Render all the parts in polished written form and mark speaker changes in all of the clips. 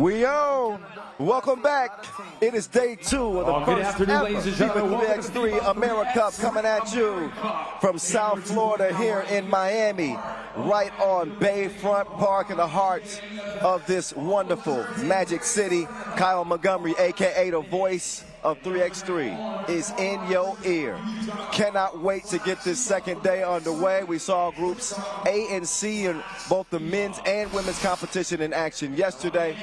Speaker 1: We on. Welcome back. It is day 2 of the first ever FIBA 3x3 AmeriCup coming at you from South Florida here in Miami, right on Bayfront Park in the heart of this wonderful Magic City. Kyle Montgomery, a.k.a. the voice of 3x3, is in your ear. Cannot wait to get this second day underway. We saw groups A and C in both the men's and women's competition in action yesterday.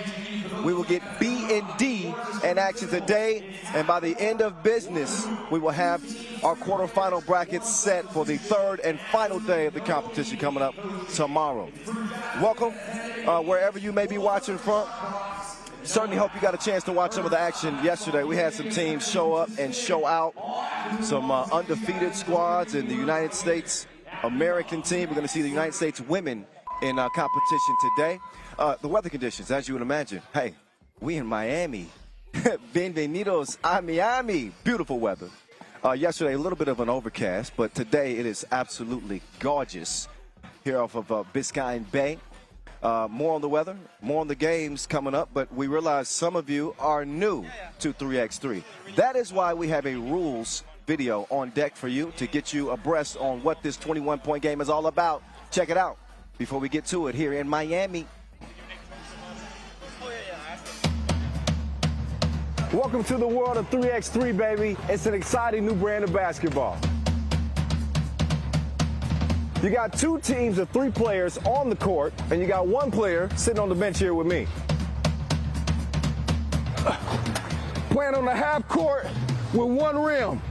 Speaker 1: We will get B and D in action today, and by the end of business, we will have our quarterfinal brackets set for the third and final day of the competition coming up tomorrow. Welcome, wherever you may be watching from. Certainly hope you got a chance to watch some of the action yesterday. We had some teams show up and show out, some undefeated squads in the United States American team. We're going to see the United States women in competition today. The weather conditions, as you would imagine. Hey, we in Miami. Bienvenidos a Miami. Beautiful weather. Yesterday, a little bit of an overcast, but today it is absolutely gorgeous here off of Biscayne Bay. More on the weather, more on the games coming up, but we realize some of you are new to 3x3. That is why we have a rules video on deck for you to get you abreast on what this 21-point game is all about. Check it out before we get to it here in Miami.
Speaker 2: Welcome to the world of 3x3, baby. It's an exciting new brand of basketball. You got 2 teams of 3 players on the court, and you got 1 player sitting on the bench here with me. Playing on the half court with 1 rim.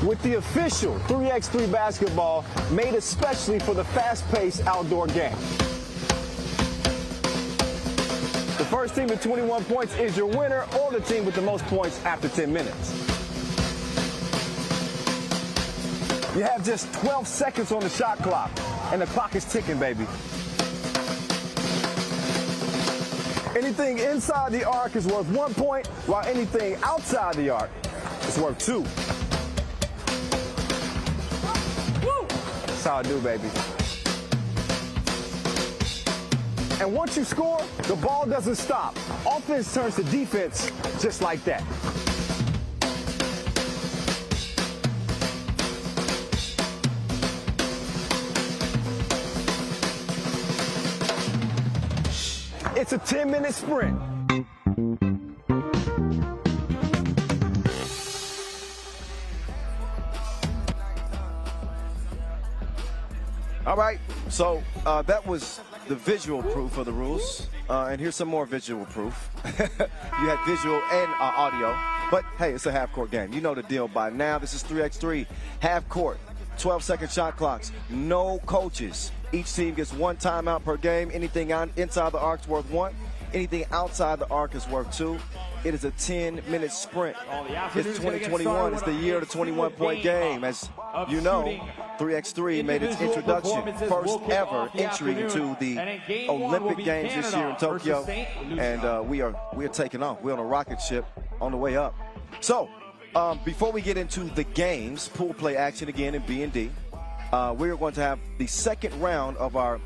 Speaker 2: With the official 3x3 basketball made especially for the fast-paced outdoor game. The first team with 21 points is your winner, or the team with the most points after 10 minutes. You have just 12 seconds on the shot clock, and the clock is ticking, baby. Anything inside the arc is worth 1 point, while anything outside the arc is worth 2. Woo! That's how I do, baby. And once you score, the ball doesn't stop. Offense turns to defense just like that. It's a 10-minute sprint.
Speaker 1: All right, so that was the visual proof of the rules, and here's some more visual proof. You had visual and audio, but hey, it's a half-court game. You know the deal by now. This is 3x3, half-court, 12-second shot clocks, no coaches. Each team gets 1 timeout per game. Anything inside the arc is worth 1. Anything outside the arc is worth 2. It is a 10-minute sprint. It's 2021. It's the year of the 21-point game. As you know, 3x3 made its introduction, first ever entry into the Olympic Games this year in Tokyo. And we are taking off. We're on a rocket ship on the way up. So before we get into the games, pool play action again in B and D. We are going to have the second round of our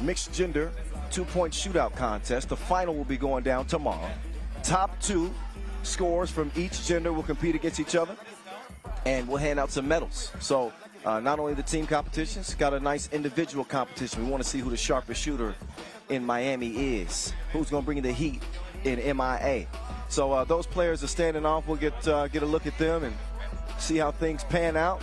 Speaker 1: mixed gender 2-point shootout contest. The final will be going down tomorrow. Top 2 scores from each gender will compete against each other, and we'll hand out some medals. So not only the team competitions, got a nice individual competition. We want to see who the sharpest shooter in Miami is, who's going to bring the heat in MIA. So those players are standing off. We'll get a look at them and see how things pan out.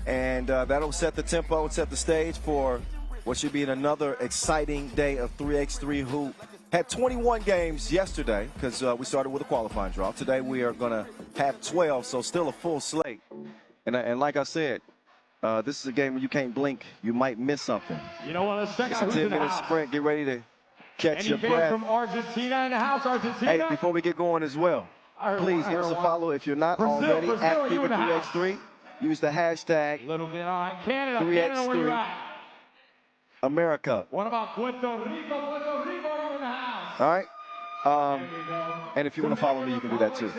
Speaker 1: And that'll set the tempo and set the stage for what should be another exciting day of 3x3 hoop. Had 21 games yesterday because we started with a qualifying draw. Today we are going to have 12, so still a full slate. And like I said, this is a game where you can't blink. You might miss something.
Speaker 3: You know what?
Speaker 1: It's a 10-minute sprint. Get ready to catch your breath.
Speaker 3: From Argentina in the house, Argentina.
Speaker 1: Hey, before we get going as well, please give us a follow if you're not already at FIBA 3x3. Use the hashtag
Speaker 3: Little bit on Canada.
Speaker 1: 3x3 AmeriCup.
Speaker 3: What about Puerto Rico? Puerto Rico in the house.
Speaker 1: All right. And if you want to follow me, you can do that too.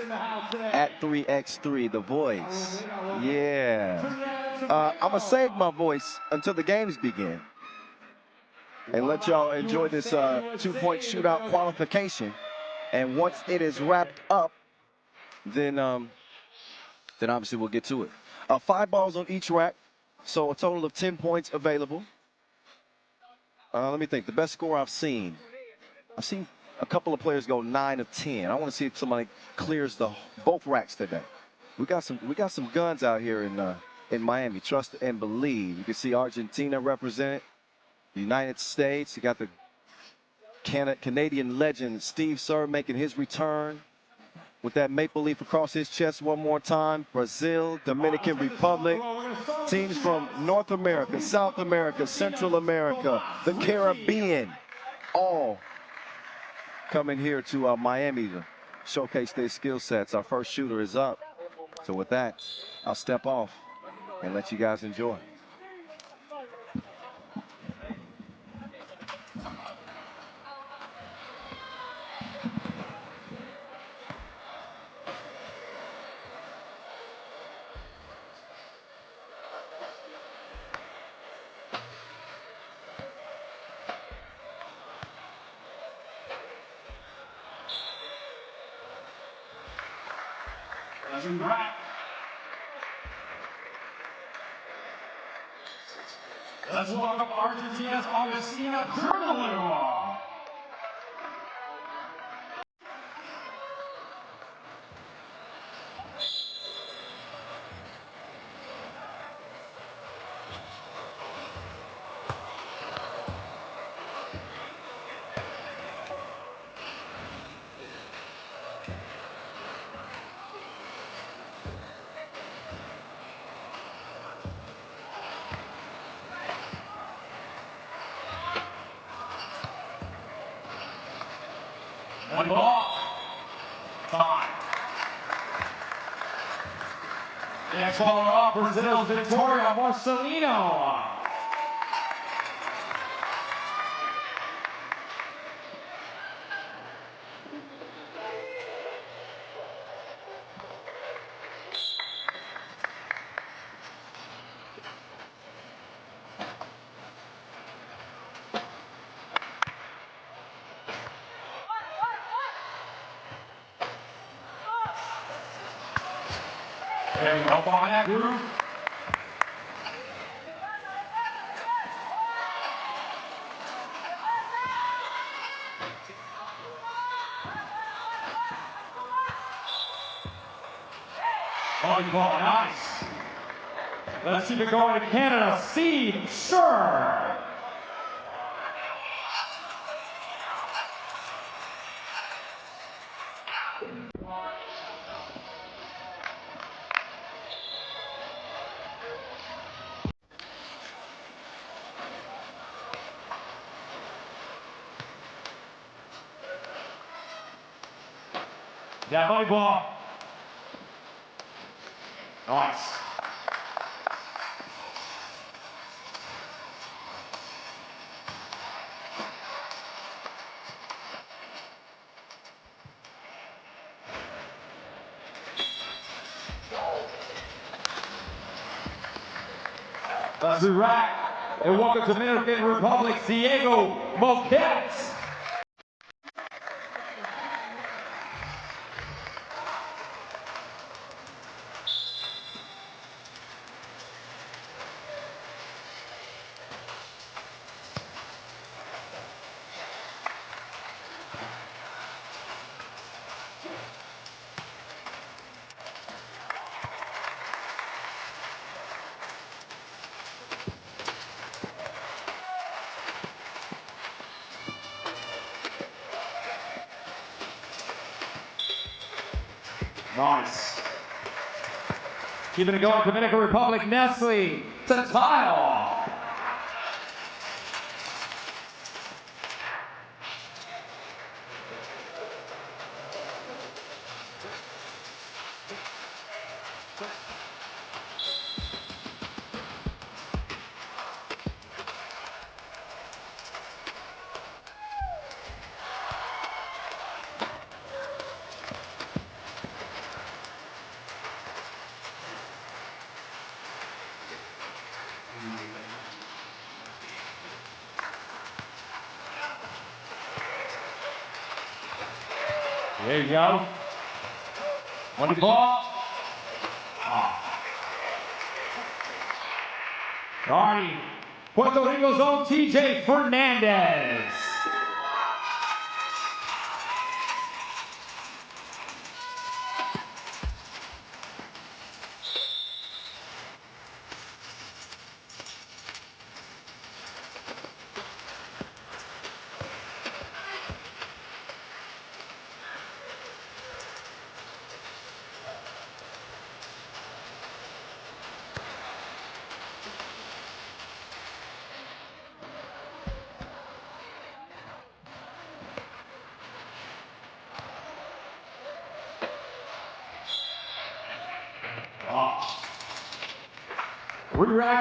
Speaker 1: At 3x3, the voice. Yeah. I'm going to save my voice until the games begin. and let y'all enjoy this two-point shootout qualification. And once it is wrapped up, then obviously we'll get to it. 5 balls on each rack, so a total of 10 points available. Let me think. The best score I've seen a couple of players go 9 of 10. I want to see if somebody clears both racks today. We got some guns out here in Miami. Trust and believe. You can see Argentina represented, the United States. You got the Canadian legend Steve Sir making his return with that maple leaf across his chest one more time. Brazil, Dominican Republic, teams from North America, South America, Central America, the Caribbean, all coming here to Miami to showcase their skill sets. Our first shooter is up. So with that, I'll step off and let you guys enjoy.
Speaker 3: Let's welcome Argentina's Agustina Criminal. One ball. Time. Next baller up, Brazil's Victoria Marcelino. There you go, up on that group. Volleyball, nice. Let's keep it going to Canada. Seed, sure. Yeah, volleyball. Nice. That's a rack. And welcome to Dominican Republic, Diego Moquette. Nice. Keeping it going, Dominican Republic, Nestle to the tile. There you go. On the ball. Guarding Puerto Rico's own TJ Fernandez.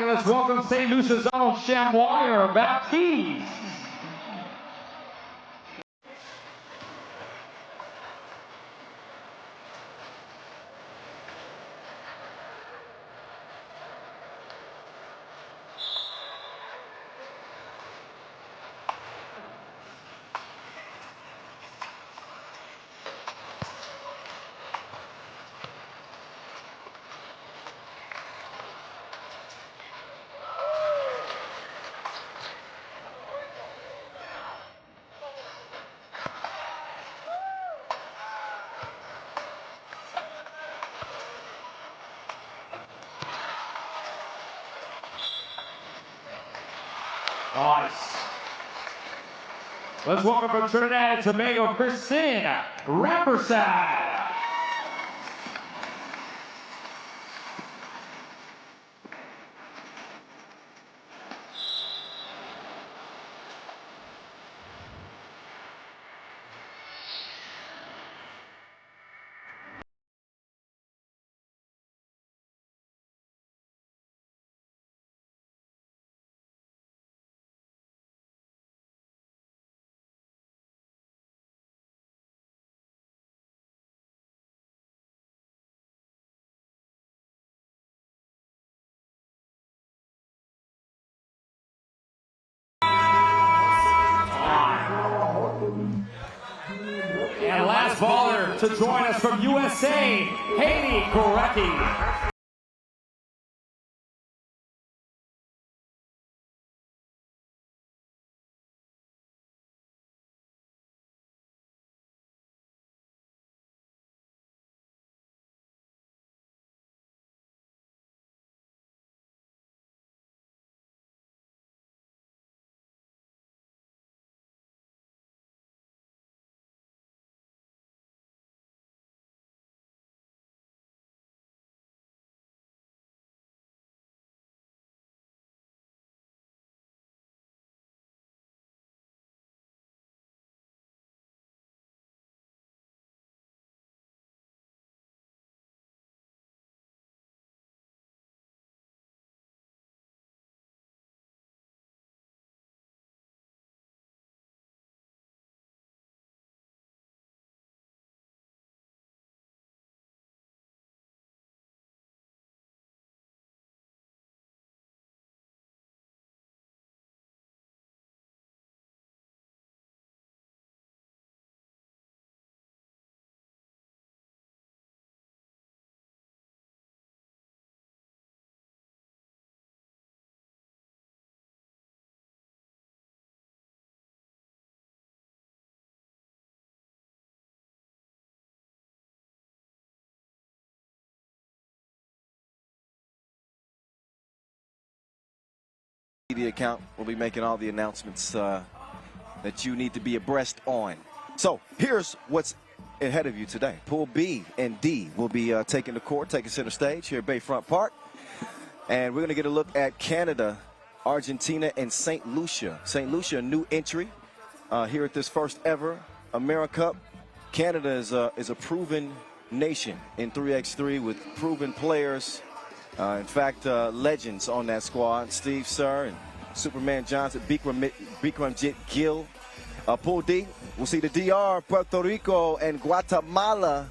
Speaker 3: Let's welcome St. Lucia's own Chamois Baptiste. Nice. Let's welcome from Trinidad Tobago, Christine Rampersad. And last baller to join us from USA, Haley Gorecki.
Speaker 1: Media account will be making all the announcements that you need to be abreast on. So here's what's ahead of you today. Pool B and D will be taking the court, taking center stage here at Bayfront Park. And we're going to get a look at Canada, Argentina, and St. Lucia. St. Lucia, a new entry here at this first ever AmeriCup. Canada is a proven nation in 3x3 with proven players. In fact, legends on that squad: Steve Sir and Superman Johnson, Bikramjit Gill. Pool D, we'll see the DR, Puerto Rico, and Guatemala.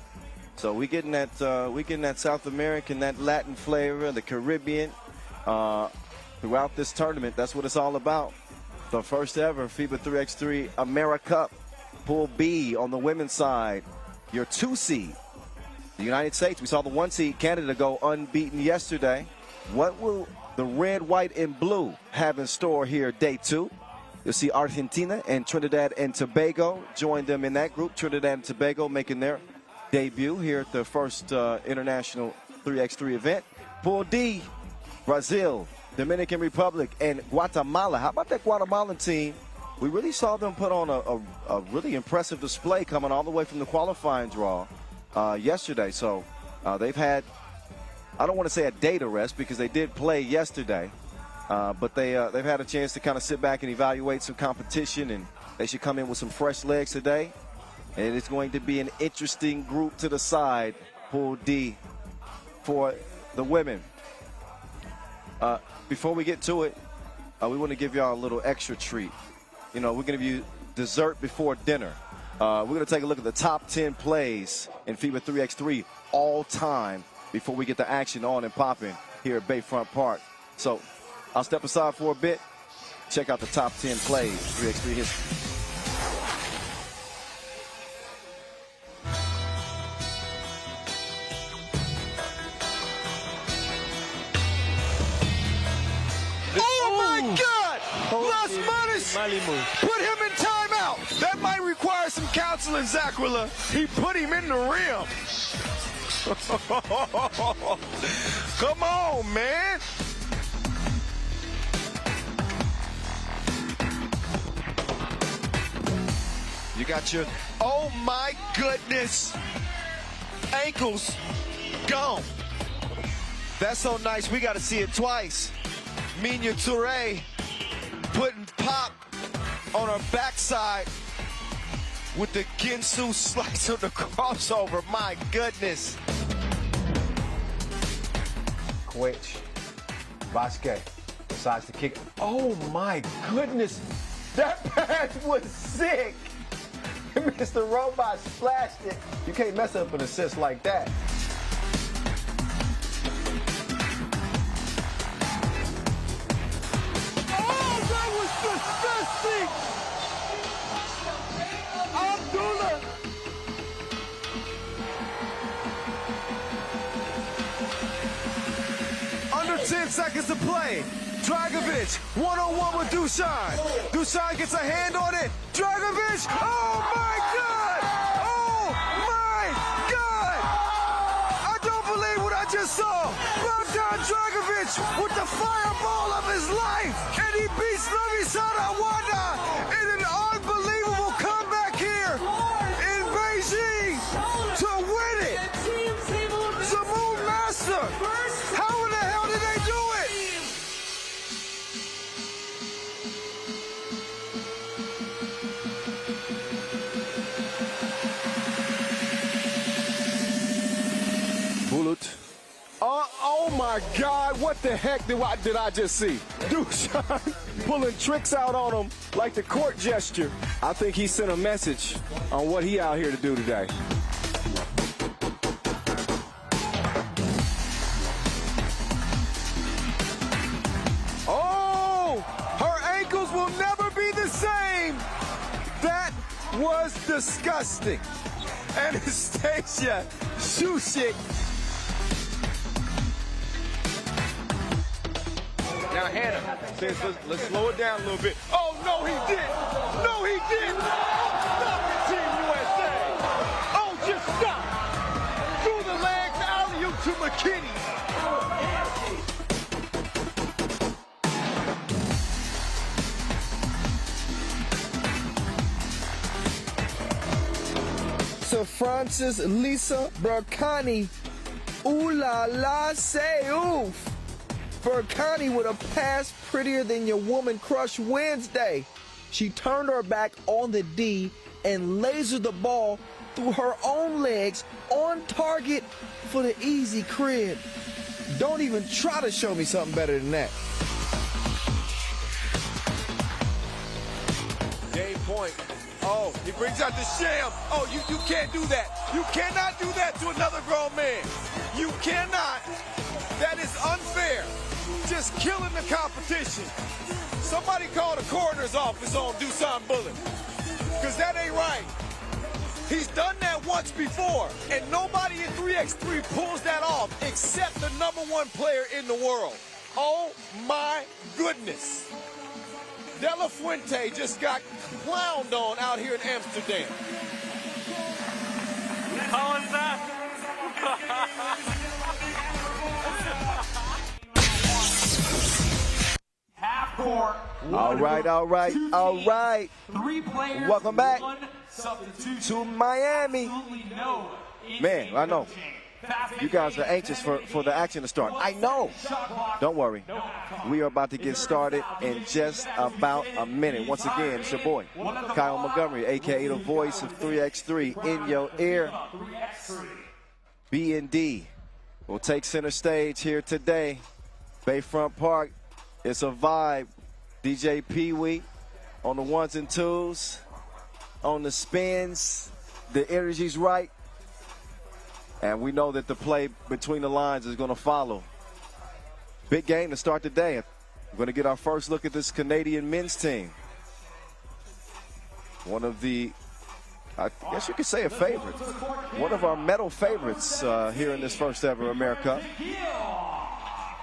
Speaker 1: So we getting that South American, that Latin flavor, the Caribbean throughout this tournament. That's what it's all about. The first ever FIBA 3x3 AmeriCup. Pool B on the women's side: your 2 seed. The United States, we saw the 1 seed, Canada, go unbeaten yesterday. What will the red, white, and blue have in store here day 2? You'll see Argentina and Trinidad and Tobago join them in that group. Trinidad and Tobago making their debut here at the first international 3x3 event. Pool D, Brazil, Dominican Republic, and Guatemala. How about that Guatemalan team? We really saw them put on a really impressive display coming all the way from the qualifying draw yesterday. So they've had, I don't want to say a day to rest because they did play yesterday, but they've had a chance to kind of sit back and evaluate some competition, and they should come in with some fresh legs today. And it's going to be an interesting group to the side, Pool D, for the women. Before we get to it, we want to give y'all a little extra treat. You know, we're going to give you dessert before dinner. We're going to take a look at the top 10 plays in FIBA 3x3 all time before we get the action on and popping here at Bayfront Park. So I'll step aside for a bit. Check out the top 10 plays, 3x3 history.
Speaker 4: Put him in timeout. That might require some counseling, Zaquila. He put him in the rim. Come on, man. You got your, oh my goodness, ankles gone. That's so nice. We got to see it twice. Minya Touré putting pop on her backside with the Ginsu slice of the crossover. My goodness.
Speaker 2: Quich, Vasquez decides to kick. Oh my goodness, that pass was sick. Mr. Robot splashed it. You can't mess up an assist like that.
Speaker 4: Abdullah. Under 10 seconds to play. Dragovic, one-on-one with Dusan. Dusan gets a hand on it. Dragovic, oh my God! Oh my God! I don't believe what I just saw. Bogdan Dragovic with the fireball of his life. And he beats Novisada Wanda in an unbelievable comeback here in Beijing to win it. Zamoon Master. How in the hell did they do it?
Speaker 1: Bulut.
Speaker 2: Oh my God, what the heck did I just see? Dusan pulling tricks out on him like the court gesture. I think he sent a message on what he out here to do today.
Speaker 4: Oh, her ankles will never be the same. That was disgusting. Anastasia Shusik. Now Hannah says, let's slow it down a little bit. Oh, no, he didn't. No, he didn't. Stop it, Team USA. Oh, just stop. Through the legs, alley-oop to McKinney.
Speaker 5: Sir Francis Lisa Berkani. Ooh la la, say oof. Berkani with a pass prettier than your woman crush Wednesday. She turned her back on the D and lasered the ball through her own legs on target for the easy crib. Don't even try to show me something better than that.
Speaker 4: Game point. Oh, he brings out the sham. Oh, you can't do that. You cannot do that to another grown man. You cannot. That is unfair. Just killing the competition. Somebody call the coroner's office on Dusan Bullet, because that ain't right. He's done that once before, and nobody in 3x3 pulls that off except the #1 player in the world. Oh my goodness. De La Fuente just got clowned on out here in Amsterdam.
Speaker 6: How was that?
Speaker 3: Half court.
Speaker 1: All right, all right, all right.
Speaker 3: 3 players.
Speaker 1: Welcome back
Speaker 3: 1 substitution.
Speaker 1: to Miami.
Speaker 3: Absolutely no
Speaker 1: Man, I know.
Speaker 3: Fast
Speaker 1: You guys are anxious for the action to start. I know. Don't worry. We are about to get started in just about a minute. Once again, it's your boy, Kyle Montgomery, a.k.a. the voice of 3x3 in your ear. B&D will take center stage here today. Bayfront Park, it's a vibe. DJ Pee-wee on the 1s and 2s, on the spins. The energy's right. And we know that the play between the lines is going to follow. Big game to start the day. We're going to get our first look at this Canadian men's team. One of the, I guess you could say a favorite. One of our medal favorites here in this first ever AmeriCup.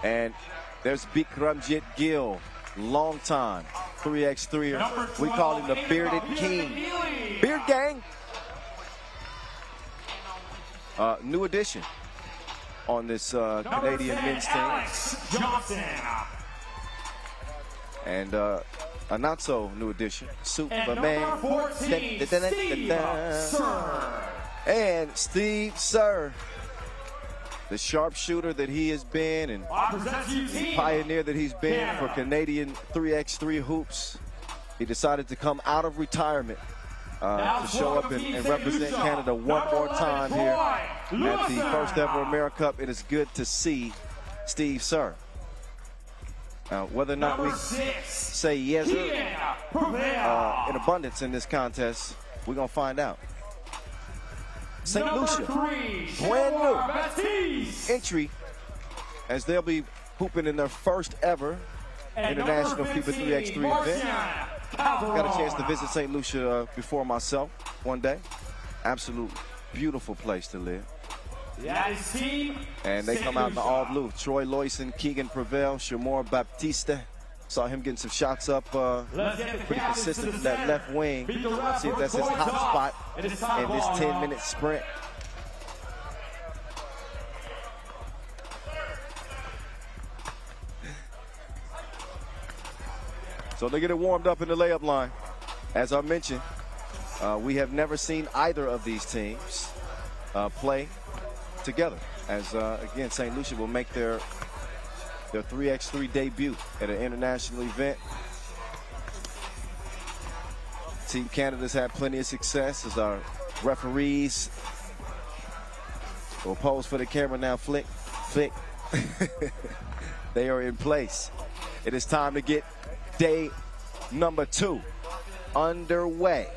Speaker 1: And there's Bikramjit Gill, long time 3x3er. We call him the Bearded King. Beard Gang. New addition on this Canadian men's team. And a not so new addition, Superman. And Steve Sir, the sharpshooter that he has been and pioneer that he's been for Canadian 3x3 hoops. He decided to come out of retirement to show up and represent Canada one more time here at the first ever AmeriCup. It is good to see Steve Sir. Whether or not we say yes in abundance in this contest, we're going to find out. St. Lucia, brand new entry as they'll be hooping in their first ever international FIBA 3x3 event. Got a chance to visit St. Lucia before myself one day. Absolute beautiful place to live. And they come out in the all blue. Troy Loyson, Keegan Prevail, Shamor Baptiste. Saw him getting some shots up pretty consistent from that left wing. See if that's his hot spot in this 10-minute sprint. So they get it warmed up in the layup line. As I mentioned, we have never seen either of these teams play together. As again, St. Lucia will make their 3x3 debut at an international event. Team Canada's had plenty of success as our referees will pose for the camera now. Flick. They are in place. It is time to get day number 2 underway.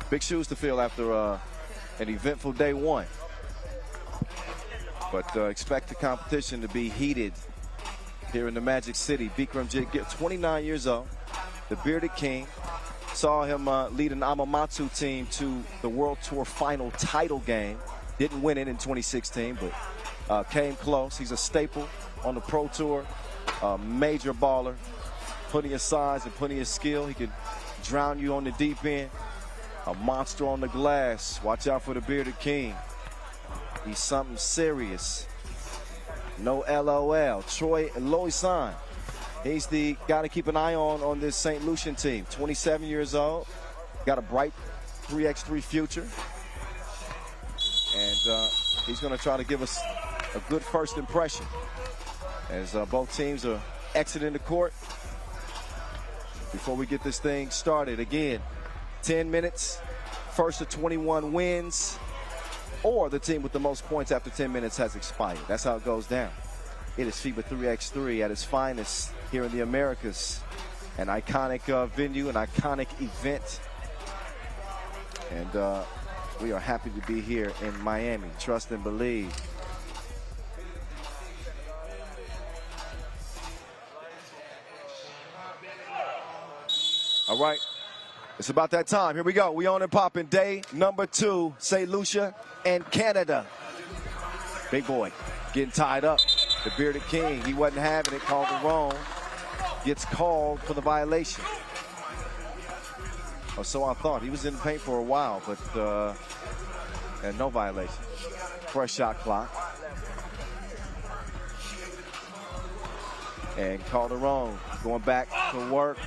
Speaker 1: Big shoes to fill after an eventful day 1. But expect the competition to be heated here in the Magic City. Bikramjit Gill, 29 years old, the Bearded King. Saw him lead an Amamatsu team to the World Tour final title game. Didn't win it in 2016, but came close. He's a staple on the Pro Tour, major baller, plenty of size and plenty of skill. He can drown you on the deep end. A monster on the glass. Watch out for the Bearded King. He's something serious. No LOL. Troy Loyson. He's the guy to keep an eye on this St. Lucian team. 27 years old. Got a bright 3x3 future. And he's going to try to give us a good first impression as both teams are exiting the court before we get this thing started. Again, 10 minutes, first of 21 wins, or the team with the most points after 10 minutes has expired. That's how it goes down. It is FIBA 3x3 at its finest here in the Americas. An iconic venue, an iconic event. And we are happy to be here in Miami. Trust and believe. All All right. It's about that time. Here we go. We on and popping. Day number 2. St. Lucia and Canada. Big boy getting tied up. The bearded king, he wasn't having it. Called it wrong. Gets called for the violation. Or so I thought. He was in the paint for a while, but and no violation. Fresh shot clock. And called it wrong. Going back to work.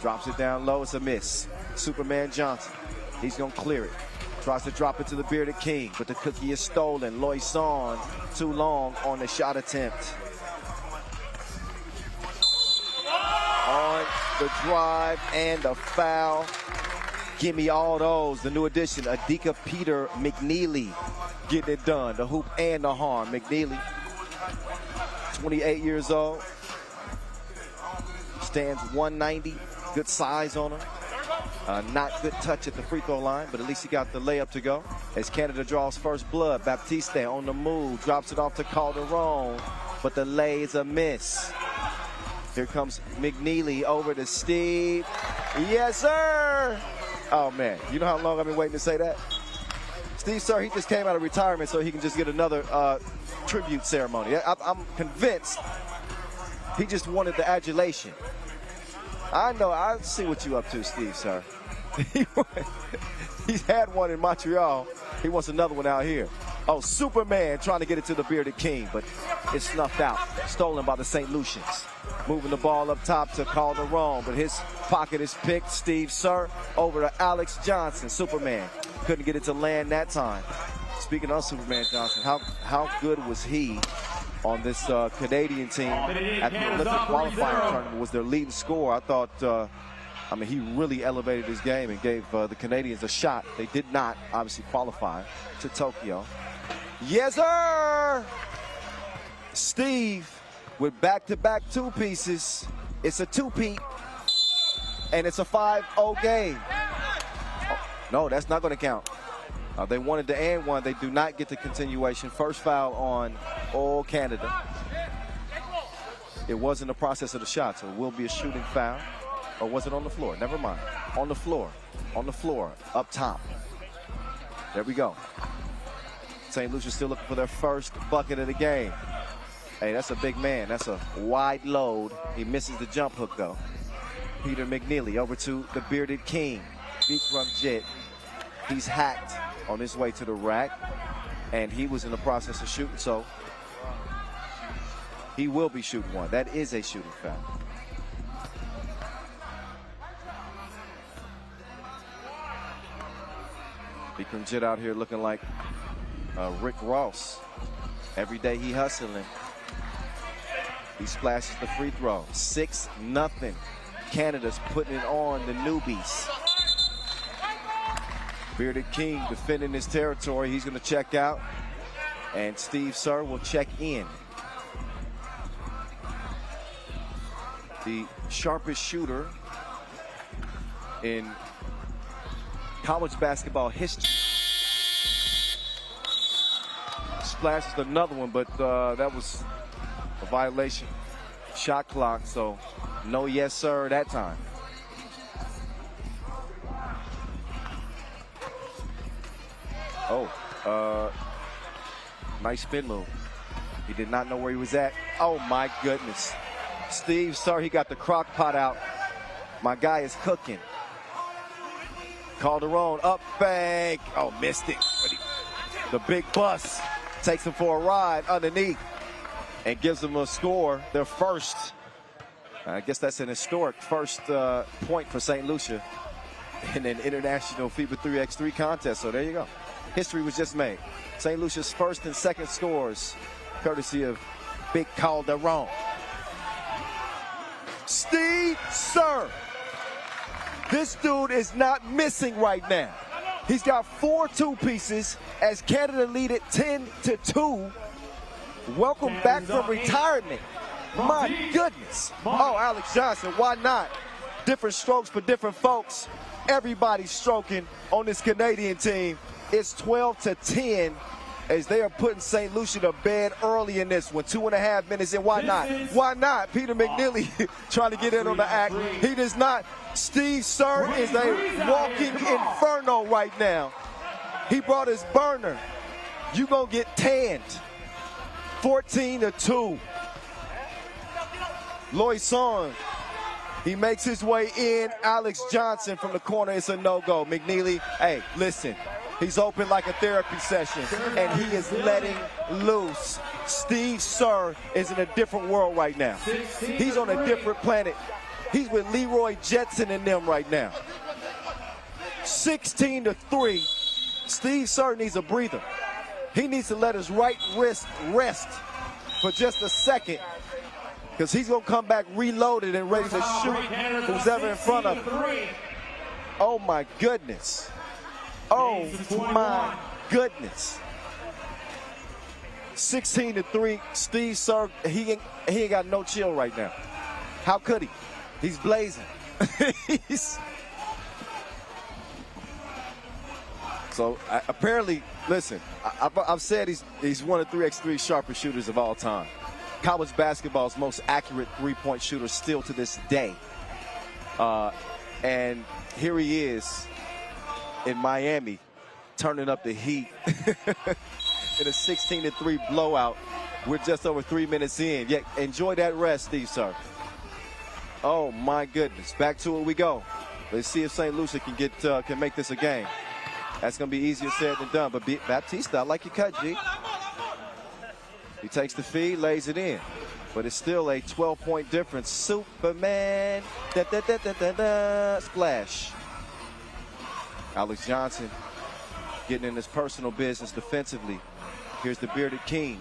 Speaker 1: Drops it down low. It's a miss. Superman Johnson. He's going to clear it. Tries to drop it to the bearded king, but the cookie is stolen. Loison too long on the shot attempt. On the drive and the foul. Give me all those. The new addition, Adika Peter McNeely, getting it done. The hoop and the harm. McNeely, 28 years old. Stands 190. Good size on him. Not good touch at the free throw line, but at least he got the layup to go. As Canada draws first blood, Baptiste on the move, drops it off to Calderon, but the lay is a miss. Here comes McNeely over to Steve. Yes, sir. Oh, man. You know how long I've been waiting to say that? Steve, sir, he just came out of retirement so he can just get another tribute ceremony. I'm convinced he just wanted the adulation. I know. I see what you up to, Steve, sir. He's had one in Montreal. He wants another one out here. Oh, Superman trying to get it to the bearded king, but it's snuffed out. Stolen by the St. Lucians. Moving the ball up top to Calderon, but his pocket is picked. Steve, sir, over to Alex Johnson. Superman couldn't get it to land that time. Speaking of Superman Johnson, how good was he on this Canadian team at the Olympic qualifying tournament? Was their leading scorer. I thought, he really elevated his game and gave the Canadians a shot. They did not, obviously, qualify to Tokyo. Yes, sir! Steve with back-to-back two pieces. It's a two-peat, and it's a 5-0 game. Oh, no, that's not going to count. They wanted to end one. They do not get the continuation. First foul on all Canada. It was in the process of the shot, so it will be a shooting foul. Or was it on the floor? Never mind. On the floor. On the floor. Up top. There we go. St. Lucia still looking for their first bucket of the game. Hey, that's a big man. That's a wide load. He misses the jump hook, though. Peter McNeely over to the bearded king. Bikram Jet. He's hacked on his way to the rack, and he was in the process of shooting, so he will be shooting one. That is a shooting foul. Bikram Jet out here looking like Rick Ross. Every day he hustling. He splashes the free throw. 6-0. Canada's putting it on the newbies. Bearded King defending his territory. He's going to check out. And Steve Sir will check in. The sharpest shooter in college basketball history. Splashes another one, but that was a violation. Shot clock, so no yes sir that time. Oh, nice spin move. He did not know where he was at. Oh my goodness. Steve, sorry, he got the crock pot out. My guy is cooking. Calderon, up bank. Oh, missed it. The big bus takes him for a ride underneath and gives them a score, their first. I guess that's an historic first point for St. Lucia in an international FIBA 3x3 contest. So there you go. History was just made. St. Lucia's first and second scores, courtesy of Big Calderon. Steve Sir. This dude is not missing right now. He's got 4 two-pieces as Canada lead it 10-2. Welcome back from retirement. My goodness. Oh, Alex Johnson, why not? Different strokes for different folks. Everybody's stroking on this Canadian team. It's 12-10. as they are putting St. Lucia to bed early in this one. 2.5 minutes in. Why not? Why not? Peter McNeely trying to get in on the act. He does not. Steve Sir is a walking inferno right now. He brought his burner. You gonna get tanned. 14-2. Loison, he makes his way in. Alex Johnson from the corner. It's a no-go. McNeely, hey, listen. He's open like a therapy session, and he is letting loose. Steve Sir is in a different world right now. He's on a different planet. He's with Leroy Jetson and them right now. 16-3. Steve Sir needs a breather. He needs to let his right wrist rest for just a second, because he's going to come back reloaded and ready to shoot who's ever in front of him. Oh, my goodness. Oh, my goodness. 16-3. Steve Sir, he ain't got no chill right now. How could he? He's blazing. So apparently, listen, I've said he's one of the 3x3 sharpest shooters of all time. College basketball's most accurate three-point shooter still to this day. And here he is in Miami, turning up the heat in a 16-3 blowout. We're just over 3 minutes in. Yeah, enjoy that rest, Steve Sir. Oh my goodness, back to it we go. Let's see if St. Lucia can make this a game. That's going to be easier said than done. But Baptista, I like your cut, G. He takes the feed, lays it in. But it's still a 12-point difference. Superman. Da, da, da, da, da, da. Splash. Alex Johnson getting in his personal business defensively. Here's the bearded king.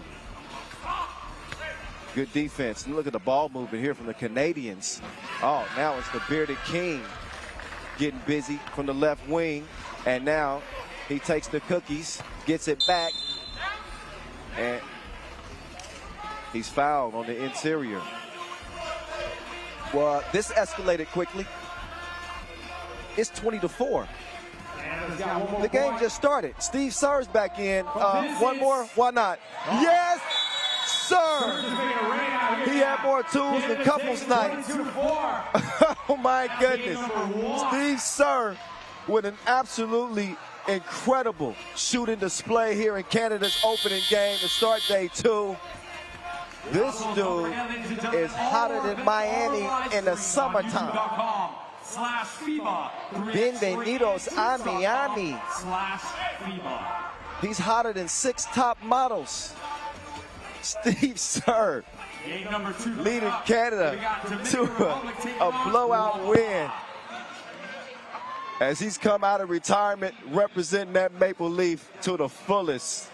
Speaker 1: Good defense. And look at the ball movement here from the Canadians. Oh, now it's the bearded king getting busy from the left wing. And now he takes the cookies, gets it back, and he's fouled on the interior. Well, this escalated quickly. It's 20-4. The game just started. Steve Sir's back in. One more? Why not? Yes, sir! He had more tools than couples night. Oh, my goodness. Steve Sir with an absolutely incredible shooting display here in Canada's opening game to start day 2. This dude is hotter than Miami in the summertime. Bienvenidos a Miami. He's hotter than 6 top models. Steve Sir leading Canada to a blowout win, as he's come out of retirement representing that Maple Leaf to the fullest.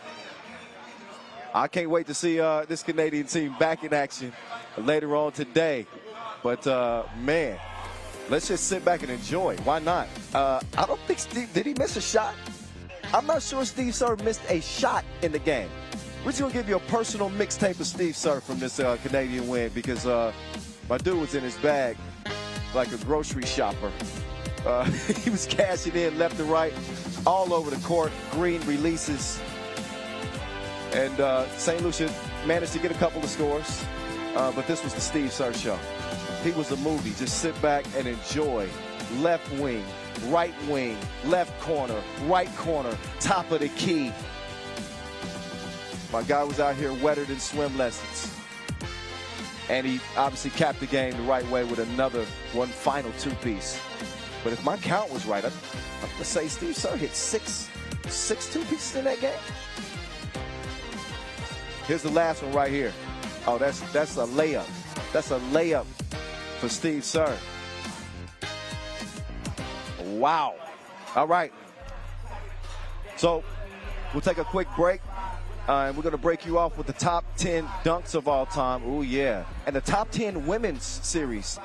Speaker 1: I can't wait to see this Canadian team back in action later on today. But, man, let's just sit back and enjoy. Why not? I don't think Steve, did he miss a shot? I'm not sure Steve Sir missed a shot in the game. We're just going to give you a personal mixtape of Steve Sir from this Canadian win, because my dude was in his bag like a grocery shopper. He was cashing in left and right, all over the court. Green releases. And St. Lucia managed to get a couple of scores. But this was the Steve Sir show. He was a movie. Just sit back and enjoy. Left wing, right wing, left corner, right corner, top of the key. My guy was out here wetter than swim lessons. And he obviously capped the game the right way with one final two-piece. But if my count was right, I'm going to say Steve Sir hit six two-pieces in that game. Here's the last one right here. Oh, that's a layup. That's a layup for Steve Sir. Wow. All right. So we'll take a quick break. And we're going to break you off with the top 10 dunks of all time. Oh, yeah. And the top 10 women's series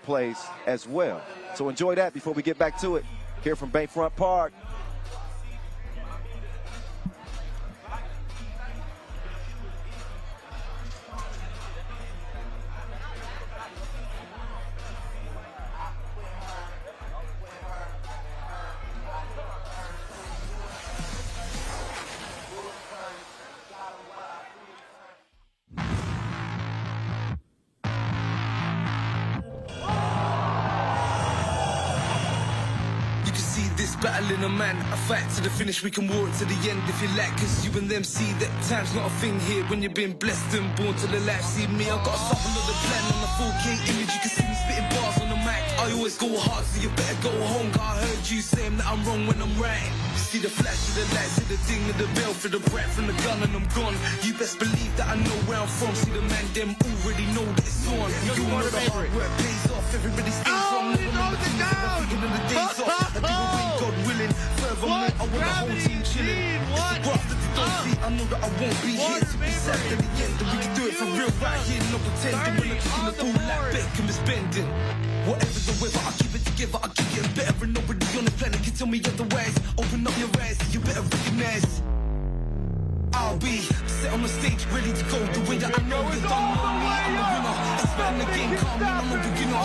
Speaker 1: plays as well. So enjoy that before we get back to it here from Bayfront Park.
Speaker 6: battling a man, a fight to the finish, we can war it to the end if you like, cause you and them see that time's not a thing here when you've been blessed and born to the life. See me, I've got a sample of the plan on the 4K image, you can see me spitting bars on the mic. I always go hard, so you better go home, cause I heard you saying that I'm wrong when I'm right. See the flash of the lights, see the ding of the bell, for the breath from the gun and I'm gone. You best believe that I know where I'm from, see the man, them already know that it's on. You know the hard work pays off, everybody stays on. Never remember things that I'm thinking of the days off. I do a win, God willing, furthermore, I want the whole team chilling. It's the graph that they don't see, I know that I won't be here to be sad at the end, that we can do it for real right here, not pretending. When I'm kicking the pool like Beckham is bending. Whatever the weather, I keep it together, I keep getting better, and nobody on the planet can tell me otherwise. Open up your eyes, you better recognize. I'll be set on the stage, ready to go. The way that I know you don't know me, I'm a winner. Expecting the game, calm me, I'm a beginner.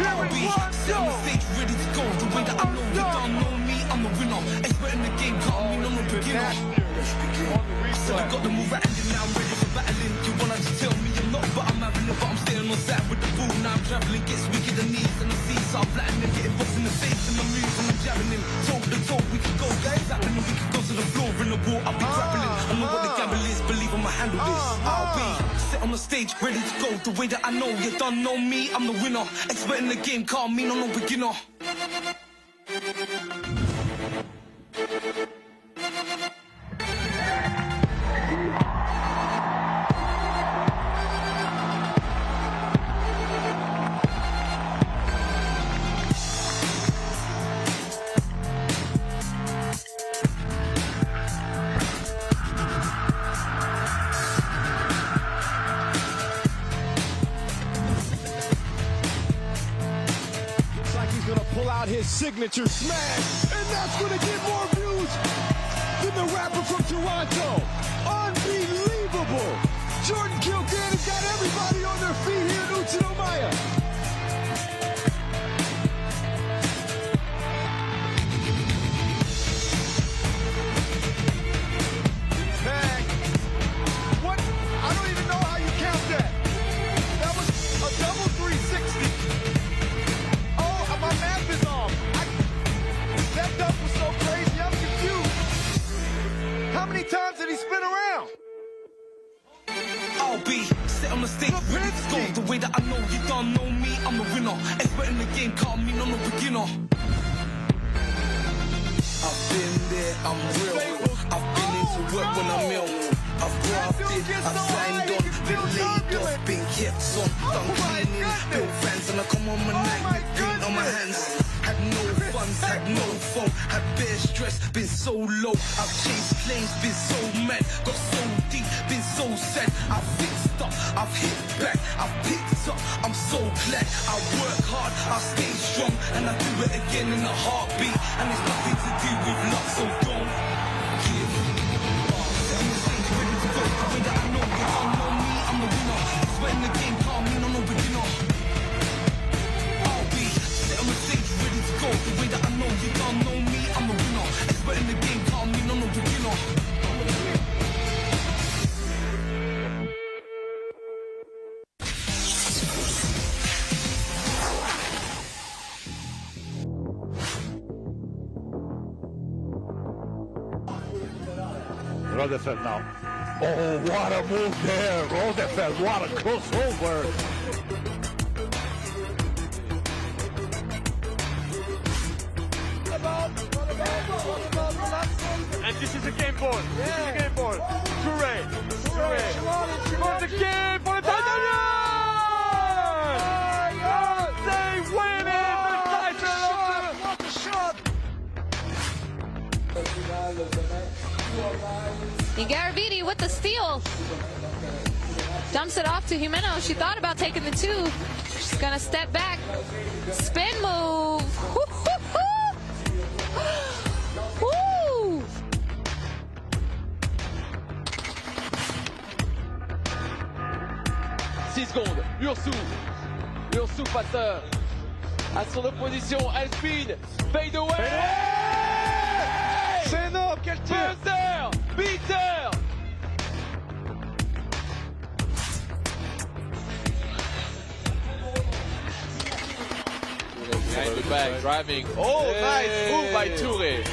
Speaker 6: I'll be set on the stage, ready to go. The way that I know you don't know me, I'm a winner. Expecting the game, calm me, I'm a beginner. I said I got the move rattling, now I'm ready for battling. You wanna just tell me I'm not, but I'm having it, but I'm staying on side with the ball. Now I'm traveling, gets weak in the knees and the seas, so I'm flattening, getting boxed in the face and I'm moving, I'm jabbing him. Toe to toe, we can go, guys, happening, we can go to the floor in the wall. I'll be grappling. I know what the gamble is, believe I'ma handle this. I'll be set on the stage, ready to go. The way that I know you don't know me, I'm the winner. Expecting the game, calm me, no beginner.
Speaker 4: His signature smash, and that's gonna get more views than the rapper from Toronto. Unbelievable! Jordan Kilkenny's got everybody on their feet here in Utsunomiya. Man, what? I don't even know how you count that. That was a double 360. Oh, my math is off. That dunk was so crazy, I'm confused. How many times did he spin around?
Speaker 6: I'll be set on the stage, ready to go. The way that I know you don't know me, I'm a winner. Expecting the game, call me, no beginner. I've been there, I'm real. I've been into work when I'm ill. I've grafted, I've signed on, been laid off, been kept on. Done cleaning, built fans, and I come on my night with green on my hands. Had no funds, had no phone, had bare stress, been so low. I've chased flames, been so mad, got so deep, been so sad. I've fixed up, I've hit back, I've picked up, I'm so glad. I work hard, I stay strong, and I do it again in a heartbeat. And it's nothing to do with luck, so don't give up. Set on the stage, ready to go. The way that I know you don't know me, I'm the winner. It's when the game calm me, no beginner. I'll be set on the stage, ready to go. The way that I know you don't know me, I'm the winner. Expecting the game, calm me, no beginner.
Speaker 3: Rodefeld now. Oh, what a move there. Rodefeld, what a crossover. And this is a game ball. This is a game ball. Touré. For the game for the Italians! They win it! The title! What a shot!
Speaker 7: Garaviti with the steal. Dumps it off to Jimeno. She thought about taking the two. She's gonna step back. Spin move. Woo!
Speaker 8: 6 secondes, Ursu passeur à son opposition, elle speed, fade away.
Speaker 4: C'est énorme, quel tir!
Speaker 8: Beater. Behind the back, driving. Oh, nice move by Touré.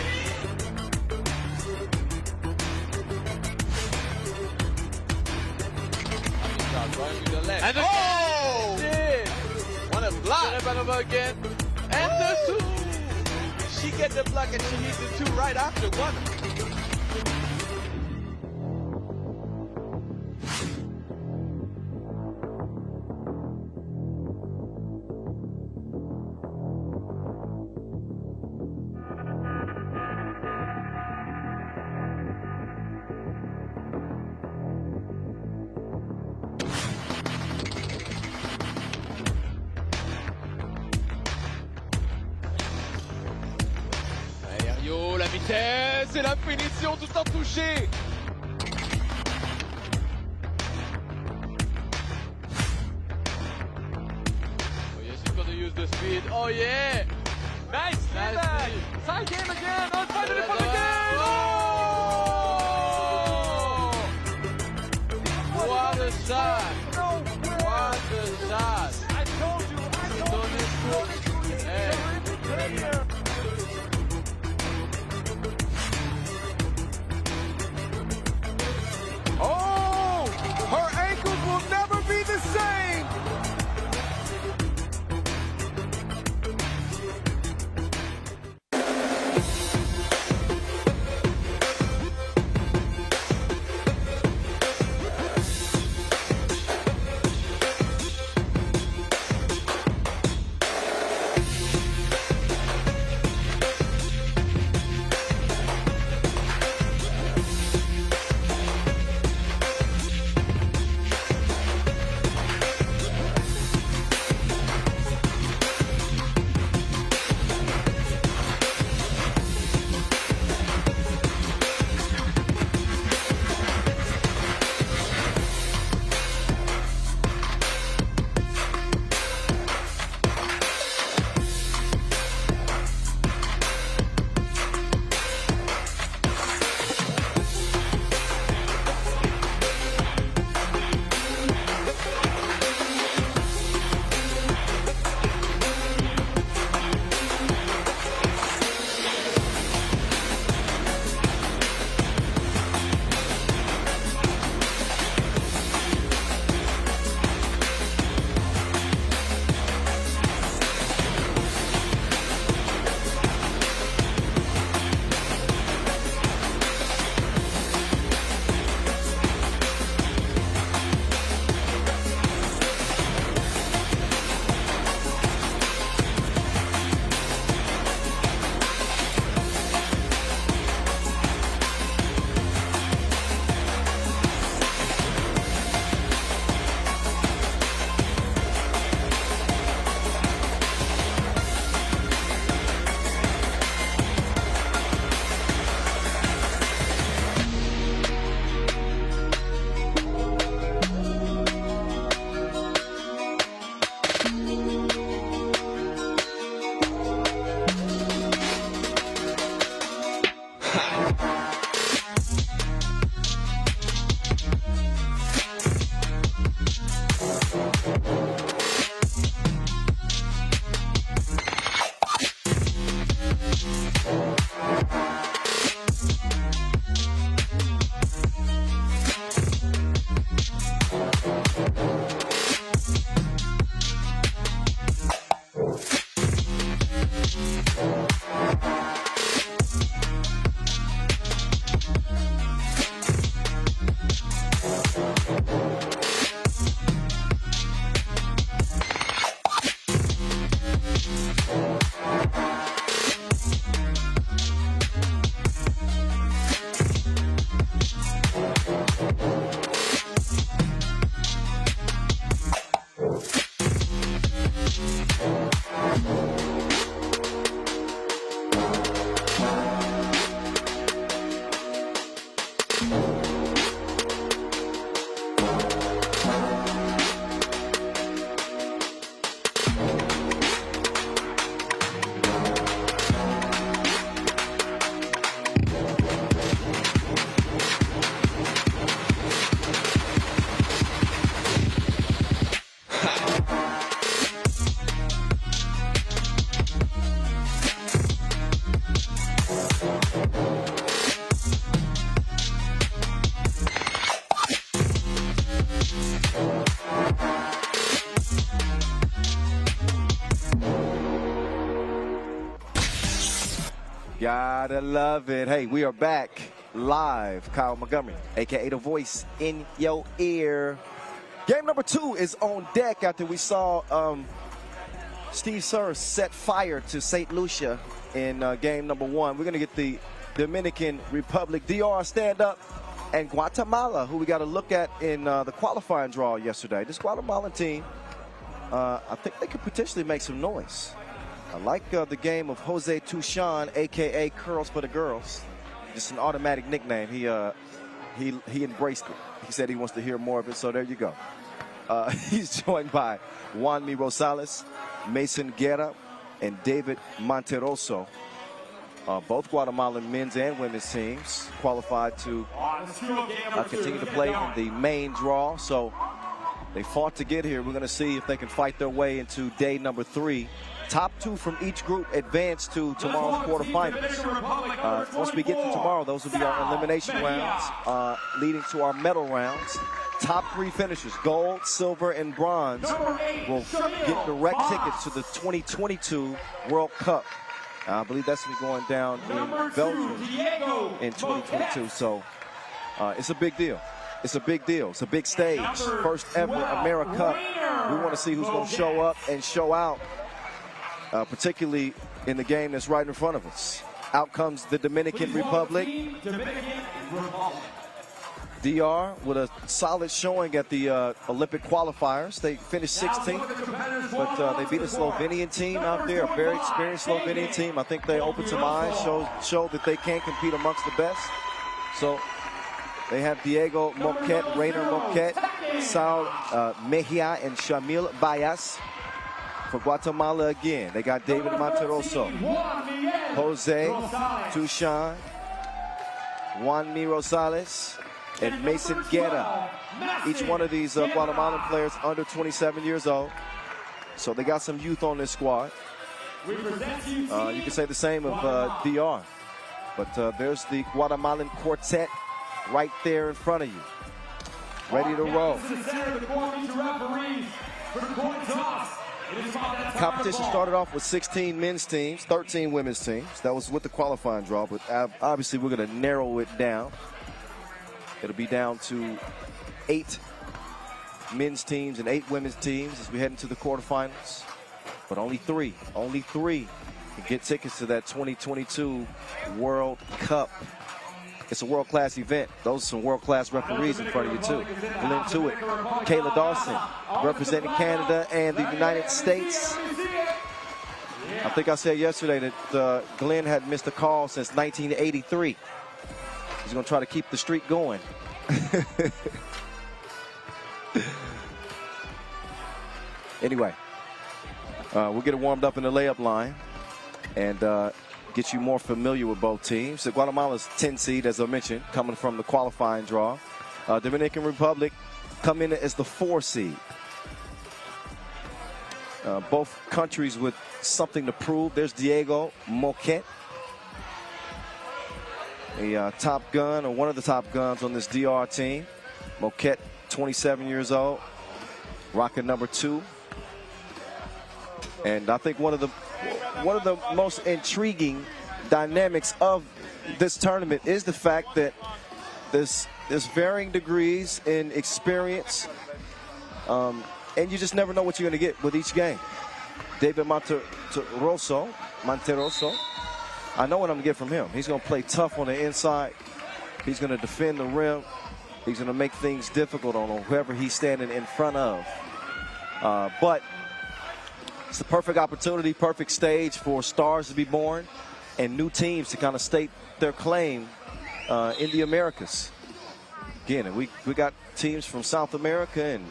Speaker 8: And oh! What a block! Again. And the two! She gets the block and she hits the two right after one. La vitesse et la finition tout en touché. Oh yes, he's gonna use the speed. Oh yeah! Nice feedback! Side game again! Outside the Republican! Oh! What a shot! What a shot! I told you! Hey.
Speaker 4: Oh, her ankles will never be the same.
Speaker 1: Gotta love it. Hey, we are back live. Kyle Montgomery, a.k.a. the voice in your ear. Game number 2 is on deck after we saw Steve Kerr set fire to St. Lucia in game number 1. We're going to get the Dominican Republic, DR, stand up, and Guatemala, who we got to look at in the qualifying draw yesterday. This Guatemalan team, I think they could potentially make some noise. I like the game of Jose Tucson, a.k.a. Curls for the Girls. Just an automatic nickname. He embraced it. He said he wants to hear more of it, so there you go. He's joined by Juanmi Rosales, Mason Guerra, and David Monteroso. Both Guatemalan men's and women's teams qualified to continue to play in the main draw. So they fought to get here. We're going to see if they can fight their way into day number 3. Top 2 from each group advance to tomorrow's quarterfinals. Once we get to tomorrow, those will be our elimination rounds, leading to our medal rounds. Top 3 finishers, gold, silver, and bronze, will get direct tickets to the 2022 World Cup. I believe that's going to be going down in Belgium in 2022. So it's a big deal. It's a big deal. It's a big stage. First ever AmeriCup. We want to see who's going to show up and show out, particularly in the game that's right in front of us. Out comes the Dominican Republic. DR with a solid showing at the Olympic qualifiers. They finished 16th, but they beat a Slovenian team out there, a very experienced Slovenian team. I think they opened some eyes, showed that they can compete amongst the best. So they have Diego Moquet, Rainer Moquet, Saul Mejia, and Shamil Bayas. For Guatemala again, they got David Monteroso, Jose Tucson, Juanmi Rosales, and Mason Guerra. Each one of these Guatemalan players under 27 years old. So they got some youth on this squad. You can say the same of DR. But there's the Guatemalan quartet right there in front of you, ready to roll. Competition started off with 16 men's teams, 13 women's teams. That was with the qualifying draw, but obviously we're going to narrow it down. It'll be down to 8 men's teams and 8 women's teams as we head into the quarterfinals. But only three can get tickets to that 2022 World Cup. It's a world-class event. Those are some world-class referees in front of you, too. Glenn Tuitt, Kayla Dawson, representing Canada and the United States. I think I said yesterday that Glenn had missed a call since 1983. He's going to try to keep the streak going. Anyway, we'll get it warmed up in the layup line and get you more familiar with both teams. The Guatemala's 10 seed, as I mentioned, coming from the qualifying draw. Dominican Republic come in as the 4 seed. Both countries with something to prove. There's Diego Moquet, a top gun, or one of the top guns on this DR team. Moquet, 27 years old, rocking number 2. And I think one of the most intriguing dynamics of this tournament is the fact that there's varying degrees in experience, and you just never know what you're going to get with each game. David Monteroso, I know what I'm going to get from him. He's going to play tough on the inside. He's going to defend the rim. He's going to make things difficult on whoever he's standing in front of. But it's the perfect opportunity, perfect stage for stars to be born and new teams to kind of state their claim in the Americas. Again, we got teams from South America and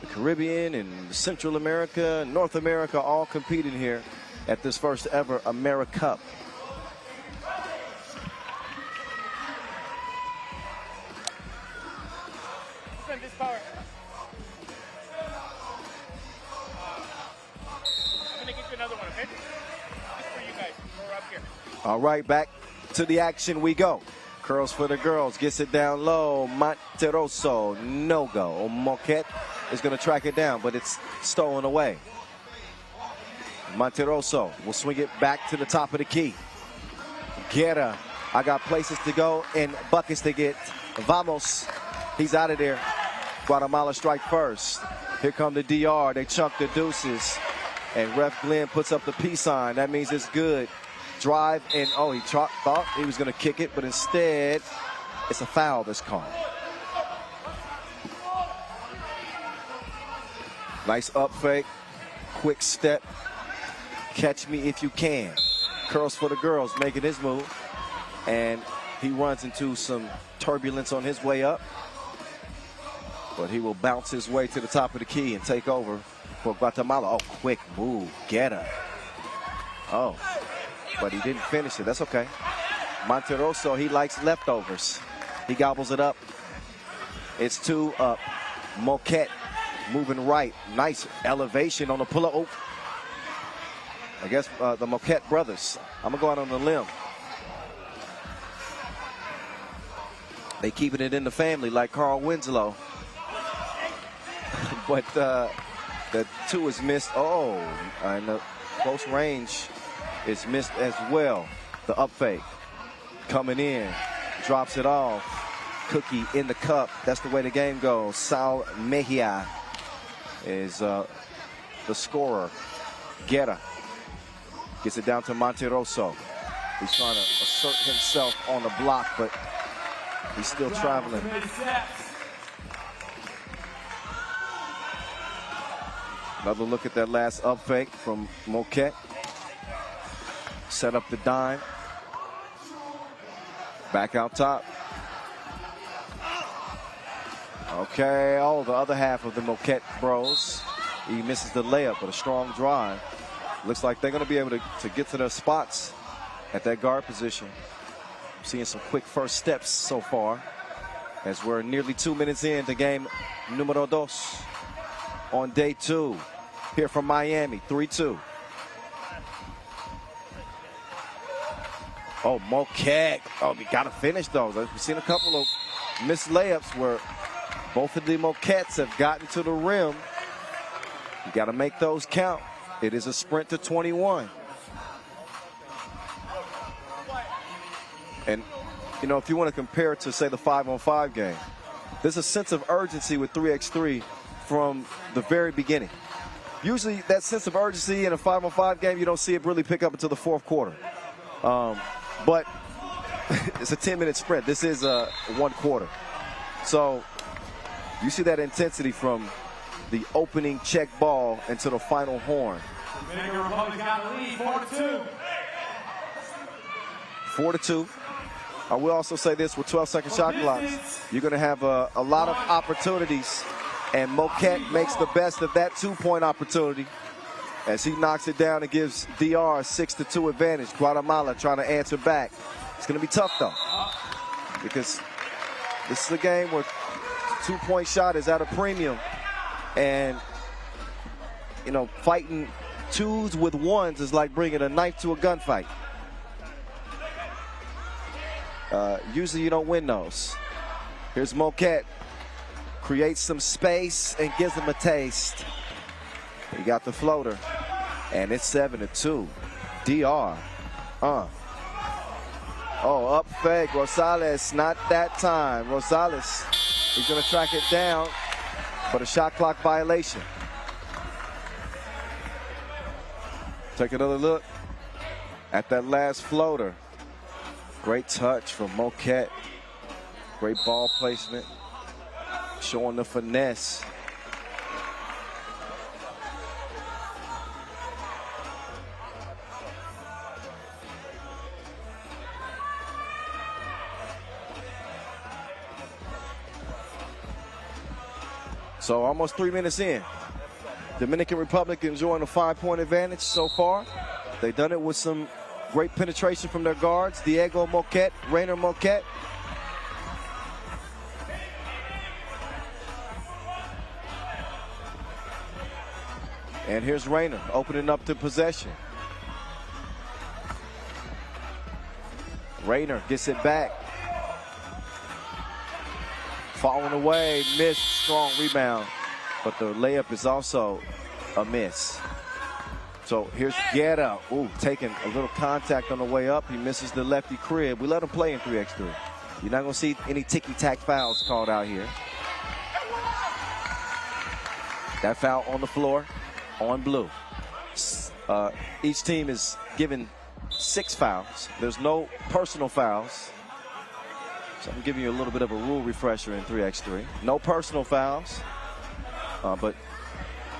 Speaker 1: the Caribbean and Central America and North America all competing here at this first ever AmeriCup. All right, back to the action we go. Curls for the girls, gets it down low. Monteroso, no go. Moquet is going to track it down, but it's stolen away. Monteroso will swing it back to the top of the key. Guerra. I got places to go and buckets to get. Vamos. He's out of there. Guatemala strike first. Here come the DR. They chunk the deuces. And ref Glenn puts up the peace sign. That means it's good. Drive and, oh, he thought he was going to kick it, but instead it's a foul that's called. Nice up fake. Quick step. Catch me if you can. Curls for the girls making his move. And he runs into some turbulence on his way up. But he will bounce his way to the top of the key and take over for Guatemala. Oh, quick move. Guerra. Oh, but he didn't finish it. That's okay. Monteroso, he likes leftovers. He gobbles it up. It's 2 up. Moquette moving right. Nice elevation on the pull-up. Oh. I guess the Moquette brothers. I'm going to go out on the limb. They keeping it in the family like Carl Winslow. But the 2 is missed. Oh, and the close range is missed as well. The up fake coming in, drops it off. Cookie in the cup. That's the way the game goes. Sal Mejia is the scorer. Guerra gets it down to Monteroso. He's trying to assert himself on the block, but he's still traveling. Another look at that last up fake from Moquette. Set up the dime. Back out top. Okay, oh, the other half of the Moquette bros. He misses the layup, but a strong drive. Looks like they're going to be able to get to their spots at that guard position. Seeing some quick first steps so far as we're nearly 2 minutes into game numero 2 on day 2 here from Miami. 3-2. Oh, Moquette. Oh, we got to finish those. We've seen a couple of missed layups where both of the Moquettes have gotten to the rim. You got to make those count. It is a sprint to 21. And, you know, if you want to compare it to, say, the 5-on-5 game, there's a sense of urgency with 3x3 from the very beginning. Usually that sense of urgency in a 5-on-5 game, you don't see it really pick up until the 4th quarter. But it's a 10-minute sprint. This is 1 quarter. So you see that intensity from the opening check ball into the final horn.
Speaker 3: Dominican Republic got the lead, 4-2.
Speaker 1: 4-2. I will also say this, with 12-second shot clocks, you're going to have a lot of opportunities, and Moquette makes the best of that 2-point opportunity as he knocks it down and gives DR a 6-2 advantage. Guatemala trying to answer back. It's going to be tough, though, because this is a game where 2-point shot is at a premium, and, you know, fighting 2s with 1s is like bringing a knife to a gunfight. Usually you don't win those. Here's Moquette. Creates some space and gives him a taste. He got the floater. And it's 7-2. DR. Oh, up fake. Rosales, not that time. Rosales, he's going to track it down for the shot clock violation. Take another look at that last floater. Great touch from Moquette. Great ball placement. Showing the finesse. So almost 3 minutes in. Dominican Republic enjoying a 5-point advantage so far. They've done it with some great penetration from their guards. Diego Moquette, Rainer Moquette. And here's Rainer opening up the possession. Rainer gets it back. Falling away, missed, strong rebound. But the layup is also a miss. So So here's Guetta. Ooh, taking a little contact on the way up. He misses the lefty crib. We let him play in 3x3. You're not going to see any ticky-tack fouls called out here. That foul on the floor on blue. Each team is given 6 fouls. There's no personal fouls. So I'm giving you a little bit of a rule refresher in 3x3. No personal fouls. But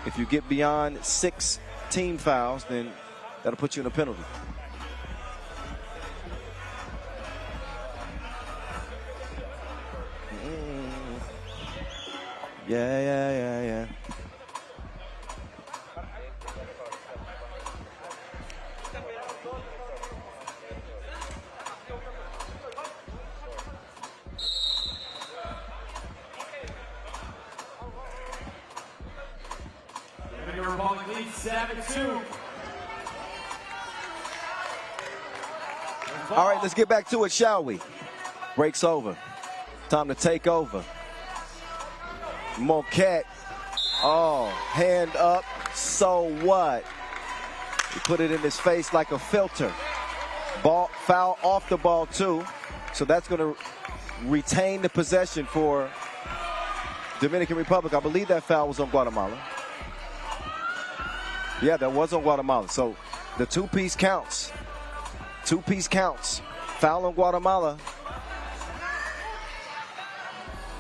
Speaker 1: if you get beyond 6 team fouls, then that'll put you in a penalty. Yeah.
Speaker 3: Dominican Republic leads 7-2.
Speaker 1: All right, let's get back to it, shall we? Breaks over. Time to take over. Moquette. Oh, hand up. So what? He put it in his face like a filter. Ball foul off the ball too. So that's going to retain the possession for Dominican Republic. I believe that foul was on Guatemala. Yeah, that was on Guatemala. So the two-piece counts. Two-piece counts. Foul on Guatemala.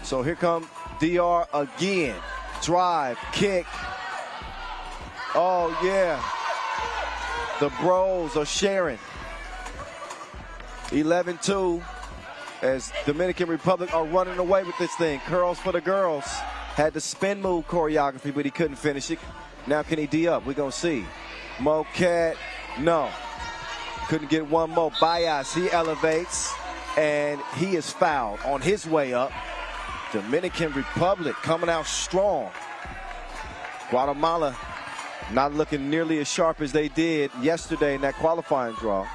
Speaker 1: So here come DR again. Drive, kick. Oh, yeah. The bros are sharing. 11-2 as Dominican Republic are running away with this thing. Curls for the girls. Had the spin move choreography, but he couldn't finish it. Now can he D up? We're going to see. Moquette, no. Couldn't get one more. Bias, he elevates, and he is fouled on his way up. Dominican Republic coming out strong. Guatemala not looking nearly as sharp as they did yesterday in that qualifying draw.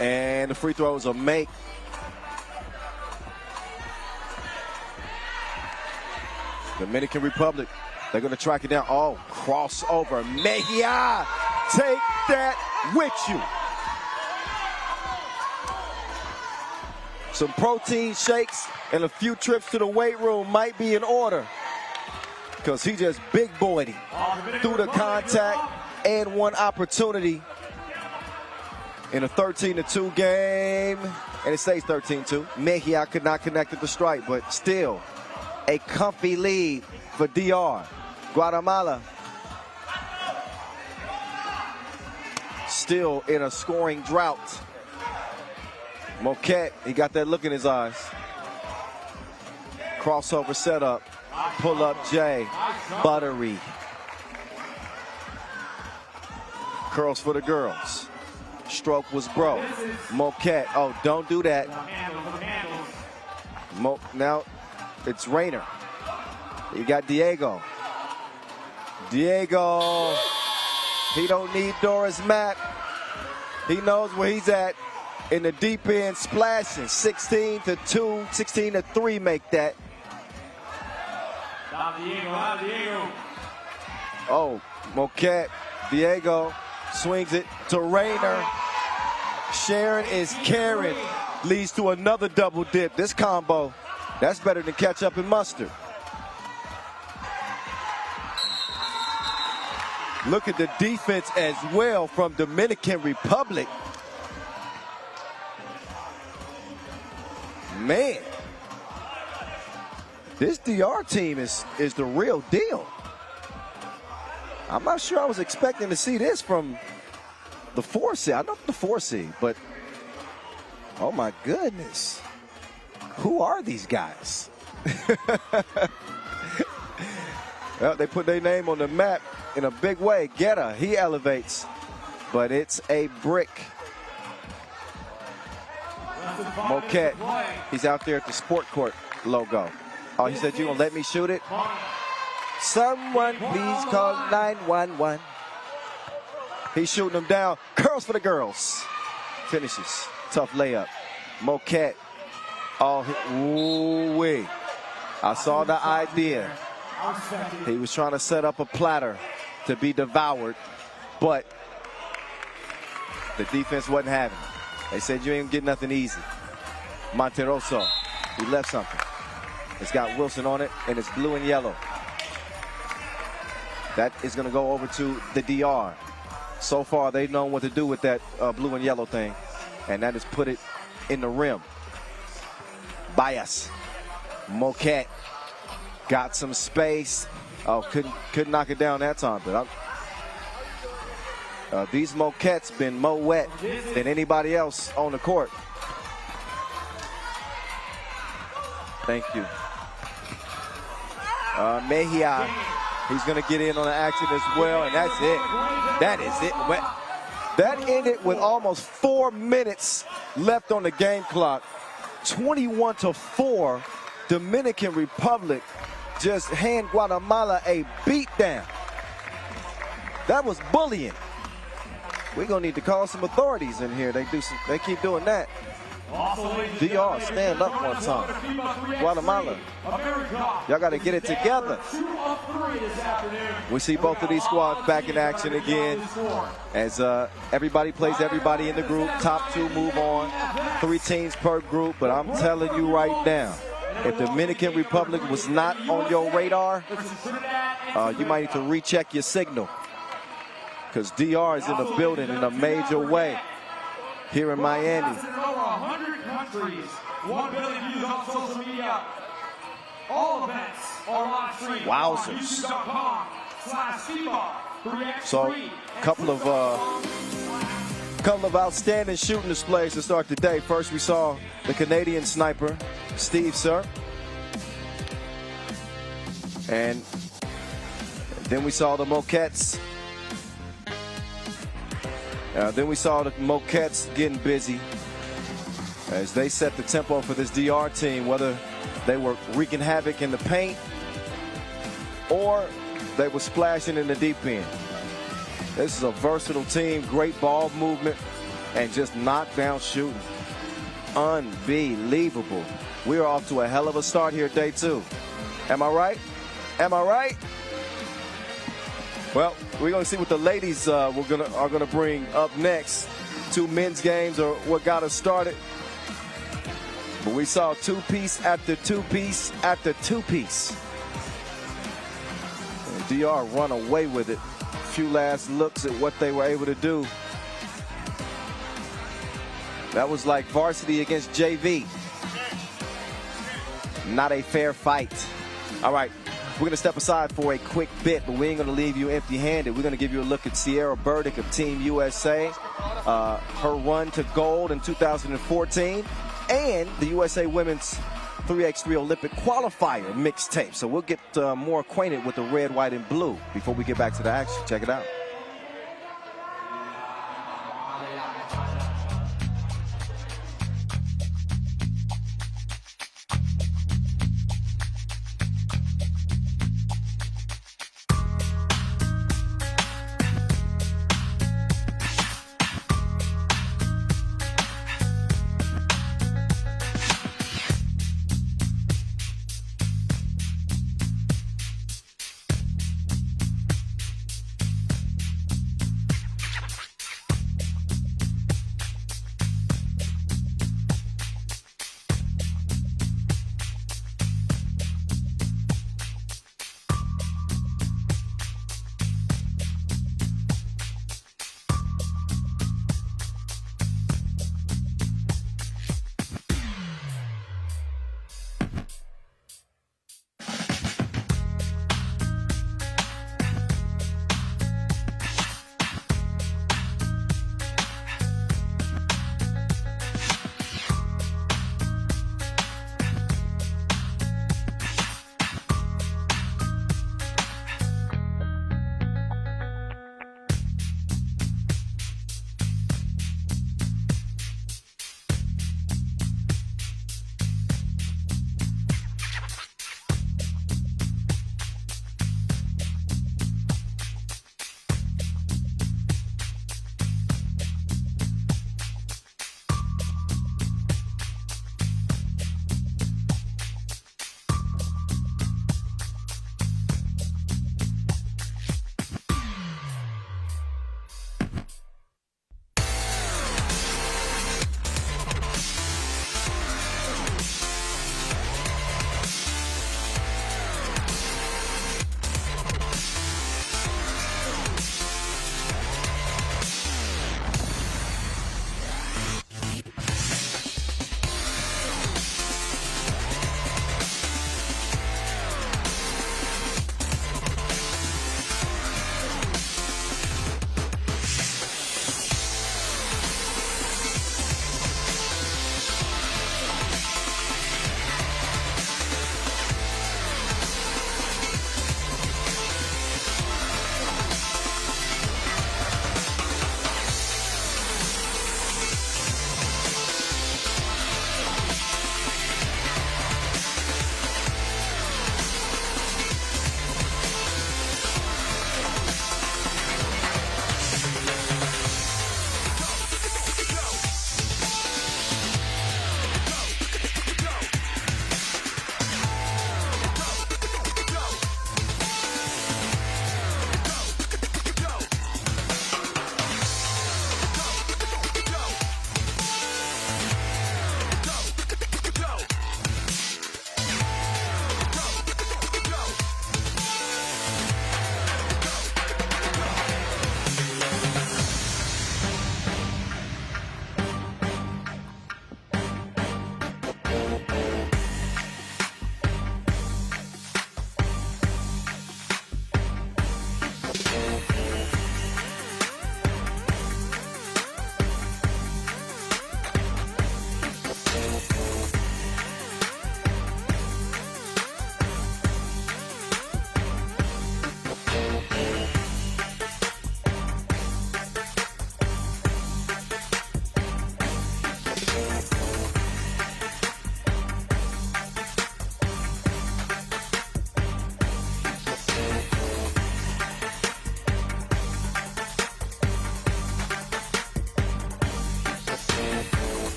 Speaker 1: And the free throw is a make. Dominican Republic, they're going to track it down. Oh, crossover. Mejia, take that with you. Some protein shakes and a few trips to the weight room might be in order, because he just big boyed him through the contact and one opportunity in a 13-2 game, and it stays 13-2. Mejia could not connect at the strike, but still a comfy lead for DR. Guatemala still in a scoring drought. Moquette, he got that look in his eyes. Crossover setup, pull up J, buttery. Curls for the girls. Stroke was broke. Moquette, oh, don't do that. Now it's Rayner. You got Diego. Diego, he don't need Dora's map. He knows where he's at in the deep end, splashing. 16-2, 16-3 make that. Oh, Moquette, Diego swings it to Rayner. Sharon is carrying, leads to another double dip. This combo, that's better than ketchup and mustard. Look at the defense as well from Dominican Republic. Man, this DR team is the real deal. I'm not sure I was expecting to see this from the 4 seed. I know the 4 seed, but oh my goodness. Who are these guys? Well, they put their name on the map in a big way. Guetta, he elevates, but it's a brick. Moquette, he's out there at the sport court logo. Oh, he said, you gonna let me shoot it? Someone please call 911. He's shooting them down. Curls for the girls. Finishes. Tough layup. Moquette. Oh, ooh-wee. I saw the idea. He was trying to set up a platter to be devoured, but the defense wasn't having it. They said you ain't get nothing easy. Monteroso, he left something. It's got Wilson on it, and it's blue and yellow. That is going to go over to the DR. So far, they've known what to do with that blue and yellow thing, and that is put it in the rim. Bias. Moquette got some space. Oh, couldn't knock it down that time, but these Moquettes been more wet than anybody else on the court. Thank you. Mejia, he's going to get in on the action as well, and that's it. That is it. That ended with almost 4 minutes left on the game clock. 21-4, Dominican Republic just hand Guatemala a beatdown. That was bullying. We're gonna need to call some authorities in here. They keep doing that. DR, stand up one time. Guatemala, y'all got to get it together. We see both of these squads back in action again as everybody plays everybody in the group. Top 2 move on. 3 teams per group, but I'm telling you right now, if Dominican Republic was not on your radar, you might need to recheck your signal, because DR is in the building in a major way here in Miami.
Speaker 3: 100 countries, 1 billion views on social media. All events are live streamed on
Speaker 1: Wowzers.
Speaker 3: youtube.com/FIBA.
Speaker 1: So, couple of outstanding shooting displays to start the day. First, we saw the Canadian sniper, Steve Sir. And then we saw the Moquettes. Then we saw the Moquettes getting busy as they set the tempo for this DR team, whether they were wreaking havoc in the paint or they were splashing in the deep end. This is a versatile team, great ball movement, and just knockdown shooting. Unbelievable. We are off to a hell of a start here, day 2. Am I right? Am I right? Well, we're going to see what the ladies are going to bring up next. 2 men's games are what got us started. But we saw 2-piece after 2-piece after 2-piece. And DR run away with it. A few last looks at what they were able to do. That was like varsity against JV. Not a fair fight. All right. We're going to step aside for a quick bit, but we ain't going to leave you empty-handed. We're going to give you a look at Sierra Burdick of Team USA, her run to gold in 2014, and the USA Women's 3x3 Olympic qualifier mixtape. So we'll get more acquainted with the red, white, and blue before we get back to the action. Check it out.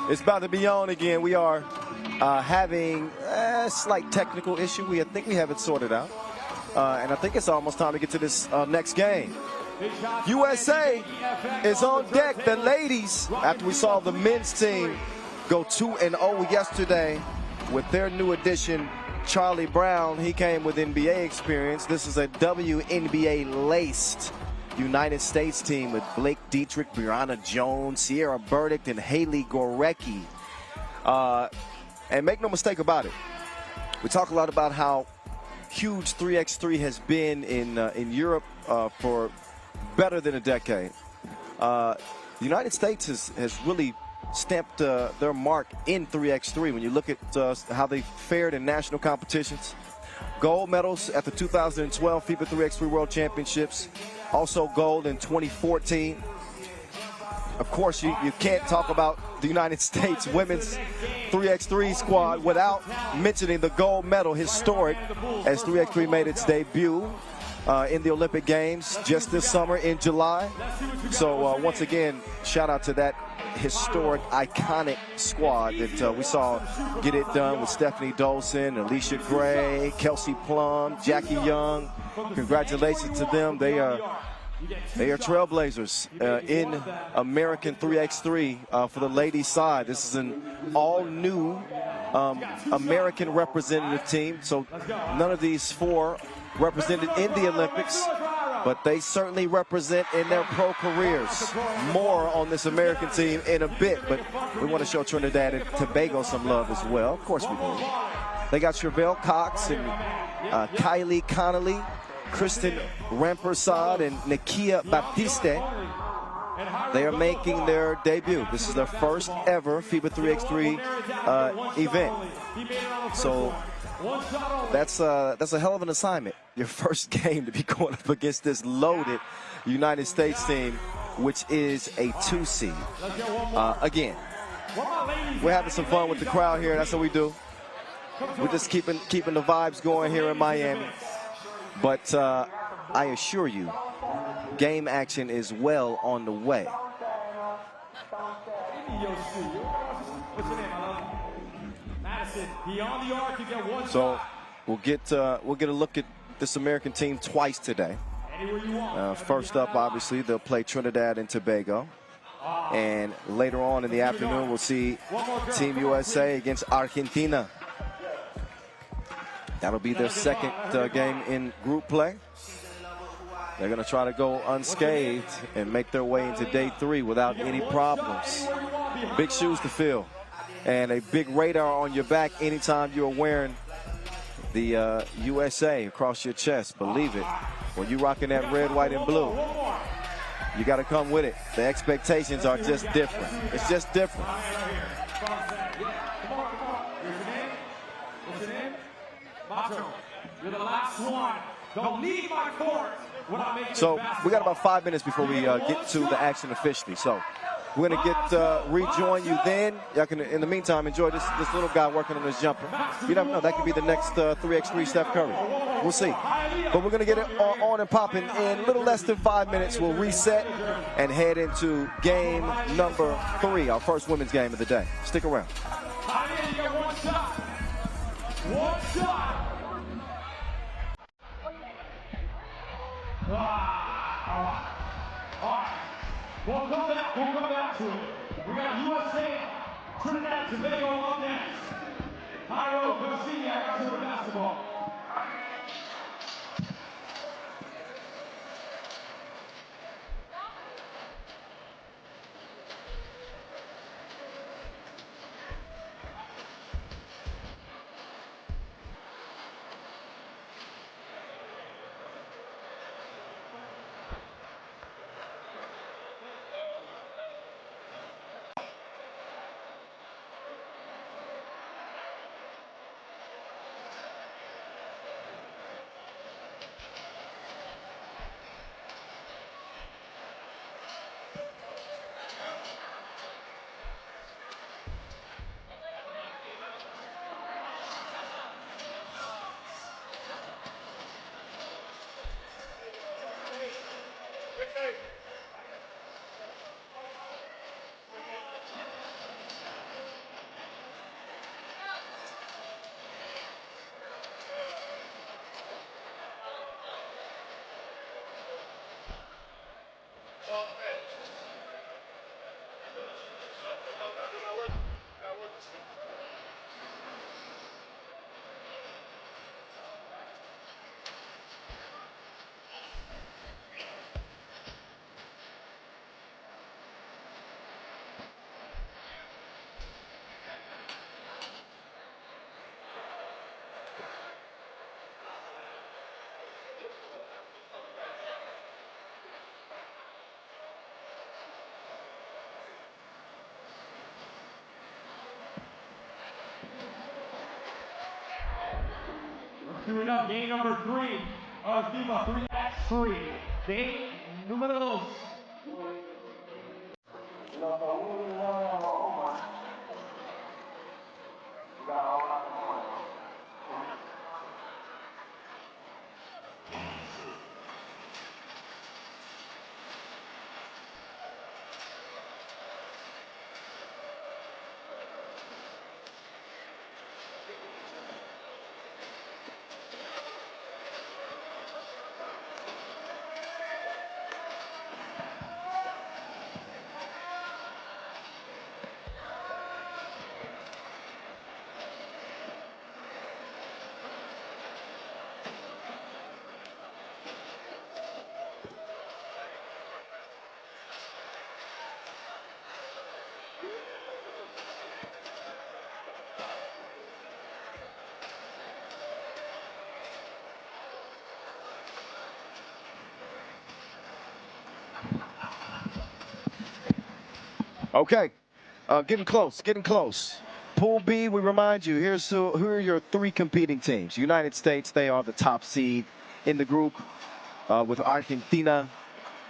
Speaker 1: It's about to be on again. We are having a slight technical issue. I think we have it sorted out. And I think it's almost time to get to this next game. USA is on deck. The ladies, after we saw the men's team go 2-0 yesterday with their new addition, Charlie Brown. He came with NBA experience. This is a WNBA-laced United States team with Blake Dietrich, Brianna Jones, Sierra Burdick, and Haley Gorecki. And make no mistake about it, we talk a lot about how huge 3x3 has been in Europe for better than a decade. The United States has really stamped their mark in 3x3 when you look at how they fared in national competitions. Gold medals at the 2012 FIBA 3x3 World Championships, also gold in 2014. Of course, you can't talk about the United States women's 3x3 squad without mentioning the gold medal, historic, as 3x3 made its debut in the Olympic Games just this summer in July. So once again, shout out to that historic, iconic squad that we saw get it done with Stephanie Dolson, Alicia Gray, Kelsey Plum, Jackie Young. Congratulations to them. They are trailblazers in American 3x3 for the ladies side. This is an all-new American representative team. So none of these four represented in the Olympics, but they certainly represent in their pro careers. More on this American team in a bit, but we want to show Trinidad and Tobago some love as well. Of course we do. They got Chevelle Cox and Kylie Connolly, Kristen Rampersad, and Nakia Baptiste. They are making their debut. This is their first ever FIBA 3x3 event. So that's a hell of an assignment. Your first game to be going up against this loaded United States team, which is a 2 seed. Again, we're having some fun with the crowd here. That's what we do. We're just keeping the vibes going here in Miami. But I assure you, game action is well on the way. So we'll get a look at this American team twice today. First up, obviously, they'll play Trinidad and Tobago. And later on in the afternoon, we'll see Team USA against Argentina. That'll be their second game in group play. They're going to try to go unscathed and make their way into day 3 without any problems. Big shoes to fill and a big radar on your back anytime you're wearing the USA across your chest. Believe it. When you're rocking that red, white, and blue, you got to come with it. The expectations are just different. It's just different.
Speaker 3: You're the last one. Don't leave my court.
Speaker 1: So we got about 5 minutes before we get to the action officially. So we're going to rejoin you then. Y'all can, in the meantime, enjoy this little guy working on his jumper. You never know. That could be the next 3x3 Steph Curry. We'll see. But we're going to get it on and popping in a little less than 5 minutes. We'll reset and head into game number 3, our first women's game of the day. Stick around.
Speaker 3: One shot. One shot. All right. We'll come back to it. We got USA, Trinidad Tobago on next. Cairo, Lucia, to the basketball. Suiting up game number 3 of FIBA 3x3. Game número 2.
Speaker 1: Okay, getting close, getting close. Pool B, we remind you, who are your 3 competing teams. United States, they are the top seed in the group, with Argentina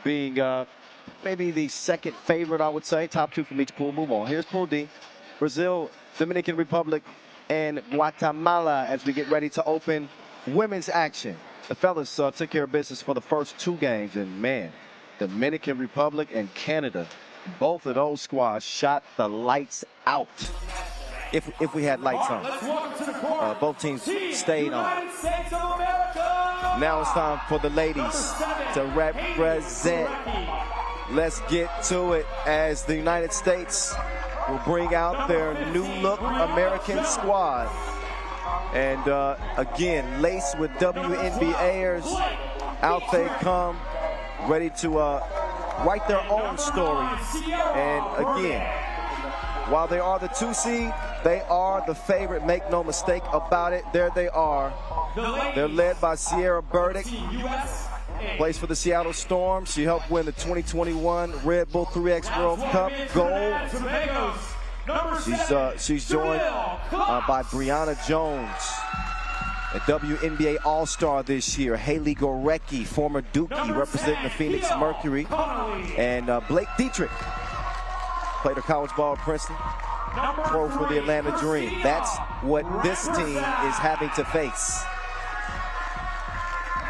Speaker 1: being maybe the second favorite, I would say. Top 2 from each pool. Move on. Here's Pool D. Brazil, Dominican Republic, and Guatemala as we get ready to open women's action. The fellas took care of business for the first 2 games, and man, Dominican Republic and Canada, both of those squads shot the lights out. If we had lights on. Both teams stayed on. Now it's time for the ladies to represent. Let's get to it as the United States will bring out their new look American squad. And again, laced with WNBAers, out they come, ready to write their own story. And again, while they are the 2 seed, they are the favorite. Make no mistake about it. There they are. They're led by Sierra Burdick. Plays for the Seattle Storm. She helped win the 2021 Red Bull 3X World Cup gold. She's joined by Brianna Jones, a WNBA All-Star this year. Haley Gorecki, former Dookie, representing the Phoenix Mercury. And Blake Dietrich played her college ball at Princeton. Pro for the Atlanta Dream. That's what this team is having to face.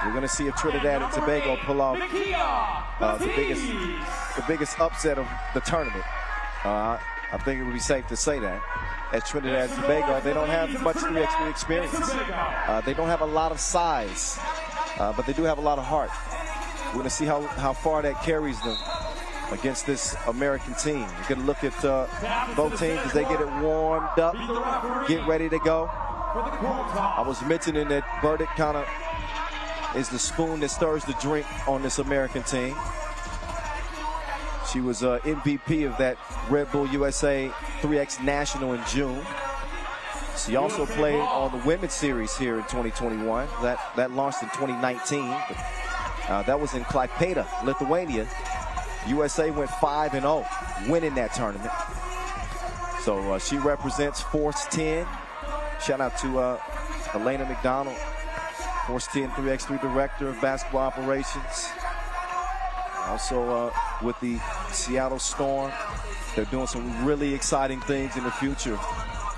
Speaker 1: We're going to see if Trinidad and Tobago pull off the biggest upset of the tournament. I think it would be safe to say that. As Trinidad and Tobago, they don't have much 3x3 experience. They don't have a lot of size, but they do have a lot of heart. We're going to see how far that carries them against this American team. We're going to look at both teams as they get it warmed up, get ready to go. I was mentioning that Burdick kind of is the spoon that stirs the drink on this American team. She was MVP of that Red Bull USA 3X National in June. She also played on the Women's Series here in 2021. That launched in 2019. But, that was in Klaipėda, Lithuania. USA went 5-0, winning that tournament. So she represents Force 10. Shout out to Elena McDonald, Force 10 3x3 Director of Basketball Operations. Also with the Seattle Storm. They're doing some really exciting things in the future.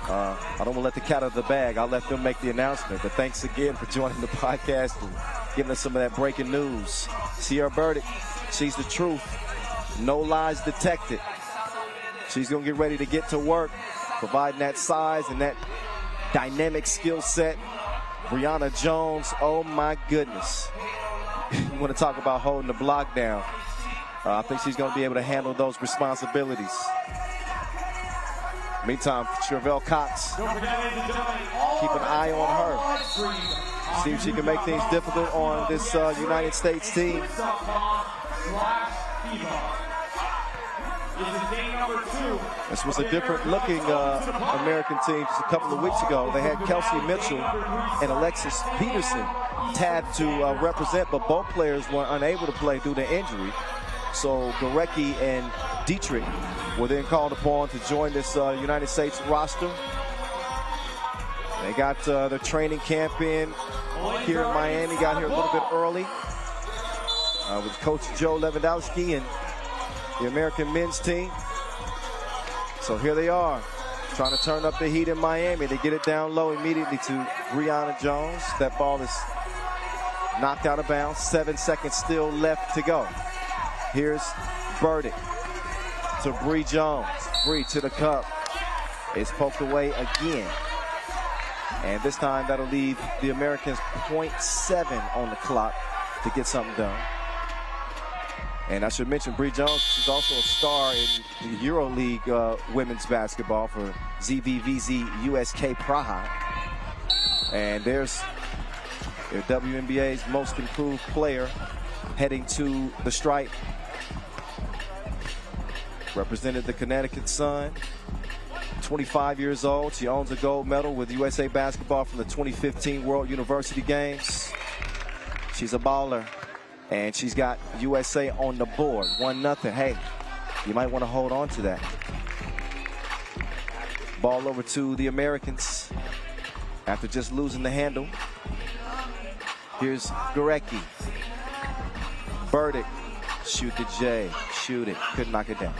Speaker 1: I don't want to let the cat out of the bag. I'll let them make the announcement. But thanks again for joining the podcast and giving us some of that breaking news. Sierra Burdick, she's the truth. No lies detected. She's going to get ready to get to work, providing that size and that dynamic skill set. Brianna Jones, oh my goodness. You want to talk about holding the block down. I think she's going to be able to handle those responsibilities. Meantime, Travelle Cox, keep an eye on her. See if she can make things difficult on this United States team. This was a different looking American team just a couple of weeks ago. They had Kelsey Mitchell and Alexis Peterson tabbed to represent, but both players were unable to play due to injury. So Gorecki and Dietrich were then called upon to join this United States roster. They got their training camp in here in Miami. Got here a little bit early with Coach Joe Lewandowski and the American men's team. So here they are, trying to turn up the heat in Miami. They get it down low immediately to Brianna Jones. That ball is knocked out of bounds. 7 seconds still left to go. Here's Burdick to Bree Jones. Bree to the cup. It's poked away again. And this time that'll leave the Americans 0.7 on the clock to get something done. And I should mention Bree Jones, she's also a star in the EuroLeague women's basketball for ZVVZ USK Praha. And there's their WNBA's most improved player heading to the stripe. Represented the Connecticut Sun. 25 years old. She owns a gold medal with USA Basketball from the 2015 World University Games. She's a baller. And she's got USA on the board, 1-0. Hey, you might want to hold on to that. Ball over to the Americans after just losing the handle. Here's Gorecki. Burdick, shoot the J, shoot it, couldn't knock it down.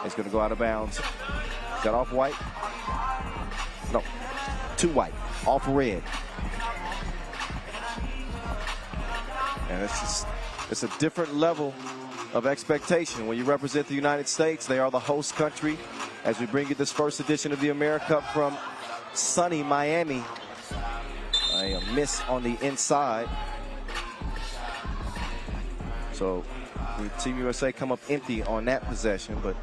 Speaker 1: It's gonna go out of bounds. Is that off white? No, too white, off red. And it's a different level of expectation when you represent the United States. They are the host country as we bring you this first edition of the AmeriCup from sunny Miami. A miss on the inside. So Team USA come up empty on that possession, but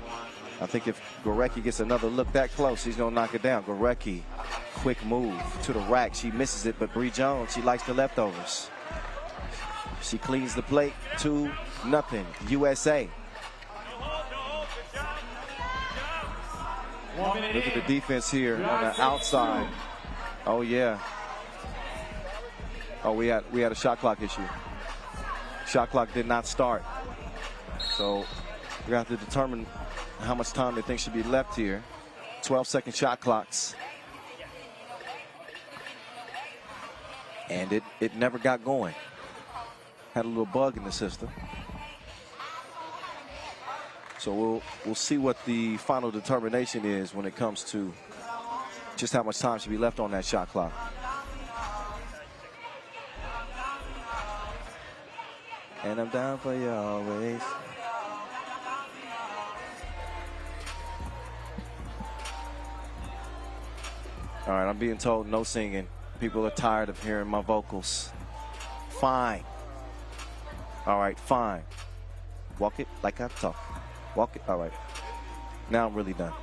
Speaker 1: I think if Gorecki gets another look that close, he's gonna knock it down. Gorecki, quick move to the rack. She misses it, but Bree Jones, she likes the leftovers. She cleans the plate, 2-0 USA. Look at the defense here on the outside. Oh yeah. Oh, we had a shot clock issue. Shot clock did not start. So we have to determine how much time they think should be left here. 12-second shot clocks. And it never got going. Had a little bug in the system. So we'll see what the final determination is when it comes to just how much time should be left on that shot clock. And I'm down for you always. All right, I'm being told no singing. People are tired of hearing my vocals. Fine. All right, fine. Walk it like I talk. Walk it. All right. Now I'm really done.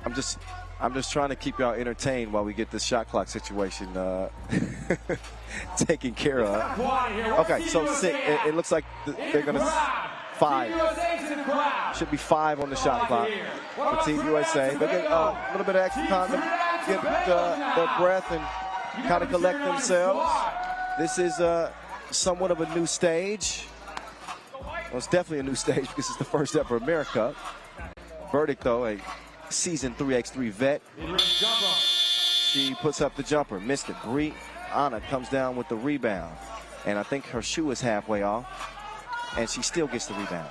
Speaker 1: I'm just trying to keep y'all entertained while we get this shot clock situation taken care of. Okay, so it looks like they're gonna 5. Should be 5 on the shot clock for Team USA. They get a little bit of extra time to get their breath and kind of collect themselves. This is somewhat of a new stage. Well, it's definitely a new stage because it's the first ever AmeriCup. Burdick, though, a seasoned 3x3 vet. She puts up the jumper, missed it. Brianna comes down with the rebound. And I think her shoe is halfway off. And she still gets the rebound.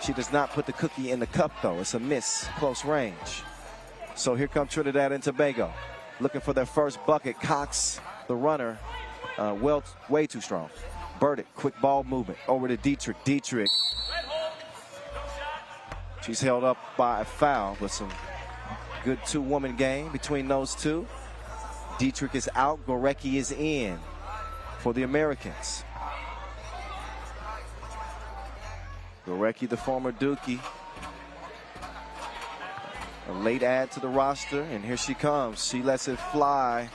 Speaker 1: She does not put the cookie in the cup, though. It's a miss, close range. So here comes Trinidad and Tobago. Looking for their first bucket. Cox, the runner, way too strong. Burdick, quick ball movement. Over to Dietrich. Dietrich. She's held up by a foul, but some good two-woman game between those two. Dietrich is out. Gorecki is in for the Americans. Gorecki, the former Dookie. A late add to the roster, and here she comes. She lets it fly.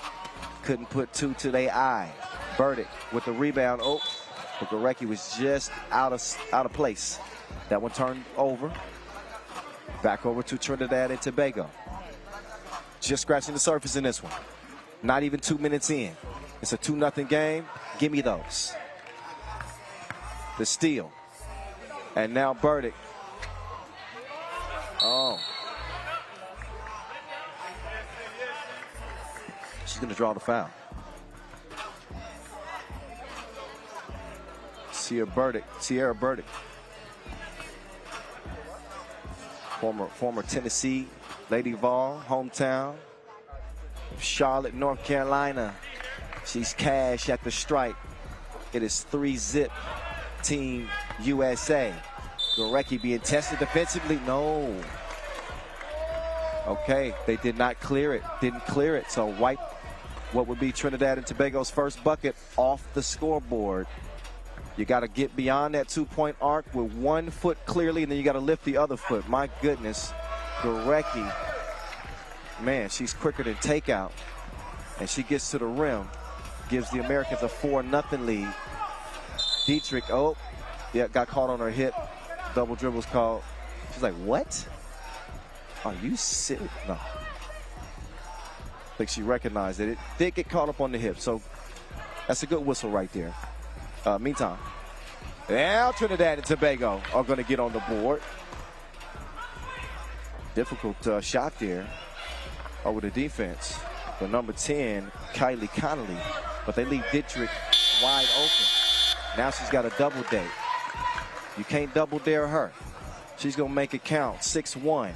Speaker 1: Couldn't put two to their eye. Burdick with the rebound. Oh, but Gorecki was just out of place. That one turned over. Back over to Trinidad and Tobago. Just scratching the surface in this one. Not even 2 minutes in. It's a 2-0 game. Give me those. The steal. And now Burdick. Oh. She's going to draw the foul. Sierra Burdick. Former Tennessee Lady Vol, hometown. Charlotte, North Carolina. She's cash at the stripe. It is 3-zip Team USA. Gorecki being tested defensively. No. Okay, they did not clear it. Didn't clear it. So wipe what would be Trinidad and Tobago's first bucket off the scoreboard. You got to get beyond that 2-point arc with 1 foot clearly, and then you got to lift the other foot. My goodness, Gorecki, man, she's quicker than takeout. And she gets to the rim, gives the Americans a 4-0 lead. Dietrich, oh, yeah, got caught on her hip. Double dribbles called. She's like, what? Are you serious? No. I think she recognized it. It did get caught up on the hip, so that's a good whistle right there. Meantime, now Trinidad and Tobago are going to get on the board. Difficult shot there over the defense for number 10, Kylie Connolly. But they leave Dietrich wide open. Now she's got a double date. You can't double dare her. She's going to make it count. 6-1.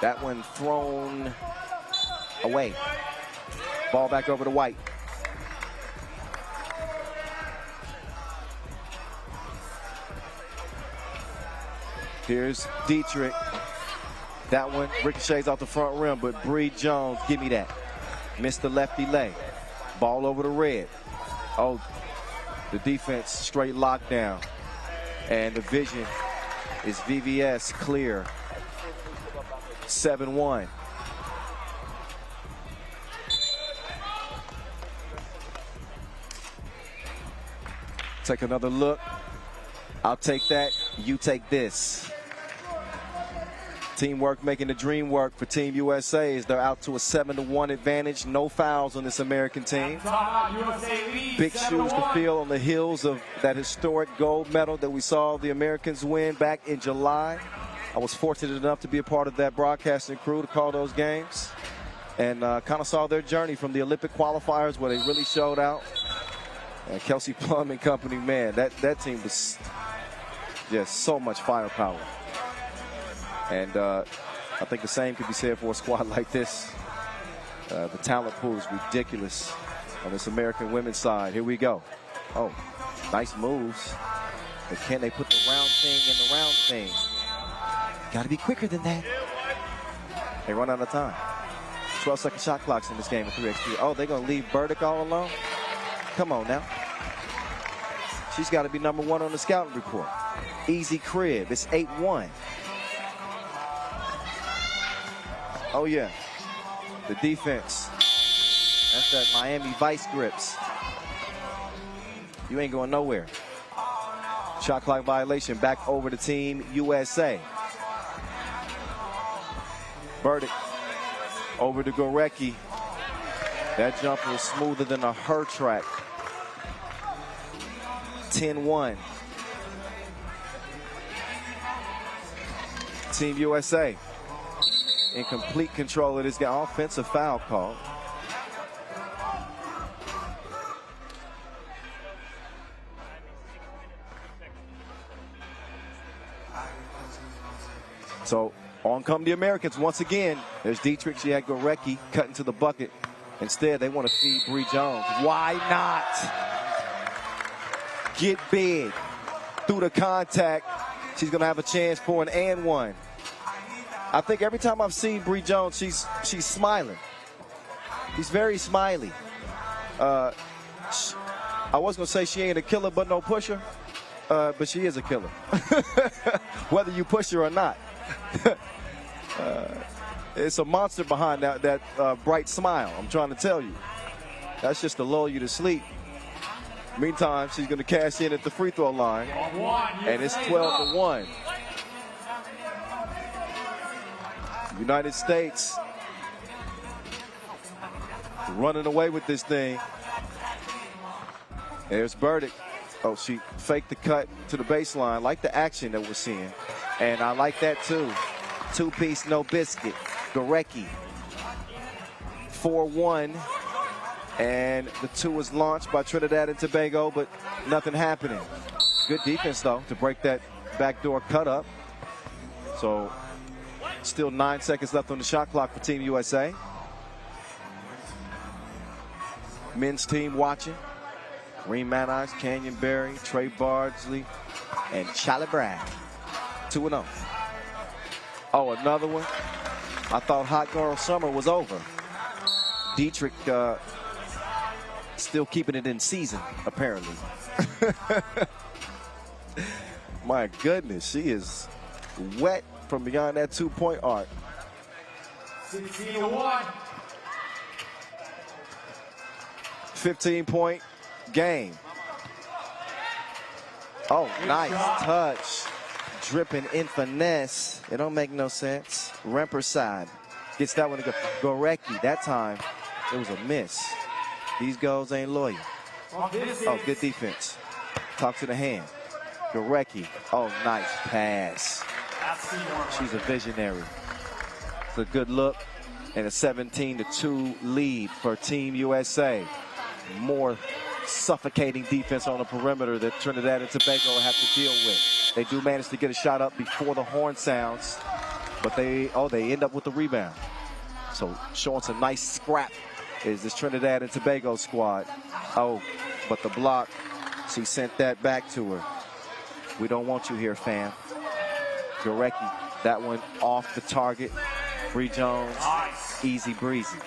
Speaker 1: That one thrown away. Ball back over to White. Here's Dietrich. That one ricochets off the front rim, but Bree Jones, give me that. Missed the lefty leg. Ball over to Red. Oh, the defense straight lockdown. And the vision is VVS clear. 7-1. Take another look. I'll take that. You take this. Teamwork making the dream work for Team USA as they're out to a 7-1 advantage. No fouls on this American team. Big shoes to fill on the heels of that historic gold medal that we saw the Americans win back in July. I was fortunate enough to be a part of that broadcasting crew to call those games. And kind of saw their journey from the Olympic qualifiers where they really showed out. And Kelsey Plum and company, man, that team was just so much firepower. And I think the same could be said for a squad like this. The talent pool is ridiculous on this American women's side. Here we go. Oh, nice moves. But can they put the round thing in the round thing? Got to be quicker than that. They run out of time. 12-second shot clocks in this game with 3x3. Oh, they're going to leave Burdick all alone? Come on now. She's got to be number 1 on the scouting report. Easy crib. It's 8-1. Oh, yeah. The defense. That's that Miami Vice grips. You ain't going nowhere. Shot clock violation back over to Team USA. Burdick over to Gorecki. That jumper is smoother than a her track. 10-1. Team USA in complete control of this game. Offensive foul call. So on come the Americans once again. There's Dietrich. She had Gorecki cutting to the bucket. Instead, they want to feed Bree Jones. Why not? Get big through the contact. She's going to have a chance for an and one. I think every time I've seen Bree Jones, she's smiling. She's very smiley. I was going to say she ain't a killer but no pusher, but she is a killer. Whether you push her or not. It's a monster behind that bright smile, I'm trying to tell you. That's just to lull you to sleep. Meantime, she's going to cash in at the free throw line, and it's 12-1. United States running away with this thing. There's Burdick. Oh, she faked the cut to the baseline. Like the action that we're seeing. And I like that too. Two-piece, no biscuit. Gorecki. 4-1. And the 2 was launched by Trinidad and Tobago, but nothing happening. Good defense, though, to break that backdoor cut up. So still 9 seconds left on the shot clock for Team USA. Men's team watching. Reem Mannix, Canyon Berry, Trey Bardsley, and Charlie Brown. 2-0. Oh, another one. I thought Hot Girl Summer was over. Dietrich still keeping it in season, apparently. My goodness, she is wet from beyond that 2-point arc.
Speaker 3: 16-1.
Speaker 1: 15-point game. Oh, nice touch. Dripping in finesse. It don't make no sense. Remper side. Gets that one to go. Gorecki, that time, it was a miss. These goals ain't loyal. Oh, good defense. Talk to the hand. Gorecki. Oh, nice pass. She's a visionary. It's a good look. And a 17-2 lead for Team USA. More suffocating defense on the perimeter that Trinidad and Tobago have to deal with. They do manage to get a shot up before the horn sounds, but they end up with the rebound. So showing some nice scrap is this Trinidad and Tobago squad. Oh, but the block, she sent that back to her. We don't want you here, fam. Gorecki, that one off the target. Bree Jones, easy breezy.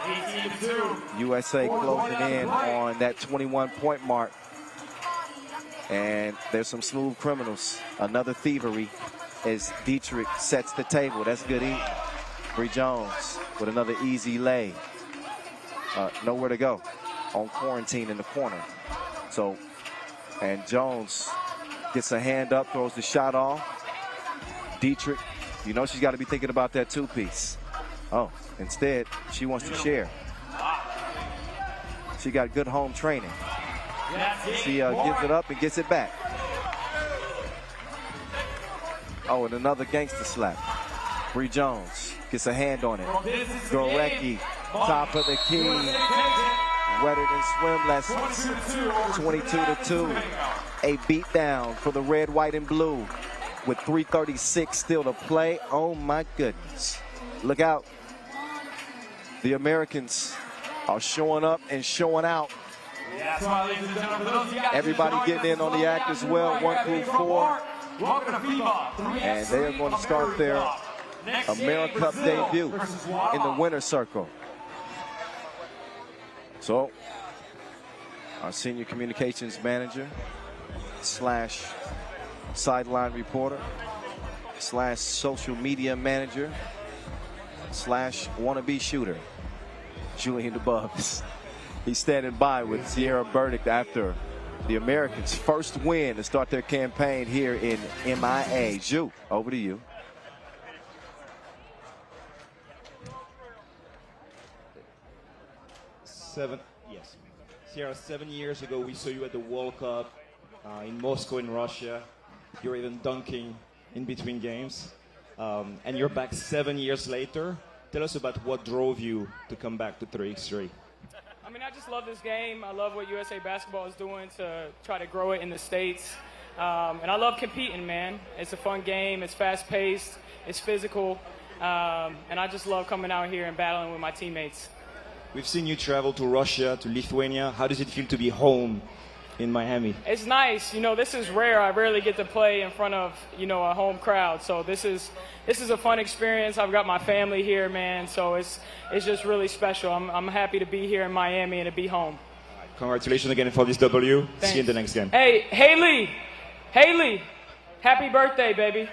Speaker 3: 18-2.
Speaker 1: USA closing in on that 21-point mark. And there's some smooth criminals. Another thievery as Dietrich sets the table. That's good eating. Bree Jones with another easy lay. Nowhere to go on quarantine in the corner. So, and Jones gets a hand up, throws the shot off. Dietrich, you know she's got to be thinking about that 2-piece. Oh, instead, she wants to share. She got good home training. She gives it up and gets it back. Oh, and another gangster slap. Bree Jones gets a hand on it. Gorecki, top of the key. Wetter than swim lessons. 22-2. A beatdown for the red, white, and blue with 3:36 still to play. Oh, my goodness. Look out. The Americans are showing up and showing out. Everybody getting in on the act as well. 1 through 4.
Speaker 3: Welcome to FIBA.
Speaker 1: And they are going to start their AmeriCup debut in the winner's circle. So, our senior communications manager slash sideline reporter slash social media manager slash wannabe shooter, Julian DeBubbs. He's standing by with Sierra Burdick after the Americans' first win to start their campaign here in MIA. Ju, over to you.
Speaker 9: Sierra, 7 years ago we saw you at the World Cup in Moscow in Russia. You're even dunking in between games. And you're back 7 years later. Tell us about what drove you to come back to 3x3.
Speaker 10: I mean, I just love this game. I love what USA Basketball is doing to try to grow it in the States. And I love competing, man. It's a fun game. It's fast-paced. It's physical. And I just love coming out here and battling with my teammates.
Speaker 9: We've seen you travel to Russia, to Lithuania. How does it feel to be home in Miami?
Speaker 10: It's nice. You know, this is rare. I rarely get to play in front of, you know, a home crowd. So this is a fun experience. I've got my family here, man. So it's just really special. I'm happy to be here in Miami and to be home.
Speaker 9: Congratulations again for this W.
Speaker 10: Thanks.
Speaker 9: See you in the next game.
Speaker 10: Hey, Haley, happy birthday, baby.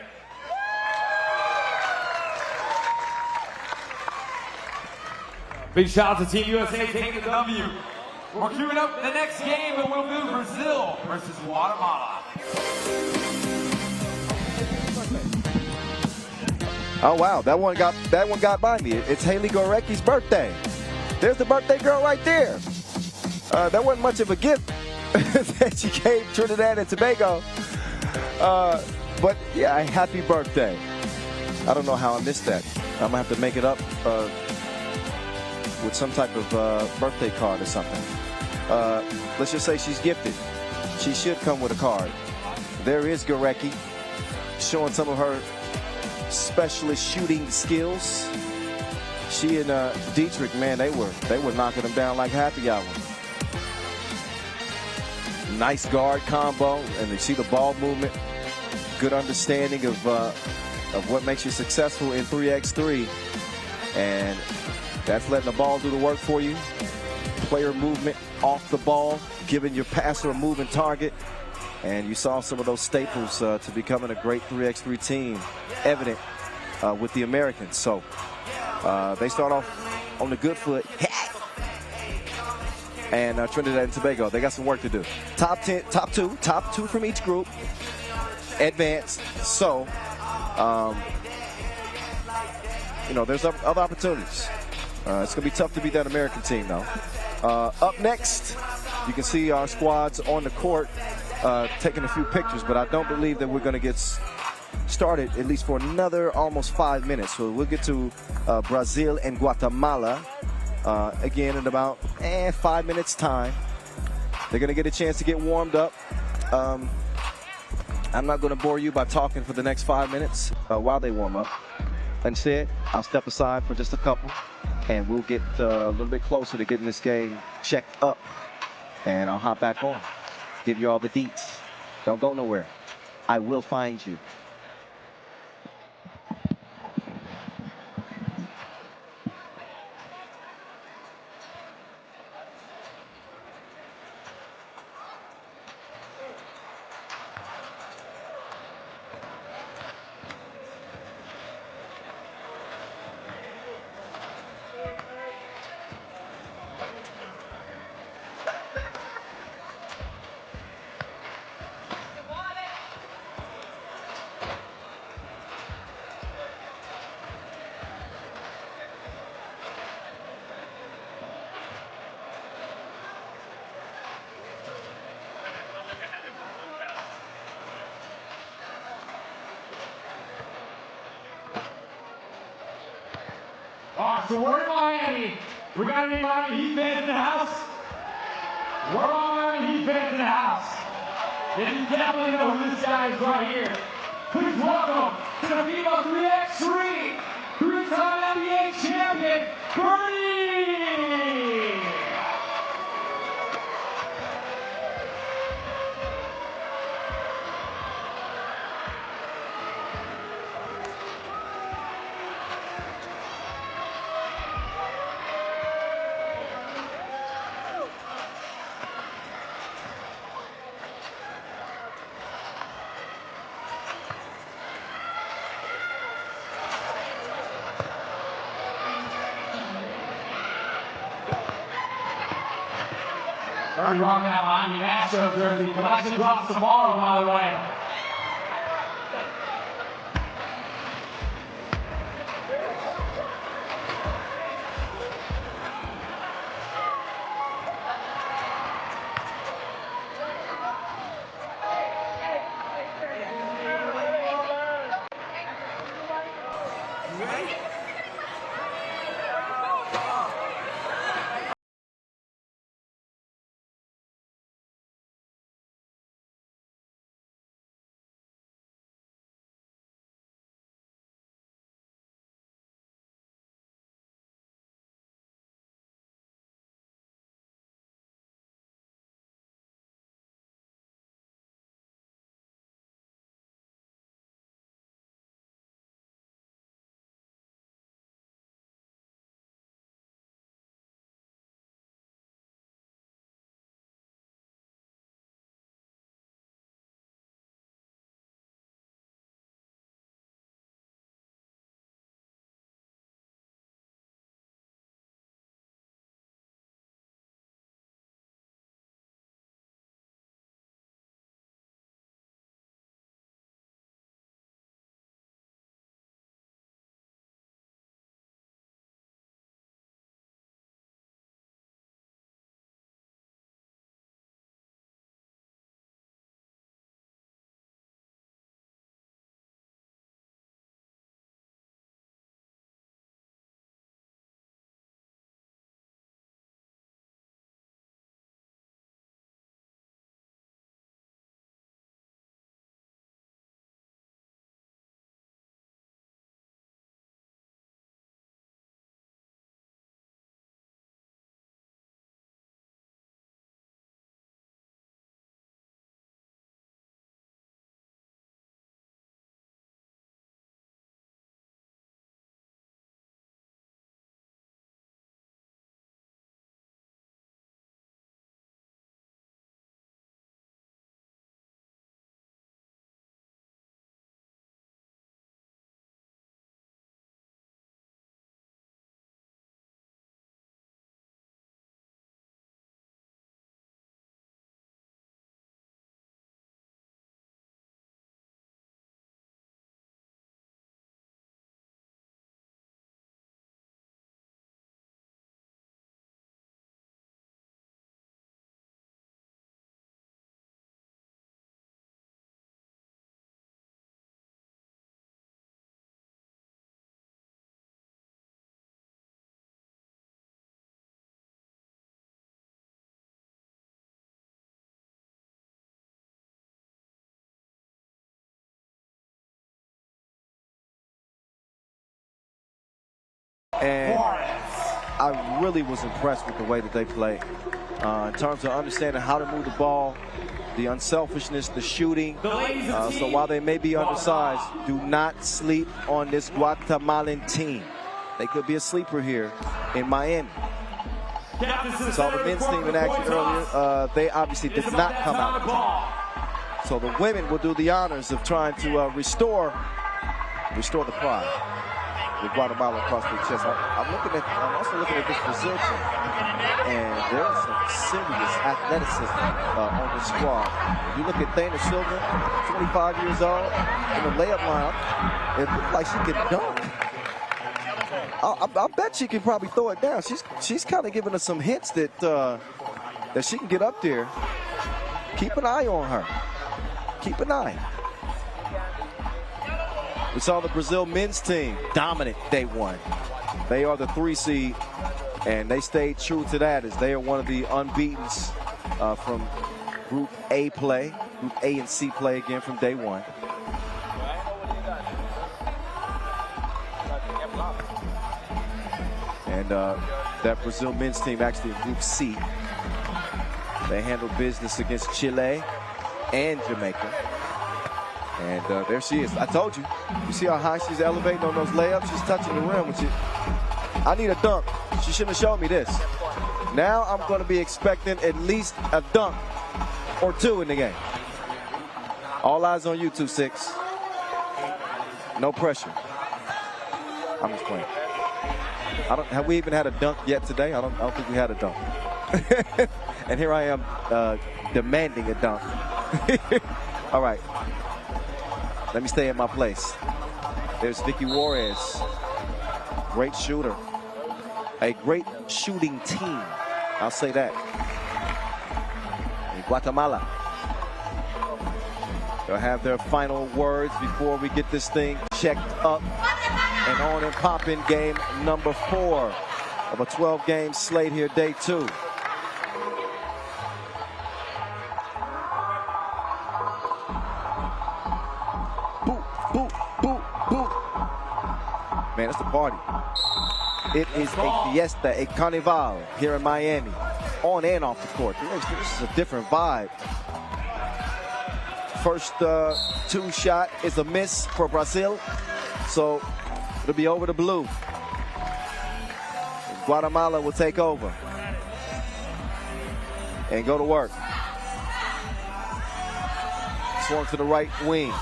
Speaker 3: Big shout out to Team USA taking the W. We're queuing up the next game, and we'll do Brazil versus Guatemala.
Speaker 1: Oh wow, that one got by me. It's Haley Gorecki's birthday. There's the birthday girl right there. That wasn't much of a gift that she gave Trinidad and Tobago. But yeah, happy birthday. I don't know how I missed that. I'm gonna have to make it up with some type of birthday card or something. Let's just say she's gifted. She should come with a card. There is Gorecki showing some of her specialist shooting skills. She and Dietrich, man, they were knocking them down like happy hour. Nice guard combo, and you see the ball movement. Good understanding of what makes you successful in 3x3, and that's letting the ball do the work for you. Player movement off the ball, giving your passer a moving target, and you saw some of those staples to becoming a great 3x3 team evident with the Americans. So they start off on the good foot. And Trinidad and Tobago, they got some work to do. Top two from each group advance. So, there's other opportunities. It's going to be tough to beat that American team, though. Up next, you can see our squads on the court taking a few pictures, but I don't believe that we're going to get started at least for another almost 5 minutes. So we'll get to Brazil and Guatemala again in about 5 minutes time. They're going to get a chance to get warmed up. I'm not going to bore you by talking for the next 5 minutes while they warm up. Instead, I'll step aside for just a couple, and we'll get a little bit closer to getting this game checked up. And I'll hop back on, give you all the deets. Don't go nowhere. I will find you.
Speaker 3: So we're in Miami. We got any Miami Heat fans in the house? We're all Miami Heat fans in the house. Then you definitely know who this guy is right here. Please welcome to the FIBA 3x3, three-time NBA champion, Bernie! Very wrong that Miami Nationals jersey. Collection drops tomorrow, by the way.
Speaker 1: And I really was impressed with the way that they played. In terms of understanding how to move the ball, the unselfishness, the shooting. So while they may be undersized, do not sleep on this Guatemalan team. They could be a sleeper here in Miami. Saw the men's team in action earlier. They obviously did not come out. So the women will do the honors of trying to restore the pride with Guatemala across their chest. I'm also looking at this Brazil team, and there's some serious athleticism on the squad. You look at Dana Silva, 25 years old, in the layup line. It looks like she could dunk. I bet she can probably throw it down. She's kind of giving us some hints that that she can get up there. Keep an eye on her. Keep an eye. We saw the Brazil men's team dominant day one. They are the 3 seed, and they stayed true to that as they are one of the unbeatens from Group A play, Group A and C play again from day one. And that Brazil men's team actually in Group C. They handled business against Chile and Jamaica. And there she is. I told you. You see how high she's elevating on those layups? She's touching the rim with you. I need a dunk. She shouldn't have showed me this. Now I'm going to be expecting at least a dunk or 2 in the game. All eyes on you, 2-6. No pressure. I'm just playing. Have we even had a dunk yet today? I don't think we had a dunk. And here I am demanding a dunk. All right. Let me stay in my place. There's Vicky Juarez. Great shooter. A great shooting team. I'll say that. In Guatemala. They'll have their final words before we get this thing checked up and on and popping. Game number 4 of a 12-game slate here, day 2. Man, it's a party. It is a fiesta, a carnival here in Miami, on and off the court. This is a different vibe. First 2 shot is a miss for Brazil, so it'll be over the blue. Guatemala will take over and go to work. Swung to the right wing.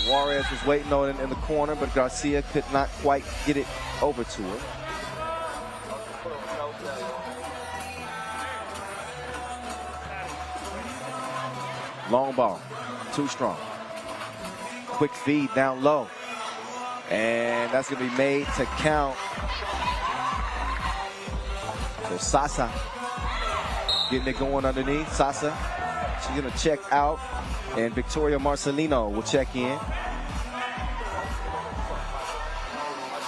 Speaker 1: Juarez was waiting on it in the corner, but Garcia could not quite get it over to her. Long ball, too strong. Quick feed down low. And that's going to be made to count. So Sasa getting it going underneath. Sasa, she's going to check out. And Victoria Marcelino will check in.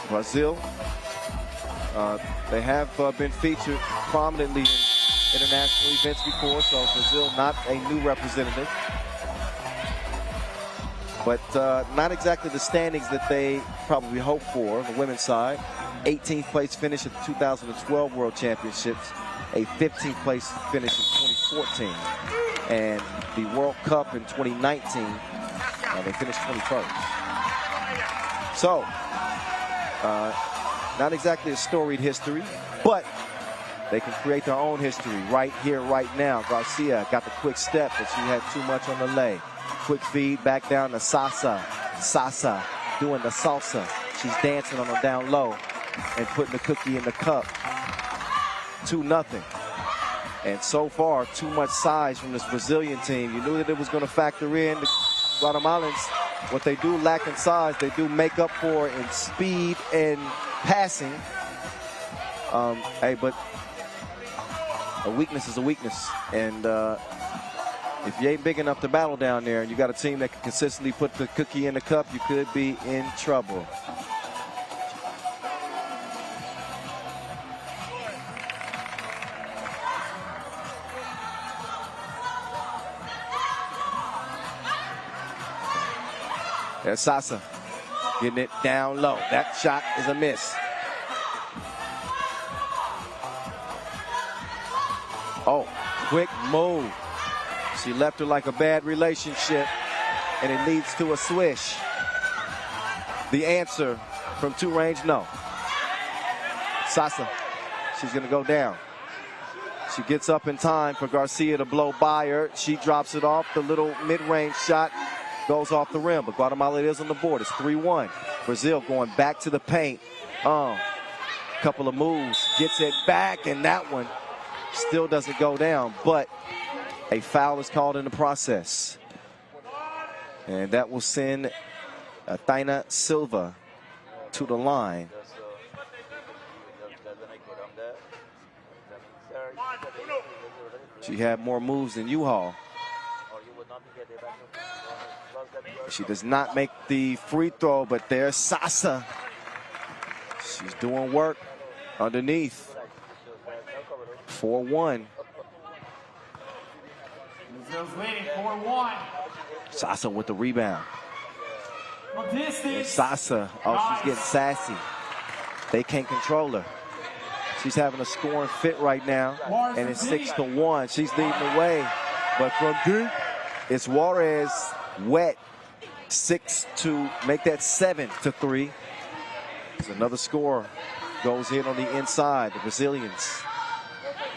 Speaker 1: Brazil, they have been featured prominently in international events before, so Brazil not a new representative. But not exactly the standings that they probably hoped for on the women's side. 18th place finish at the 2012 World Championships, a 15th place finish in 2014. And the World Cup in 2019, they finished 21st. So, not exactly a storied history, but they can create their own history right here, right now. Garcia got the quick step, but she had too much on the lay. Quick feed back down to Sasa. Sasa doing the salsa. She's dancing on them down low and putting the cookie in the cup. 2-0. And so far, too much size from this Brazilian team. You knew that it was going to factor in. The Guatemalans, what they do lack in size, they do make up for in speed and passing. But a weakness is a weakness. And if you ain't big enough to battle down there and you got a team that can consistently put the cookie in the cup, you could be in trouble. There's Sasa. Getting it down low. That shot is a miss. Oh, quick move. She left her like a bad relationship, and it leads to a swish. The answer from 2 range, no. Sasa, she's going to go down. She gets up in time for Garcia to blow by her. She drops it off. The little mid-range shot goes off the rim, but Guatemala is on the board. It's 3-1. Brazil going back to the paint. Couple of moves, gets it back, and that one still doesn't go down, but a foul is called in the process. And that will send Taina Silva to the line. She had more moves than U-Haul. She does not make the free throw, but there's Sasa. She's doing work underneath. 4-1.
Speaker 3: Brazil's leading 4-1.
Speaker 1: Sasa with the rebound.
Speaker 3: From distance.
Speaker 1: Sasa, she's getting sassy. They can't control her. She's having a scoring fit right now, and it's 6-1. She's leading the way, but from deep, it's Juarez wet. 6 to make that 7-3. There's another score goes in on the inside. The Brazilians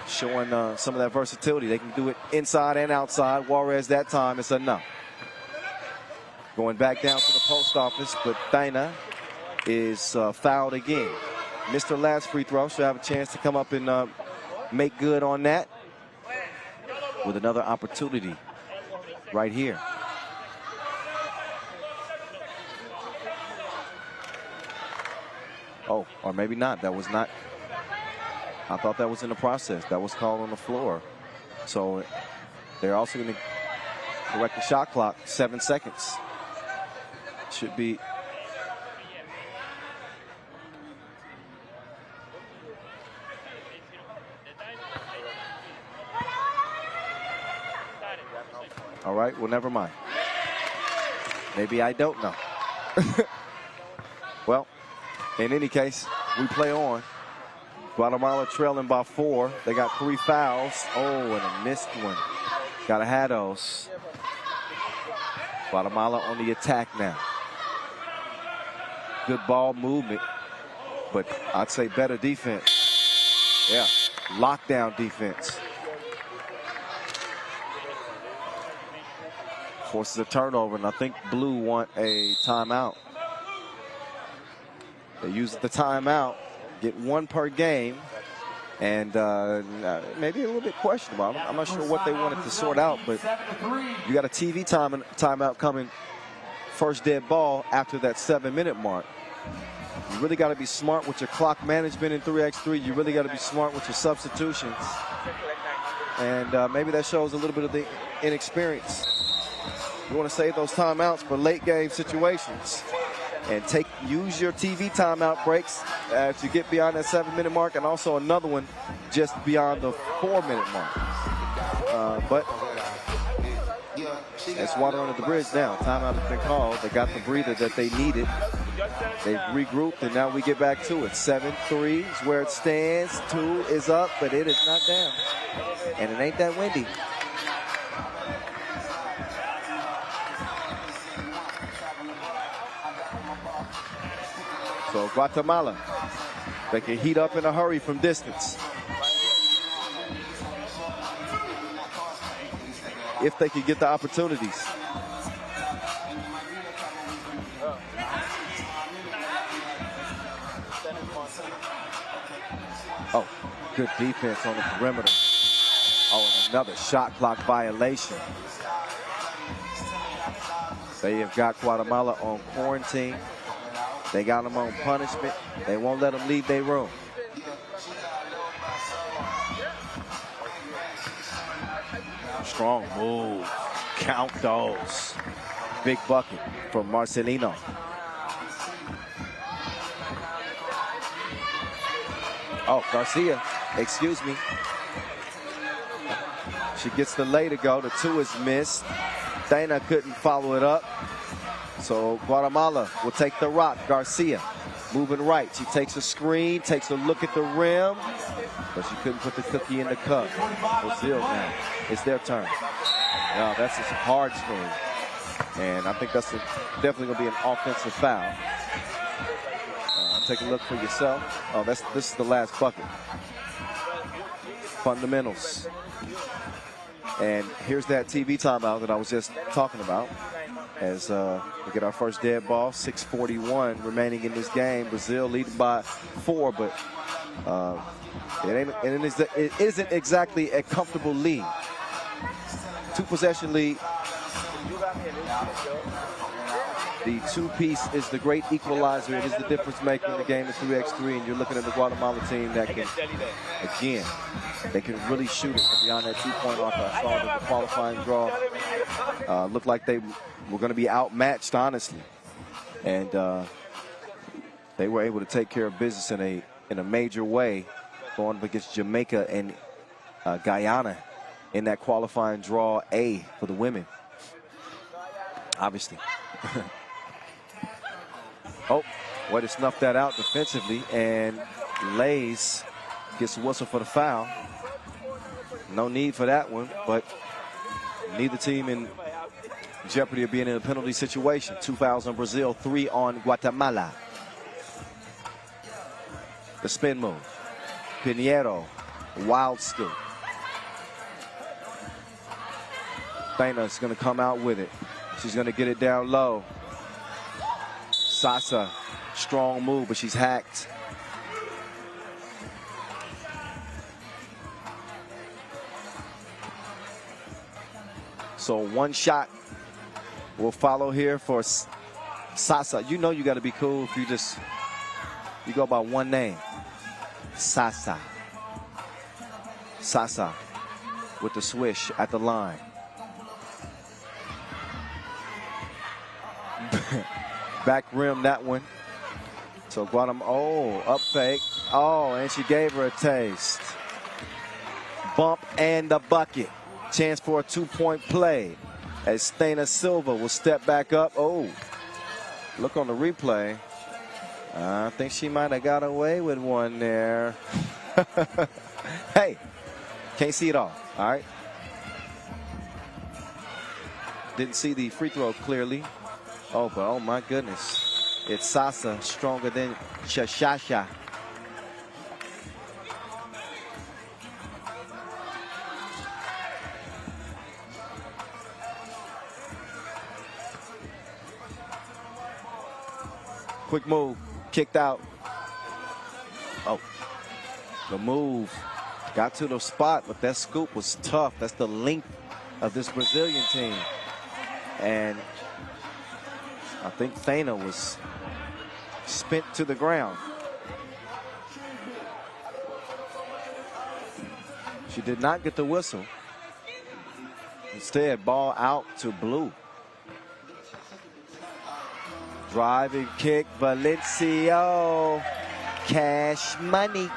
Speaker 1: showing some of that versatility. They can do it inside and outside. Juarez that time, it's a no. Going back down to the post office, but Taina is fouled again. Missed her last free throw. She'll have a chance to come up and make good on that with another opportunity right here. Oh, or maybe not. That was not. I thought that was in the process. That was called on the floor. So they're also going to correct the shot clock. 7 seconds. Should be. All right, well, never mind. Maybe I don't know. Well, in any case, we play on. Guatemala trailing by 4. They got 3 fouls. Oh, and a missed one. Gotta have those. Guatemala on the attack now. Good ball movement, but I'd say better defense. Yeah, lockdown defense. Forces a turnover, and I think Blue want a timeout. They use the timeout, get 1 per game, and maybe a little bit questionable. I'm not sure what they wanted to sort out, but you got a TV timeout coming, first dead ball after that 7-minute mark. You really got to be smart with your clock management in 3x3. You really got to be smart with your substitutions. And maybe that shows a little bit of the inexperience. You want to save those timeouts for late game situations. And use your TV timeout breaks to get beyond that 7-minute mark, and also another one just beyond the 4-minute mark. But it's water under the bridge now. Timeout has been called. They got the breather that they needed. They've regrouped, and now we get back to it. 7-3 is where it stands. 2 is up, but it is not down. And it ain't that windy. So Guatemala, they can heat up in a hurry from distance. If they can get the opportunities. Oh, good defense on the perimeter. Oh, and another shot clock violation. They have got Guatemala on quarantine. They got them on punishment. They won't let them leave their room. Strong move. Count those. Big bucket from Marcelino. Oh, Garcia, excuse me. She gets the lay to go. The 2 is missed. Taina couldn't follow it up. So Guatemala will take the rock. Garcia moving right. She takes a screen, takes a look at the rim, but she couldn't put the cookie in the cup. Brazil now. It's their turn. Now that's a hard screen. And I think that's definitely going to be an offensive foul. Take a look for yourself. Oh, this is the last bucket. Fundamentals. And here's that TV timeout that I was just talking about. As we get our first dead ball, 6:41 remaining in this game. Brazil leading by 4, but it isn't exactly a comfortable lead. 2-possession lead. The 2-piece is the great equalizer. It is the difference maker in the game of 3x3, and you're looking at the Guatemala team that can, again, they can really shoot it from beyond that 2-point arc. I saw that the qualifying draw looked like they were going to be outmatched, honestly, and they were able to take care of business in a major way, going up against Jamaica and Guyana in that qualifying draw A for the women. Obviously. Oh, way to snuff that out defensively, and Lays gets a whistle for the foul. No need for that one, but neither team in jeopardy of being in a penalty situation. 2 fouls on Brazil, 3 on Guatemala. The spin move. Pinheiro, wild scoop. Thaina's going to come out with it. She's going to get it down low. Sasa, strong move, but she's hacked. So one shot will follow here for Sasa. You know you got to be cool if you go by one name. Sasa. Sasa with the swish at the line. Back rim that one. So Guatemala, oh, up fake. Oh, and she gave her a taste. Bump and the bucket. Chance for a 2-point play as Thaina Silva will step back up. Oh, look on the replay. I think she might have got away with one there. Hey, can't see it all right? Didn't see the free throw clearly. Oh, but oh my goodness. It's Sasa stronger than Shashasha. Quick move, kicked out. Oh, the move got to the spot, but that scoop was tough. That's the length of this Brazilian team. And I think Thaina was spent to the ground. She did not get the whistle. Instead, ball out to blue. Driving kick, Valencio. Cash money.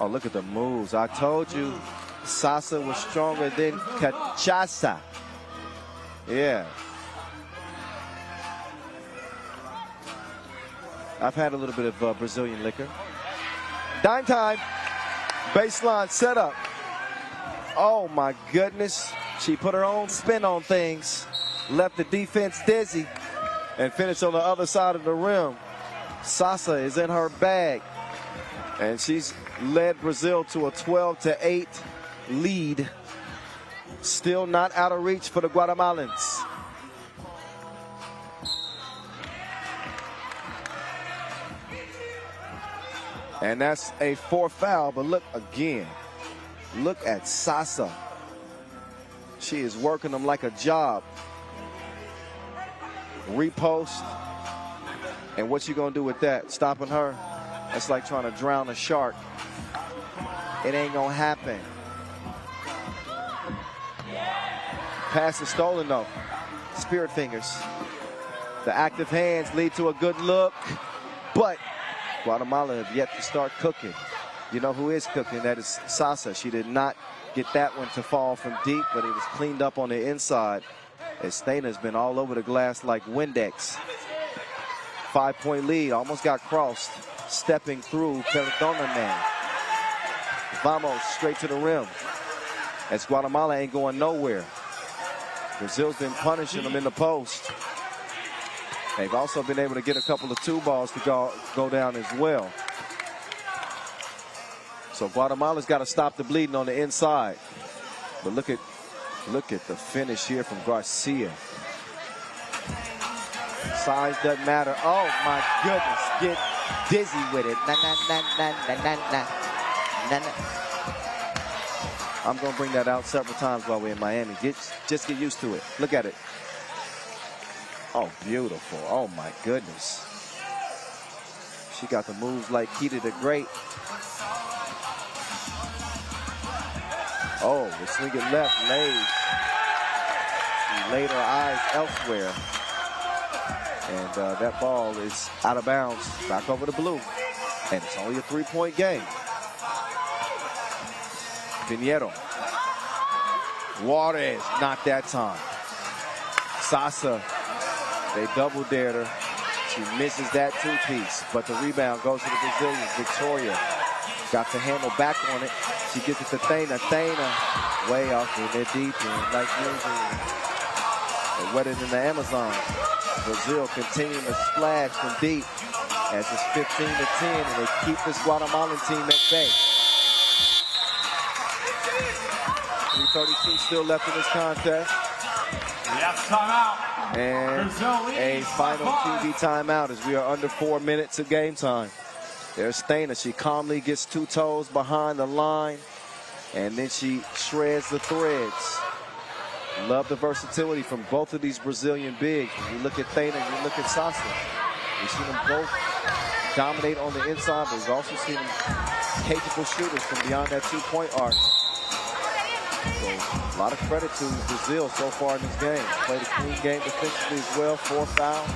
Speaker 1: Oh, look at the moves. I told you Sasa was stronger than Cachaça. Yeah. I've had a little bit of Brazilian liquor. Dime time. Baseline setup. Oh my goodness. She put her own spin on things. Left the defense dizzy and finished on the other side of the rim. Sasa is in her bag. And she's led Brazil to a 12-8 lead. Still not out of reach for the Guatemalans. And that's a 4th foul, but look again. Look at Sasa. She is working them like a job. Repost. And what you gonna do with that? Stopping her? That's like trying to drown a shark. It ain't gonna happen. Pass is stolen though. Spirit fingers. The active hands lead to a good look, but Guatemala have yet to start cooking. You know who is cooking? That is Sasa. She did not get that one to fall from deep, but it was cleaned up on the inside Estana's been all over the glass like Windex. 5-point lead, almost got crossed. Stepping through, Perdóname. Vamos, straight to the rim. As Guatemala ain't going nowhere. Brazil's been punishing them in the post. They've also been able to get a couple of 2 balls to go down as well. So Guatemala's got to stop the bleeding on the inside. But look at the finish here from Garcia. Size doesn't matter. Oh my goodness, get dizzy with it. Na na na na na na na na na. I'm gonna bring that out several times while we're in Miami. Just get used to it. Look at it. Oh, beautiful. Oh my goodness. She got the moves like Keita the Great. Oh, the swing it left, lays. She laid her eyes elsewhere. And that ball is out of bounds, back over the blue. And it's only a 3-point game. Pinheiro. Juarez, not that time. Sasa, they double dared her. She misses that 2-piece, but the rebound goes to the Brazilians. Victoria got the handle back on it. She gets it to Thana. Thana, way off in there deep end, like usual. They're wetter than the Amazon. Brazil continuing to splash from deep as it's 15-10, and they keep this Guatemalan team at bay. 3:32 still left in this contest.
Speaker 3: Yes, timeout.
Speaker 1: And a final TV timeout as we are under 4 minutes of game time. There's Thana. She calmly gets 2 toes behind the line, and then she shreds the threads. Love the versatility from both of these Brazilian bigs. You look at Thana and you look at Sasa. We've seen them both dominate on the inside, but we've also seen them capable shooters from beyond that 2-point arc. So a lot of credit to Brazil so far in this game. Played a clean game defensively as well, 4 fouls.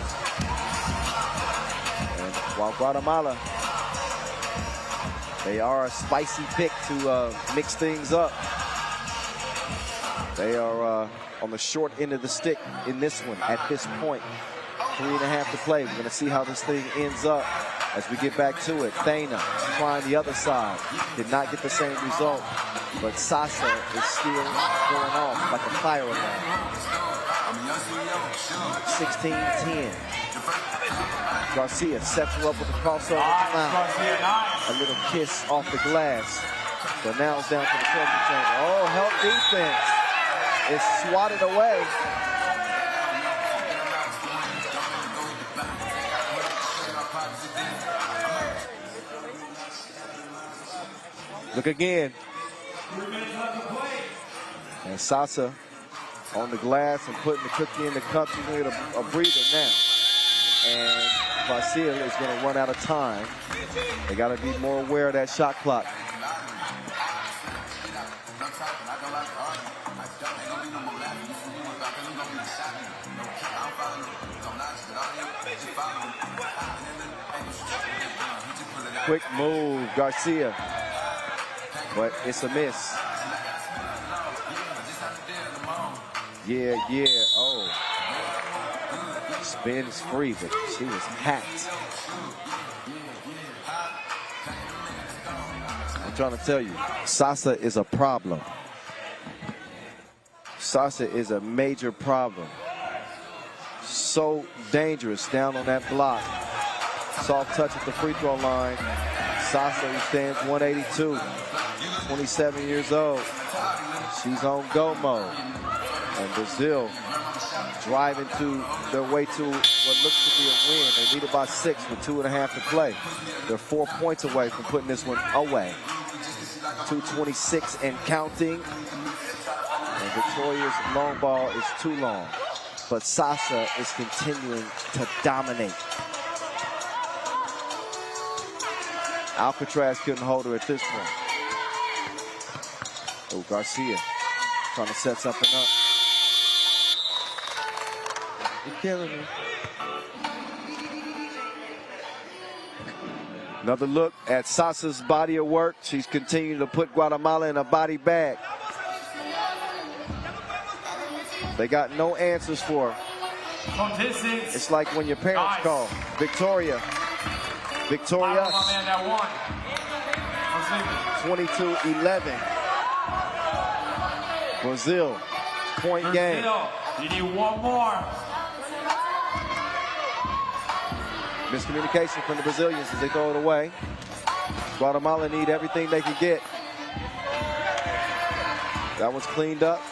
Speaker 1: And while Guatemala, they are a spicy pick to mix things up. They are on the short end of the stick in this one at this point. 3.5 to play. We're going to see how this thing ends up as we get back to it. Thana trying the other side. Did not get the same result, but Sasa is still going off like a fire alarm. 16-10. Garcia sets her up with a crossover. A little kiss off the glass. So now it's down to the treasure chamber. Oh, help defense. It's swatted away. Look again. And Sasa on the glass and putting the cookie in the cup. She's going to get a breather now. And Garcia is going to run out of time. They got to be more aware of that shot clock. Quick move, Garcia, but it's a miss. Yeah, oh. Spins free, but she was hacked. I'm trying to tell you, Sasa is a problem. Sasa is a major problem. So dangerous down on that block. Soft touch at the free throw line. Sasa, who stands 182, 27 years old. She's on go mode. And Brazil driving to their way to what looks to be a win. They lead it by 6 with 2.5 to play. They're 4 points away from putting this one away. 2:26 and counting. And Victoria's long ball is too long. But Sasa is continuing to dominate. Alcatraz couldn't hold her at this point. Oh, Garcia trying to set something up. You're killing me. Another look at Sasa's body of work. She's continuing to put Guatemala in a body bag. They got no answers for her.
Speaker 3: Contestants.
Speaker 1: It's like when your parents
Speaker 3: Nice.
Speaker 1: call. Victoria. Victoria.
Speaker 3: My man that won.
Speaker 1: 22-11. Brazil. Point game.
Speaker 3: Brazil, you need one more.
Speaker 1: Miscommunication from the Brazilians as they throw it away. Guatemala need everything they can get. That one's cleaned up.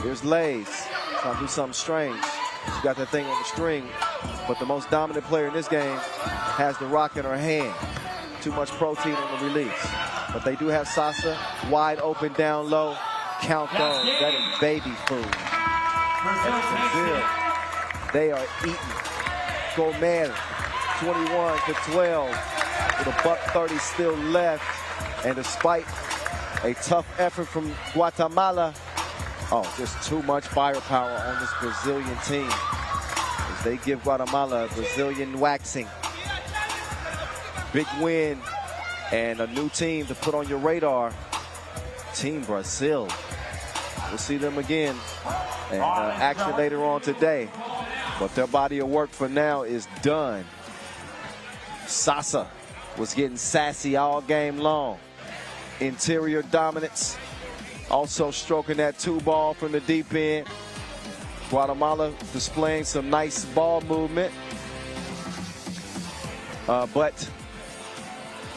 Speaker 1: Here's Lays. Trying to do something strange. She got that thing on the string, but the most dominant player in this game has the rock in her hand. Too much protein on the release. But they do have Sasa wide open down low. Count those. That is baby food. Brazil. They are eating. Gomez, 21-12, with a $1:30 still left. And despite a tough effort from Guatemala, just too much firepower on this Brazilian team as they give Guatemala a Brazilian waxing. Big win and a new team to put on your radar. Team Brazil. We'll see them again and action later on today. But their body of work for now is done. Sasa was getting sassy all game long. Interior dominance. Also stroking that 2-ball from the deep end. Guatemala displaying some nice ball movement. But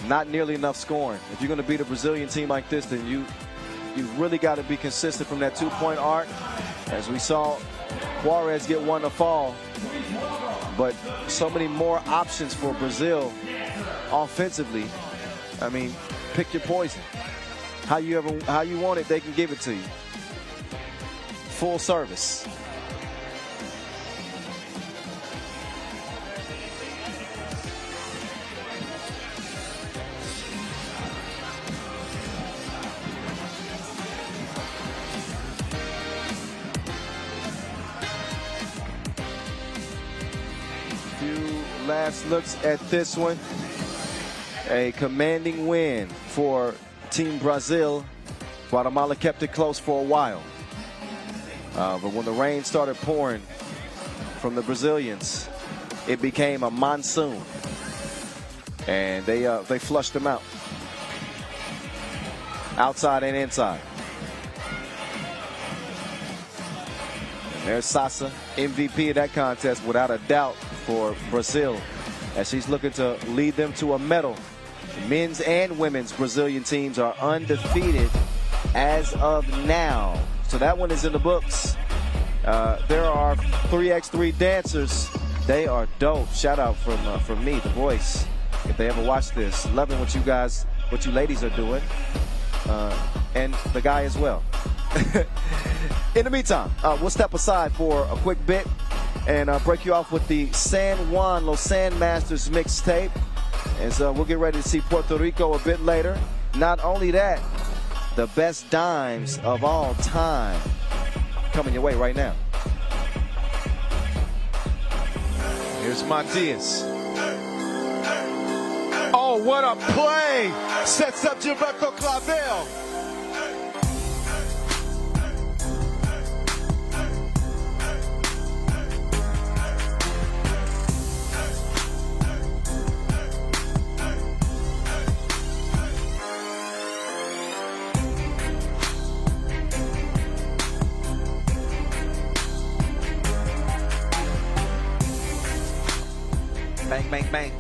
Speaker 1: not nearly enough scoring. If you're going to beat a Brazilian team like this, then you really got to be consistent from that 2-point arc. As we saw Juarez get one to fall. But so many more options for Brazil offensively. I mean, pick your poison. How you want it, they can give it to you. Full service. Last looks at this one. A commanding win for Team Brazil. Guatemala kept it close for a while. But when the rain started pouring from the Brazilians, it became a monsoon. And they flushed them out. Outside and inside. And there's Sasa, MVP of that contest without a doubt for Brazil, as she's looking to lead them to a medal. Men's and women's Brazilian teams are undefeated as of now. So that one is in the books. There are 3x3 dancers. They are dope. Shout out from me, the voice. If they ever watch this, loving what you ladies are doing, and the guy as well. In the meantime, we'll step aside for a quick bit and break you off with the San Juan Lausanne Masters mixtape. And so we'll get ready to see Puerto Rico a bit later. Not only that, the best dimes of all time coming your way right now.
Speaker 4: Here's Matias. Oh, what a play! Sets up Gilberto Clavel.
Speaker 11: Bang, bang, bang.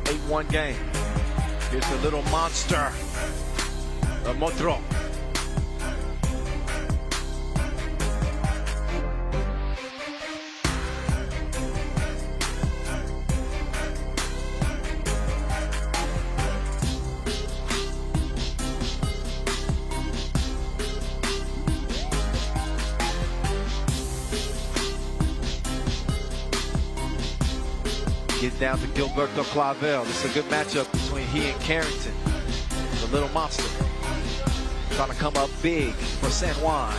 Speaker 11: 8-1 game. Here's the little monster, the Motro. Get down to Gilberto Clavel. This is a good matchup between he and Carrington. The little monster. Trying to come up big for San Juan.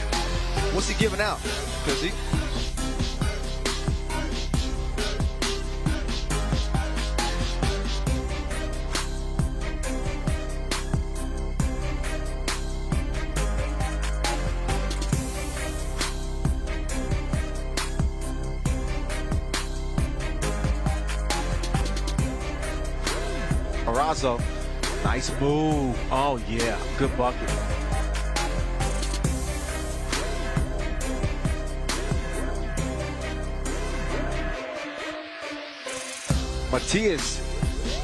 Speaker 11: What's he giving out? Because he... Arazo. Nice move. Oh, yeah. Good bucket. Matias.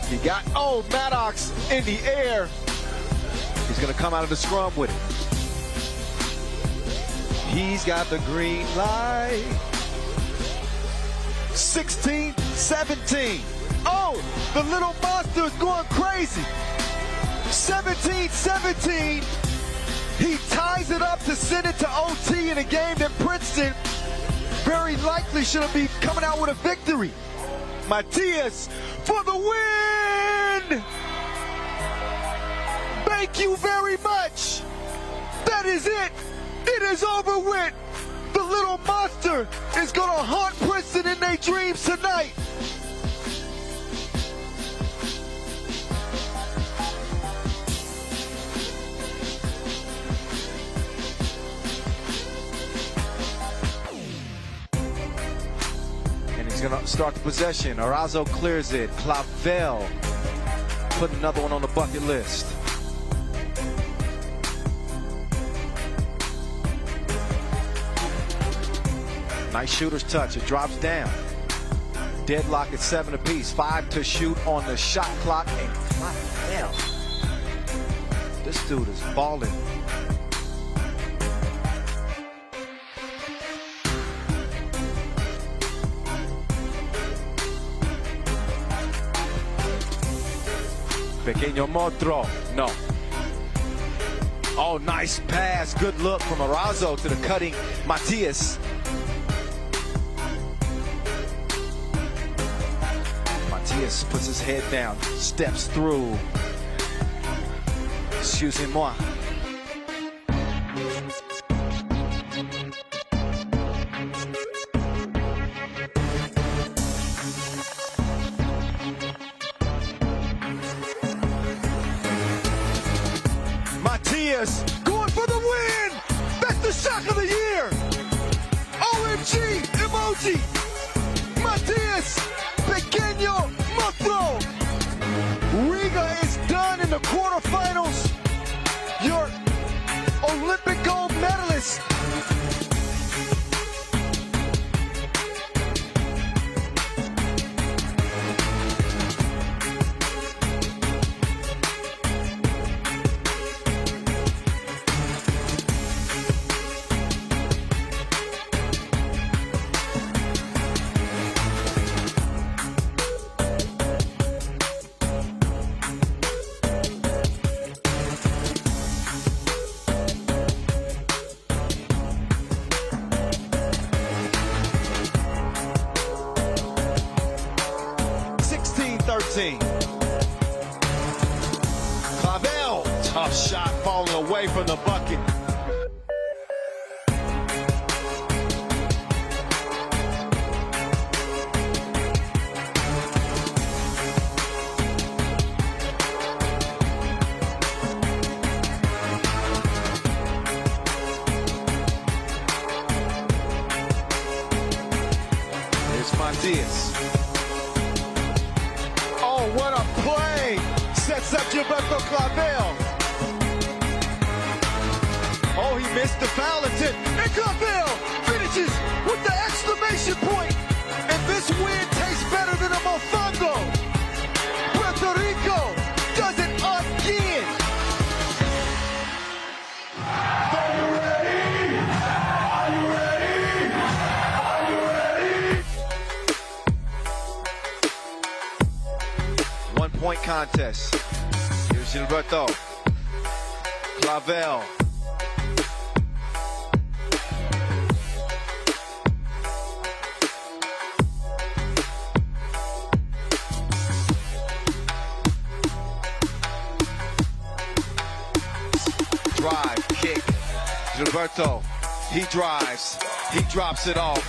Speaker 11: He got, oh, Maddox in the air. He's going to come out of the scrum with it. He's got the green light. 16-17. Oh, the little monster is going crazy. 17-17. He ties it up to send it to OT in a game that Princeton very likely should be coming out with a victory. Matias for the win. Thank you very much. That is it. It is over with. The little monster is going to haunt Princeton in their dreams tonight. And he's going to start the possession. Arazo clears it. Clavel put another one on the bucket list. Nice shooter's touch. It drops down. Deadlock at 7 apiece. 5 to shoot on the shot clock. And Clavel. This dude is balling. Pequeño Motro. No. Oh, nice pass. Good look from Arazo to the cutting Matias. Matias puts his head down, steps through. Excusez-moi. Matias going for the win! That's the shock of the year! OMG emoji! Matias Pequeño Motro! Riga is done in the quarterfinals. Your Olympic gold medalist. Clavel, tough shot falling away from the bucket. Here's Matias. What a play! Sets up Gilberto Clavel. Oh, he missed the foul attempt. And Clavel finishes with the exclamation point. And this win tastes better than a mofongo. Puerto Rico does it again.
Speaker 3: Are you ready? Are you ready? Are you ready?
Speaker 11: 1 point contest. Here's Gilberto. Clavel. Drive, kick. Gilberto. He drives. He drops it off.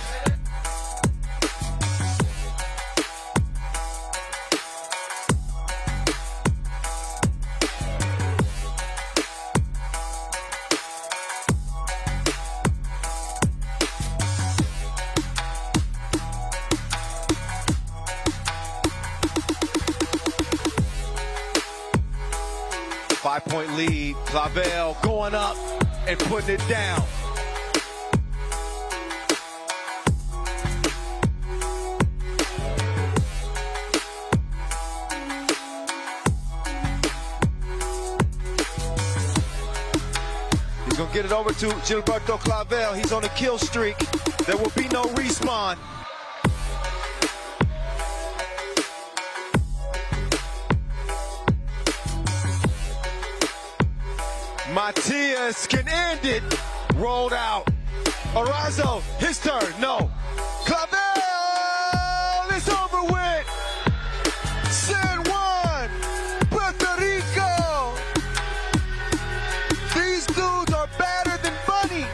Speaker 11: 5-point lead. Clavel going up and putting it down. He's gonna get it over to Gilberto Clavel. He's on a kill streak. There will be no respawn. Matias can end it. Rolled out. Arazo, his turn. No. Clavel is over with. San Juan, Puerto Rico. These dudes are better than Bunny.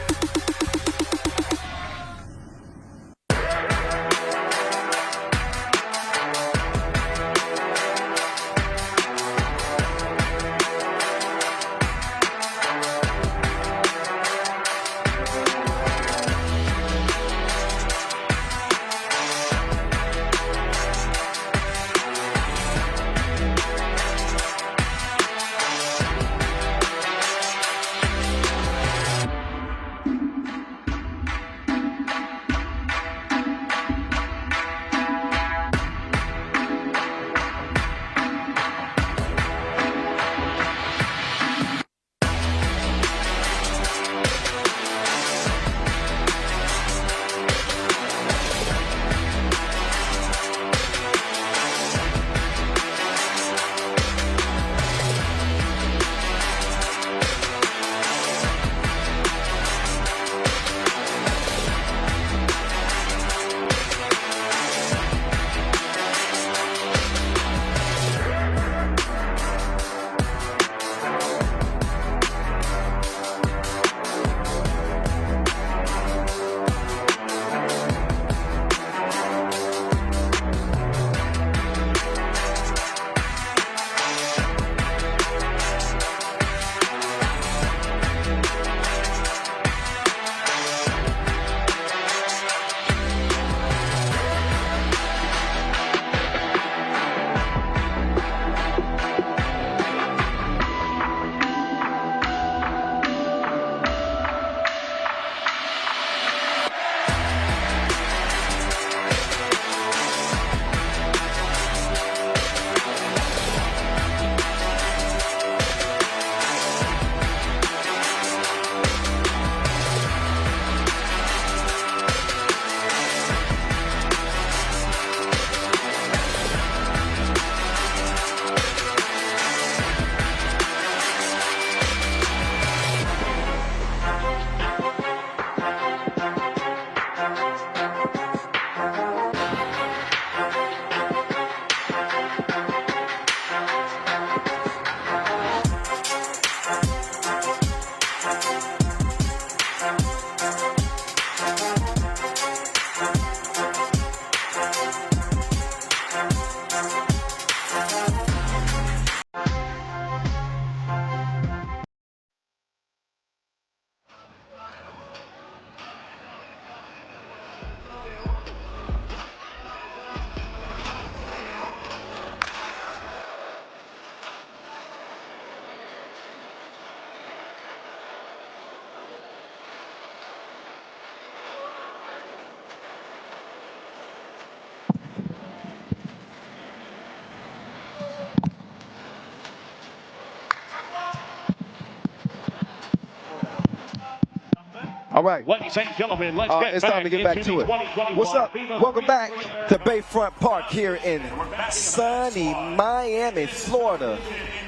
Speaker 1: All right.
Speaker 3: Ladies and gentlemen, let's
Speaker 1: It's time to get back to it. What's up? Welcome back to Bayfront Park here in sunny Miami, Florida.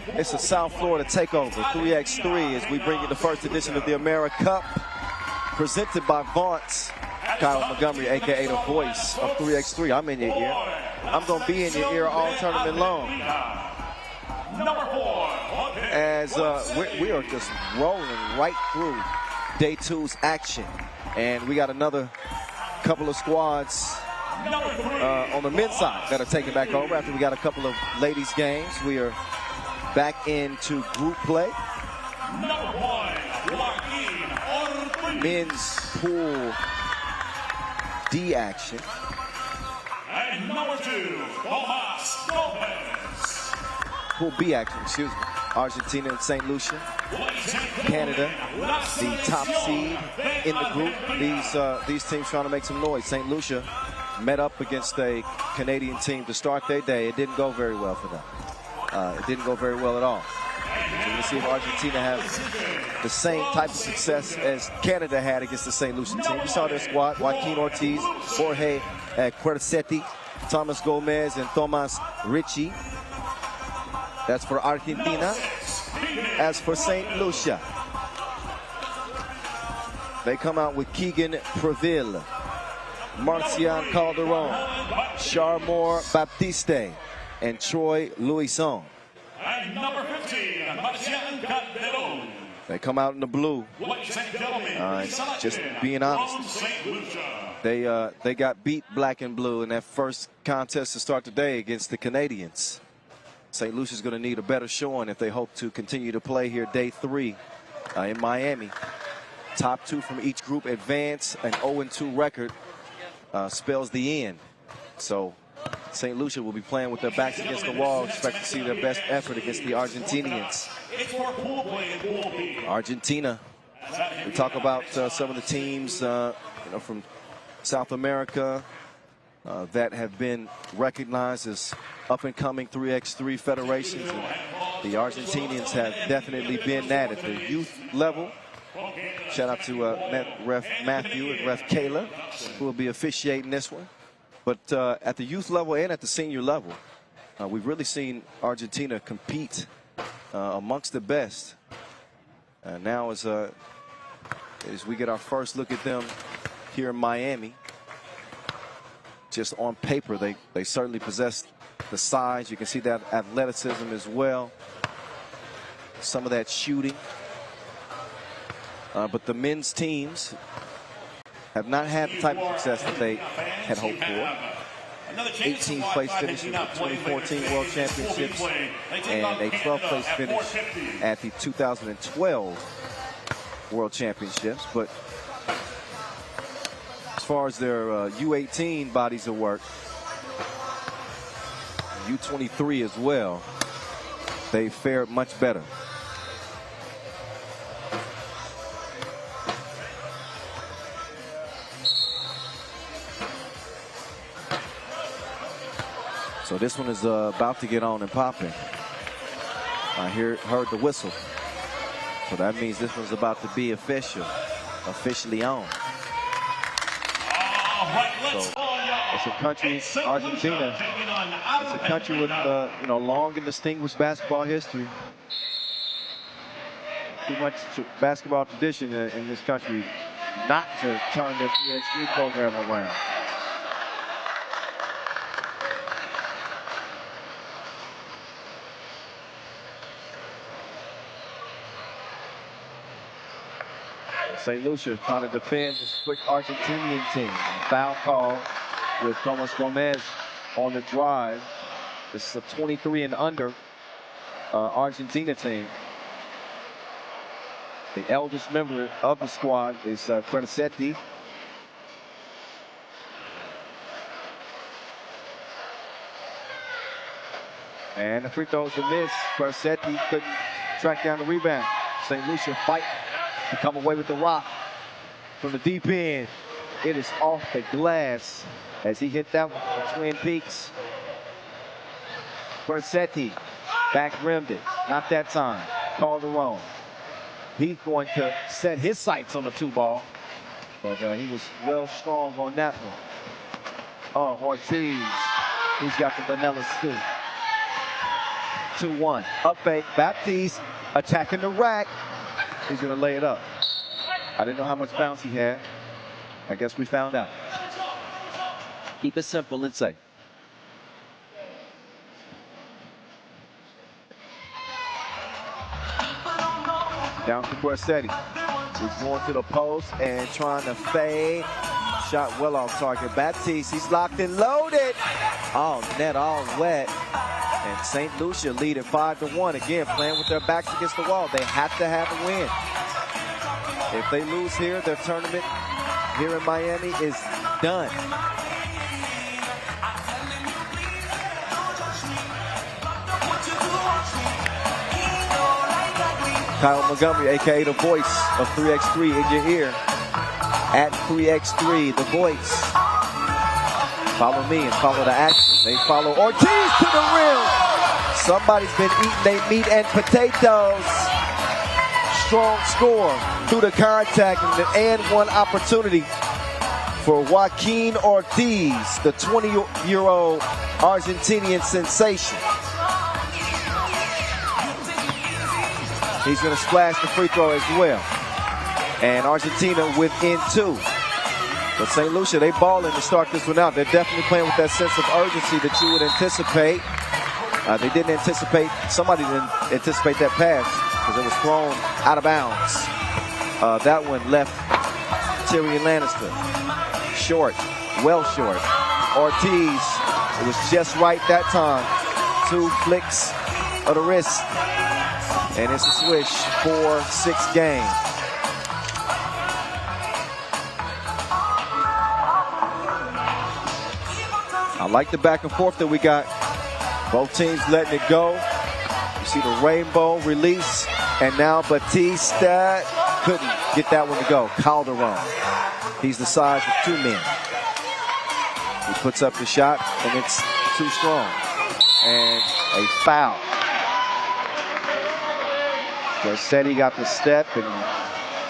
Speaker 1: It's a South Florida takeover, 3x3, as we bring you the first edition of the AmeriCup, presented by Vaught's. Kyle Montgomery, a.k.a. the voice of 3x3. I'm in your ear. I'm going to be in your ear all tournament long. As we are just rolling right through day two's action. And we got another couple of squads on the men's side that are taking back over after we got a couple of ladies' games. We are back into group play. Men's pool D action.
Speaker 3: And number 2, Tomas Lopez.
Speaker 1: Pool B action, excuse me. Argentina and St. Lucia. Canada, the top seed in the group. These teams trying to make some noise. St. Lucia met up against a Canadian team to start their day. It didn't go very well for them. It didn't go very well at all. We're going to see if Argentina has the same type of success as Canada had against the St. Lucia team. We saw their squad: Joaquin Ortiz, Jorge Quercetti, Thomas Gomez, and Tomas Ricci. That's for Argentina. As for St. Lucia, they come out with Keegan Preville, Marcian Calderon, Charmor Baptiste, and Troy Louison.
Speaker 3: And number 15, Marcian Calderon.
Speaker 1: They come out in the blue. Just being honest, they got beat black and blue in that first contest to start the day against the Canadians. St. Lucia's going to need a better showing if they hope to continue to play here day 3 in Miami. Top 2 from each group advance. An 0-2 record spells the end. So St. Lucia will be playing with their backs against the wall. Expect to see their best effort against the Argentinians. Argentina. We talk about some of the teams from South America that have been recognized as up-and-coming 3x3 federations. And the Argentinians have definitely been that at the youth level. Shout out to Ref Matthew and Ref Kayla, who will be officiating this one. But at the youth level and at the senior level, we've really seen Argentina compete amongst the best. Now as we get our first look at them here in Miami, just on paper, they certainly possess the size. You can see that athleticism as well. Some of that shooting. But the men's teams have not had the type of success that they had hoped for. 18th place finish in the 2014 World Championships and a 12th place finish at the 2012 World Championships. But as far as their U18 bodies of work, U23 as well, they fared much better. So this one is about to get on and popping. I heard the whistle. So that means this one's about to be officially on. So it's a country, Argentina. It's a country with long and distinguished basketball history. Too much basketball tradition in this country not to turn their PhD program around. St. Lucia trying to defend this quick Argentinian team. Foul call with Thomas Gomez on the drive. This is a 23 and under Argentina team. The eldest member of the squad is Quercetti. And the free throws are missed. Quercetti couldn't track down the rebound. St. Lucia fight to come away with the rock from the deep end. It is off the glass as he hit that one from Twin Peaks. Quercetti back rimmed it. Not that time. Calderon. He's going to set his sights on the 2-ball. But he was well strong on that one. Oh, Ortiz. He's got the vanilla scoop. 2-1. Up fake. Baptiste attacking the rack. He's going to lay it up. I didn't know how much bounce he had. I guess we found out. Keep it simple and safe. Down to Quercetti. He's going to the post and trying to fade. Shot well off target. Baptiste, he's locked and loaded. Oh, net all wet. And St. Lucia leading 5-1. Again, playing with their backs against the wall. They have to have a win. If they lose here, their tournament here in Miami is done. Kyle Montgomery, aka the voice of 3x3 in your ear. At 3x3, the voice. Follow me and follow the action. They follow Ortiz to the rim. Somebody's been eating their meat and potatoes. Strong score through the contact and one opportunity for Joaquin Ortiz, the 20-year-old Argentinian sensation. He's going to splash the free throw as well. And Argentina within 2. But St. Lucia, they balling to start this one out. They're definitely playing with that sense of urgency that you would anticipate. They didn't anticipate, somebody didn't anticipate that pass because it was thrown out of bounds. That one left Tyrion Lannister short, well short. Ortiz, it was just right that time. 2 flicks of the wrist. And it's a swish, 4-6 game. I like the back and forth that we got. Both teams letting it go. You see the rainbow release. And now Batista couldn't get that one to go. Calderon. He's the size of 2 men. He puts up the shot, and it's too strong. And a foul. Garcetti got the step, and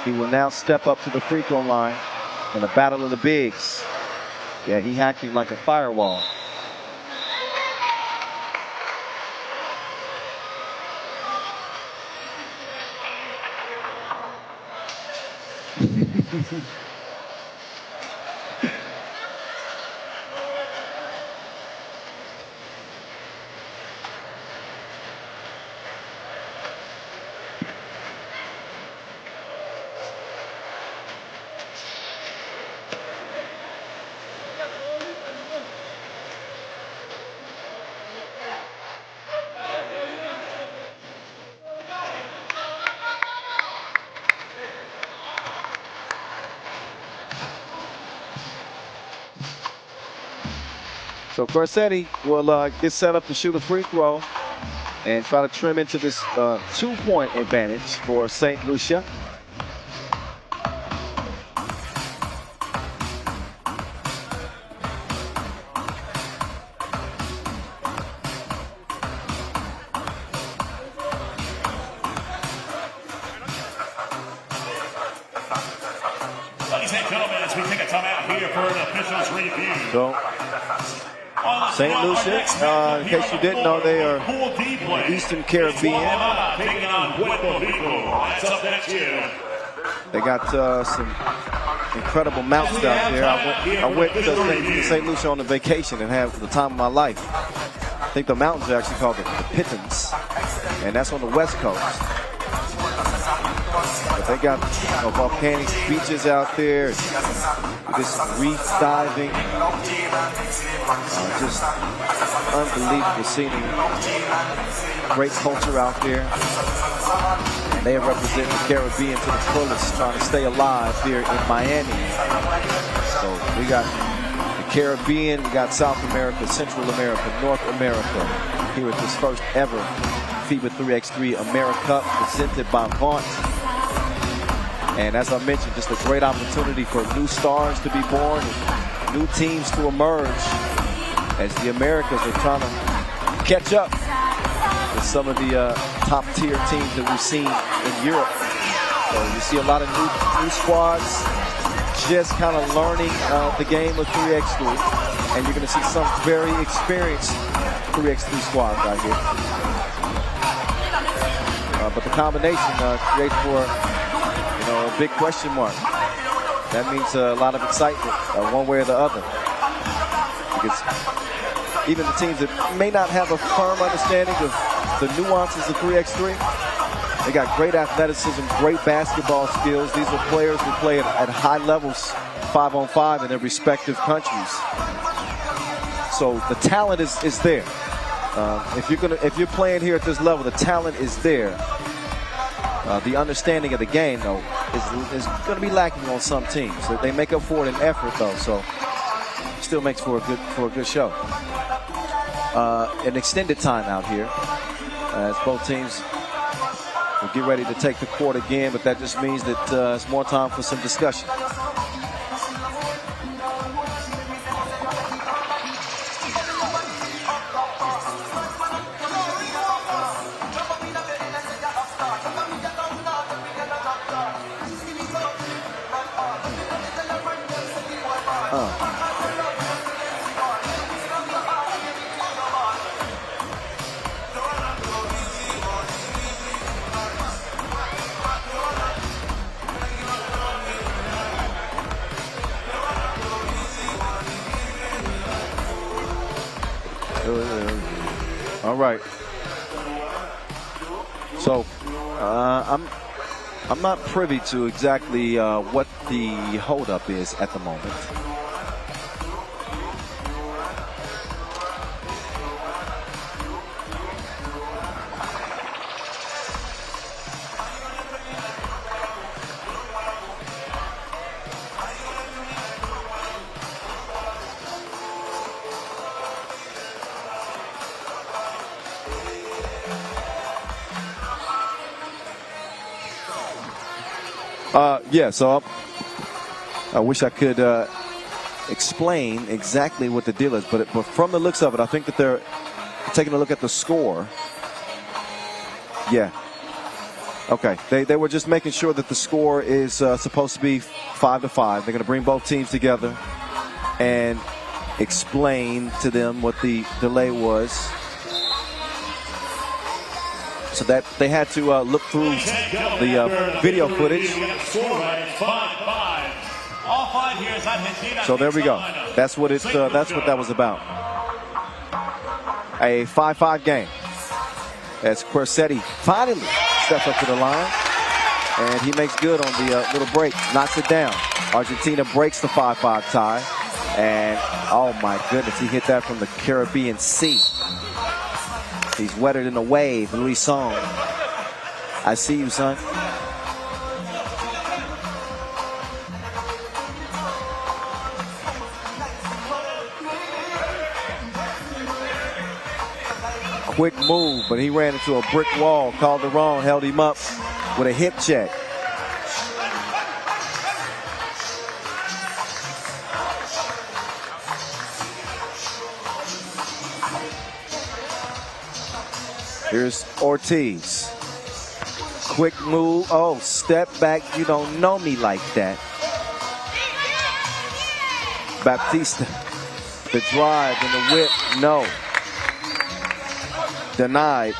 Speaker 1: he will now step up to the free throw line in the battle of the bigs. Yeah, he hacked him like a firewall. So Garcetti will get set up to shoot a free throw and try to trim into this 2-point advantage for St. Lucia.
Speaker 3: Ladies and gentlemen, as we take a timeout here for an official's review.
Speaker 1: So St. Lucia, in case you didn't know, they are the Eastern Caribbean. They got some incredible mountains out there. I went to St. Lucia on a vacation and had the time of my life. I think the mountains are actually called the Pittons, and that's on the west coast. But they got volcanic beaches out there, this reef diving, just unbelievable scenery. Great culture out there. And they represent the Caribbean to the fullest, trying to stay alive here in Miami. So we got the Caribbean, we got South America, Central America, North America here at this first ever FIBA 3x3 AmeriCup presented by Vaunt. And as I mentioned, just a great opportunity for new stars to be born, and new teams to emerge as the Americas are trying to catch up with some of the top-tier teams that we've seen in Europe. So you see a lot of new squads just kind of learning the game of 3x3, and you're going to see some very experienced 3x3 squads right here. But the combination creates for a big question mark. That means a lot of excitement one way or the other. Because even the teams that may not have a firm understanding of the nuances of 3x3, they got great athleticism, great basketball skills. These are players who play at high levels 5-on-5 in their respective countries. So the talent is there. If you're playing here at this level, the talent is there. The understanding of the game, though, is going to be lacking on some teams. They make up for it in effort, though, so still makes for a good show. An extended time out here, as both teams We'll get ready to take the court again, but that just means that it's more time for some discussion. All right. So I'm not privy to exactly what the holdup is at the moment. Yeah, so I wish I could explain exactly what the deal is, but from the looks of it, I think that they're taking a look at the score. Yeah. Okay. They were just making sure that the score is supposed to be 5-5. They're going to bring both teams together and explain to them what the delay was, so that they had to look through the video footage. So there we go. That's what that was about. A 5-5 game. As Quercetti finally steps up to the line, and he makes good on the little break, knocks it down. Argentina breaks the 5-5 tie, and oh my goodness, he hit that from the Caribbean Sea. He's wetter than a wave, Lucia. I see you, son. Quick move, but he ran into a brick wall. Calderon held him up with a hip check. Here's Ortiz. Quick move. Oh, step back. You don't know me like that. Baptista. The drive and the whip. No. Denied.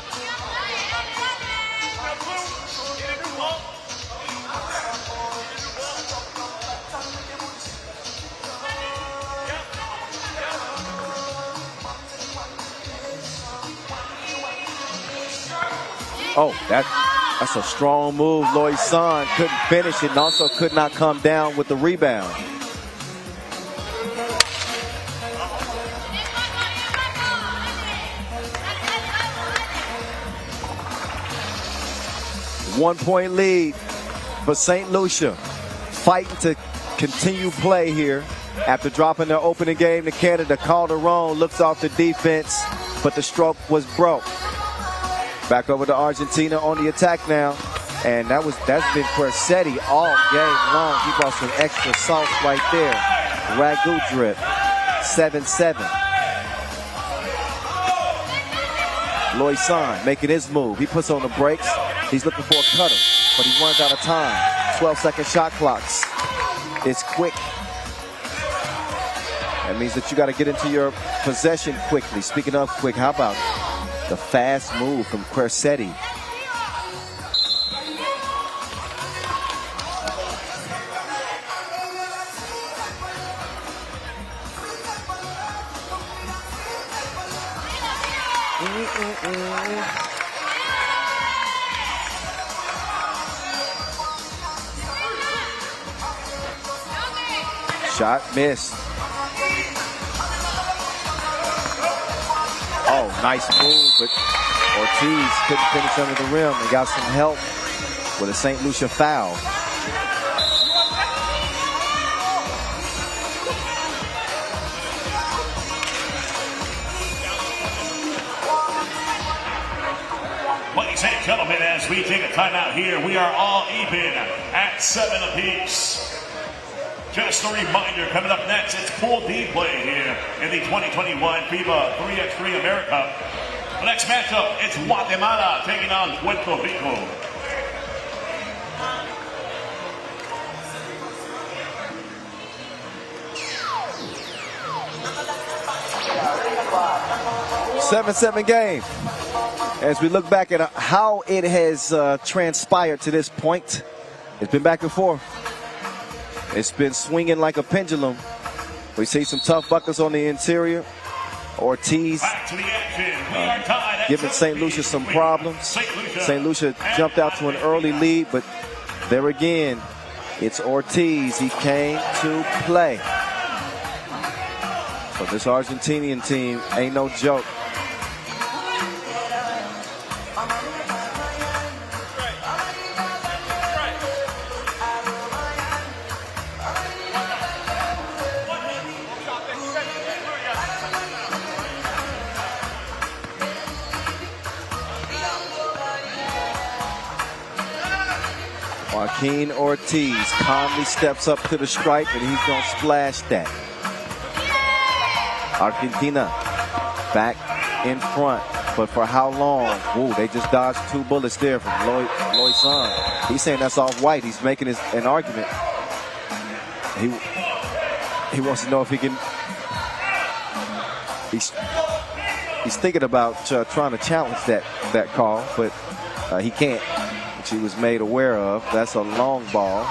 Speaker 1: Oh, that's a strong move. Lucia couldn't finish it and also could not come down with the rebound. One-point lead for St. Lucia. Fighting to continue play here after dropping their opening game to Canada. Calderon looks off the defense, but the stroke was broke. Back over to Argentina on the attack now. And that's been Quercetti all game long. He brought some extra sauce right there. Ragu drip. 7-7. Lucia making his move. He puts on the brakes. He's looking for a cutter, but he runs out of time. 12-second shot clocks. It's quick. That means that you got to get into your possession quickly. Speaking of quick, how about the fast move from Quercetti? Shot missed. Oh, nice move, but Ortiz couldn't finish under the rim and got some help with a St. Lucia foul.
Speaker 12: gentlemen, as we take a timeout here, we are all even at 7 apiece. Just a reminder, coming up next, it's Pool D play here in the 2021 FIBA 3x3 AmeriCup. The next matchup, it's Guatemala taking on Puerto Rico.
Speaker 1: Seven game. As we look back at how it has transpired to this point, it's been back and forth. It's been swinging like a pendulum. We see some tough buckets on the interior. Ortiz giving St. Lucia some problems. St. Lucia jumped out to an early lead, but there again, it's Ortiz. He came to play. But this Argentinian team ain't no joke. Joaquin Ortiz calmly steps up to the stripe, and he's going to splash that. Argentina back in front, but for how long? Ooh, they just dodged 2 bullets there from Lucia. He's saying that's off white. He's making an argument. He wants to know if he can. He's thinking about trying to challenge that call, but he can't. Which he was made aware of. That's a long ball,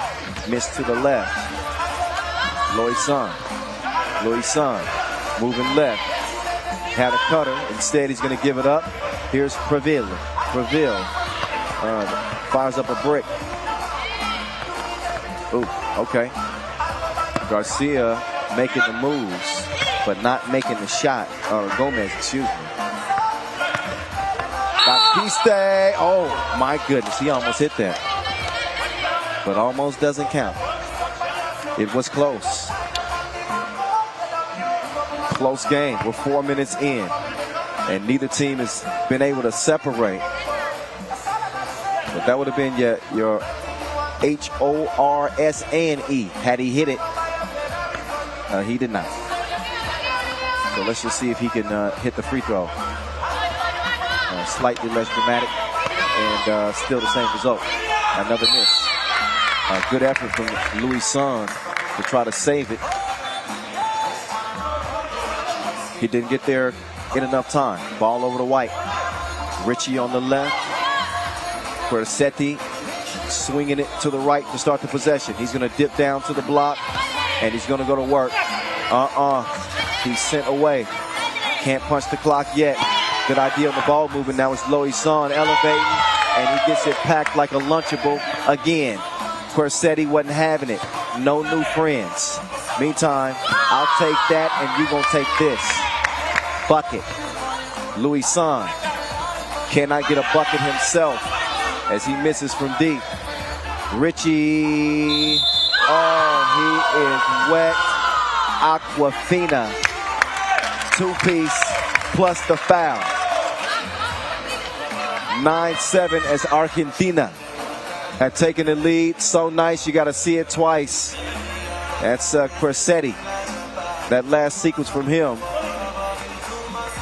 Speaker 1: missed to the left. Lucia moving left. Had a cutter. Instead, he's going to give it up. Here's Preville. Fires up a brick. Ooh, okay. Garcia making the moves, but not making the shot. Gomez, excuse me. Baptiste. Oh, my goodness. He almost hit that. But almost doesn't count. It was close. Close game. We're 4 minutes in. And neither team has been able to separate. But that would have been your HORSANE had he hit it. He did not. So let's just see if he can hit the free throw. Slightly less dramatic, and still the same result. Another miss. Good effort from Lucia to try to save it. He didn't get there in enough time. Ball over to White. Richie on the left. Quercetti swinging it to the right to start the possession. He's going to dip down to the block, and he's going to go to work. He's sent away. Can't punch the clock yet. Good idea on the ball movement. Now it's Lucia elevating, and he gets it packed like a Lunchable again. Quercetti wasn't having it. No new friends. Meantime, I'll take that, and you're going to take this. Bucket. Lucia cannot get a bucket himself as he misses from deep. Richie. Oh, he is wet. Aquafina. 2-piece plus the foul. 9-7 as Argentina had taken the lead. So nice, you got to see it twice. That's Quercetti. That last sequence from him.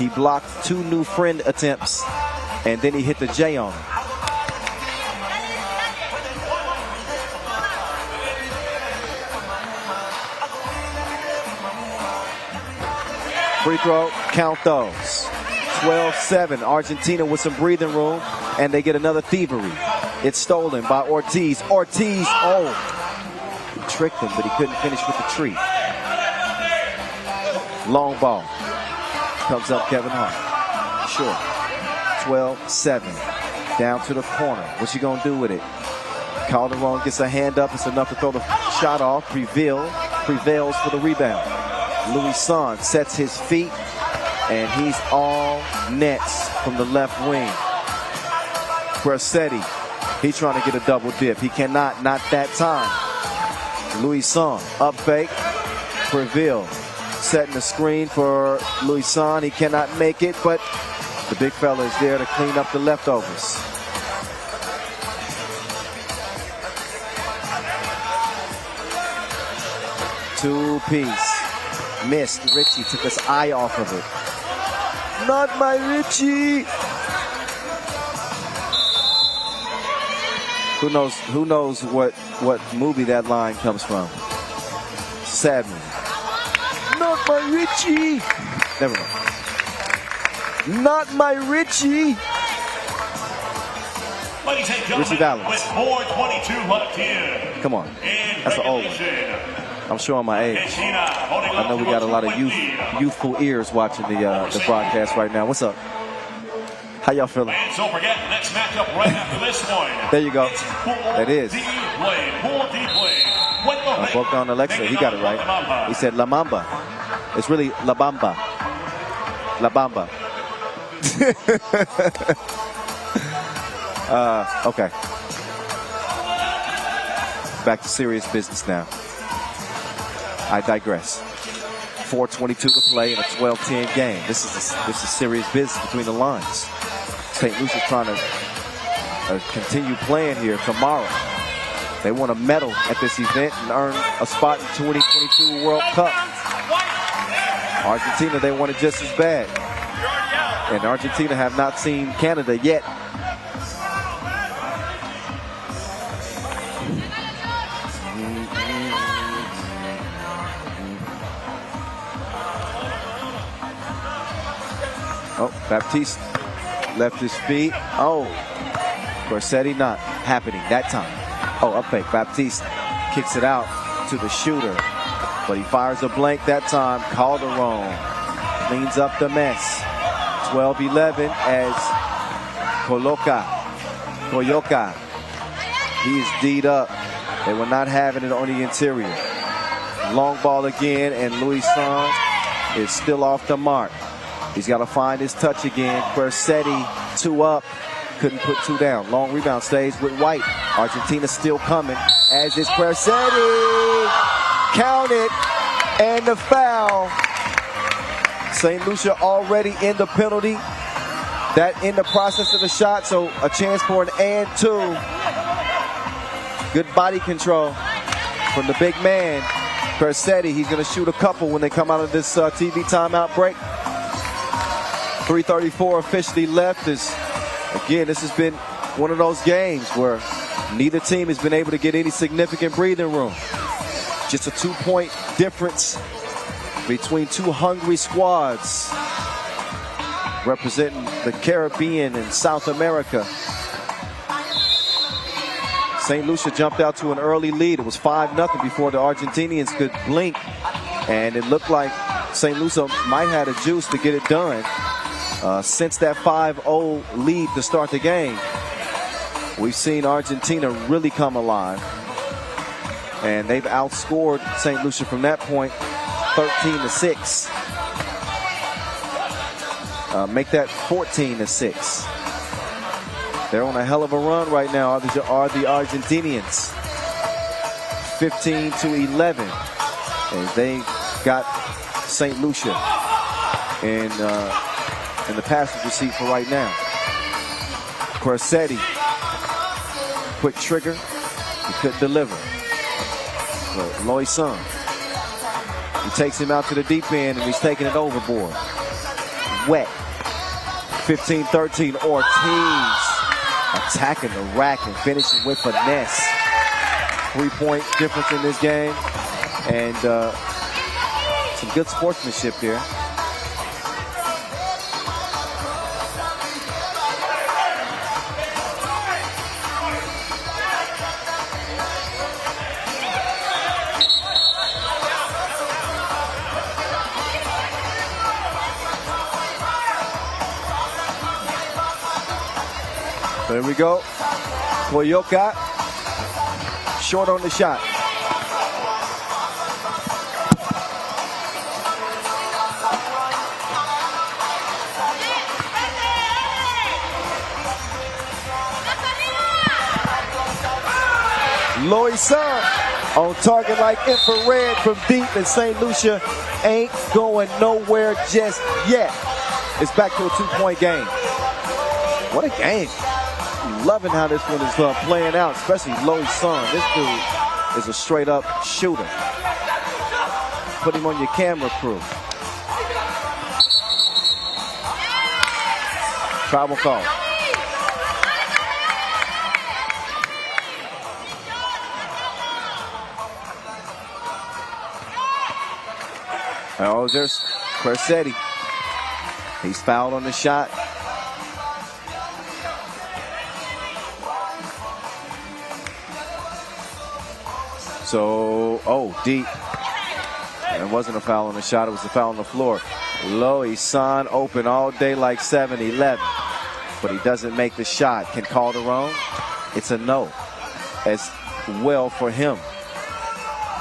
Speaker 1: He blocked 2 new friend attempts, and then he hit the J on him. Free throw, count those. 12-7, Argentina with some breathing room, and they get another thievery. It's stolen by Ortiz. Ortiz, oh. He tricked him, but he couldn't finish with the tree. Long ball. Comes up Kevin Hart. Short. 12-7. Down to the corner. What's he going to do with it? Calderon gets a hand up. It's enough to throw the shot off. Prevails for the rebound. Lucia sets his feet, and he's all nets from the left wing. Quercetti, he's trying to get a double dip. He cannot, not that time. Lucia, up fake. Preville setting the screen for Lucia. He cannot make it, but the big fella is there to clean up the leftovers. Two-piece. Missed. Richie took his eye off of it. Not my Richie. Who knows what movie that line comes from? Sad movie. Not my Richie. Never mind. Not my Richie.
Speaker 12: Ladies and gentlemen,
Speaker 1: Richie Valens.
Speaker 12: with 4:22 left here.
Speaker 1: Come on. That's an old one. I'm showing my age. I know we got a lot of youthful ears watching the broadcast right now. What's up? How y'all feeling?
Speaker 12: And don't forget, the next matchup right after this one.
Speaker 1: There you go. That is.
Speaker 12: Pool D play.
Speaker 1: Broke down Alexa. He got it right. He said La Mamba. It's really La Bamba. La Bamba. Okay. Back to serious business now. I digress. 4:22 to play in a 12-10 game. This is serious business between the lines. St. Lucia trying to continue playing here tomorrow. They want a medal at this event and earn a spot in 2022 World Cup. Argentina, they want it just as bad. And Argentina have not seen Canada yet. Oh, Baptiste left his feet. Oh, Corsetti not happening that time. Oh, up fake. Baptiste kicks it out to the shooter, but he fires a blank that time. Calderon cleans up the mess. 12-11 as Coyoca. He's D'd up. They were not having it on the interior. Long ball again, and Lucia is still off the mark. He's got to find his touch again. Corsetti, 2 up. Couldn't put 2 down. Long rebound stays with White. Argentina still coming, as is Corsetti. Count it, and the foul. St. Lucia already in the penalty. That in the process of the shot, so a chance for an and 2. Good body control from the big man, Corsetti. He's going to shoot a couple when they come out of this TV timeout break. 3:34 officially left. Again, this has been one of those games where neither team has been able to get any significant breathing room. Just a 2-point difference between two hungry squads representing the Caribbean and South America. St. Lucia jumped out to an early lead. It was 5-0 before the Argentinians could blink, and it looked like St. Lucia might have the juice to get it done. Since that 5-0 lead to start the game, we've seen Argentina really come alive, and they've outscored St. Lucia from that point 13-6. Make that 14-6. They're on a hell of a run right now, are the Argentinians. 15-11. And they got St. Lucia in the passenger seat for right now. Corsetti, quick trigger, he couldn't deliver. But Lucia, he takes him out to the deep end, and he's taking it overboard. Wet. 15-13, Ortiz attacking the rack and finishing with finesse. 3-point difference in this game, and some good sportsmanship here. There we go. Coyoca, short on the shot. Lucia on target like infrared from deep, and St. Lucia ain't going nowhere just yet. It's back to a 2-point game. What a game. Loving how this one is playing out, especially Lucia. This dude is a straight-up shooter. Put him on your camera crew. Travel call. Oh, there's Corsetti. He's fouled on the shot. So, oh, deep. And it wasn't a foul on the shot. It was a foul on the floor. Loisan open all day like 7-11. But he doesn't make the shot. Can Calderon? It's a no. As well for him.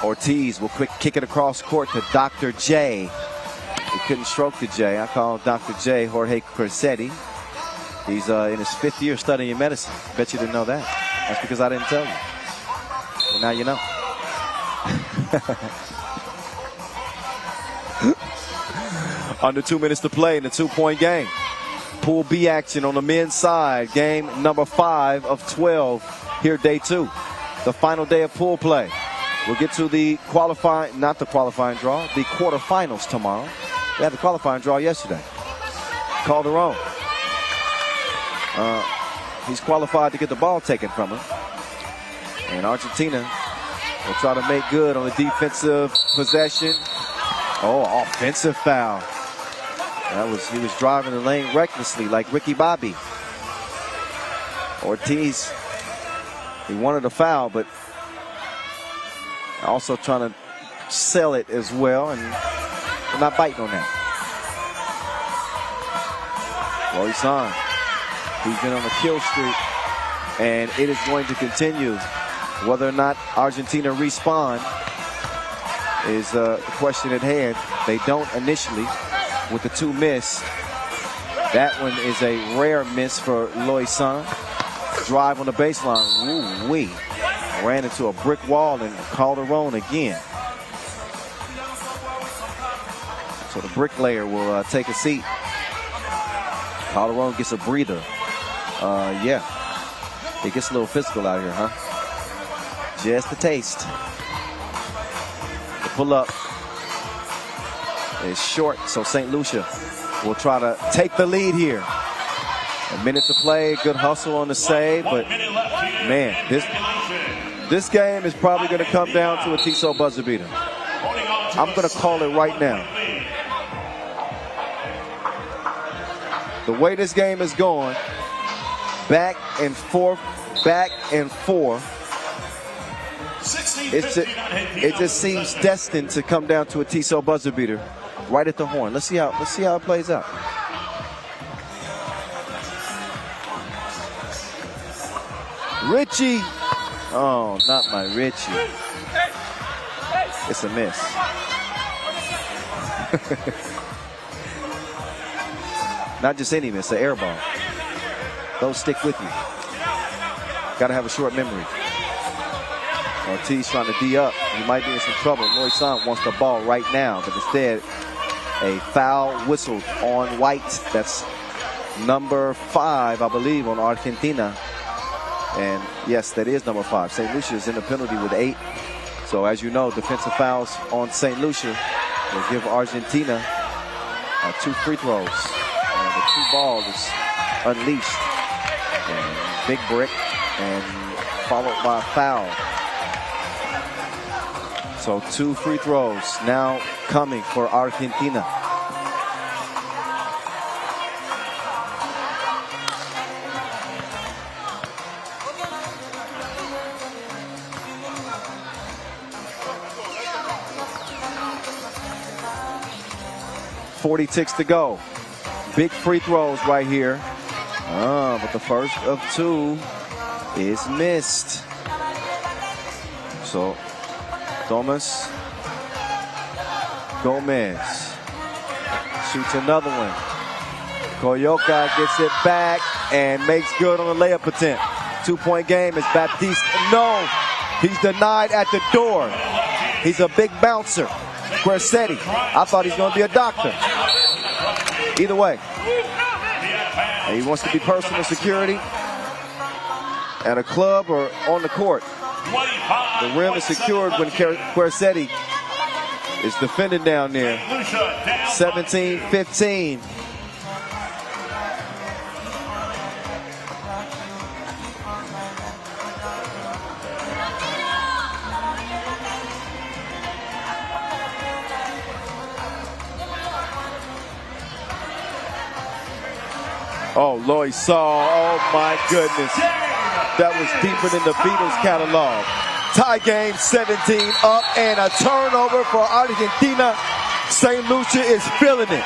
Speaker 1: Ortiz will quick kick it across court to Dr. J. He couldn't stroke the J. I call Dr. J Jorge Corsetti. He's in his 5th year studying medicine. Bet you didn't know that. That's because I didn't tell you. Well, now you know. Under 2 minutes to play in the 2-point game. Pool B action on the men's side. Game number 5 of 12 here, day 2. The final day of pool play. We'll get to the qualifying, not the qualifying draw, the quarterfinals tomorrow. We had the qualifying draw yesterday. Calderon. He's qualified to get the ball taken from him. And Argentina will try to make good on the defensive possession. Oh, offensive foul. He was driving the lane recklessly like Ricky Bobby. Ortiz, he wanted a foul, but also trying to sell it as well, and we're not biting on that. Loisan, he's been on a kill streak, and it is going to continue. Whether or not Argentina respawn is the question at hand. They don't initially with the 2 miss. That one is a rare miss for Loisan. Drive on the baseline. Ooh-wee. Ran into a brick wall and Calderon again. So the bricklayer will take a seat. Calderon gets a breather. Yeah. It gets a little physical out here, huh? Just a taste. The pull-up is short, so St. Lucia will try to take the lead here. A minute to play. Good hustle on the save, but man, this game is probably going to come down to a Tissot buzzer beater. I'm going to call it right now. The way this game is going, back and forth, it just seems destined to come down to a Tissot buzzer beater right at the horn. Let's see how it plays out. Richie. Oh, not my Richie. It's a miss. Not just any miss, an air ball. Those stick with you. Got to have a short memory. Ortiz trying to D up. He might be in some trouble. Loisan wants the ball right now, but instead a foul whistled on White. That's number 5, I believe, on Argentina. And yes, that is number 5. St. Lucia is in the penalty with 8. So as you know, defensive fouls on St. Lucia will give Argentina 2 free throws. And the 2 ball is unleashed. And big brick and followed by a foul. So 2 free throws now coming for Argentina. .46 to go. Big free throws right here. But the first of 2 is missed. So Thomas Gomez shoots another one. Coyoca gets it back and makes good on the layup attempt. 2-point game is Baptiste. No, he's denied at the door. He's a big bouncer. Corsetti. I thought he's going to be a doctor. Either way, he wants to be personal security at a club or on the court. The rim is secured when Corsetti is defending down there. 17-15. Oh, Lucia. Oh, my goodness. That was deeper than the Beatles catalog. Tie game, 17 up, and a turnover for Argentina. St. Lucia is feeling it.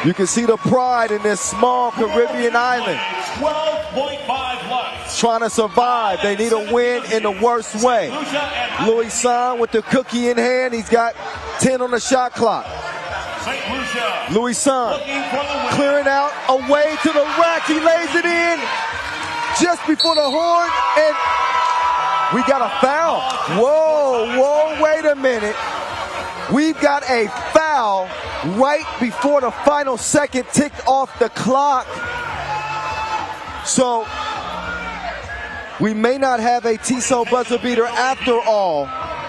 Speaker 1: You can see the pride in this small Caribbean island.
Speaker 12: 12.5 left.
Speaker 1: Trying to survive. They need a win in the worst way. Lucia with the cookie in hand. He's got 10 on the shot clock. Lucia clearing out away to the rack. He lays it in just before the horn, and we got a foul. Whoa, wait a minute. We've got a foul right before the final second ticked off the clock. So we may not have a TSO buzzer beater after all,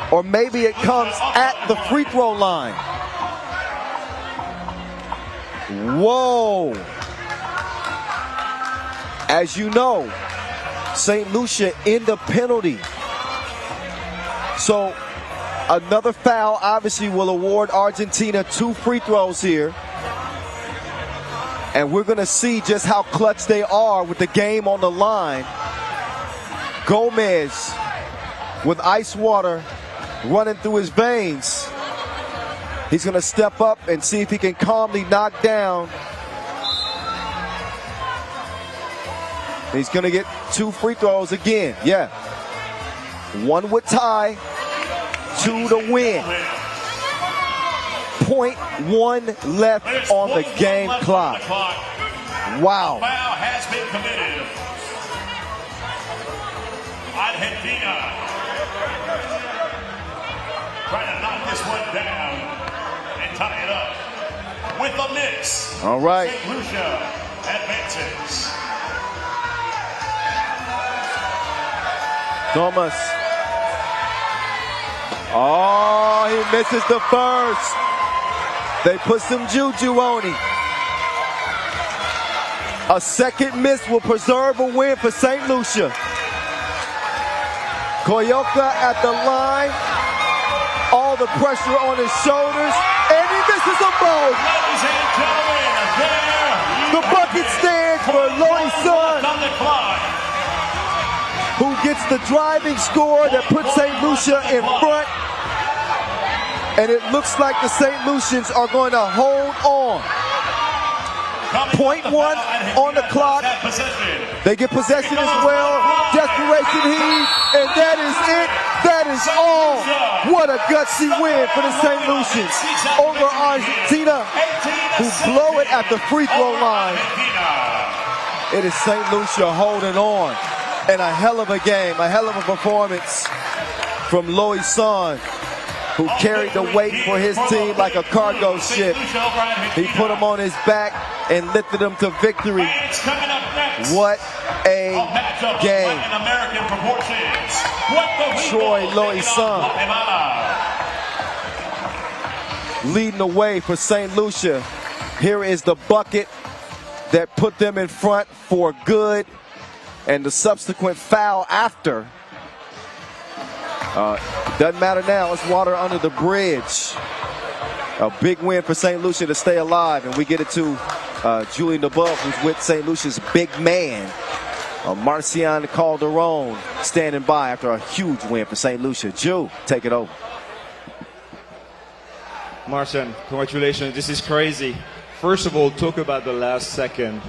Speaker 1: or maybe it comes at the free throw line. Whoa. As you know, St. Lucia in the penalty. So another foul obviously will award Argentina 2 free throws here. And we're going to see just how clutch they are with the game on the line. Gomez with ice water running through his veins. He's going to step up and see if he can calmly knock down. He's going to get 2 free throws again. Yeah. 1 would tie, 2 to win. 0.1 left on the game clock. Wow.
Speaker 12: Foul has been committed. Argentina trying to knock this one down and tie it up with a miss.
Speaker 1: All right.
Speaker 12: St. Lucia advances.
Speaker 1: Thomas. Oh, he misses the first. They put some juju on him. A second miss will preserve a win for St. Lucia. Coyoka at the line. All the pressure on his shoulders. And he misses them both.
Speaker 12: Ladies and gentlemen, there
Speaker 1: the bucket stands for Lucia, who gets the driving score that puts St. Lucia in front. And it looks like the St. Lucians are going to hold on. 0.1 on the clock. They get possession as well. Desperation heave. And that is it. That is all. What a gutsy win for the St. Lucians over Argentina, who blow it at the free throw line. It is St. Lucia holding on. And a hell of a game, a hell of a performance from Lucia, who carried the weight for his team like a cargo ship. He put him on his back and lifted him to victory. What a game. Troy Lucia leading the way for St. Lucia. Here is the bucket that put them in front for good. And the subsequent foul after. Doesn't matter now. It's water under the bridge. A big win for St. Lucia to stay alive. And we get it to Julian DeBuff, who's with St. Lucia's big man, Marcian Calderon, standing by after a huge win for St. Lucia. Ju, take it over.
Speaker 9: Marcian, congratulations. This is crazy. First of all, talk about the last second.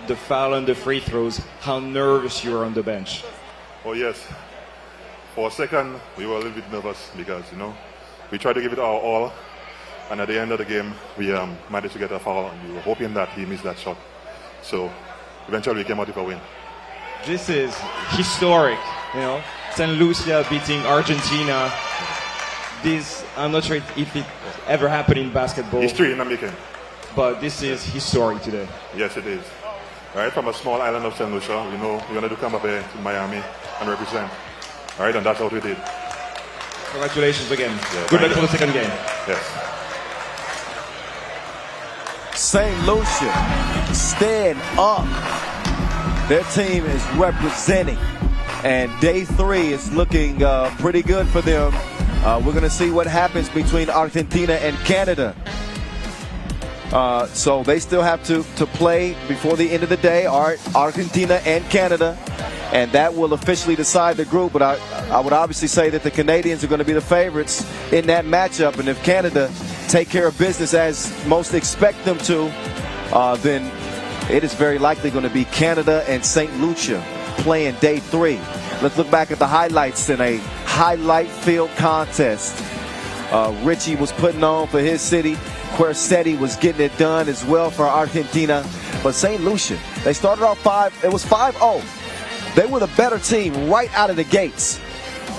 Speaker 9: The foul and the free throws, how nervous you were on the bench.
Speaker 13: Oh yes, for a second we were a little bit nervous because, you know, we tried to give it our all, and at the end of the game we managed to get a foul, and we were hoping that he missed that shot. So eventually we came out with a win.
Speaker 9: This is historic, you know, St. Lucia beating Argentina. This, I'm not sure if it ever happened in basketball.
Speaker 13: History in the making.
Speaker 9: But this is historic today.
Speaker 13: Yes, it is. Right, from a small island of St. Lucia, we know we're going to come up here to Miami and represent. All right, and that's what we did.
Speaker 9: Congratulations again.
Speaker 13: Yeah,
Speaker 9: Good luck for the second game.
Speaker 13: Yes.
Speaker 1: St. Lucia, stand up. Their team is representing. And day 3 is looking pretty good for them. We're going to see what happens between Argentina and Canada. So they still have to play before the end of the day, Argentina and Canada. And that will officially decide the group. But I would obviously say that the Canadians are going to be the favorites in that matchup. And if Canada take care of business as most expect them to, then it is very likely going to be Canada and St. Lucia playing day 3. Let's look back at the highlights in a highlight-filled contest. Richie was putting on for his city. Quercetti was getting it done as well for Argentina. But St. Lucia, they started off 5. It was 5-0. They were the better team right out of the gates.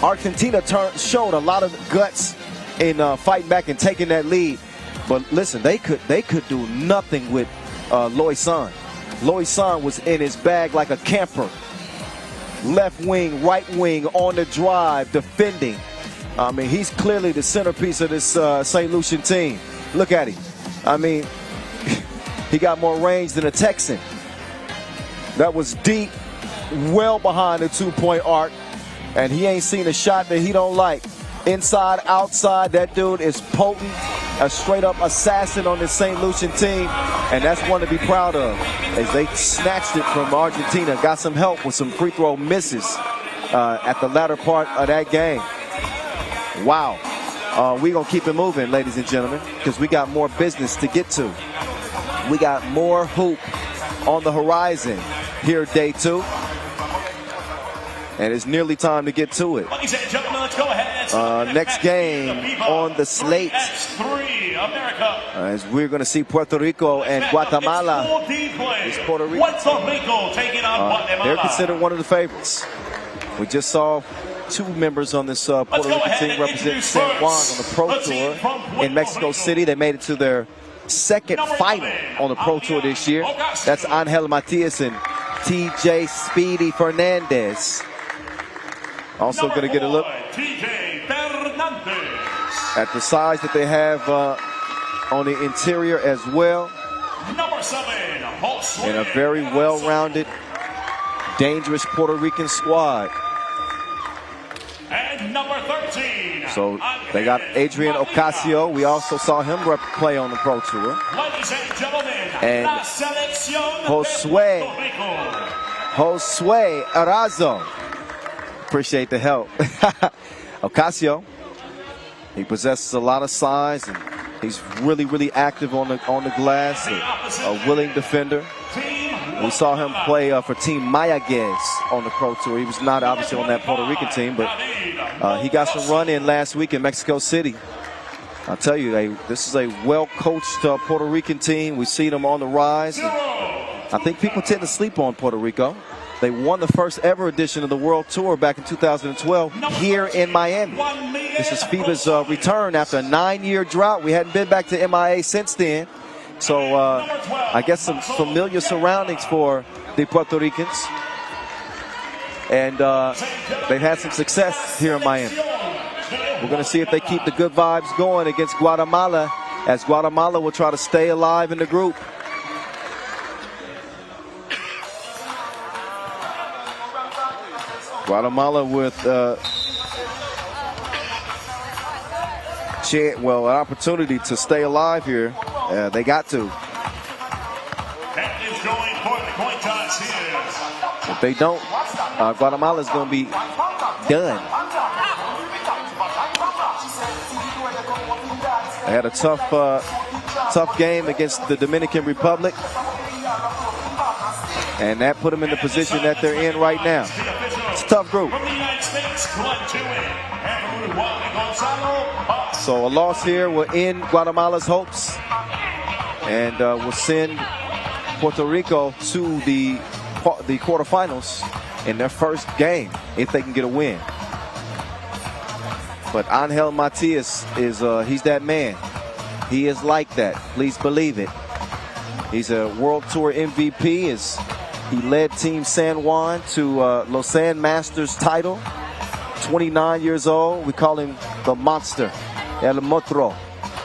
Speaker 1: Argentina showed a lot of guts in fighting back and taking that lead. But listen, they could do nothing with Loisan. Loisan was in his bag like a camper. Left wing, right wing, on the drive, defending. I mean, he's clearly the centerpiece of this St. Lucian team. Look at him. I mean, he got more range than a Texan. That was deep, well behind the 2-point arc, and he ain't seen a shot that he don't like. Inside, outside, that dude is potent, a straight-up assassin on this St. Lucian team, and that's one to be proud of, as they snatched it from Argentina, got some help with some free throw misses at the latter part of that game. Wow. We're going to keep it moving, ladies and gentlemen, because we got more business to get to. We got more hoop on the horizon here, day 2. And it's nearly time to get to it.
Speaker 12: Ladies and gentlemen, let's go ahead.
Speaker 1: Next game on the slate as we're going to see Puerto Rico and Guatemala. It's Puerto Rico.
Speaker 12: Taking on Guatemala.
Speaker 1: They're considered one of the favorites. We just saw 2 members on this Puerto Rican team representing San Juan on the Pro Tour in Mexico City. They made it to their second final on the Pro Tour this year. That's Angel Matias and TJ Speedy Fernandez. Also going to get a look at the size that they have on the interior as well.
Speaker 12: Number 7,
Speaker 1: And a very well-rounded, dangerous Puerto Rican squad.
Speaker 12: And number 13.
Speaker 1: So they got Adrian Ocasio. We also saw him play on the Pro Tour.
Speaker 12: Ladies and gentlemen,
Speaker 1: and Josue Arazo. Appreciate the help. Ocasio, he possesses a lot of size, and he's really, really active on the glass, a willing defender. We saw him play for Team Mayaguez on the Pro Tour. He was not obviously on that Puerto Rican team, but he got some run in last week in Mexico City. I'll tell you, this is a well-coached Puerto Rican team. We see them on the rise. And I think people tend to sleep on Puerto Rico. They won the first ever edition of the World Tour back in 2012 here in Miami. This is FIBA's return after a 9-year drought. We hadn't been back to MIA since then. So I guess some familiar surroundings for the Puerto Ricans. And they've had some success here in Miami. We're going to see if they keep the good vibes going against Guatemala, as Guatemala will try to stay alive in the group. Guatemala with an opportunity to stay alive here. They got to.
Speaker 12: That is going for the coin toss here.
Speaker 1: If they don't, Guatemala is going to be done. They had a tough game against the Dominican Republic, and that put them in the position that they're in right now. It's a tough group. So a loss here will end Guatemala's hopes, and will send Puerto Rico to the quarterfinals in their first game if they can get a win. But Angel Matias he's that man. He is like that. Please believe it. He's a World Tour MVP. He led Team San Juan to Lausanne Masters title. 29 years old. We call him the monster, El Motro,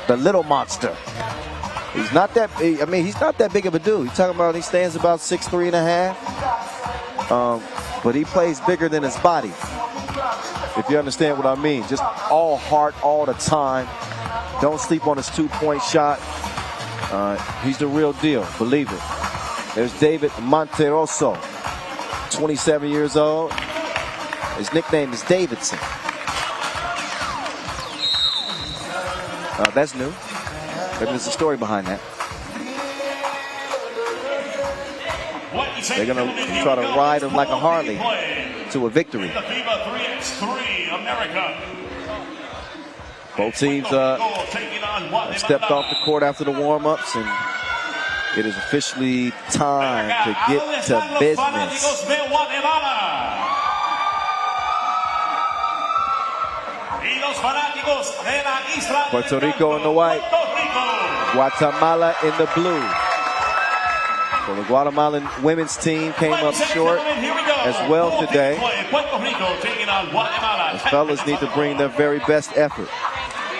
Speaker 1: the little monster. He's not that. I mean, he's not that big of a dude. He's talking about he stands about 6'3.5". But he plays bigger than his body. If you understand what I mean, just all heart all the time. Don't sleep on his 2-point shot. He's the real deal, believe it. There's David Monteroso, 27 years old. His nickname is Davidson. That's new. Maybe there's a story behind that. They're going to try to ride him like a Harley to a victory.
Speaker 12: The FIBA 3x3 AmeriCup.
Speaker 1: Both teams stepped off the court after the warm-ups, and it is officially time to get to business. Puerto Rico in the white, Guatemala in the blue. So the Guatemalan women's team came up short as well today. The fellas need to bring their very best effort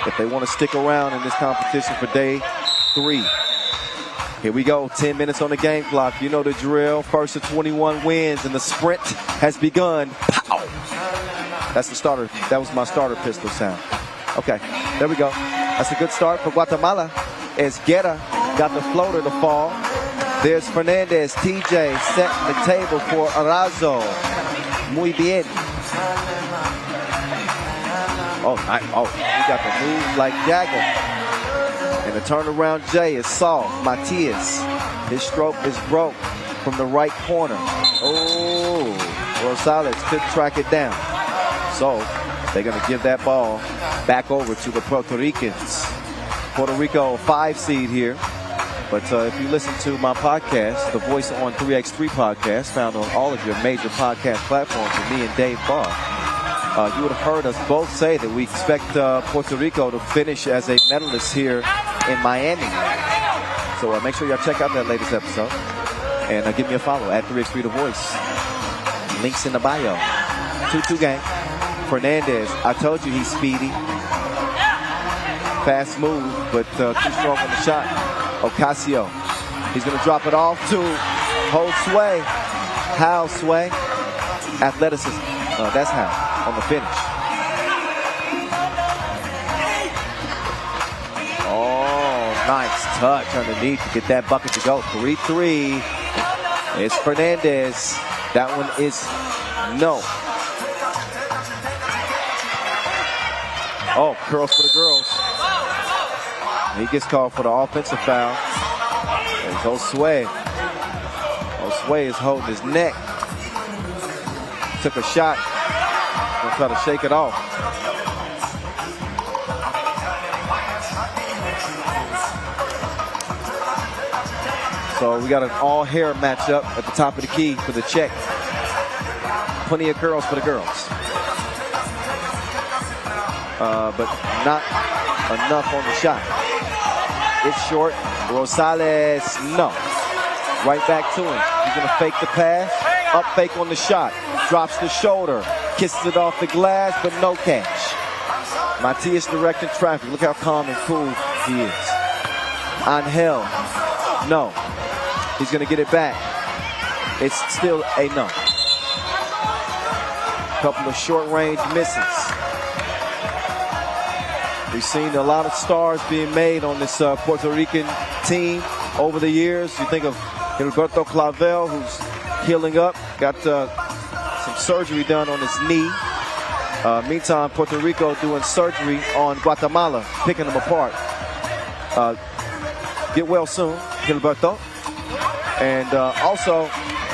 Speaker 1: if they want to stick around in this competition for day 3. Here we go, 10 minutes on the game clock. You know the drill. First of 21 wins, and the sprint has begun. Pow! That's the starter. That was my starter pistol sound. Okay, there we go. That's a good start for Guatemala as Guerra got the floater to fall. There's Fernandez, TJ setting the table for Arazo. Muy bien. Oh, he got the move like Jagger. And the turnaround J is soft. Matias, his stroke is broke from the right corner. Oh, Rosales could track it down. So they're going to give that ball back over to the Puerto Ricans. Puerto Rico 5 seed here. But if you listen to my podcast, the Voice on 3x3 podcast, found on all of your major podcast platforms with me and Dave Barr, you would have heard us both say that we expect Puerto Rico to finish as a medalist here in Miami. So make sure y'all check out that latest episode. And give me a follow at 3x3 The Voice. Links in the bio. 2-2 game. Fernandez, I told you he's speedy. Fast move, but too strong on the shot. Ocasio, he's going to drop it off to Josue. How Sway? Athleticism. That's how on the finish. Oh, nice touch underneath to get that bucket to go. 3-3. It's Fernandez. That one is no. Oh, curls for the girls. He gets called for the offensive foul. And Josue is holding his neck. Took a shot. Gonna try to shake it off. So we got an all-hair matchup at the top of the key for the check. Plenty of curls for the girls. But not enough on the shot. It's short. Rosales, no. Right back to him. He's going to fake the pass. Up fake on the shot. Drops the shoulder. Kisses it off the glass, but no catch. Matias directing traffic. Look how calm and cool he is. Angel, no. He's going to get it back. It's still a no. Couple of short-range misses. We've seen a lot of stars being made on this Puerto Rican team over the years. You think of Gilberto Clavel, who's healing up, got some surgery done on his knee. Meantime, Puerto Rico doing surgery on Guatemala, picking them apart. Get well soon, Gilberto. And also,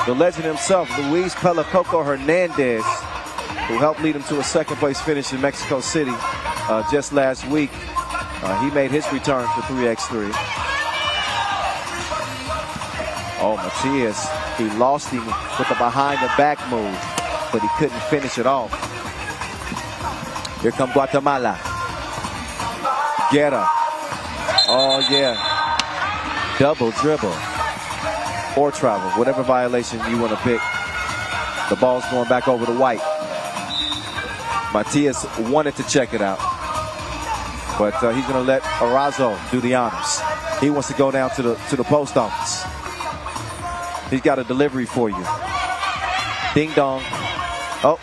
Speaker 1: the legend himself, Luis Pelacoco Hernandez, who helped lead him to a second-place finish in Mexico City just last week. He made his return for 3x3. Oh, Matias, he lost him with the behind-the-back move, but he couldn't finish it off. Here come Guatemala. Guerra. Oh, yeah. Double dribble. Or travel, whatever violation you want to pick. The ball's going back over to White. Matias wanted to check it out. But he's going to let Arazo do the honors. He wants to go down to the post office. He's got a delivery for you. Ding dong. Oh,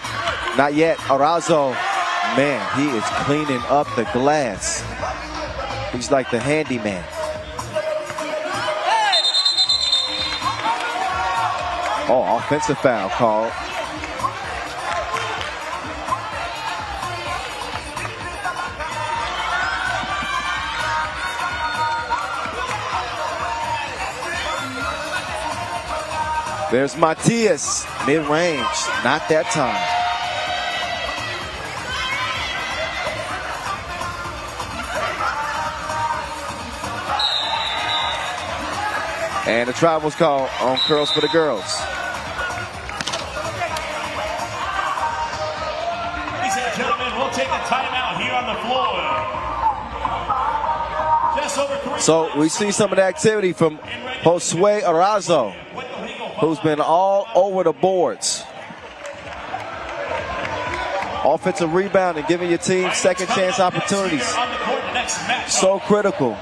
Speaker 1: not yet. Arazo, man, he is cleaning up the glass. He's like the handyman. Oh, offensive foul called. There's Matias, mid-range, not that time. And the travel's call on curls for the girls.
Speaker 12: Ladies and gentlemen, we'll take a timeout here on the floor. Just over 3
Speaker 1: So we see some of the activity from Josue Arazo, who's been all over the boards. Offensive rebound and giving your team second chance opportunities. So critical.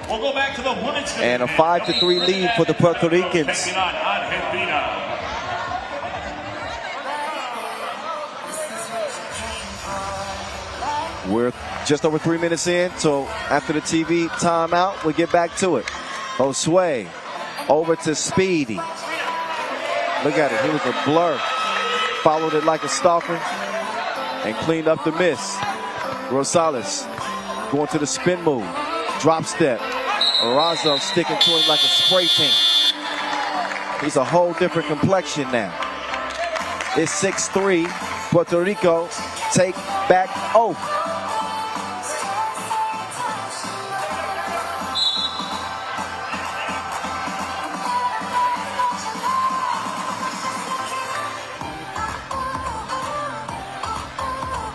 Speaker 12: We'll go back to the women's
Speaker 1: And a 5-3 lead for the Puerto Ricans. We're just over 3 minutes in, so after the TV timeout, we get back to it. Josue over to Speedy. Look at it, he was a blur. Followed it like a stalker and cleaned up the miss. Rosales going to the spin move. Drop step. Arazo sticking to him like a spray paint. He's a whole different complexion now. It's 6-3. Puerto Rico take back oath.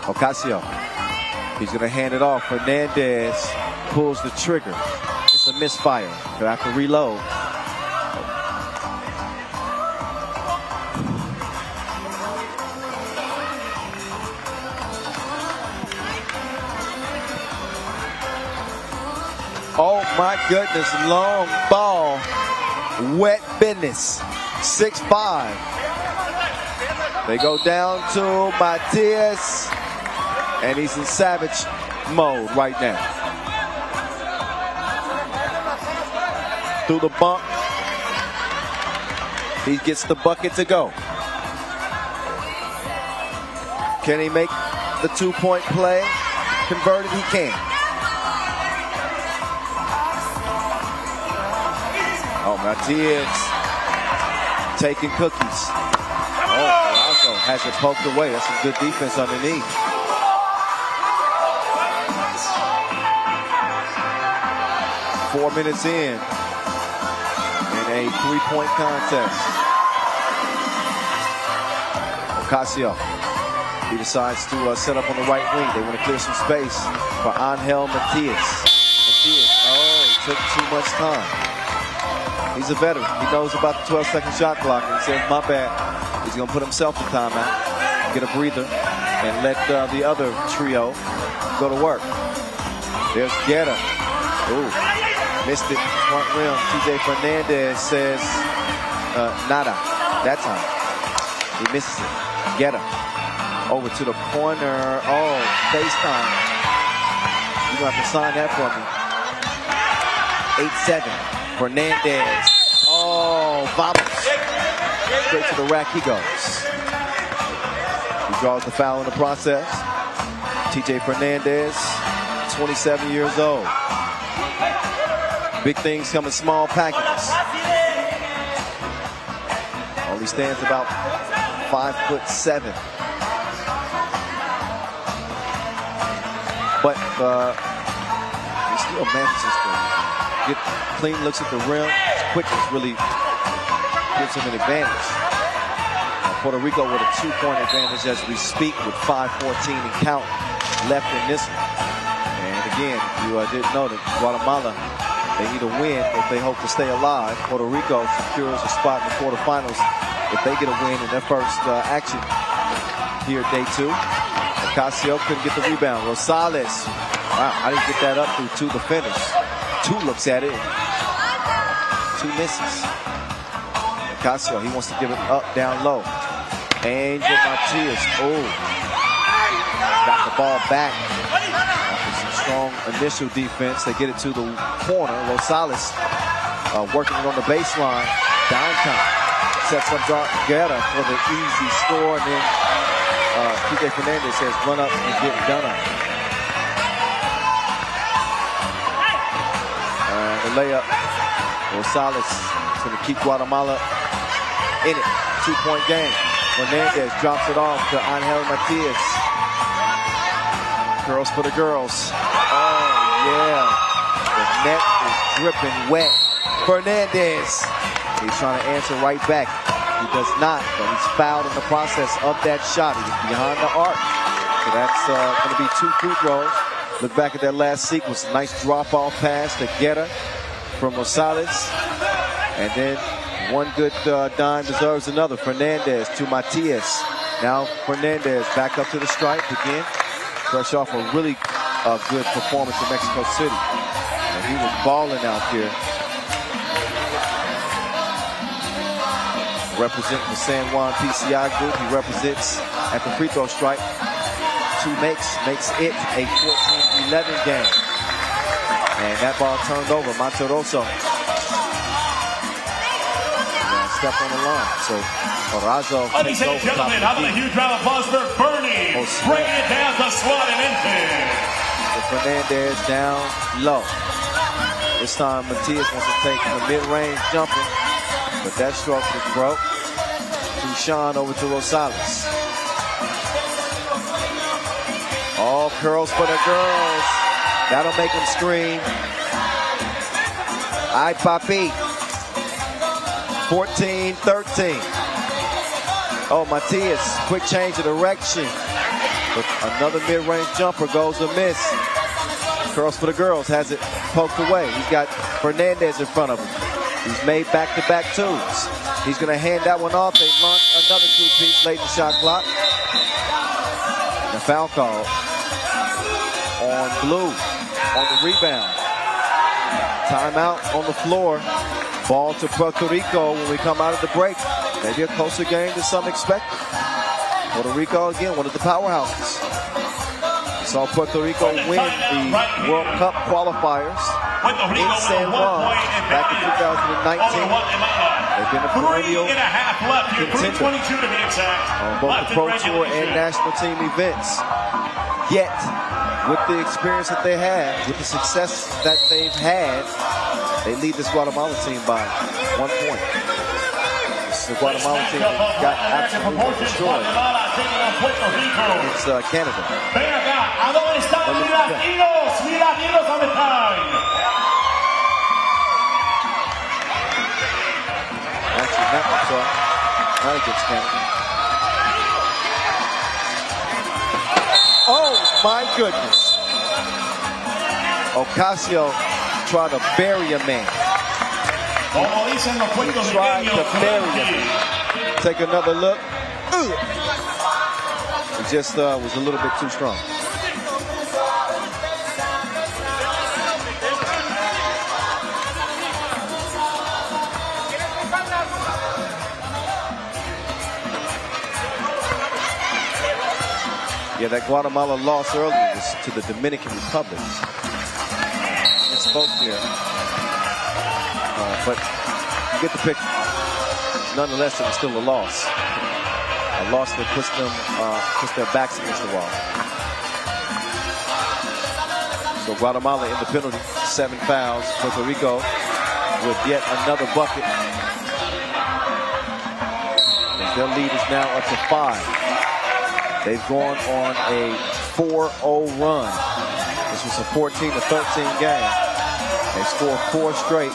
Speaker 1: Ocasio, he's going to hand it off. Fernandez pulls the trigger. It's a misfire. He'll have to reload. Oh my goodness, long ball. Wet business. 6-5. They go down to Matias. And he's in savage mode right now. Through the bump. He gets the bucket to go. Can he make the 2-point play? Converted, he can. Oh, Matias taking cookies. Oh, Alonso has it poked away. That's some good defense underneath. Four minutes in a 3-point contest. Ocasio, he decides to set up on the right wing. They want to clear some space for Angel Matias. Oh, he took too much time. He's a veteran. He knows about the 12-second shot clock and he says, my bad. He's going to put himself in timeout, get a breather, and let the other trio go to work. There's Guetta. Ooh. Missed it, front rim. TJ Fernandez says, nada, that time. He misses it. Get him. Over to the corner. Oh, FaceTime. You're going to have to sign that for me. 8-7. Fernandez. Oh, vamos. Straight to the rack he goes. He draws the foul in the process. TJ Fernandez, 27 years old. Big things come in small packages. Only stands about 5'7". But he still manages to get clean looks at the rim. His quickness really gives him an advantage. Puerto Rico with a 2-point advantage as we speak with 5:14 and count left in this one. And again, you didn't know that Guatemala, they need a win if they hope to stay alive. Puerto Rico secures a spot in the quarterfinals if they get a win in their first action here, day 2. Ocasio couldn't get the rebound. Rosales. Wow, I didn't get that up through 2 defenders. 2 looks at it. 2 misses. Ocasio, he wants to give it up, down low. Angel Matias. Oh. Got the ball back. After some strong initial defense, they get it to the corner. Rosales working it on the baseline. Downtown. Sets up Guerra for the easy score, and then TJ Fernandez says run up and get it done. And the layup. Rosales is going to keep Guatemala in it. 2-point game. Fernandez drops it off to Angel Matias. Girls for the girls. Oh, yeah. The net is dripping wet. Fernandez. He's trying to answer right back. He does not, but he's fouled in the process of that shot. He was behind the arc. So that's going to be 2 free throws. Look back at that last sequence. Nice drop-off pass to Guerra from Rosales. And then one good dime deserves another. Fernandez to Matias. Now Fernandez back up to the stripe again. Fresh off a really good performance in Mexico City. And he was balling out here. Representing the San Juan PCI group. He represents at the free throw stripe. 2 makes it a 14-11 game. And that ball turned over. Monteroso step on the line. So Orazo
Speaker 12: Ladies and gentlemen, how about a huge round of applause for Bernie? Bringing it down to Suavemente.
Speaker 1: Fernandez down low. This time Matias wants to take the mid-range jumper, but that stroke was broke. To Sean over to Rosales. All curls for the girls. That'll make them scream. Ay, papi. 14-13. Oh, Matias, quick change of direction. But another mid-range jumper goes amiss. Curls for the girls, has it poked away. He's got Fernandez in front of him. He's made back-to-back 2s. He's going to hand that one off. They launch another 2-piece late in the shot clock. And a foul call on Blue on the rebound. Timeout on the floor. Ball to Puerto Rico when we come out of the break. Maybe a closer game than some expected. Puerto Rico, again, one of the powerhouses. We saw Puerto Rico win the World Cup qualifiers in San Juan back in 2019. They've been a perennial contender on both the Pro Tour and national team events. Yet, with the experience that they have, with the success that they've had, they lead this Guatemala team by 1 point. This is the Guatemala team that got absolutely destroyed. It's Canada. Actually, that one's up. Not against Canada. Oh, my goodness. Ocasio tried to bury a man. He tried to bury a man. Take another look. It just was a little bit too strong. Yeah, that Guatemala loss earlier was to the Dominican Republic. Spoke here, but you get the picture. Nonetheless, it was still a loss. A loss that puts their backs against the wall. So Guatemala in the penalty, 7 fouls. Puerto Rico with yet another bucket. Their lead is now up to 5. They've gone on a 4-0 run. This was a 14-13 game. They scored 4 straight,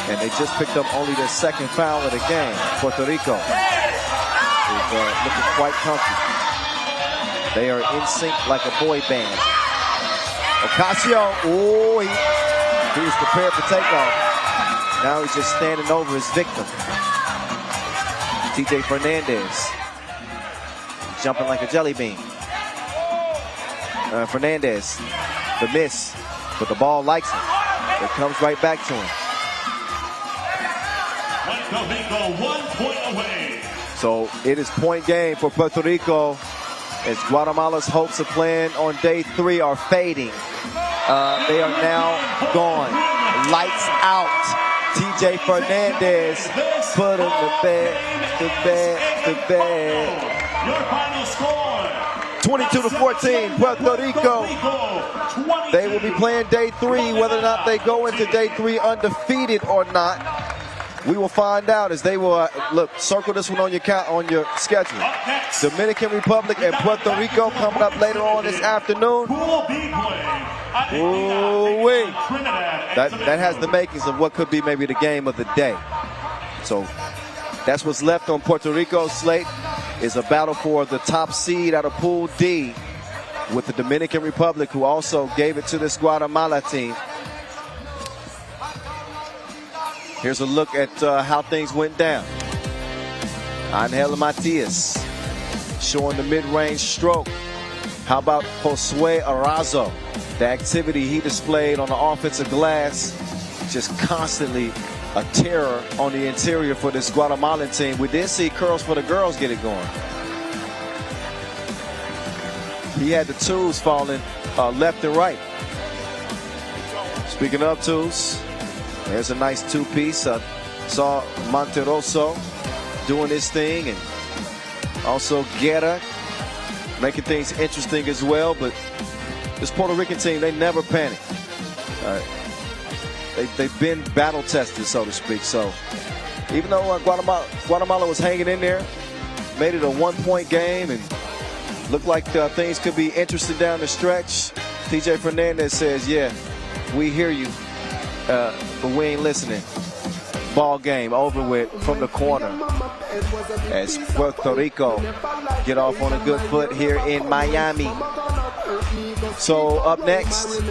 Speaker 1: and they just picked up only their 2nd foul of the game. Puerto Rico is looking quite comfy. They are in sync like a boy band. Ocasio, oh, he was prepared for takeoff. Now he's just standing over his victim. TJ Fernandez, jumping like a jelly bean. Fernandez. The miss, but the ball likes him. It comes right back to him.
Speaker 12: Puerto Rico 1 point away.
Speaker 1: So it is point game for Puerto Rico as Guatemala's hopes of playing on day 3 are fading. They are now gone. Lights out. TJ Fernandez put him to bed.
Speaker 12: Your final score.
Speaker 1: 22-14, Puerto Rico. They will be playing day 3, whether or not they go into day 3 undefeated or not. We will find out as they will look. Circle this one on your schedule. Dominican Republic and Puerto Rico coming up later on this afternoon. Ooh-wee. That has the makings of what could be maybe the game of the day. So that's what's left on Puerto Rico's slate is a battle for the top seed out of Pool D with the Dominican Republic, who also gave it to this Guatemala team. Here's a look at how things went down. Angel Matias showing the mid-range stroke. How about Josue Arazo? The activity he displayed on the offensive glass, just constantly a terror on the interior for this Guatemalan team. We did see curls for the girls get it going. He had the twos falling left and right. Speaking of twos, there's a nice two-piece. Saw Monteroso doing his thing, and also Guerra making things interesting as well. But this Puerto Rican team, they never panic. They've been battle-tested, so to speak. So even though Guatemala was hanging in there, made it a one-point game, and looked like things could be interesting down the stretch, TJ Fernandez says, yeah, we hear you, but we ain't listening. Ball game over with from the corner as Puerto Rico get off on a good foot here in Miami. So up next,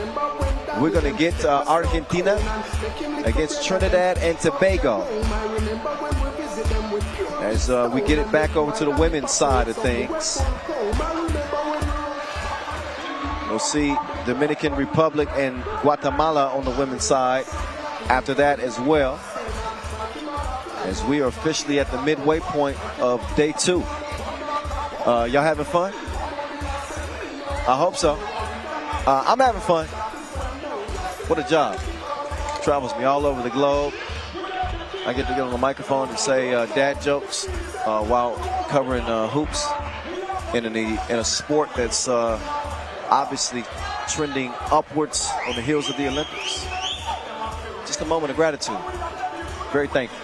Speaker 1: we're going to get Argentina against Trinidad and Tobago as we get it back over to the women's side of things. We'll see Dominican Republic and Guatemala on the women's side after that as well, as we are officially at the midway point of day 2. Y'all having fun? I hope so. I'm having fun. What a job. Travels me all over the globe. I get to get on the microphone and say dad jokes while covering hoops in a sport that's obviously trending upwards on the heels of the Olympics. Just a moment of gratitude. Very thankful.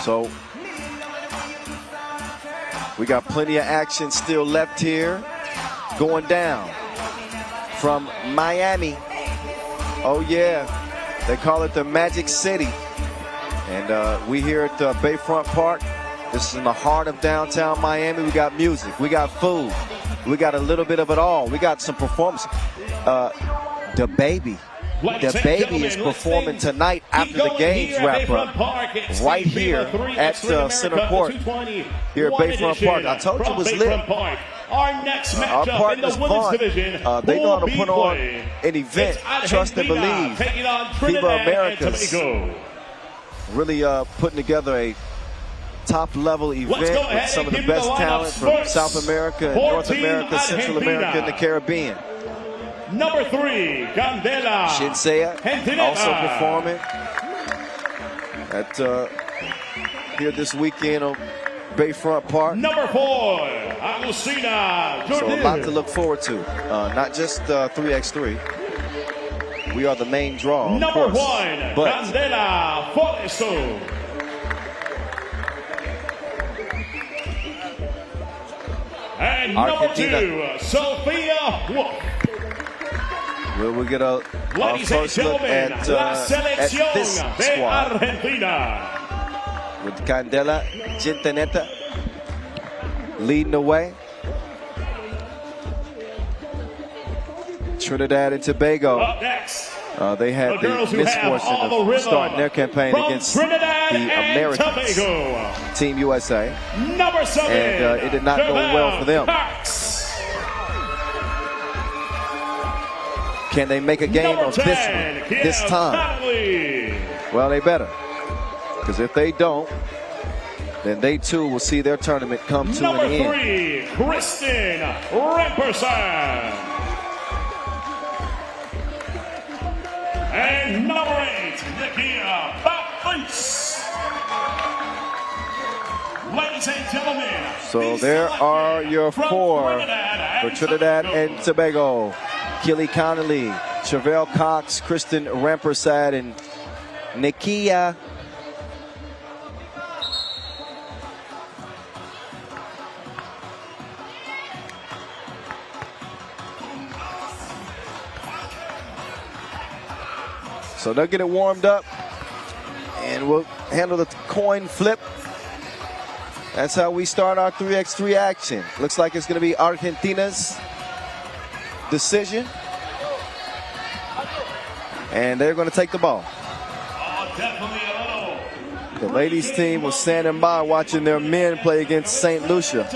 Speaker 1: So we got plenty of action still left here. Going down from Miami. Oh yeah, they call it the Magic City. And we here at Bayfront Park. This is in the heart of downtown Miami. We got music, we got food, we got a little bit of it all. We got some performance. The Baby is performing tonight after the games wrap up, right here at Center Court here at Bayfront Park. I told you it was lit.
Speaker 12: Our next
Speaker 1: Our
Speaker 12: matchup in the
Speaker 1: partners
Speaker 12: women's
Speaker 1: fun.
Speaker 12: division.
Speaker 1: They know how to put on an event. Trust and believe. FIBA Americas really putting together a top-level event with some of the best talent from South America, and North America, Central America, and the Caribbean.
Speaker 12: Number 3, Candela.
Speaker 1: Shinsea also performing at here this weekend on Bayfront Park.
Speaker 12: Number 4, Lucia.
Speaker 1: So a lot to look forward to. Not just 3x3. We are the main draw, of
Speaker 12: Number
Speaker 1: course.
Speaker 12: 1,
Speaker 1: But
Speaker 12: Candela Foresto. And
Speaker 1: Argentina.
Speaker 12: number 2, Sophia Wolf.
Speaker 1: we'll get a
Speaker 12: Ladies and
Speaker 1: first look
Speaker 12: gentlemen,
Speaker 1: at
Speaker 12: la
Speaker 1: this
Speaker 12: selección de
Speaker 1: squad
Speaker 12: Argentina.
Speaker 1: with Candela Gintaneta leading the way. Trinidad and Tobago
Speaker 12: Up next,
Speaker 1: They had the misfortune of starting their campaign against
Speaker 12: Trinidad
Speaker 1: the Americans,
Speaker 12: Tobago.
Speaker 1: Team USA,
Speaker 12: Number 7.
Speaker 1: and it did not go well for them. Can they make a game
Speaker 12: Number
Speaker 1: of this
Speaker 12: 10,
Speaker 1: one, this time?
Speaker 12: Connolly.
Speaker 1: Well, they better. Because if they don't, then they too will see their tournament come to
Speaker 12: Number
Speaker 1: an end.
Speaker 12: 3, Kristen Remperson. And number 8, Nikia Baptiste. Ladies and gentlemen.
Speaker 1: So there are your 4 for Trinidad and Tobago. Kelly Connolly, Chevelle Cox, Kristen Rampersad, and Nikia. So they'll get it warmed up, and we'll handle the coin flip. That's how we start our 3x3 action. Looks like it's going to be Argentina's decision, and they're going to take the ball. The ladies team was standing by watching their men play against St. Lucia,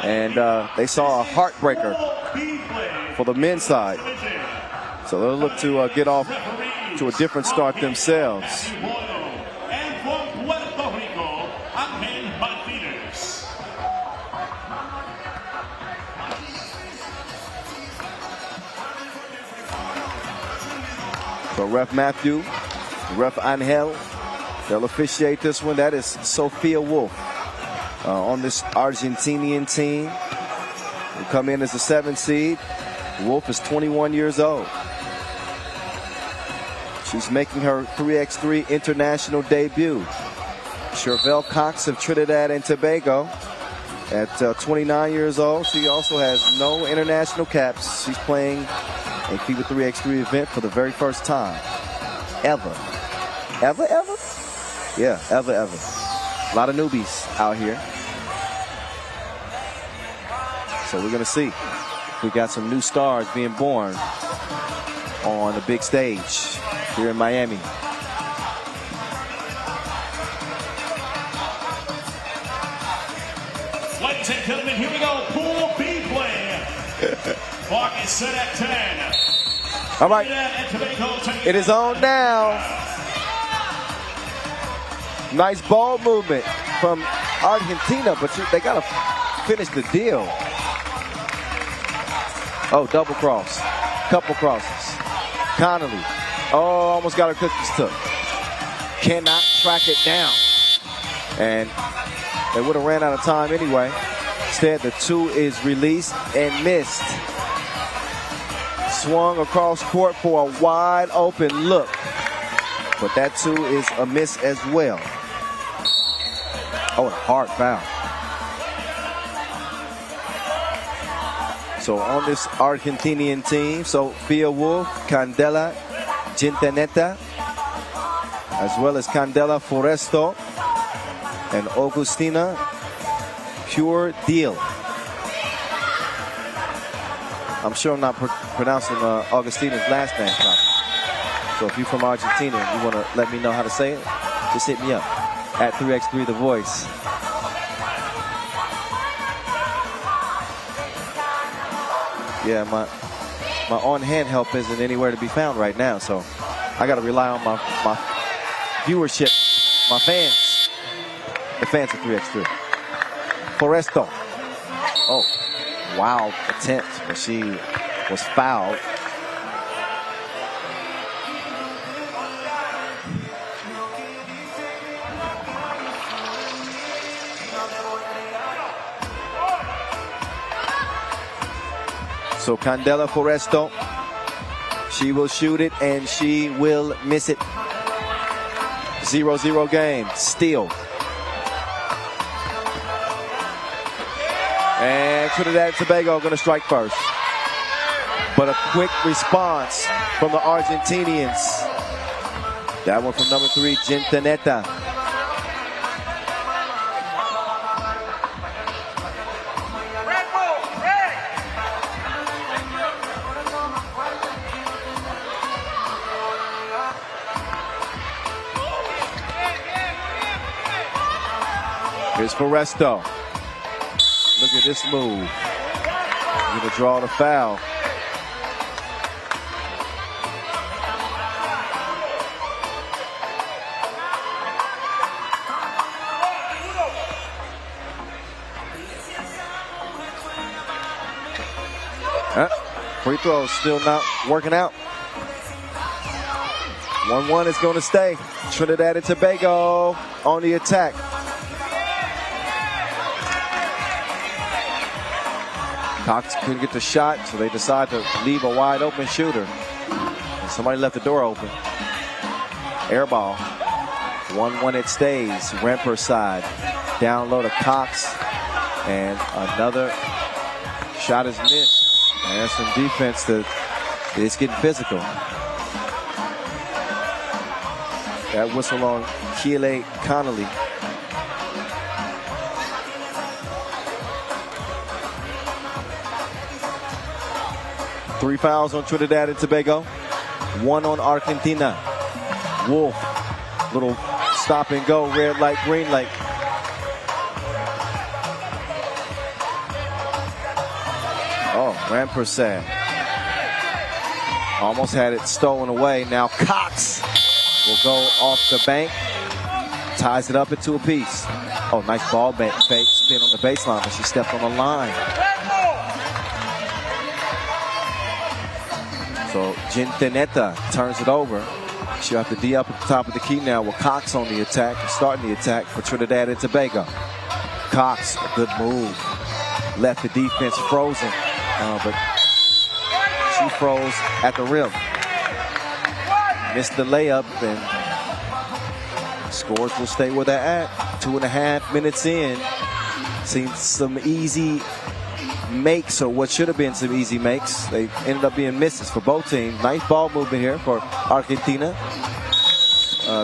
Speaker 1: and they saw a heartbreaker for the men's side. So they'll look to get off to a different start themselves.
Speaker 12: And from Puerto Rico,
Speaker 1: So Ref Matthew, Ref Angel, they'll officiate this one. That is Sophia Wolf on this Argentinian team. Will come in as a 7 seed. Wolf is 21 years old. She's making her 3x3 international debut. Chevelle Cox of Trinidad and Tobago at 29 years old. She also has no international caps. She's playing a FIBA 3x3 event for the very first time. Ever? Yeah, ever. A lot of newbies out here. So we're gonna see. We got some new stars being born on the big stage here in Miami.
Speaker 12: Ladies and gentlemen, here we go. Pool B play. Clock is set at 10.
Speaker 1: All right, it is on now. Nice ball movement from Argentina, but they gotta finish the deal. Oh, double cross, couple crosses. Connolly, oh, almost got her cookies took. Cannot track it down. And they would have ran out of time anyway. Instead, the 2 is released and missed. Swung across court for a wide open look. But that 2 is a miss as well. Oh, a hard foul. So on this Argentinian team, Sophia Wolf, Candela Gintaneta, as well as Candela Foresto and Augustina Pure Deal. I'm sure I'm not pronouncing Augustina's last name properly. So if you're from Argentina and you want to let me know how to say it, just hit me up at 3x3 The Voice. Yeah, my on-hand help isn't anywhere to be found right now, so I got to rely on my viewership, my fans, the fans of 3x3. Foresto. Oh, wow attempt, but she was fouled. So Candela Foresto, she will shoot it and she will miss it. 0-0 game, steal. And Trinidad and Tobago going to strike first. But a quick response from the Argentinians. That one from number 3, Gintaneta. Here's Foresto. Look at this move. Gonna draw the foul. Free throw still not working out. 1-1 is going to stay. Trinidad and Tobago on the attack. Cox couldn't get the shot, so they decide to leave a wide open shooter. And somebody left the door open. Air ball. 1-1 it stays. Remper side. Down low to Cox. And another shot is missed. And some defense that is getting physical. That whistle on Keeley Connolly. Three fouls on Trinidad and Tobago. One on Argentina. Wolf. Little stop and go. Red light, green light. Oh, Rampersad. Almost had it stolen away. Now Cox will go off the bank. Ties it up into a piece. Oh, nice ball fake. Spin on the baseline, but she stepped on the line. So Ginteneta turns it over. She'll have to D up at the top of the key now with Cox on the attack, starting the attack for Trinidad and Tobago. Cox, a good move. Left the defense frozen, but she froze at the rim. Missed the layup, and scores will stay where they're at. 2.5 minutes in. Seen some easy makes, or what should have been some easy makes. They ended up being misses for both teams. Nice ball movement here for Argentina.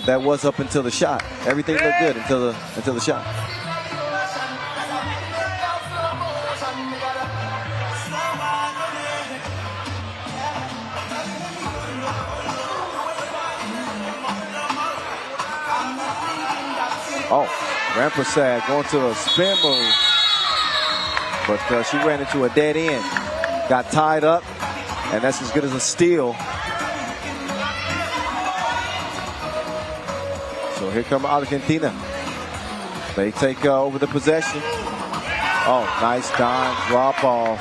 Speaker 1: That was up until the shot. Everything looked good until the shot. Oh, Rampersad going to a spin move. But she ran into a dead end. Got tied up, and that's as good as a steal. So here come Argentina. They take over the possession. Oh, nice dime, drop ball.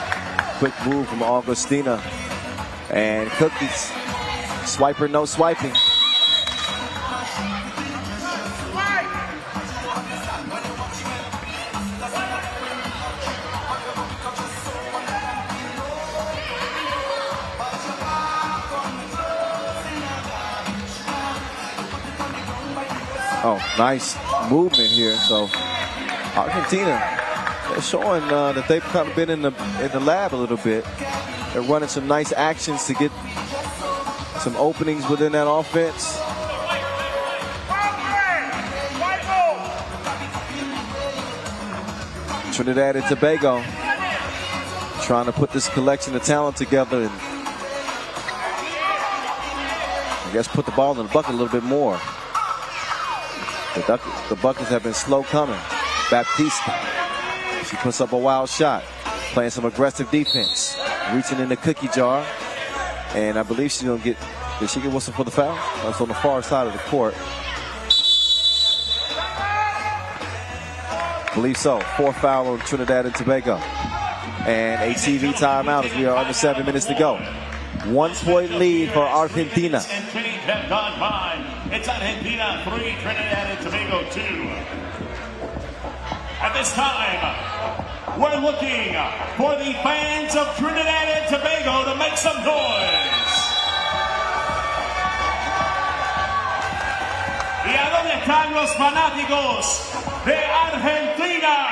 Speaker 1: Quick move from Augustina. And Cookies. Swiper, no swiping. Oh, nice movement here. So Argentina, they're showing that they've kind of been in the lab a little bit. They're running some nice actions to get some openings within that offense. Trinidad and Tobago trying to put this collection of talent together and I guess put the ball in the bucket a little bit more. The buckets have been slow coming. Baptista, she puts up a wild shot, playing some aggressive defense, reaching in the cookie jar, and I believe she's gonna get. Did she get whistle for the foul? That's on the far side of the court. I believe so. Fourth foul on Trinidad and Tobago, and a TV timeout as we are under 7 minutes to go. 1 point lead for Argentina.
Speaker 12: It's Argentina 3, Trinidad and Tobago 2. At this time, we're looking for the fans of Trinidad and Tobago to make some noise. ¿Y a dónde están los fanáticos de Argentina?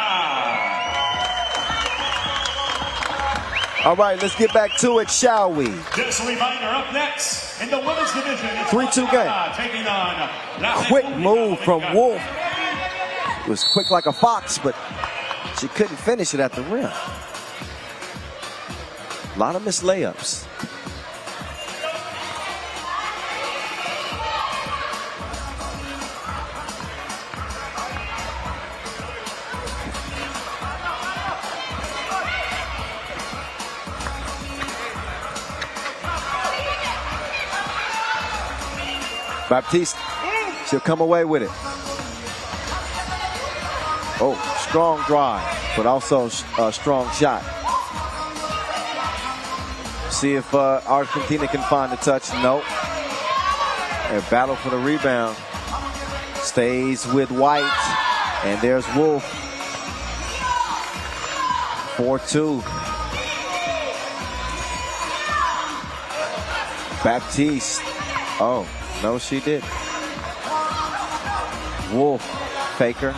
Speaker 1: All right, let's get back to it, shall we?
Speaker 12: Just a reminder, up next in the women's division,
Speaker 1: 3-2 game.
Speaker 12: Taking on
Speaker 1: quick move from Wolf. It was quick like a fox, but she couldn't finish it at the rim. A lot of missed layups. Baptiste, she'll come away with it. Oh, strong drive, but also a strong shot. See if Argentina can find the touch. Nope. A battle for the rebound. Stays with White. And there's Wolf. 4-2. Baptiste. Oh, no, she did. Wolf. Faker.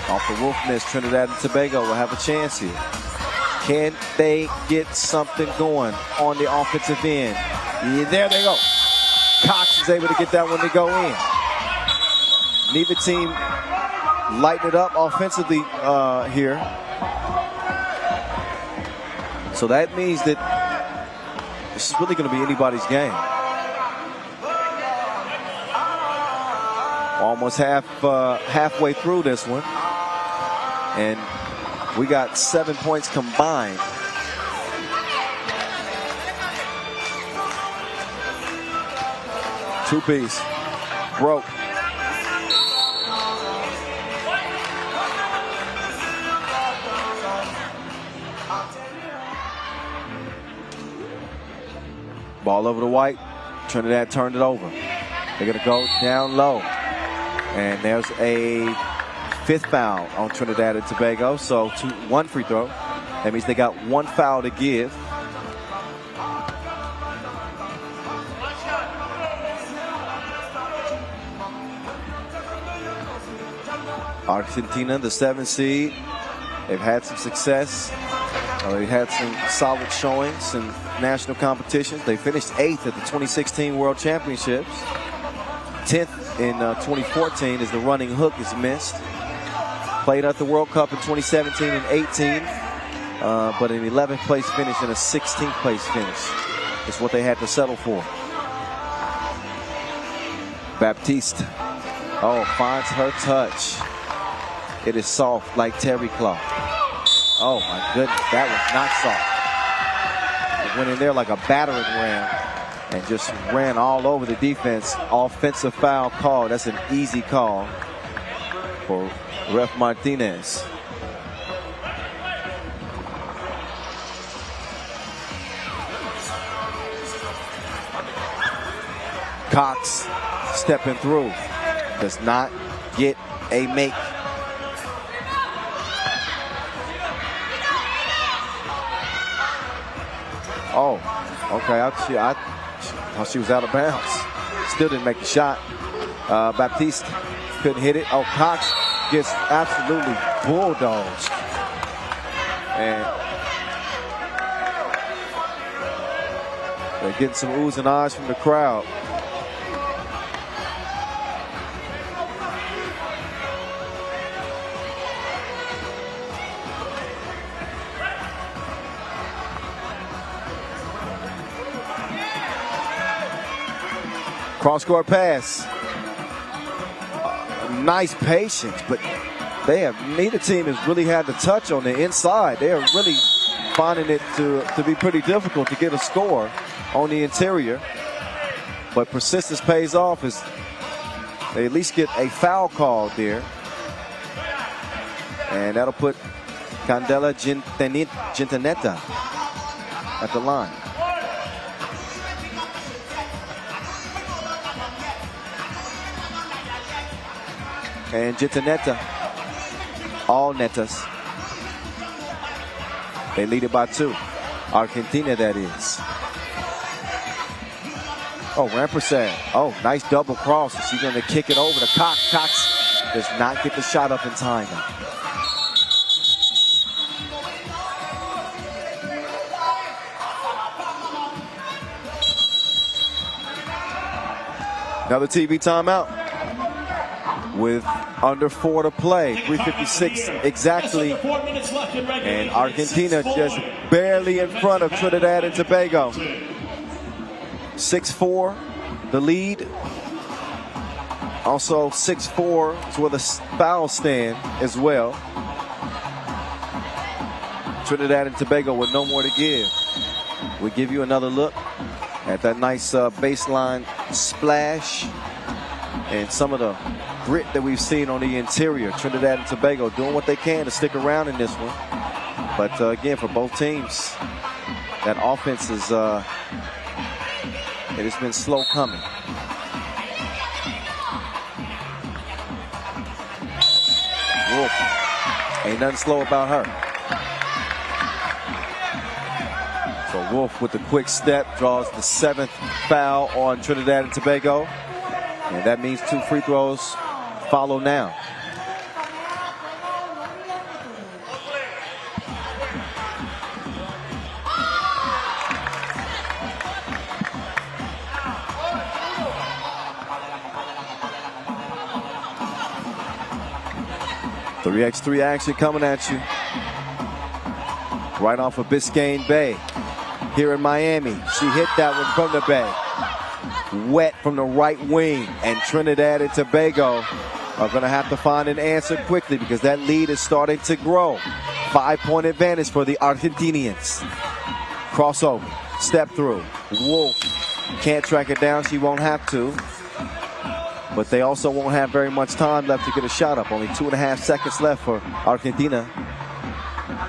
Speaker 1: Off the Wolf miss, Trinidad and Tobago will have a chance here. Can they get something going on the offensive end? Yeah, there they go. Cox is able to get that one to go in. Neither team lighten it up offensively here. So that means that this is really going to be anybody's game. Almost halfway through this one. And we got 7 points combined. Two-piece. Broke. Ball over to White. Trinidad turned it over. They're going to go down low. And there's a fifth foul on Trinidad and Tobago. So 1 free throw. That means they got 1 foul to give. Argentina, the 7th seed. They've had some success. They've had some solid showings in national competitions. They finished 8th at the 2016 World Championships. 10th in 2014 as the running hook is missed. Played at the World Cup in 2017 and 18, but an 11th place finish and a 16th place finish is what they had to settle for. Baptiste, oh, finds her touch. It is soft like terry cloth. Oh my goodness, that was not soft. It went in there like a battering ram and just ran all over the defense. Offensive foul call. That's an easy call for Ref Martinez. Cox stepping through. Does not get a make. Oh, okay. I thought she was out of bounds. Still didn't make the shot. Baptiste couldn't hit it. Oh, Cox gets absolutely bulldozed. And they're getting some oohs and ahs from the crowd. Cross-court pass. Nice patience, but neither team has really had the touch on the inside. They are really finding it to be pretty difficult to get a score on the interior. But persistence pays off as they at least get a foul called there. And that'll put Candela Gintaneta at the line. And Gintaneta, all netas. They lead it by 2. Argentina, that is. Oh, Rampersad. Oh, nice double cross. She's going to kick it over to Cox. Cox does not get the shot up in time. Another TV timeout. With under 4 to play, 3:56 exactly, and Argentina just barely in front of Trinidad and Tobago. 6-4, the lead. Also 6-4 is where the foul stand as well. Trinidad and Tobago with no more to give. We give you another look At that nice baseline splash. And some of the grit that we've seen on the interior. Trinidad and Tobago doing what they can to stick around in this one. But again, for both teams, that offense is it has been slow coming. Wolf. Ain't nothing slow about her. So Wolf with the quick step draws the 7th foul on Trinidad and Tobago. And that means 2 free throws follow now. Three x 3 action coming at you. Right off of Biscayne Bay here in Miami. She hit that one from the Bay. Wet from the right wing, and Trinidad and Tobago are going to have to find an answer quickly because that lead is starting to grow. 5-point advantage for the Argentinians. Crossover, step through. Wolf can't track it down. She won't have to. But they also won't have very much time left to get a shot up. Only 2.5 seconds left for Argentina.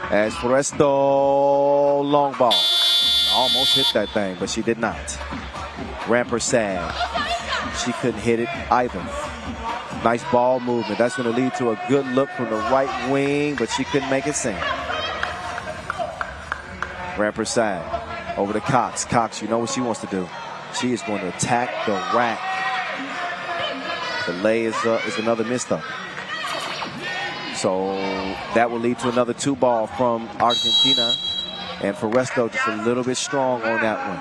Speaker 1: As Puerto, long ball. Almost hit that thing, but she did not. Ramper sag. She couldn't hit it either. Nice ball movement. That's going to lead to a good look from the right wing, but she couldn't make it sing. Ramper sag. Over to Cox. Cox, you know what she wants to do. She is going to attack the rack. The lay is another miss though. So that will lead to another 2-ball from Argentina. And Forresto just a little bit strong on that one.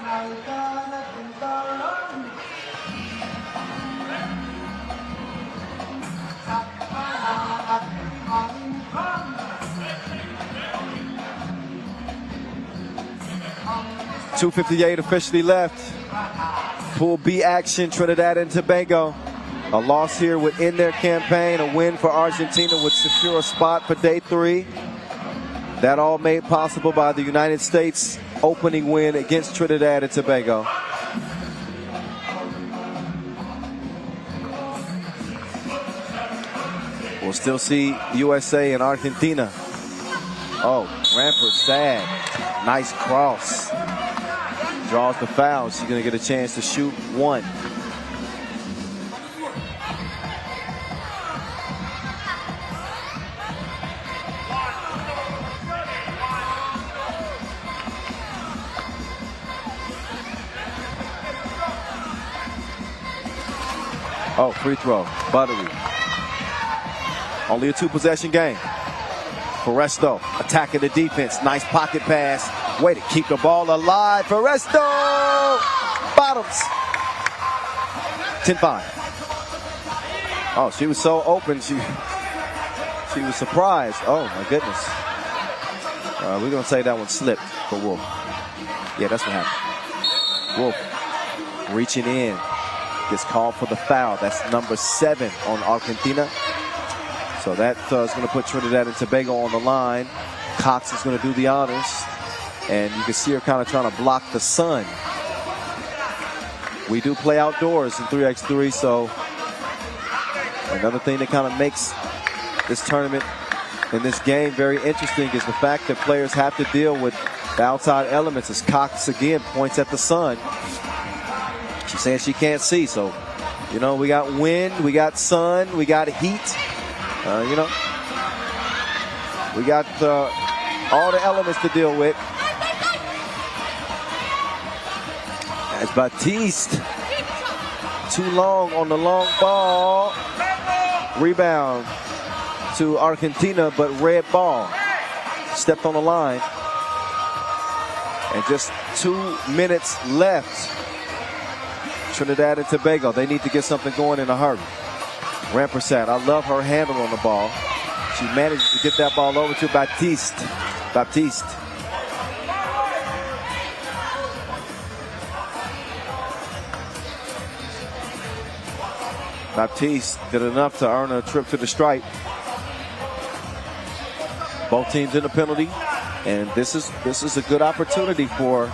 Speaker 1: .258 officially left. Pool B action, Trinidad and Tobago. A loss here would end their campaign. A win for Argentina would secure a spot for day 3. That all made possible by the United States opening win against Trinidad and Tobago. We'll still see USA and Argentina. Oh, Ramper sad. Nice cross. Draws the foul. She's going to get a chance to shoot 1. Oh, free throw. Buttery. Only a 2-possession game. Forresto attacking the defense. Nice pocket pass. Way to keep the ball alive. Forresto! Bottoms. 10-5. Oh, she was so open. She was surprised. Oh, my goodness. We're going to say that one slipped for Wolf. Yeah, that's what happened. Wolf reaching in. Gets called for the foul. That's number 7 on Argentina. So that is going to put Trinidad and Tobago on the line. Cox is going to do the honors. And you can see her kind of trying to block the sun. We do play outdoors in 3x3, so another thing that kind of makes this tournament and this game very interesting is the fact that players have to deal with the outside elements. As Cox again points at the sun. She's saying she can't see, so you know, we got wind, we got sun, we got heat. You know, we got all the elements to deal with. As Baptiste, too long on the long ball. Rebound to Argentina, but red ball. Stepped on the line. And just 2 minutes left. Trinidad and Tobago, they need to get something going in a hurry. Rampersad, I love her handle on the ball. She manages to get that ball over to Baptiste. Baptiste. Baptiste did enough to earn a trip to the stripe. Both teams in the penalty, and this is a good opportunity for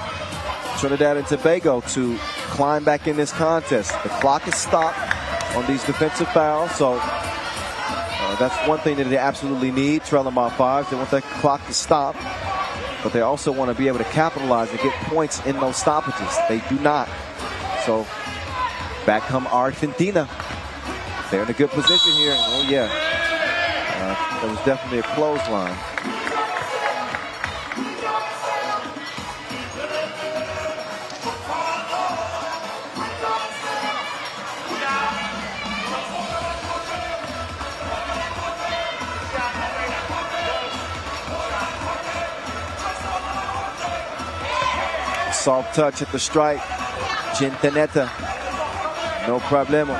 Speaker 1: Trinidad and Tobago to climb back in this contest. The clock is stopped on these defensive fouls, so that's one thing that they absolutely need, trailing by 5. They want that clock to stop, but they also want to be able to capitalize and get points in those stoppages. They do not. So back come Argentina. They're in a good position here. Oh, yeah. That was definitely a clothesline. Soft touch at the stripe. Chintaneta. No problemo.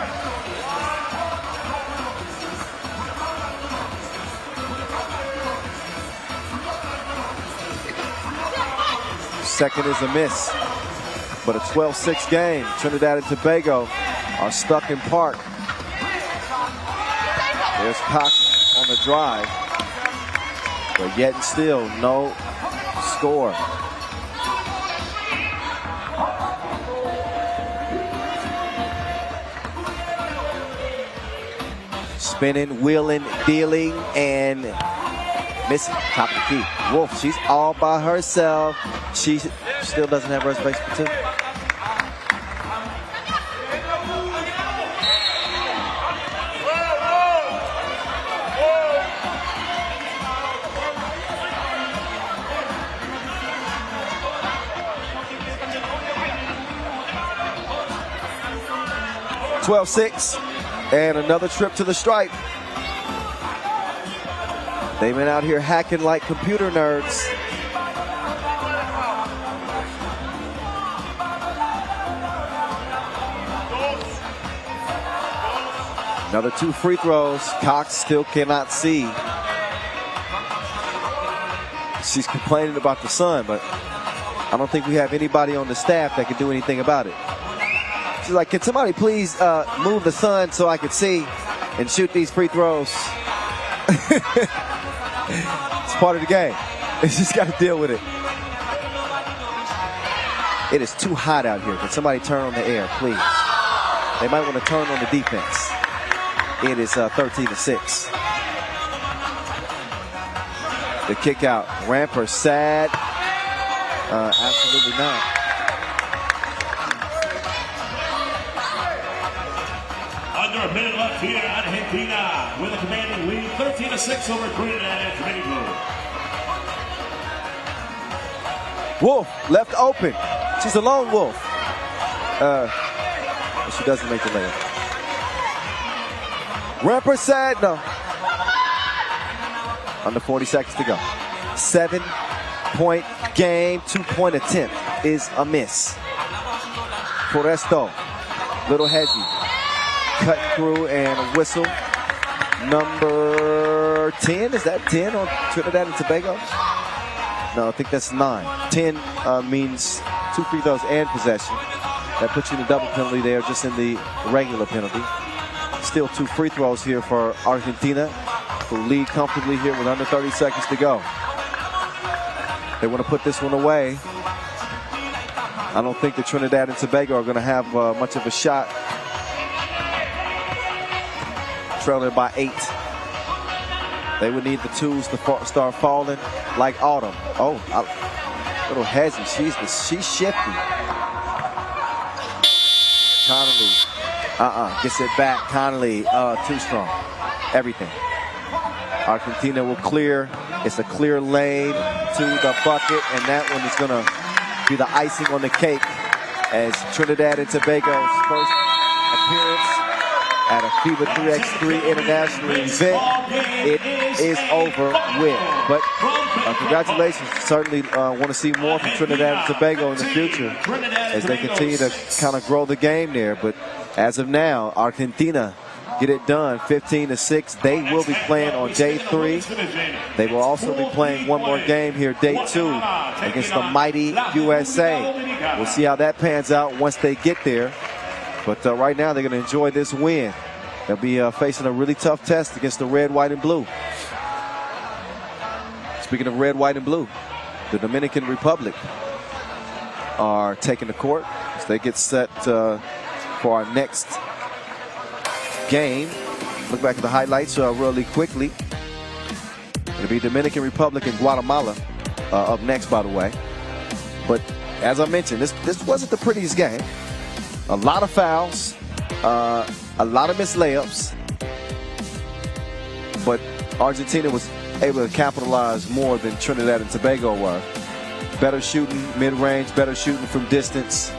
Speaker 1: Second is a miss. But a 12-6 game. Trinidad and Tobago are stuck in park. There's Cox on the drive. But yet and still, no score. Spinning, wheeling, dealing, and missing. Top of the key. Wolf, she's all by herself. She still doesn't have reservation for 2. (12-6). And another trip to the stripe. They've been out here hacking like computer nerds. Another 2 free throws. Cox still cannot see. She's complaining about the sun, but I don't think we have anybody on the staff that can do anything about it. She's like, can somebody please move the sun so I can see and shoot these free throws? It's part of the game. They just got to deal with it. It is too hot out here. Can somebody turn on the air, please? They might want to turn on the defense. It is 13-6. The kick out. Ramper sad. Absolutely not.
Speaker 12: Under a minute left here, Argentina with a commanding lead, 13-6 over Trinidad and Tobago.
Speaker 1: Wolf left open. She's a lone wolf. She doesn't make the layup. Ramper said no. Under 40 seconds to go. 7-point game, 2-point attempt is a miss. Puerto, little heavy. Cut through and a whistle. Number 10, is that 10 on Trinidad and Tobago? No, I think that's 9. 10 means 2 free throws and possession. That puts you in a double penalty there, just in the regular penalty. Still 2 free throws here for Argentina, who lead comfortably here with under 30 seconds to go. They want to put this one away. I don't think the Trinidad and Tobago are going to have much of a shot. Trailing by 8. They would need the twos to start falling like autumn. Oh, little hezzy. She's shifty. Connolly. Gets it back. Connolly, too strong. Everything. Argentina will clear. It's a clear lane to the bucket, and that one is going to be the icing on the cake as Trinidad and Tobago's first appearance at a FIBA 3x3 international event. It is over with. But congratulations. Certainly want to see more from Trinidad and Tobago in the future as they continue to kind of grow the game there. But as of now, Argentina get it done, 15-6. They will be playing on day 3. They will also be playing one more game here, day 2, against the mighty USA. We'll see how that pans out once they get there. But right now, they're going to enjoy this win. They'll be facing a really tough test against the red, white, and blue. Speaking of red, white, and blue, the Dominican Republic. are taking the court as they get set for our next game. Look back at the highlights really quickly. It'll be Dominican Republic and Guatemala up next, by the way. But as I mentioned, this wasn't the prettiest game. A lot of fouls, a lot of missed layups. But Argentina was able to capitalize more than Trinidad and Tobago were. Better shooting mid-range, better shooting from distance.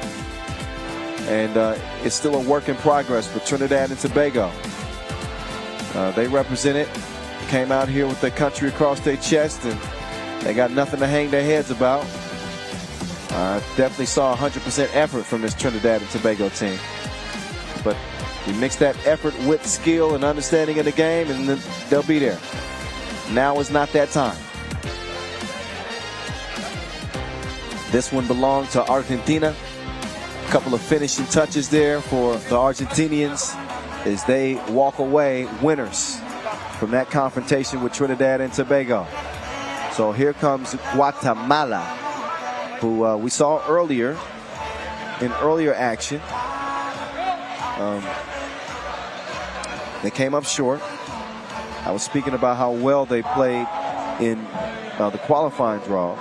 Speaker 1: And it's still a work in progress with Trinidad and Tobago. They represent it, came out here with their country across their chest, and they got nothing to hang their heads about. Definitely saw 100% effort from this Trinidad and Tobago team. But you mix that effort with skill and understanding of the game, and then they'll be there. Now is not that time. This one belonged to Argentina. A couple of finishing touches there for the Argentinians as they walk away winners from that confrontation with Trinidad and Tobago. So here comes Guatemala, who we saw earlier in earlier action. They came up short. I was speaking about how well they played in the qualifying draw.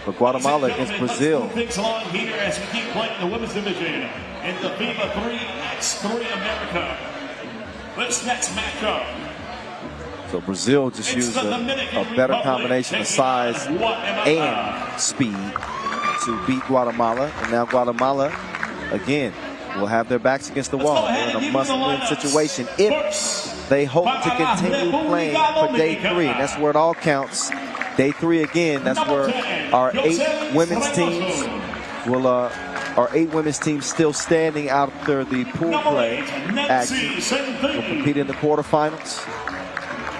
Speaker 1: But Guatemala against Brazil.
Speaker 12: Things along here as we keep playing the women's division in the FIBA 3x3 AmeriCup. This next matchup.
Speaker 1: So Brazil just used a better combination of size and speed to beat Guatemala. And now Guatemala, again, will have their backs against the wall. They're in a must-win situation if they hope to continue playing for day 3. And that's where it all counts. Day 3 again, that's where our 8 women's teams will, our 8 women's teams still standing after the pool play action will compete in the quarterfinals.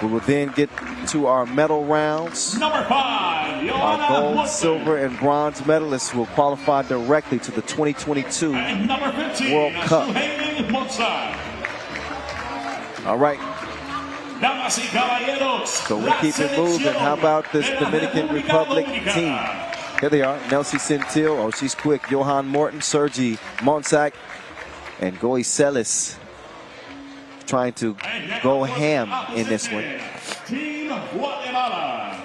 Speaker 1: We will then get to our medal rounds.
Speaker 12: Number 5,
Speaker 1: our gold, silver, and bronze medalists will qualify directly to the 2022 World Cup. All right. So we keep it moving. How about this Dominican Republic team? Here they are. Nelsie Centil. Oh, she's quick. Johan Morton, Sergi Monsac, and Goy Celis trying to go ham in this one.
Speaker 12: Team Guatemala.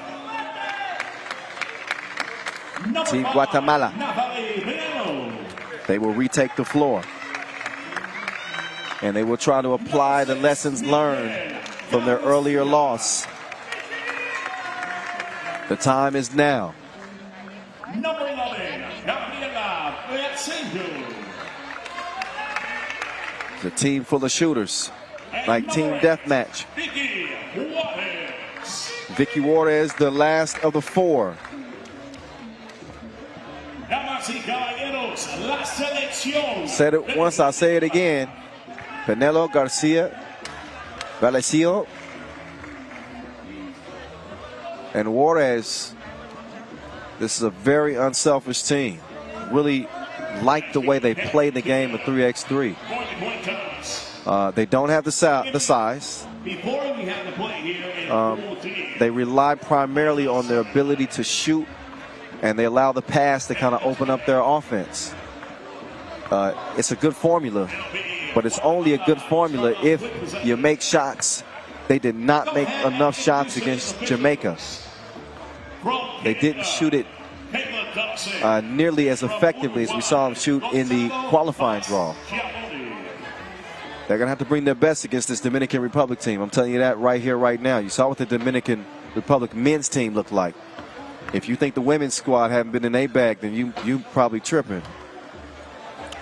Speaker 1: Team Guatemala. They will retake the floor. And they will try to apply the lessons learned from their earlier loss. The time is now.
Speaker 12: Number 11, Gabriela Beatzendo.
Speaker 1: It's a team full of shooters, like Team Deathmatch. Vicky Juarez, the last of the 4. Said it once, I'll say it again. Penelo Garcia, Valesio, and Juarez. This is a very unselfish team. Really like the way they play the game of 3x3. They don't have the size. They rely primarily on their ability to shoot, and they allow the pass to kind of open up their offense. It's a good formula, but it's only a good formula if you make shots. They did not make enough shots against Jamaica. They didn't shoot it nearly as effectively as we saw them shoot in the qualifying draw. They're going to have to bring their best against this Dominican Republic team. I'm telling you that right here, right now. You saw what the Dominican Republic men's team looked like. If you think the women's squad haven't been in a bag, then you probably tripping.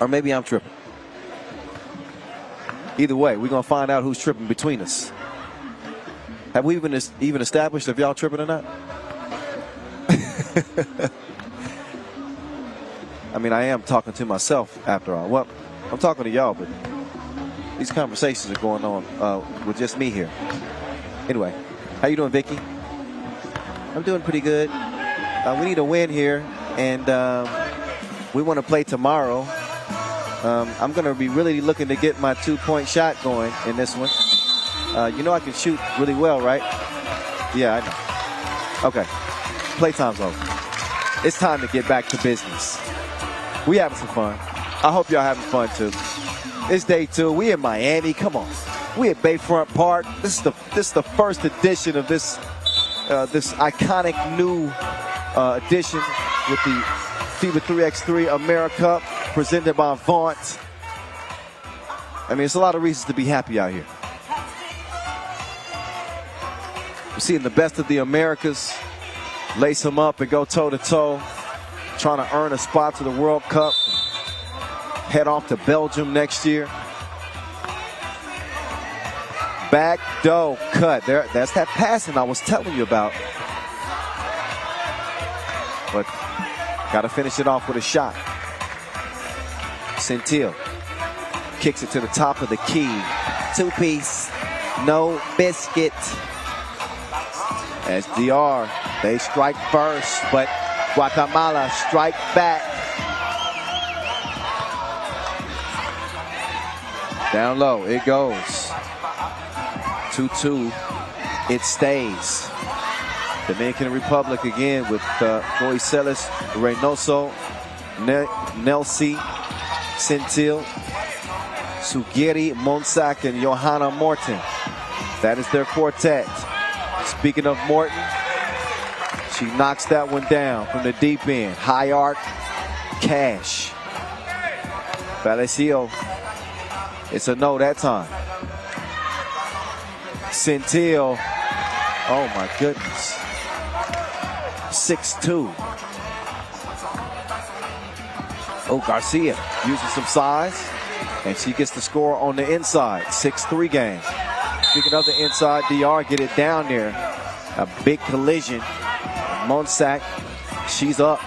Speaker 1: Or maybe I'm tripping. Either way, we're going to find out who's tripping between us. Have we even established if y'all tripping or not? I mean, I am talking to myself after all. Well, I'm talking to y'all, but these conversations are going on with just me here. Anyway, how you doing, Vicky? I'm doing pretty good. We need a win here, and we want to play tomorrow. I'm going to be really looking to get my 2-point shot going in this one. You know I can shoot really well, right? Yeah, I know. Okay, playtime's over. It's time to get back to business. We having some fun. I hope y'all having fun too. It's day 2. We in Miami. Come on. We at Bayfront Park. This is the first edition of this iconic new edition with the FIBA 3x3 AmeriCup presented by Vaunt. I mean, it's a lot of reasons to be happy out here. We're seeing the best of the Americas lace them up and go toe-to-toe, trying to earn a spot to the World Cup, head off to Belgium next year. Back door cut. That's that passing I was telling you about. But got to finish it off with a shot. Centil kicks it to the top of the key. 2-piece, no biscuit. As DR, they strike first, but Guatemala strike back. Down low, it goes. 2-2, it stays. Dominican Republic again with Moiseles, Reynoso, Nelsi, Centil, Sugiri, Monsac, and Johanna Morton. That is their quartet. Speaking of Morton, she knocks that one down from the deep end. High arc, cash. Valecio, it's a no that time. Centil, oh my goodness. 6'2". Oh, Garcia using some size, and she gets the score on the inside. 6-3 game. Speaking of the inside, DR get it down there. A big collision. Monsac, she's up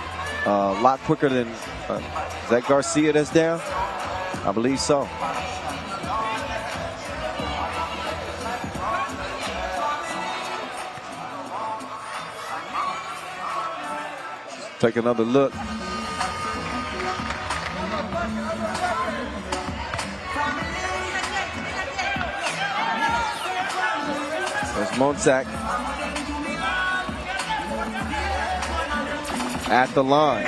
Speaker 1: a lot quicker than, is that Garcia that's down? I believe so. Take another look. There's Monsac at the line.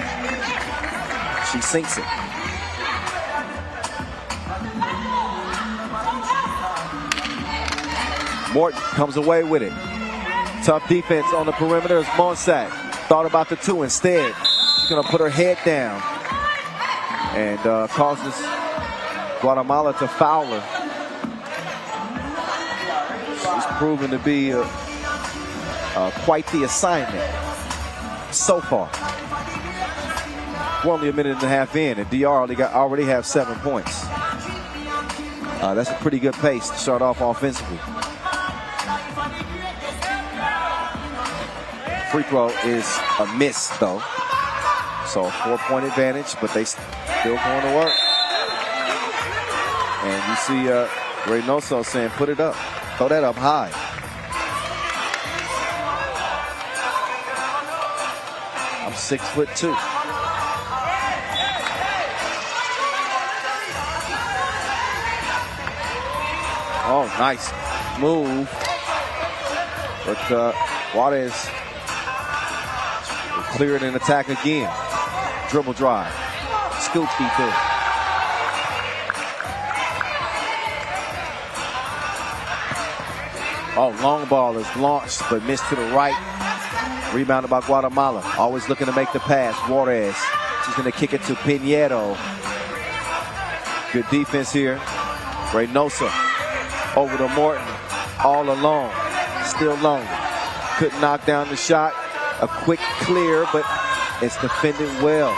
Speaker 1: She sinks it. Morton comes away with it. Tough defense on the perimeter is Monsac. Thought about the 2 instead. She's going to put her head down and causes Guatemala to foul her. She's proven to be quite the assignment so far. We're only a minute and a half in, and DR already have 7 points. That's a pretty good pace to start off offensively. Free throw is a miss, though. So a 4-point advantage, but they still going to work. And you see Reynoso saying, put it up. Throw that up high. I'm 6'2". Oh, nice move. But Juarez clear it and attack again. Dribble drive. Scoop feet there. Oh, long ball is launched but missed to the right. Rebounded by Guatemala. Always looking to make the pass. Juarez. She's going to kick it to Pinheiro. Good defense here. Reynoso over to Morton. All alone. Still lonely. Couldn't knock down the shot. A quick clear, but it's defended well.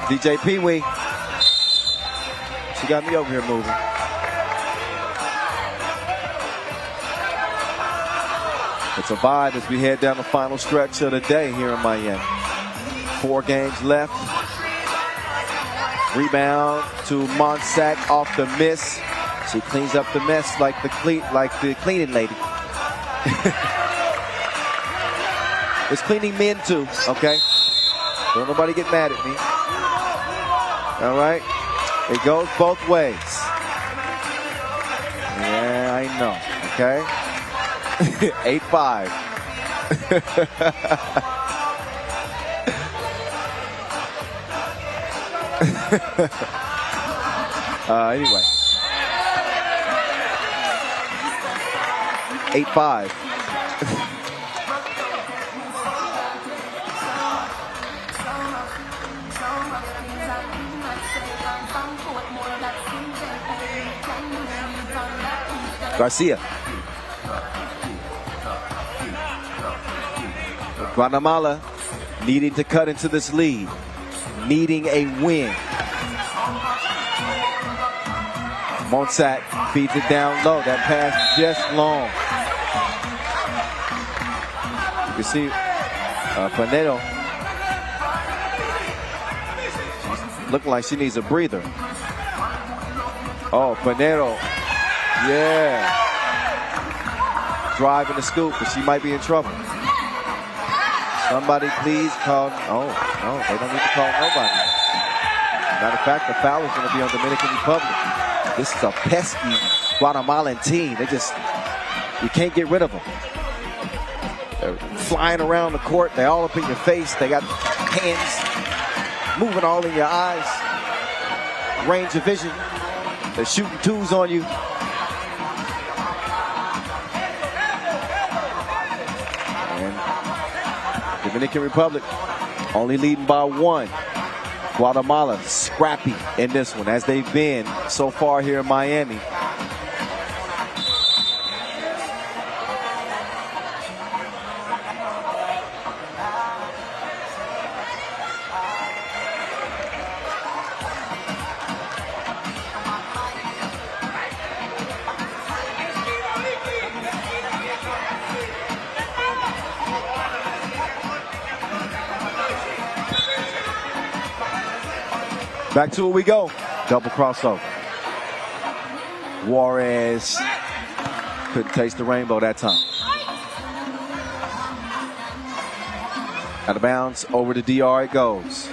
Speaker 1: DJ Pee-wee. She got me over here moving. It's a vibe as we head down the final stretch of the day here in Miami. 4 games left. Rebound to Monsac off the miss. She cleans up the mess like the cleaning lady. It's cleaning men too, okay? Don't nobody get mad at me. All right? It goes both ways. Yeah, I know. Okay? 8-5. Anyway. 8-5. Garcia. Guatemala needing to cut into this lead, needing a win. Monsat feeds it down low. That pass just long. You see, Puerto looking like she needs a breather. Oh, Puerto. Yeah. Driving the scoop, but she might be in trouble. Somebody please call. Oh, no, they don't need to call nobody. Matter of fact, the foul is going to be on Dominican Republic. This is a pesky Guatemalan team. They just, you can't get rid of them. They're flying around the court. They're all up in your face. They got hands moving all in your eyes. Range of vision. They're shooting twos on you. Dominican Republic only leading by 1. Guatemala scrappy in this one, as they've been so far here in Miami. Back to it we go. Double crossover. Juarez couldn't taste the rainbow that time. Out of bounds, over to DR it goes.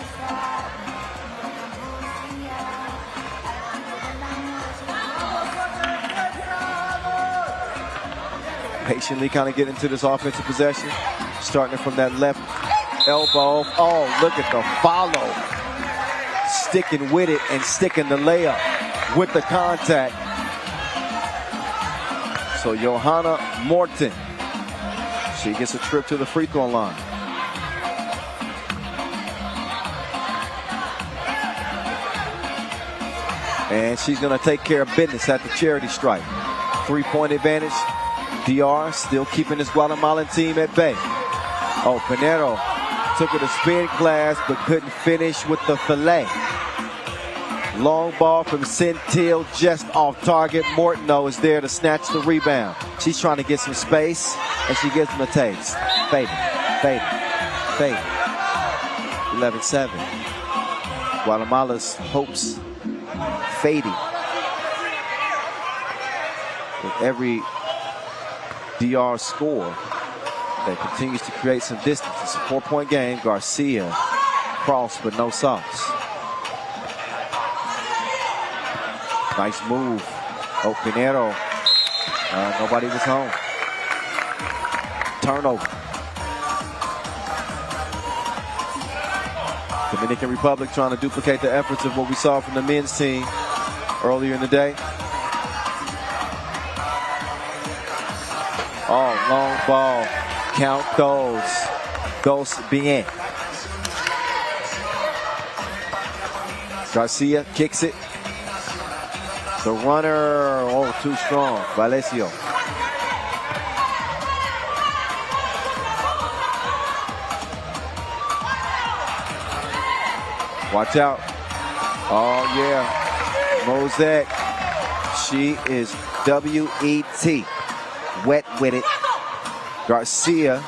Speaker 1: Patiently kind of getting into this offensive possession. Starting from that left elbow. Oh, look at the follow. Sticking with it and sticking the layup with the contact. So Johanna Morton, she gets a trip to the free throw line. And she's going to take care of business at the charity stripe. 3-point advantage. DR still keeping this Guatemalan team at bay. Oh, Pinero took it a spin class but couldn't finish with the fillet. Long ball from Centil just off target. Mortno is there to snatch the rebound. She's trying to get some space, and she gives them a taste. Fading, fading, fading. 11-7. Guatemala's hopes fading. With every DR score that continues to create some distance. It's a 4-point game. Garcia cross, but no sauce. Nice move. Oh, Pinero. Nobody was home. Turnover. Dominican Republic trying to duplicate the efforts of what we saw from the men's team earlier in the day. Oh, long ball. Count those. Dos bien. Garcia kicks it. The runner, oh, too strong. Valesio. Watch out. Oh, yeah. Mosaic. She is W-E-T. Wet with it. Garcia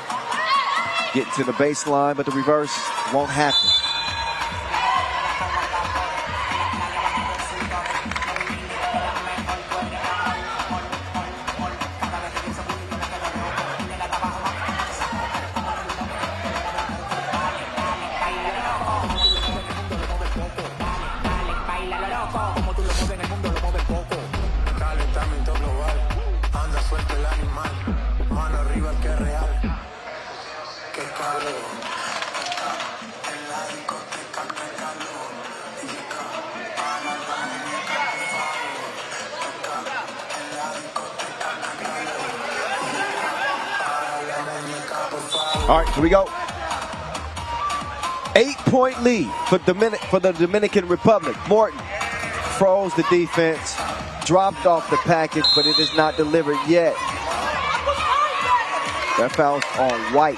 Speaker 1: getting to the baseline, but the reverse won't happen. All right, here we go. 8-point lead for the Dominican Republic. Morton froze the defense, dropped off the package, but it is not delivered yet. That foul's on White.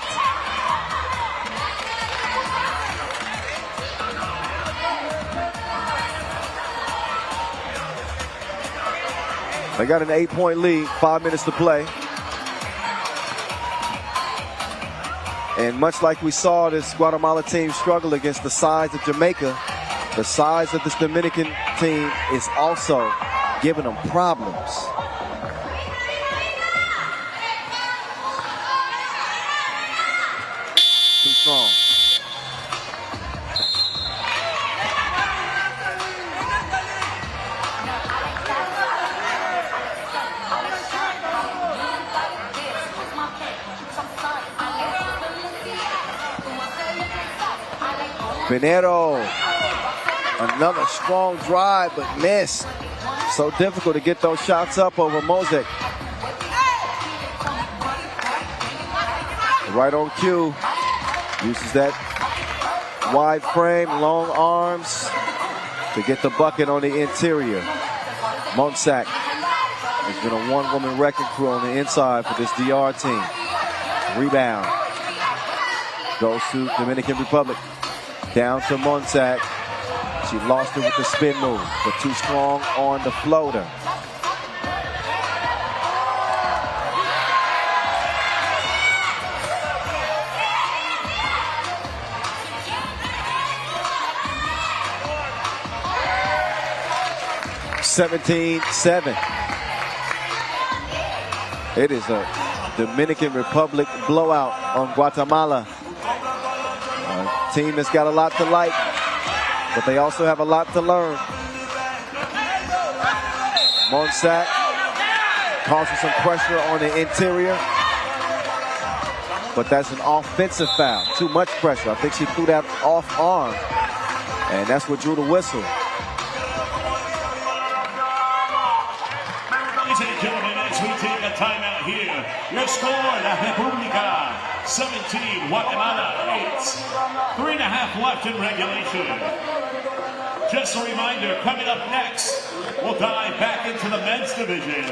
Speaker 1: They got an 8-point lead, 5 minutes to play. And much like we saw this Guatemala team struggle against the size of Jamaica, the size of this Dominican team is also giving them problems. Too strong. Pinero, another strong drive, but missed. So difficult to get those shots up over Mosek. Right on cue, uses that wide frame, long arms to get the bucket on the interior. Monsac has been a one-woman wrecking crew on the inside for this DR team. Rebound goes to Dominican Republic. Down to Monsac. She lost it with the spin move, but too strong on the floater. (17-7). It is a Dominican Republic blowout on Guatemala. Team that's got a lot to like, but they also have a lot to learn. Monsac causing some pressure on the interior, but that's an offensive foul. Too much pressure. I think she threw that off arm, and that's what drew the whistle.
Speaker 12: Ladies and gentlemen, as we take a timeout here, your score, La República 17, Guatemala 8. 3.5 left in regulation. Just a reminder, coming up next, we'll dive back into the men's division.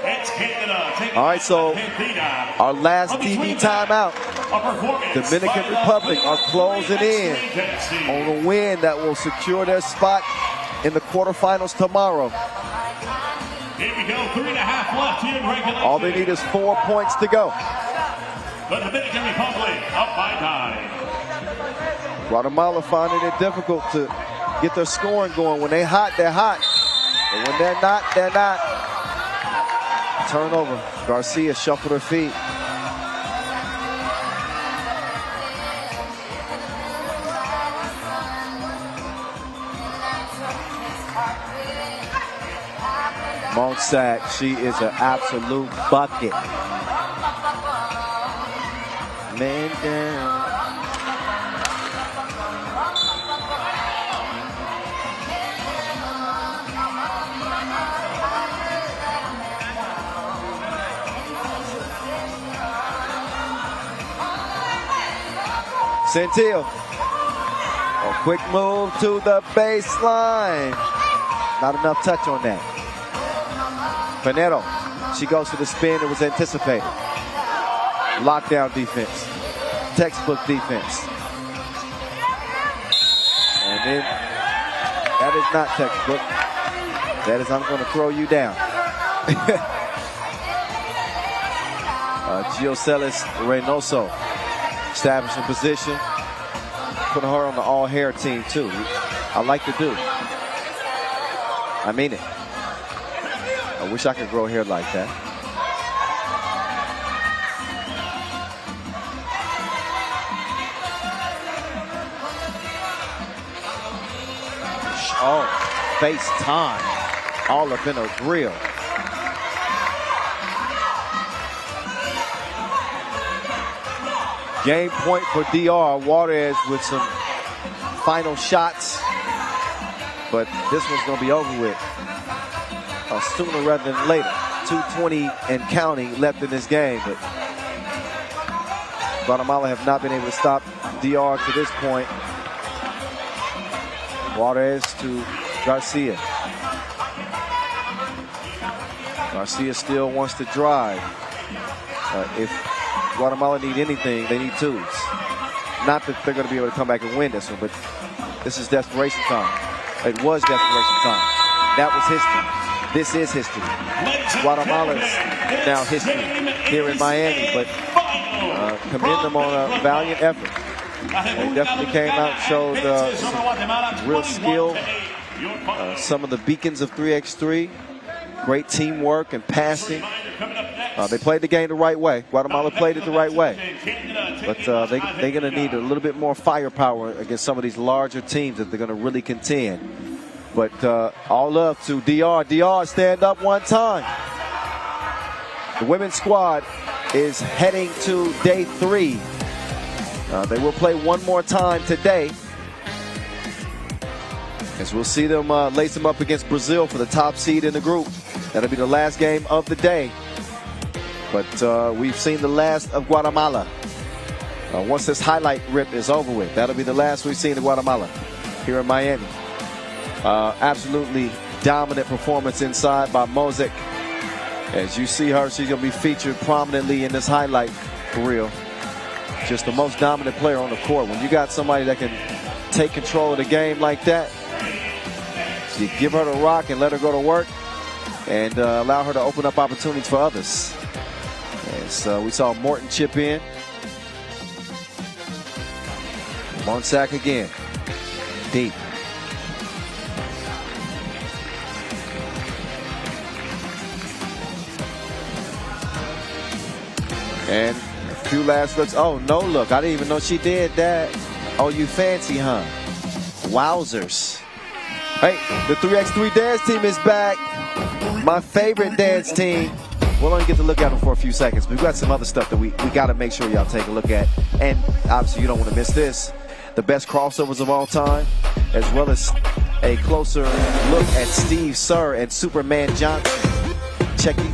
Speaker 12: It's Canada taking
Speaker 1: all right, so
Speaker 12: Argentina.
Speaker 1: Our last TV timeout. Dominican Republic are closing in on a win that will secure their spot in the quarterfinals tomorrow.
Speaker 12: Here we go, 3.5 left here in regulation.
Speaker 1: All they need is 4 points to go.
Speaker 12: The Dominican Republic up by 9.
Speaker 1: Guatemala finding it difficult to get their scoring going. When they're hot, they're hot. But when they're not, they're not. Turnover. Garcia shuffled her feet. Monsac, she is an absolute bucket. Man down. Centil. A quick move to the baseline. Not enough touch on that. Pinero. She goes to the spin. It was anticipated. Lockdown defense. Textbook defense. And then that is not textbook. That is, I'm going to throw you down. Giocelis Reynoso establishing position. Putting her on the all-hair team, too. I like to do. I mean it. I wish I could grow hair like that. Oh, face time. All up in her grill. Game point for DR. Juarez with some final shots. But this one's going to be over with sooner rather than later. 2:20 and counting left in this game. But Guatemala have not been able to stop DR to this point. Juarez to Garcia. Garcia still wants to drive. If Guatemala need anything, they need twos. Not that they're going to be able to come back and win this one, but this is desperation time. It was desperation time. That was history. This is history. Guatemala's now history here in Miami, but commend them on a valiant effort. They definitely came out and showed some real skill. Some of the beacons of 3x3. Great teamwork and passing. They played the game the right way. Guatemala played it the right way. But they're going to need a little bit more firepower against some of these larger teams that they're going to really contend. But all love to DR. DR, stand up one time. The women's squad is heading to day 3. They will play one more time today, as we'll see them lace them up against Brazil for the top seed in the group. That'll be the last game of the day. But we've seen the last of Guatemala. Once this highlight rip is over with, that'll be the last we've seen of Guatemala here in Miami. Absolutely dominant performance inside by Mosek. As you see her, she's going to be featured prominently in this highlight reel. Just the most dominant player on the court. When you got somebody that can take control of the game like that, you give her the rock and let her go to work and allow her to open up opportunities for others. As we saw Morton chip in. Monsack again. Deep. And a few last looks. Oh, no look. I didn't even know she did that. Oh, you fancy, huh? Wowzers. Hey, the 3x3 dance team is back. My favorite dance team. We'll only get to look at them for a few seconds, but we've got some other stuff that we got to make sure y'all take a look at. And obviously, you don't want to miss this. The best crossovers of all time, as well as a closer look at Steve Sir and Superman Johnson. Check it.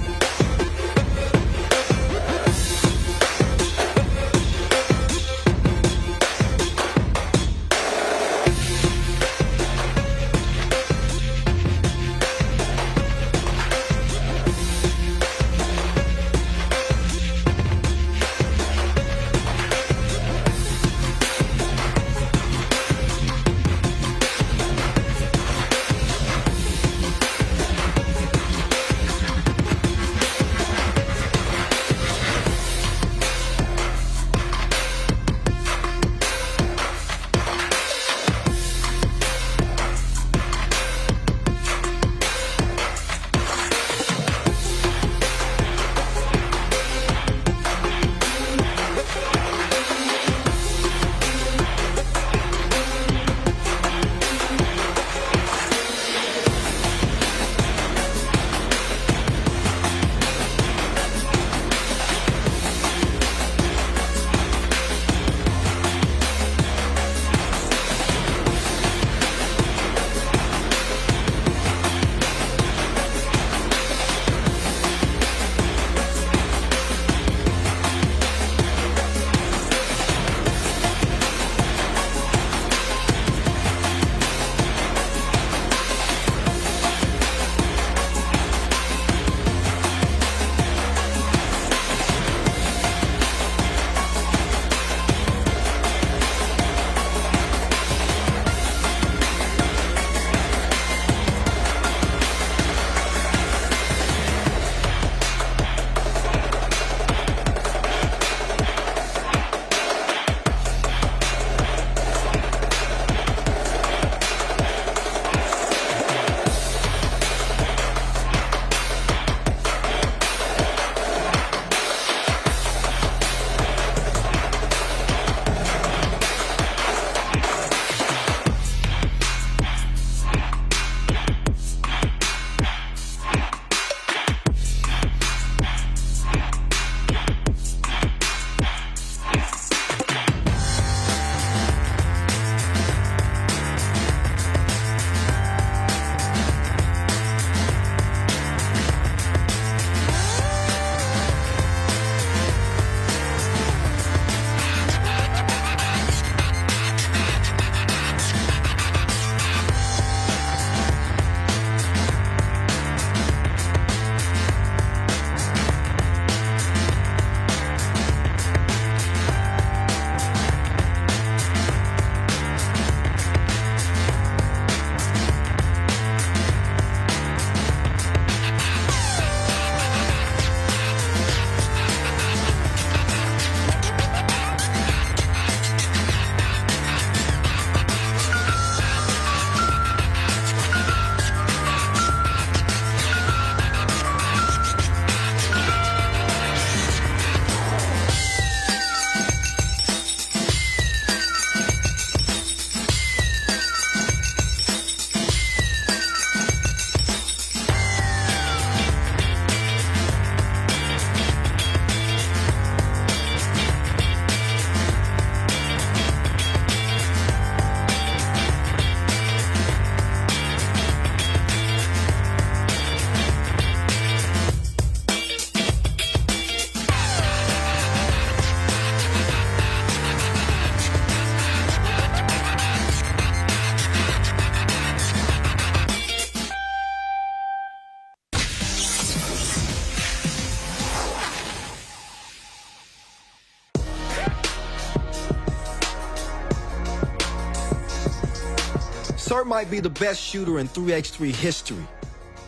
Speaker 5: Sir might be the best shooter in 3x3 history.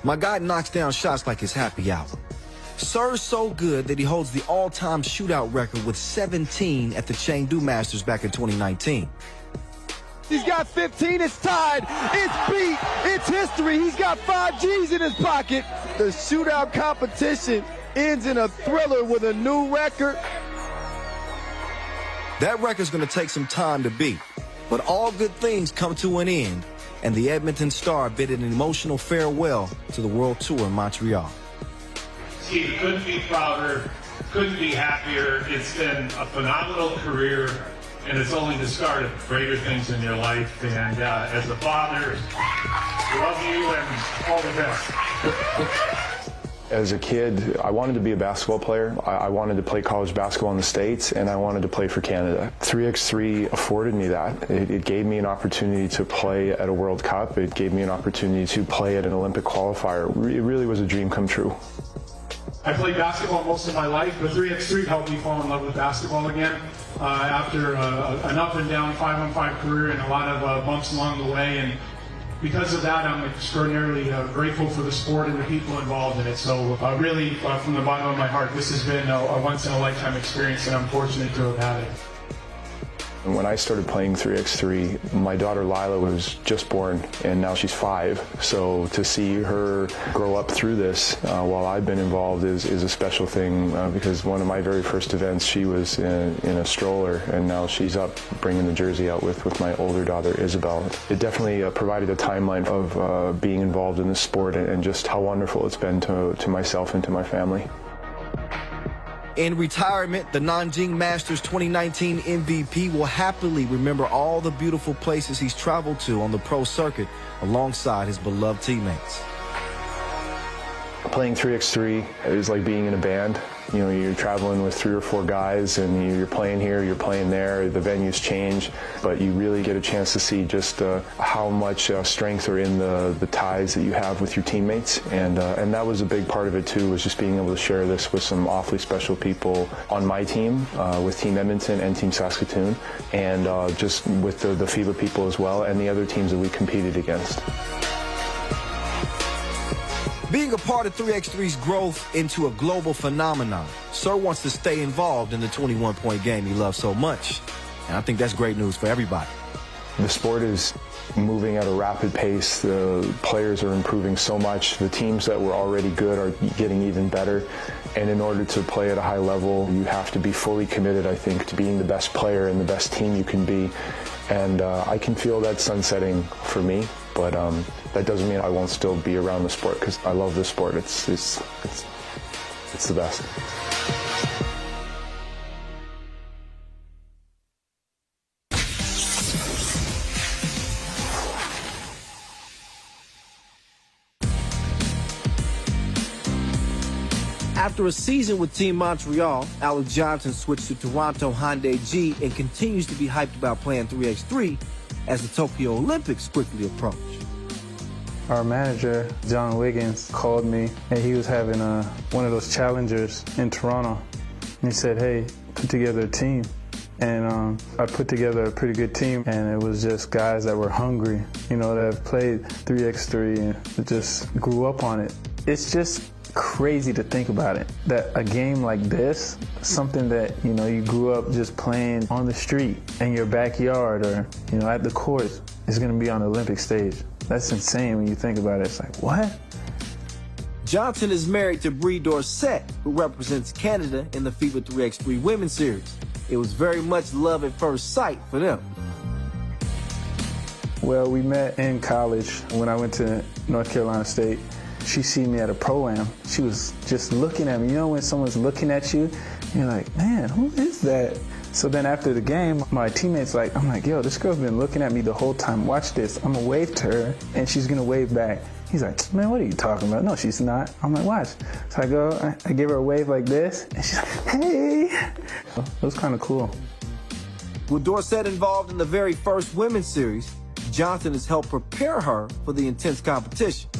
Speaker 5: My guy knocks down shots like it's happy hour. Sir's so good that he holds the all-time shootout record with 17 at the Chengdu Masters back in 2019.
Speaker 4: He's got 15, it's tied, it's beat, it's history. He's got 5 G's in his pocket. The shootout competition ends in a thriller with a new record.
Speaker 5: That record's gonna take some time to beat, but all good things come to an end, and the Edmonton Star bid an emotional farewell to the World Tour in Montreal.
Speaker 14: Steve, couldn't be prouder, couldn't be happier. It's been a phenomenal career, and it's only the start of greater things in your life. And as a father, love you and all the best.
Speaker 15: As a kid, I wanted to be a basketball player. I wanted to play college basketball in the States, and I wanted to play for Canada. 3x3 afforded me that. It gave me an opportunity to play at a World Cup. It gave me an opportunity to play at an Olympic qualifier. It really was a dream come true.
Speaker 14: I played basketball most of my life, but 3x3 helped me fall in love with basketball again. After an up and down 5-on-5 career and a lot of bumps along the way, and because of that, I'm extraordinarily grateful for the sport and the people involved in it. So really, from the bottom of my heart, this has been a once-in-a-lifetime experience, and I'm fortunate to have had it.
Speaker 15: When I started playing 3x3, my daughter Lila was just born, and now she's 5. So to see her grow up through this while I've been involved is a special thing, because one of my very first events, she was in a stroller, and now she's up bringing the jersey out with my older daughter Isabel. It definitely provided a timeline of being involved in this sport and just how wonderful it's been to myself and to my family.
Speaker 5: In retirement, the Nanjing Masters 2019 MVP will happily remember all the beautiful places he's traveled to on the pro circuit alongside his beloved teammates.
Speaker 15: Playing 3x3 is like being in a band. You know, you're traveling with 3 or 4 guys, and you're playing here, you're playing there, the venues change, but you really get a chance to see just how much strength are in the ties that you have with your teammates, and that was a big part of it too, was just being able to share this with some awfully special people on my team, with Team Edmonton and Team Saskatoon, and just with the FIBA people as well, and the other teams that we competed against.
Speaker 5: Being a part of 3x3's growth into a global phenomenon, Sir wants to stay involved in the 21-point game he loves so much. And I think that's great news for everybody.
Speaker 15: The sport is moving at a rapid pace. The players are improving so much. The teams that were already good are getting even better. And in order to play at a high level, you have to be fully committed, I think, to being the best player and the best team you can be. And I can feel that sunsetting for me, but that doesn't mean I won't still be around the sport, because I love this sport. It's the best.
Speaker 5: After a season with Team Montreal, Alex Johnson switched to Toronto Hyundai G and continues to be hyped about playing 3x3 as the Tokyo Olympics quickly approach.
Speaker 16: Our manager, John Wiggins, called me, and he was having one of those challengers in Toronto. And he said, hey, put together a team. And I put together a pretty good team, and it was just guys that were hungry, you know, that have played 3x3 and just grew up on it. It's just crazy to think about it, that a game like this, something that, you know, you grew up just playing on the street in your backyard or, you know, at the court, is going to be on the Olympic stage. That's insane when you think about it. It's like, what?
Speaker 5: Johnson is married to Brie Dorsett, who represents Canada in the FIBA 3x3 Women's Series. It was very much love at first sight for them.
Speaker 16: Well, we met in college when I went to North Carolina State. She seen me at a pro-am. She was just looking at me. You know when someone's looking at you, you're like, man, who is that? So then after the game, my teammate's like, I'm like, yo, this girl's been looking at me the whole time. Watch this. I'm gonna wave to her, and she's gonna wave back. He's like, man, what are you talking about? No, she's not. I'm like, watch. So I go, I give her a wave like this, and she's like, hey. It was kind of cool.
Speaker 5: With Dorsett involved in the very first women's series, Johnson has helped prepare her for the intense competition.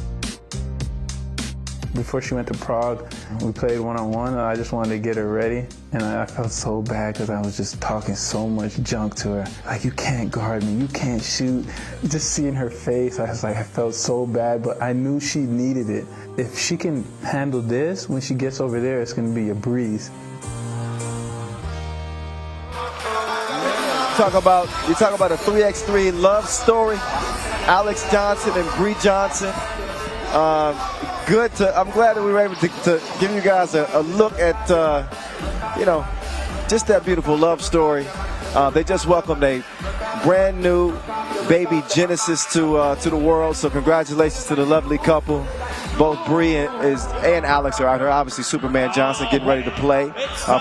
Speaker 16: before she went to Prague, we played one-on-one. I just wanted to get her ready, and I felt so bad because I was just talking so much junk to her. Like, you can't guard me, you can't shoot. Just seeing her face, I was like, I felt so bad, but I knew she needed it. If she can handle this, when she gets over there, it's going to be a breeze.
Speaker 1: You talk about a 3x3 love story. Alex Johnson and Bree Johnson. I'm glad that we were able to give you guys a look at, just that beautiful love story. They just welcomed a brand new baby Genesis to the world. So congratulations to the lovely couple. Both Bree and Alex are out here. Obviously, Superman Johnson getting ready to play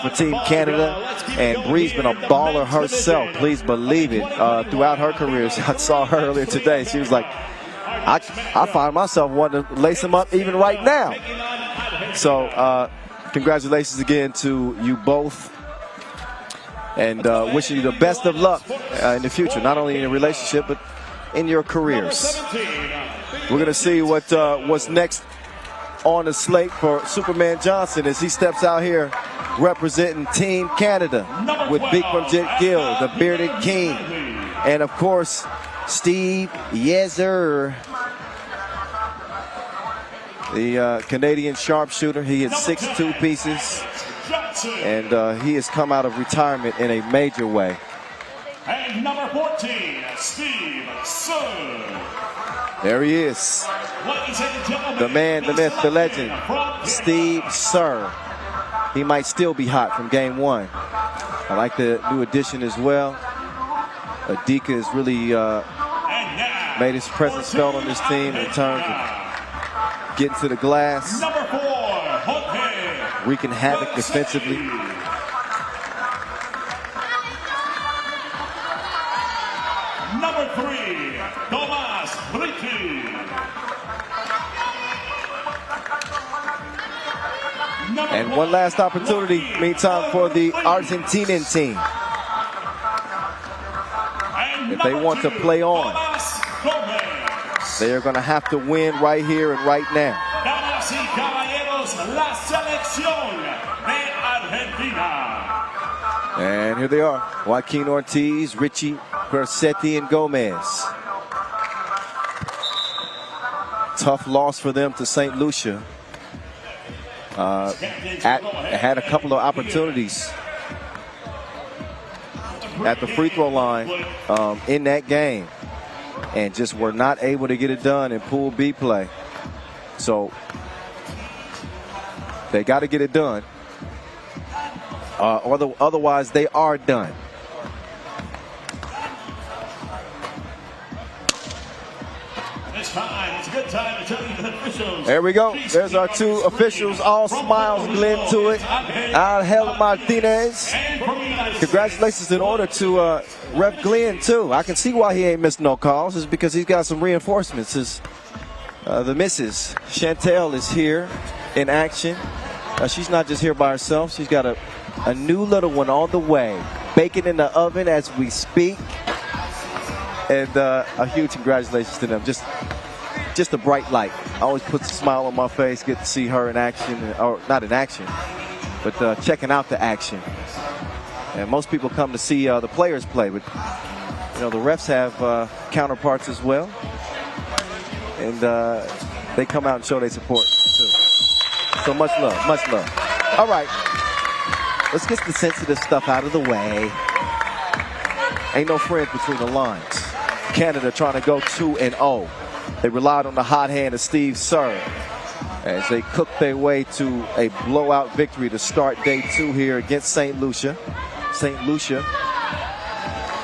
Speaker 1: for Team Canada. And Bree's been a baller herself, please believe it, throughout her career. I saw her earlier today. She was like, I find myself wanting to lace them up even right now. So congratulations again to you both. And wishing you the best of luck in the future, not only in your relationship, but in your careers. We're going to see what's next on the slate for Superman Johnson as he steps out here representing Team Canada with Big Bumjet Gill, the Bearded King, and of course Steve Yezer, the Canadian sharpshooter. He hit 6 two-pieces, and he has come out of retirement in a major way.
Speaker 12: And number 14, Steve Sir.
Speaker 1: There he is. The man, the myth, the legend, Steve Sir. He might still be hot from game 1. I like the new addition as well. Adika has really made his presence felt on this team in terms of getting to the glass, wreaking havoc defensively.
Speaker 12: Number 3, Tomas Ricky.
Speaker 1: And one last opportunity, meantime, for the Argentinian team. If they want to play on, they are going to have to win right here and right now.
Speaker 12: Damas y caballeros, la selección de Argentina.
Speaker 1: And here they are, Joaquin Ortiz, Richie, Persetti, and Gomez. Tough loss for them to St. Lucia. Had a couple of opportunities at the free throw line in that game and just were not able to get it done in Pool B play. So they got to get it done. Otherwise, they are done.
Speaker 12: It's time. It's a good time to tell you the officials.
Speaker 1: There we go. There's our 2 officials. All smiles, Glenn to it. Angel Martinez. Congratulations in order to Ref Glenn, too. I can see why he ain't missed no calls. It's because he's got some reinforcements. The missus, Chantel, is here in action. She's not just here by herself. She's got a new little one on the way. Baking in the oven as we speak. And a huge congratulations to them. Just a bright light. Always puts a smile on my face. Get to see her in action, or not in action, but checking out the action. And most people come to see the players play, but the refs have counterparts as well, and they come out and show their support too. So much love, much love. All right, let's get the sensitive stuff out of the way. Ain't no friends between the lines. Canada trying to go 2-0. They relied on the hot hand of Steve Sir as they cooked their way to a blowout victory to start day 2 here against St. Lucia. St. Lucia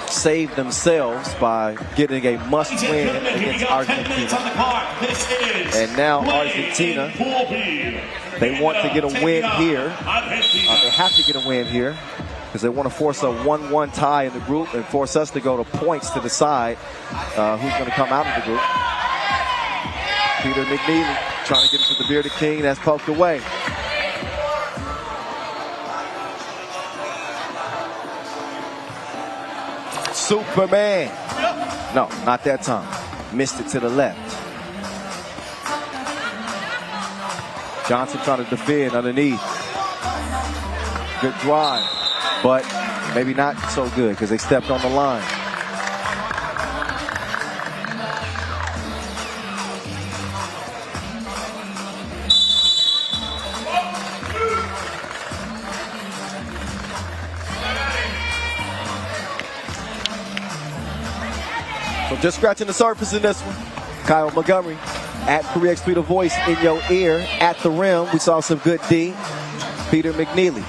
Speaker 1: saved themselves by getting a must-win against Argentina. And now Argentina, they want to get a win here. They have to get a win here because they want to force a 1-1 tie in the group and force us to go to points to decide who's going to come out of the group. Peter McNeely trying to get it to the Bearded King. That's poked away. Superman. No, not that time. Missed it to the left. Johnson trying to defend underneath. Good drive, but maybe not so good because they stepped on the line. So just scratching the surface in this one. Kyle Montgomery at 3x3 The Voice in your ear at the rim. We saw some good D. Peter McNeely.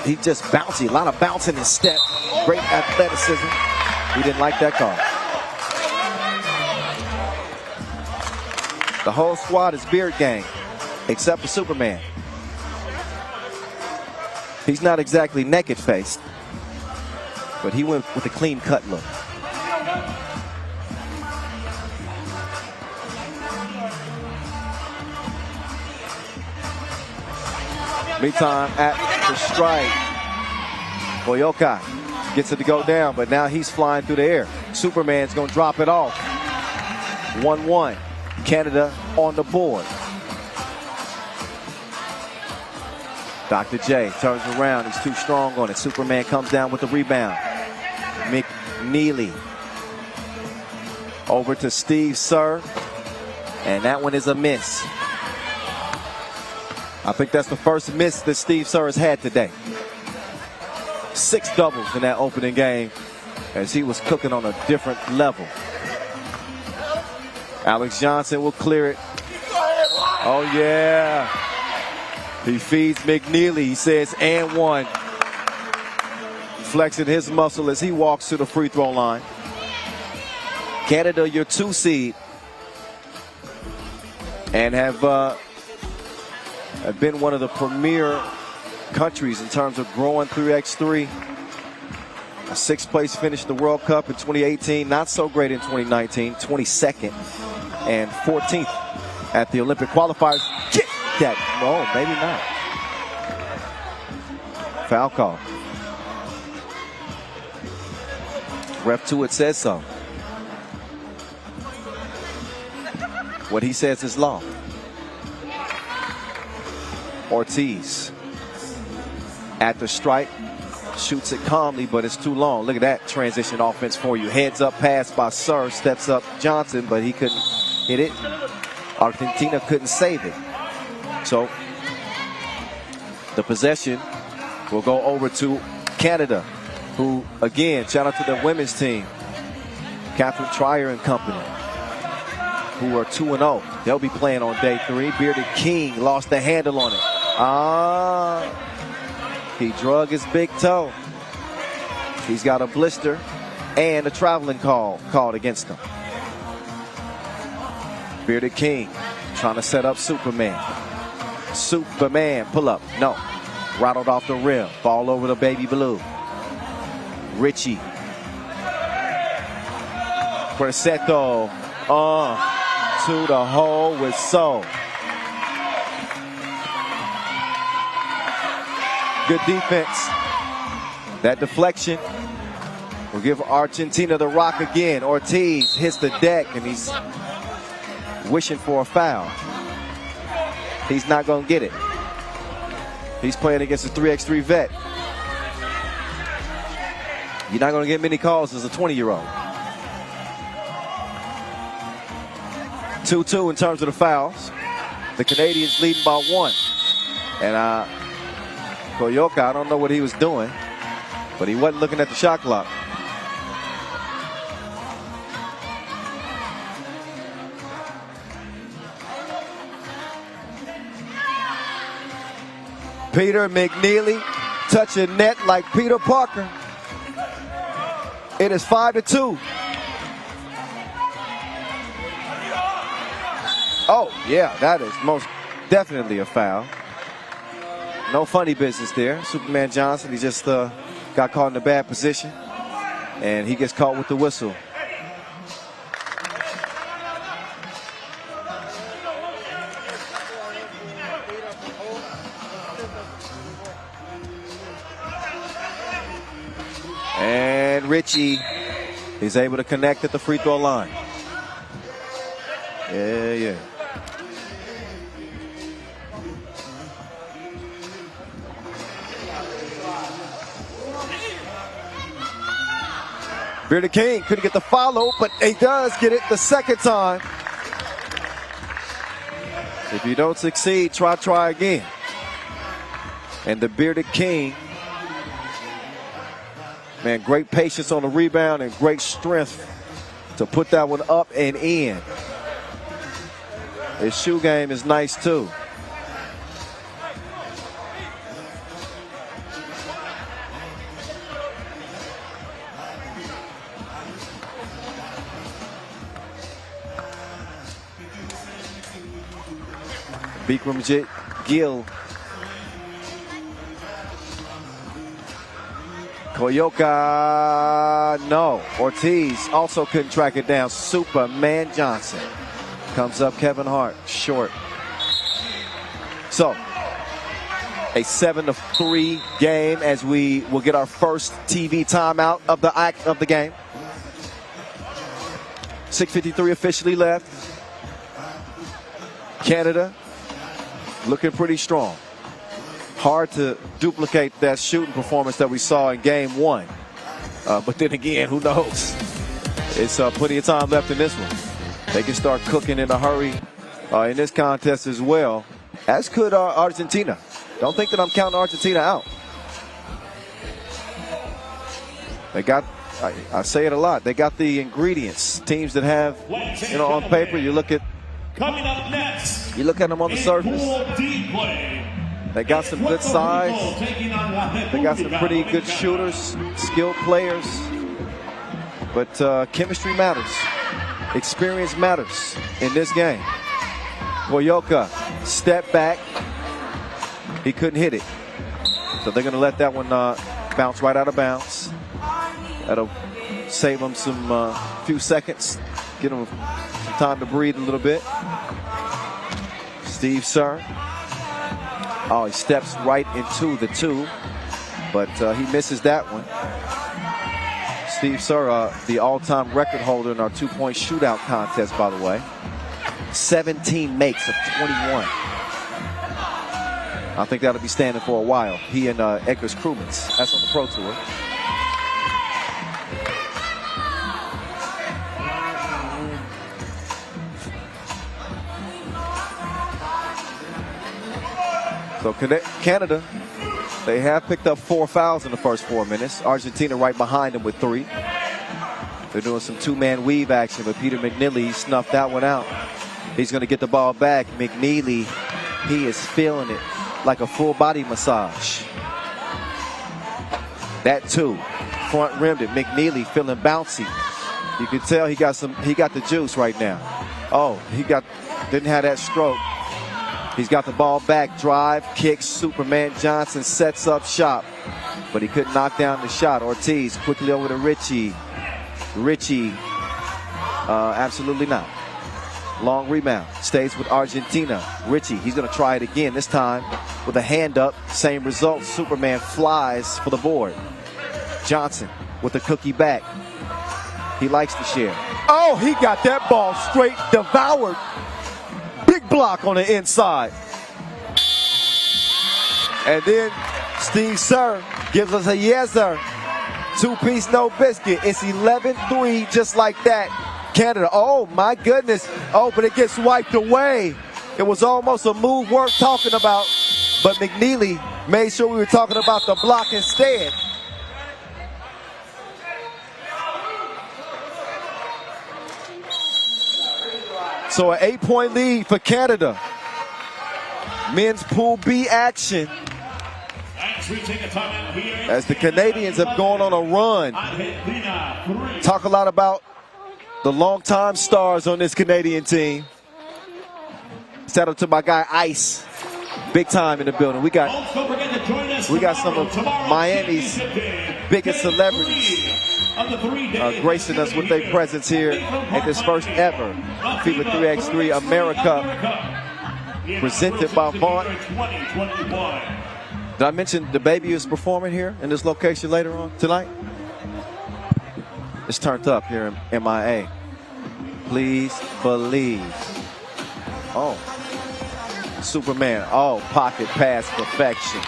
Speaker 1: He just bouncy. A lot of bounce in his step. Great athleticism. He didn't like that call. The whole squad is beard gang, except for Superman. He's not exactly naked faced, but he went with a clean cut look. Meantime, at the strike, Boyoka gets it to go down, but now he's flying through the air. Superman's going to drop it off. 1-1. Canada on the board. Dr. J turns around. He's too strong on it. Superman comes down with the rebound. McNeely over to Steve Sir, and that one is a miss. I think that's the first miss that Steve Sir has had today. 6 doubles in that opening game as he was cooking on a different level. Alex Johnson will clear it. Oh, yeah. He feeds McNeely. He says, and one. Flexing his muscle as he walks to the free throw line. Canada, your 2 seed, and have been one of the premier countries in terms of growing 3x3. A 6th place finish in the World Cup in 2018. Not so great in 2019. 22nd and 14th at the Olympic qualifiers. Get that. Oh, maybe not. Foul call. Ref 2, it says so. What he says is law. Ortiz at the stripe, shoots it calmly, but it's too long. Look at that transition offense for you. Heads up pass by Sir, steps up Johnson, but he couldn't hit it. Argentina couldn't save it. So the possession will go over to Canada, who, again, shout out to the women's team, Catherine Trier and company, who are 2-0. They'll be playing on day 3. Bearded King lost the handle on it. He drug his big toe. He's got a blister and a traveling call called against him. Bearded King trying to set up Superman. Superman, pull up. No. Rattled off the rim. Ball over the baby blue. Richie. Persetto. To the hole with So. Good defense. That deflection will give Argentina the rock again. Ortiz hits the deck and he's wishing for a foul. He's not going to get it. He's playing against a 3x3 vet. You're not going to get many calls as a 20-year-old. 2-2 in terms of the fouls. The Canadians leading by 1. And Koyoka, I don't know what he was doing, but he wasn't looking at the shot clock. Peter McNeely touching net like Peter Parker. It is 5-2. Oh, yeah, that is most definitely a foul. No funny business there. Superman Johnson, he just got caught in a bad position, and he gets caught with the whistle. And Richie is able to connect at the free throw line. Bearded King couldn't get the follow, but he does get it the second time. If you don't succeed, try again. And the Bearded King, man, great patience on the rebound and great strength to put that one up and in. His shoe game is nice too. Bikramjit Gill. Koyoka, no. Ortiz also couldn't track it down. Superman Johnson. Comes up Kevin Hart, short. So, a 7-3 game as we will get our first TV timeout of the game. 6:53 officially left. Canada looking pretty strong. Hard to duplicate that shooting performance that we saw in game 1. But then again, who knows? It's plenty of time left in this one. They can start cooking in a hurry in this contest as well, as could Argentina. Don't think that I'm counting Argentina out. They got, I say it a lot, they got the ingredients. Teams that have, on paper, you look at
Speaker 12: Coming up next,
Speaker 1: you look at them on the surface. They got some good size. They got some pretty good shooters, skilled players. But chemistry matters. Experience matters in this game. Koyoka, step back. He couldn't hit it. So they're going to let that one bounce right out of bounds. That'll save them some few seconds. Get them some time to breathe a little bit. Steve Sir. Oh, he steps right into the 2, but he misses that one. Steve Sir, the all-time record holder in our 2-point shootout contest, by the way. 17 makes of 21. I think that'll be standing for a while. He and Edgar's Crewmans. That's on the Pro Tour. So Canada, they have picked up 4 fouls in the first 4 minutes. Argentina right behind them with 3. They're doing some 2-man weave action, but Peter McNeely snuffed that one out. He's going to get the ball back. McNeely, he is feeling it like a full body massage. That 2, front rimmed it. McNeely feeling bouncy. You can tell he got the juice right now. Oh, didn't have that stroke. He's got the ball back, drive, kicks, Superman Johnson sets up shop, but he couldn't knock down the shot. Ortiz quickly over to Richie. Richie, absolutely not. Long rebound, stays with Argentina. Richie, he's gonna try it again, this time with a hand up, same result. Superman flies for the board. Johnson with the cookie back. He likes to share. Oh, he got that ball straight devoured. Big block on the inside. And then Steve Sir gives us a yes, sir. 2-piece, no biscuit. It's 11-3, just like that. Canada, oh my goodness. Oh, but it gets wiped away. It was almost a move worth talking about, but McNeely made sure we were talking about the block instead. So an 8-point lead for Canada. Men's Pool B action. As the Canadians have gone on a run. Talk a lot about the longtime stars on this Canadian team. Shout out to my guy Ice. Big time in the building. We got some of Miami's biggest celebrities gracing us with their presence here at this first ever FIBA 3x3 AmeriCup presented by Vaughn. Did I mention the baby is performing here in this location later on tonight? It's turned up here in MIA. Please believe. Oh, Superman. Oh, pocket pass perfection.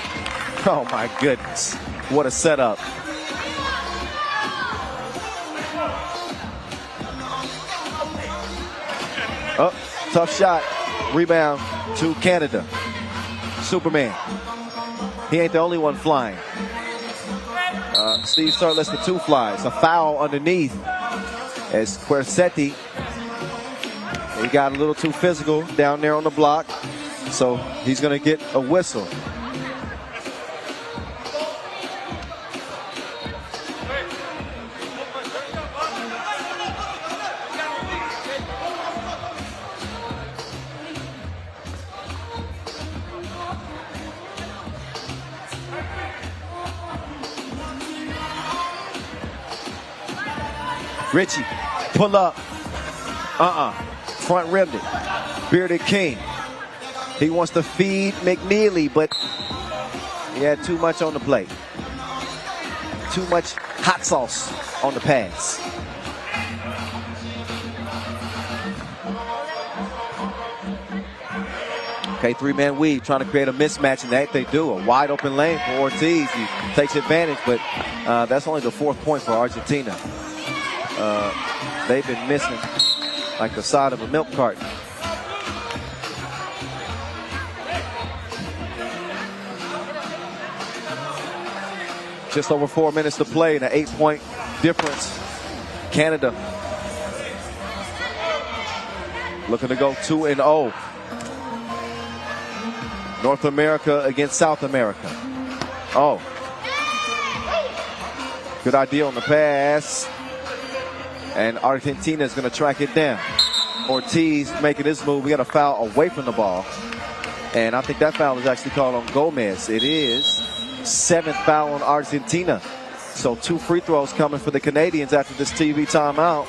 Speaker 1: Oh my goodness. What a setup. Tough shot. Rebound to Canada. Superman. He ain't the only one flying. Steve Sir lets the two fly. It's a foul underneath as Quercetti. He got a little too physical down there on the block. So he's going to get a whistle. Richie, pull up. Front rimmed it. Bearded King. He wants to feed McNeely, but he had too much on the plate. Too much hot sauce on the pass. Okay, three-man weave trying to create a mismatch, and that they do. A wide open lane for Ortiz. He takes advantage, but that's only the 4th point for Argentina. They've been missing like the side of a milk carton. Just over 4 minutes to play and an 8-point difference. Canada looking to go 2-0. North America against South America. Oh. Good idea on the pass. And Argentina is going to track it down. Ortiz making his move. We got a foul away from the ball. And I think that foul is actually called on Gomez. It is 7th foul on Argentina. So 2 free throws coming for the Canadians after this TV timeout.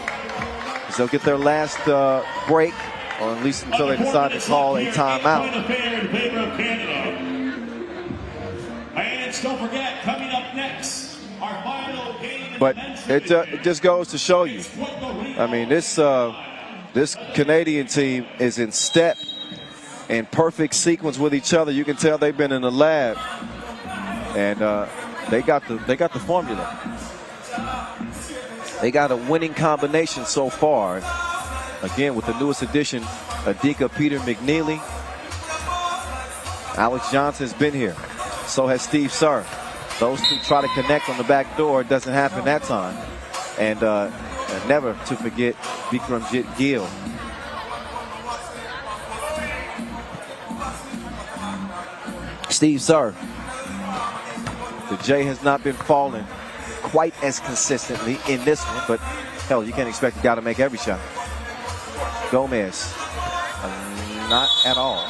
Speaker 1: So they'll get their last break, or at least until they decide to call a timeout.
Speaker 12: And don't forget, coming up next, our final game.
Speaker 1: But it just goes to show you. I mean, this Canadian team is in step, in perfect sequence with each other. You can tell they've been in the lab, and they got the formula. They got a winning combination so far. Again, with the newest addition, Adika Peter McNeely. Alex Johnson's been here. So has Steve Sir. Those two try to connect on the back door. It doesn't happen that time. And never to forget Vikramjit Gill. Steve Sir. The J has not been falling quite as consistently in this one, but hell, you can't expect the guy to make every shot. Gomez, not at all.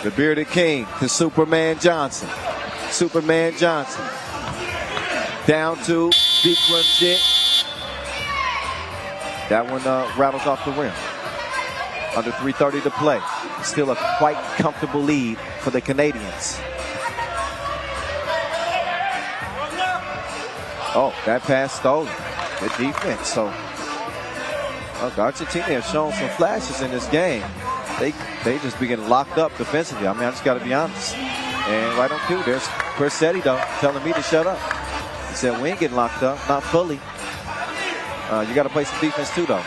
Speaker 1: The bearded king to Superman Johnson. Superman Johnson. Down to Vikramjit. That one rattles off the rim. Under 3:30 to play. Still a quite comfortable lead for the Canadians. Oh, that pass stolen. Good defense. So Argentina has shown some flashes in this game. They just be getting locked up defensively. I mean, I just got to be honest. And right on cue, there's Quercetti, though, telling me to shut up. He said, we ain't getting locked up, not fully. You got to play some defense, too, though.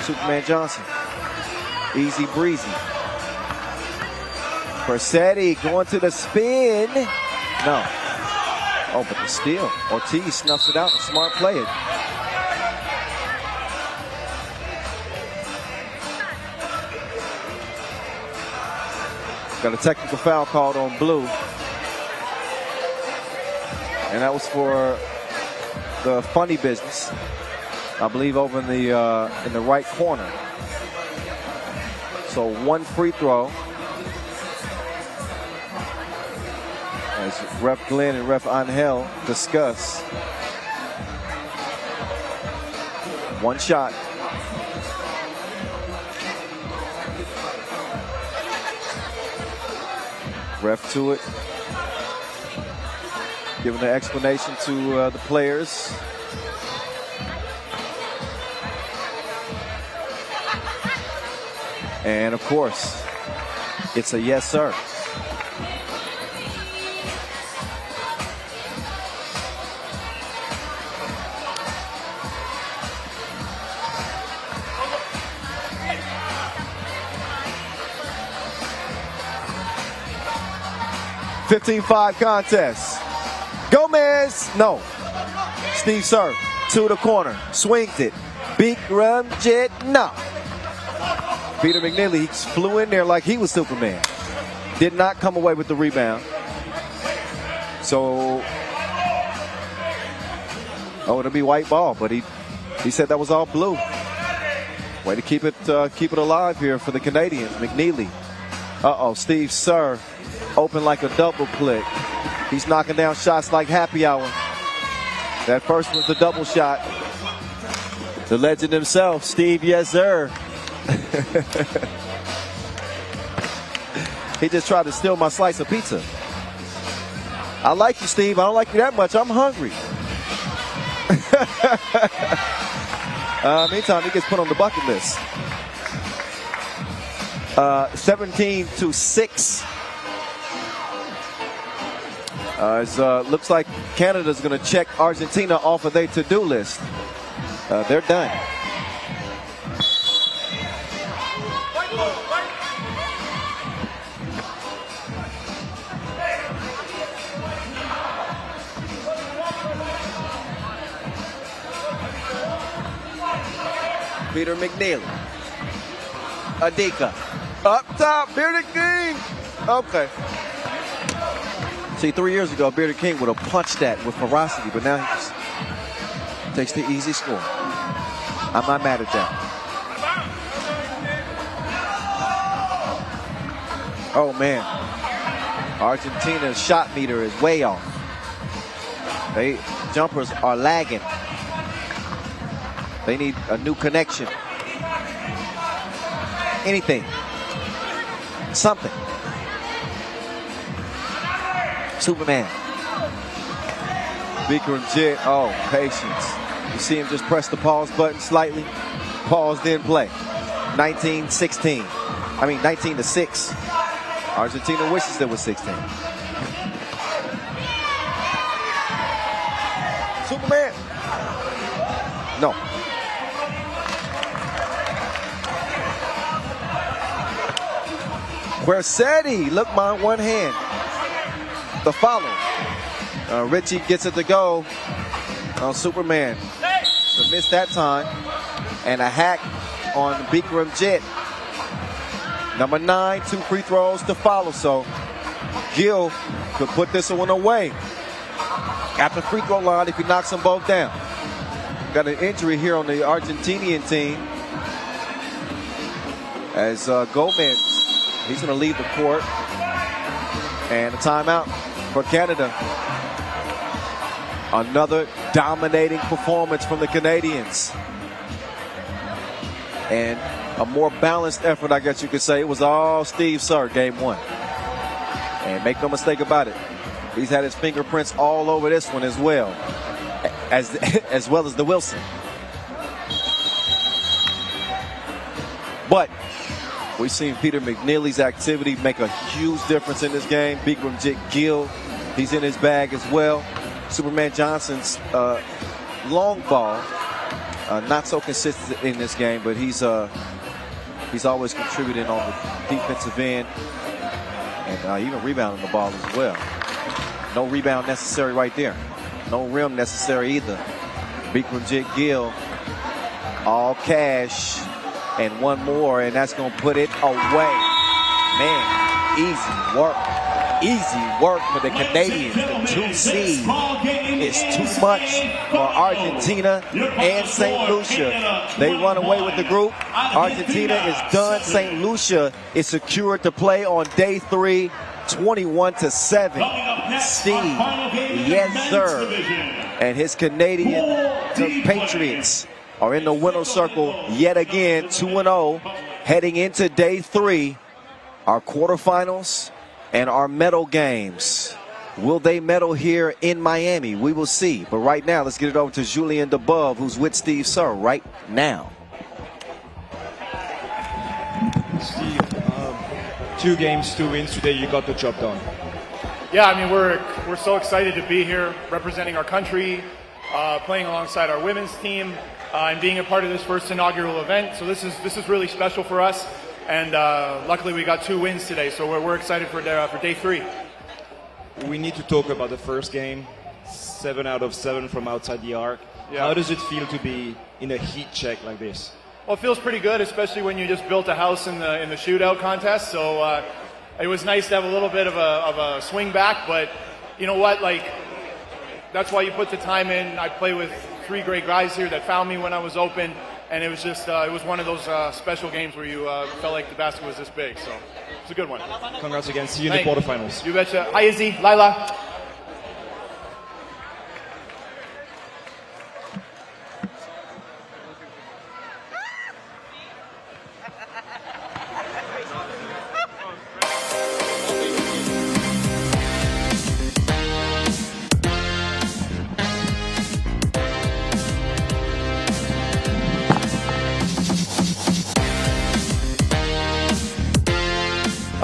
Speaker 1: Superman Johnson. Easy breezy. Quercetti going to the spin. No. Oh, but the steal. Ortiz snuffs it out. A smart play. Got a technical foul called on Blue. And that was for the funny business. I believe over in the right corner. So one free throw. As Ref Glenn and Ref Angel discuss. One shot. Ref to it. Giving an explanation to the players. And of course, it's a yes, sir. (15-5) contest. Gomez, no. Steve serve to the corner, swinged it. Big run, jet, no. Peter McNeely flew in there like he was Superman. Did not come away with the rebound. So, it'll be white ball, but he said that was all blue. Way to keep it alive here for the Canadians. McNeely. Steve Sir open like a double click. He's knocking down shots like happy hour. That first was the double shot. The legend himself, Steve, yes sir. He just tried to steal my slice of pizza. I like you, Steve. I don't like you that much. I'm hungry. Meantime, he gets put on the bucket list. 17-6. Looks like Canada's going to check Argentina off of their to-do list. They're done. Peter McNeely. Adika. Up top, Bearded King. Okay. See, 3 years ago, Bearded King would have punched that with ferocity, but now he just takes the easy score. I'm not mad at that. Oh, man. Argentina's shot meter is way off. Jumpers are lagging. They need a new connection. Anything. Something. Superman. Beaker and Jet. Oh, patience. You see him just press the pause button slightly. Pause, then play. 19-16. 19-6. Argentina wishes there was 16. Superman. No. Quercetti, look, my one hand. The follow. Richie gets it to go on Superman. To miss that time. And a hack on Bikram Jet. Number 9, 2 free throws to follow. So Gil could put this one away at the free throw line if he knocks them both down. Got an injury here on the Argentinian team. As Gomez, he's going to leave the court. And a timeout for Canada. Another dominating performance from the Canadians. And a more balanced effort, I guess you could say. It was all Steve Sir, game 1. And make no mistake about it, he's had his fingerprints all over this one as well. As well as the Wilson. But we've seen Peter McNeely's activity make a huge difference in this game. Bikram Jit Gill, he's in his bag as well. Superman Johnson's long ball, not so consistent in this game, but he's always contributing on the defensive end and even rebounding the ball as well. No rebound necessary right there. No rim necessary either. Bikram Jit Gill, all cash. And one more, and that's going to put it away. Man, easy work. Easy work for the Canadians. The 2 seed is too much for Argentina and St. Lucia. They run away with the group. Argentina is done. St. Lucia is secured to play on day 3, 21-7. Steve, yes sir, and his Canadian Patriots are in the winner's circle yet again, 2-0, heading into day 3, our quarterfinals and our medal games. Will they medal here in Miami? We will see. But right now, let's get it over to Julien Debove, who's with Steve Sir right now.
Speaker 9: Steve, 2 games, 2 wins today. You got the job done.
Speaker 14: Yeah, I mean, we're so excited to be here representing our country, playing alongside our women's team, and being a part of this first inaugural event. So this is really special for us, and luckily we got 2 wins today. So we're excited for day 3.
Speaker 9: We need to talk about the first game. 7 out of 7 from outside the arc.
Speaker 14: Yeah.
Speaker 9: How does it feel to be in a heat check like this?
Speaker 14: Well, it feels pretty good, especially when you just built a house in the shootout contest. So it was nice to have a little bit of a swing back, but you know what? Like, that's why you put the time in. I play with 3 great guys here that found me when I was open, and it was just it was one of those special games where you felt like the basket was this big. So it's a good one.
Speaker 9: Congrats again. See you in the quarterfinals.
Speaker 14: You betcha. Hi, Izzy, Lila.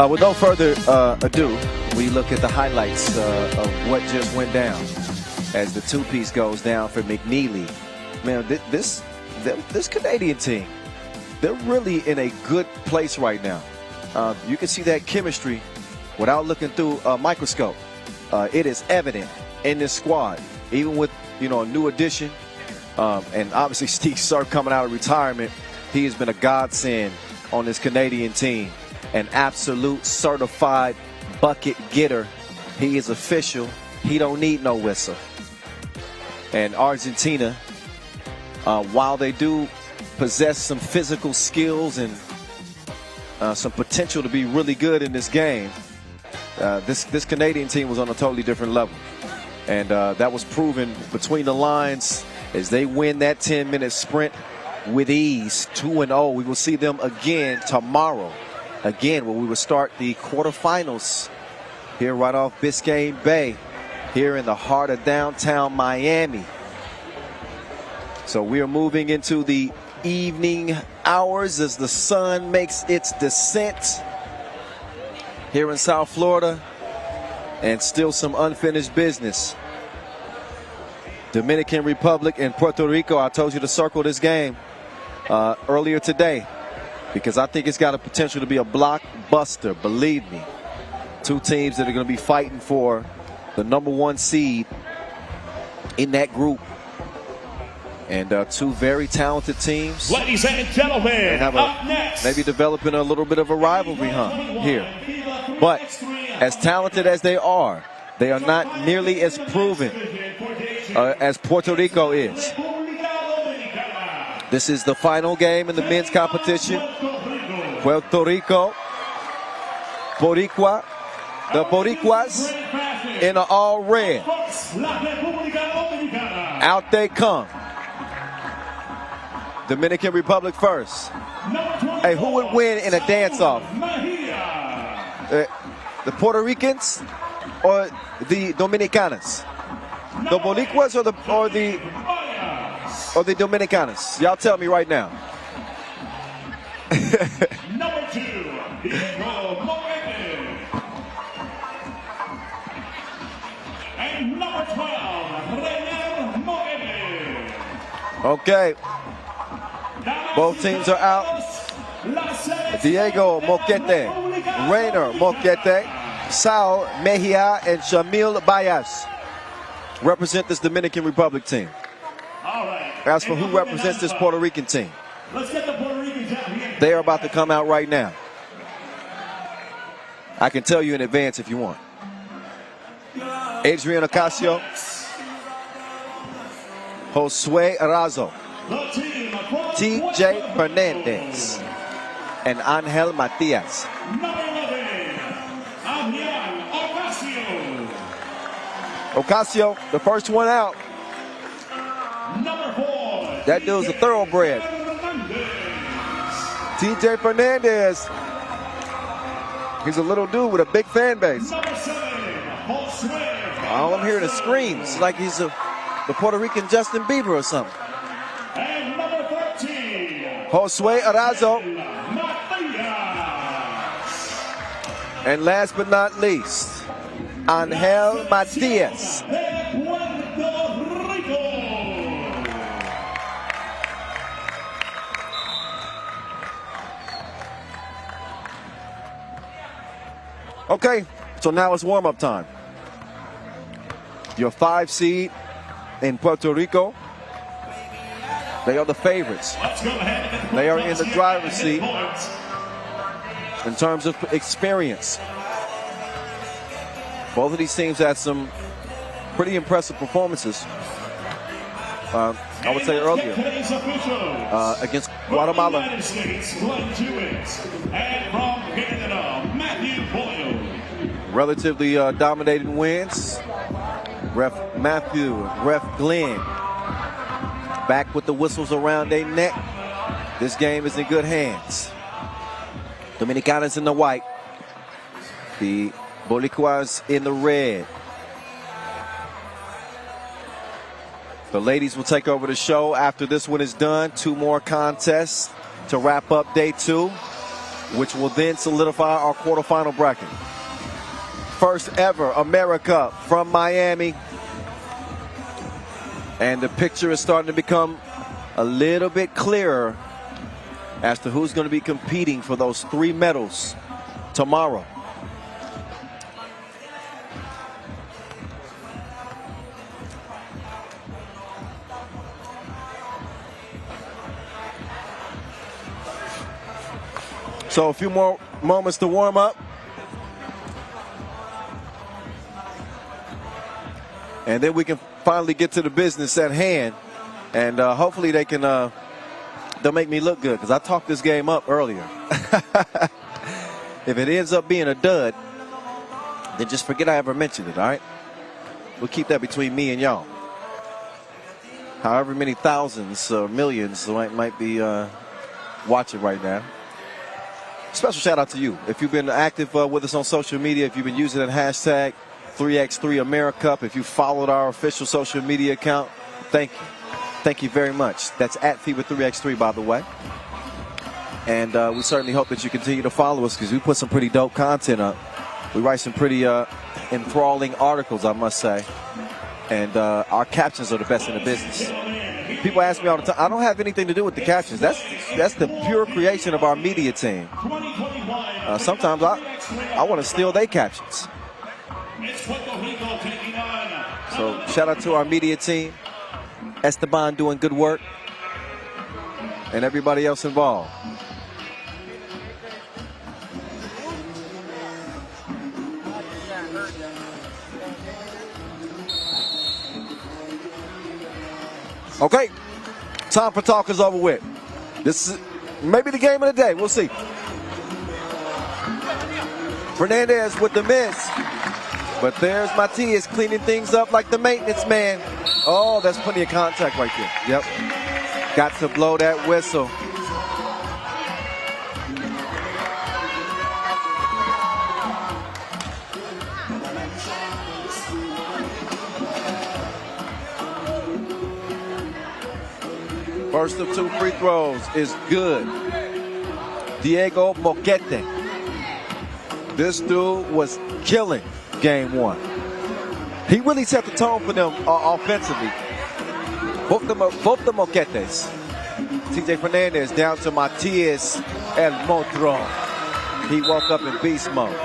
Speaker 1: With no further ado, we look at the highlights of what just went down as the 2-piece goes down for McNeely. Man, this Canadian team, they're really in a good place right now. You can see that chemistry without looking through a microscope. It is evident in this squad, even with a new addition, and obviously Steve Surf coming out of retirement. He has been a godsend on this Canadian team. An absolute certified bucket getter. He is official. He don't need no whistle. And Argentina, while they do possess some physical skills and some potential to be really good in this game, this Canadian team was on a totally different level. And that was proven between the lines as they win that 10-minute sprint with ease, 2-0. We will see them again tomorrow. Again, when we will start the quarterfinals here right off Biscayne Bay, here in the heart of downtown Miami. So we are moving into the evening hours as the sun makes its descent here in South Florida, and still some unfinished business. Dominican Republic and Puerto Rico. I told you to circle this game earlier today, because I think it's got a potential to be a blockbuster, believe me. 2 teams that are going to be fighting for the #1 seed in that group. And 2 very talented teams.
Speaker 12: Ladies and gentlemen, up next,
Speaker 1: maybe developing a little bit of a rivalry here. But as talented as they are not nearly as proven as Puerto Rico is. This is the final game in the men's competition. Puerto Rico, Boricua, the Boricuas in an all red. Out they come. Dominican Republic first. Hey, who would win in a dance-off? The Puerto Ricans or the Dominicanas? The Boricuas or the Dominicanas? Y'all tell me right now.
Speaker 12: number 2, Diego Morete. And number 12, Reiner Morete.
Speaker 1: Okay. Both teams are out. Diego Moquete, Reiner Moquete, Sao Mejia, and Shamil Bayas represent this Dominican Republic team. As for who represents this Puerto Rican team,
Speaker 12: Let's get the Puerto Ricans out here.
Speaker 1: they are about to come out right now. I can tell you in advance if you want. Adrian Ocasio, Josue Arazo, TJ Fernandez, and Angel Matias. Ocasio, the first one out. That dude's a thoroughbred. TJ Fernandez, he's a little dude with a big fan base. All I'm hearing is screams. It's like he's the Puerto Rican Justin Bieber or something. Josue Arazo, And last but not least, Angel Matias. Okay, so now it's warm-up time. Your 5 seed in Puerto Rico, they are the favorites. They are in the driver's seat in terms of experience. Both of these teams had some pretty impressive performances, I would say earlier, against Guatemala. Relatively dominating wins. Ref Matthew, Ref Glenn, back with the whistles around their neck. This game is in good hands. Dominicanas in the white. The Boricuas in the red. The ladies will take over the show after this one is done. 2 more contests to wrap up day 2, which will then solidify our quarterfinal bracket. First ever AmeriCup from Miami. And the picture is starting to become a little bit clearer as to who's going to be competing for those 3 medals tomorrow. So a few more moments to warm up. And then we can finally get to the business at hand. And hopefully they can, they'll make me look good, because I talked this game up earlier. If it ends up being a dud, then just forget I ever mentioned it, all right? We'll keep that between me and y'all. However many thousands or millions might be watching right now. Special shout out to you. If you've been active with us on social media, if you've been using that hashtag 3x3 AmeriCup, if you followed our official social media account, thank you. Thank you very much. That's at FIBA 3x3, by the way. And we certainly hope that you continue to follow us, because we put some pretty dope content up. We write some pretty enthralling articles, I must say. And our captions are the best in the business. People ask me all the time, I don't have anything to do with the captions. That's the pure creation of our media team. Sometimes I want to steal their captions. So shout out to our media team. Esteban doing good work. And everybody else involved. Okay, time for talk is over with. This is maybe the game of the day. We'll see. Fernandez with the miss. But there's Matias cleaning things up like the maintenance man. Oh, that's plenty of contact right there. Yep. Got to blow that whistle. First of 2 free throws is good. Diego Moquete. This dude was killing game 1. He really set the tone for them offensively. Both the Moquetes. TJ Fernandez down to Matias El Montrón. He woke up in beast mode.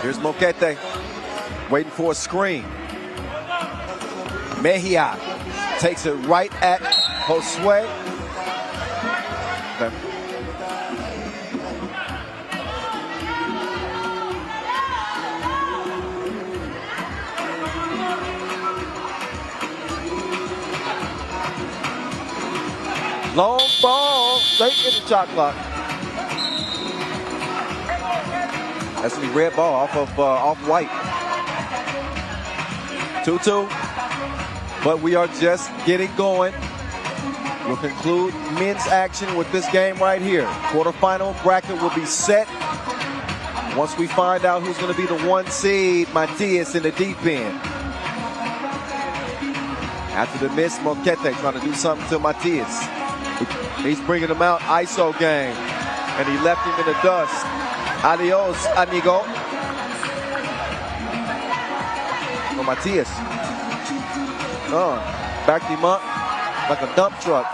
Speaker 1: Here's Moquete, waiting for a screen. Mejia takes it right at Josue. Okay. Long ball, straight in the shot clock. That's the red ball off of off-white. 2-2. But we are just getting going. We'll conclude men's action with this game right here. Quarterfinal bracket will be set Once we find out who's going to be the 1 seed, Matias in the deep end. After the miss, Moquete trying to do something to Matias. He's bringing him out, ISO game. And he left him in the dust. Adios, amigo. For Matias. Backed him up like a dump truck.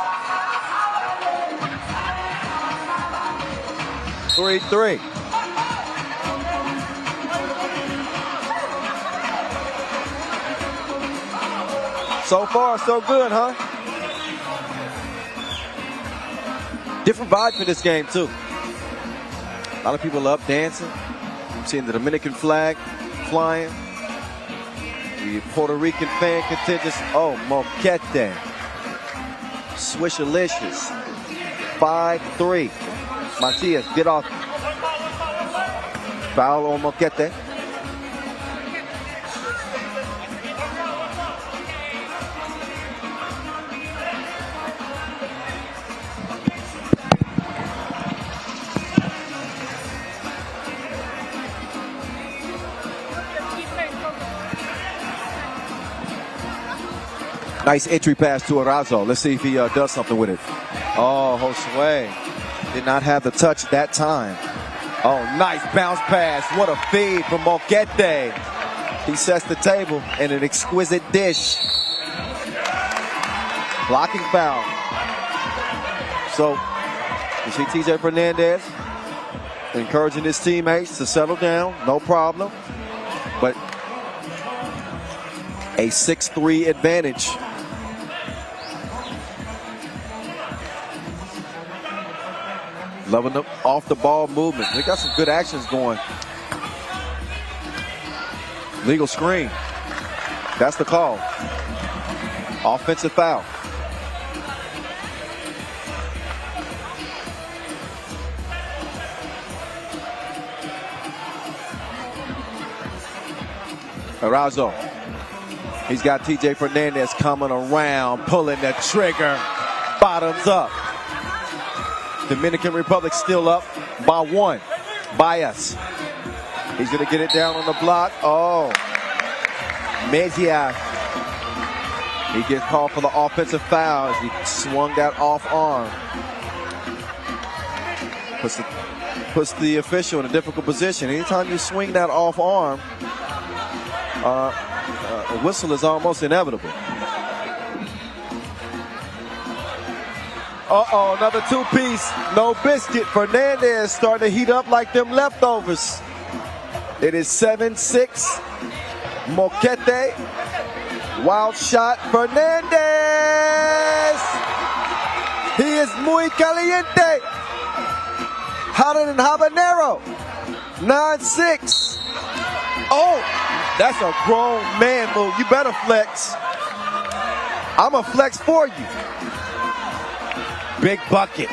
Speaker 1: 3-3. So far, so good, huh? Different vibe for this game, too. A lot of people up dancing. I'm seeing the Dominican flag flying. The Puerto Rican fan contingents. Oh, Moquete. Swishalicious. 5-3. Matias, get off. Foul on Moquete. Nice entry pass to Arazo. Let's see if he does something with it. Oh, Josue did not have the touch that time. Oh, nice bounce pass. What a feed from Moquete. He sets the table in an exquisite dish. Blocking foul. So, you see TJ Fernandez encouraging his teammates to settle down. No problem. But a 6-3 advantage. Loving the off the ball movement. They got some good actions going. Legal screen. That's the call. Offensive foul. Arazo. He's got TJ Fernandez coming around, pulling the trigger. Bottoms up. Dominican Republic still up by 1. Bias. He's going to get it down on the block. Oh. Mejia. He gets called for the offensive foul as he swung that off arm. Puts the official in a difficult position. Anytime you swing that off arm, a whistle is almost inevitable. Uh-oh, another 2-piece. No biscuit. Fernandez starting to heat up like them leftovers. It is 7-6. Moquete. Wild shot. Fernandez. He is muy caliente. Hotter than habanero. 9-6. Oh, that's a grown man move. You better flex. I'm a flex for you. Big bucket.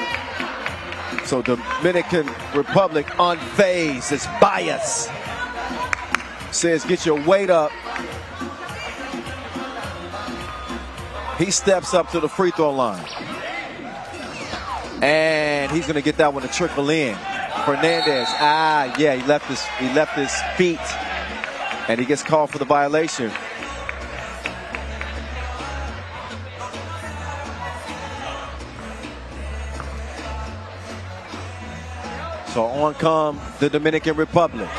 Speaker 1: So Dominican Republic unfazed. It's Bias. Says get your weight up. He steps up to the free throw line. And he's going to get that one to trickle in. Fernandez. Yeah, he left his feet. And he gets called for the violation. So on come the Dominican Republic.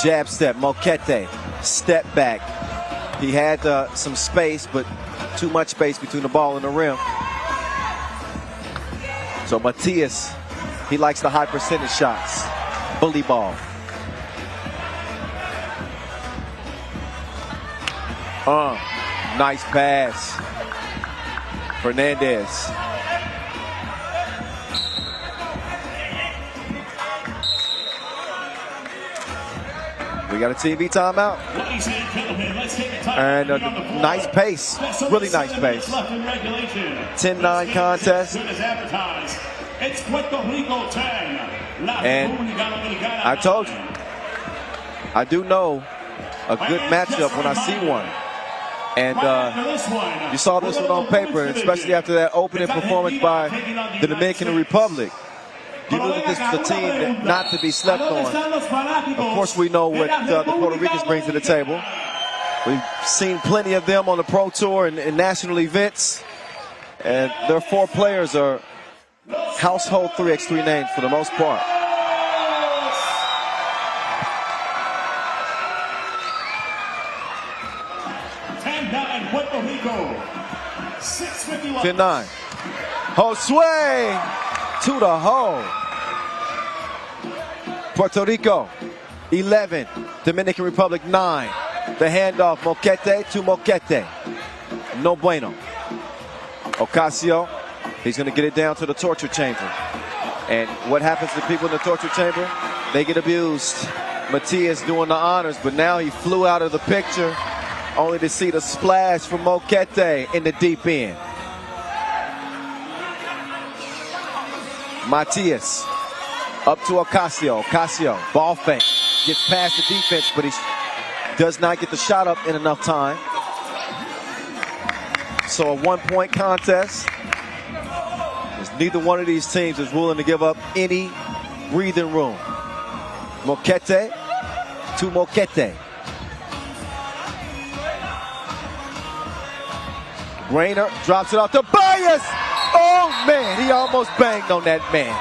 Speaker 1: Jab step, Moquete, step back. He had some space, but too much space between the ball and the rim. So Matias, he likes the high percentage shots. Bully ball. Nice pass. Fernandez. We got a TV timeout. And a nice pace. Really nice pace. 10-9 contest. And I told you, I do know a good matchup when I see one. And you saw this one on paper, especially after that opening performance by the Dominican Republic. You knew that this was a team not to be slept on. Of course, we know what the Puerto Ricans bring to the table. We've seen plenty of them on the Pro Tour and national events. And their 4 players are household 3x3 names for the most part.
Speaker 12: Puerto Rico, 6:51.
Speaker 1: 10-9. Josue to the hole. Puerto Rico, 11. Dominican Republic, 9. The handoff, Moquete to Moquete. No bueno. Ocasio, he's going to get it down to the torture chamber. And what happens to people in the torture chamber? They get abused. Matias doing the honors, but now he flew out of the picture only to see the splash from Moquete in the deep end. Matias up to Ocasio. Ocasio, ball fake. Gets past the defense, but he does not get the shot up in enough time. So a 1-point contest. As neither one of these teams is willing to give up any breathing room. Moquete to Moquete. Rayner drops it off to Bias. Oh man, he almost banged on that man.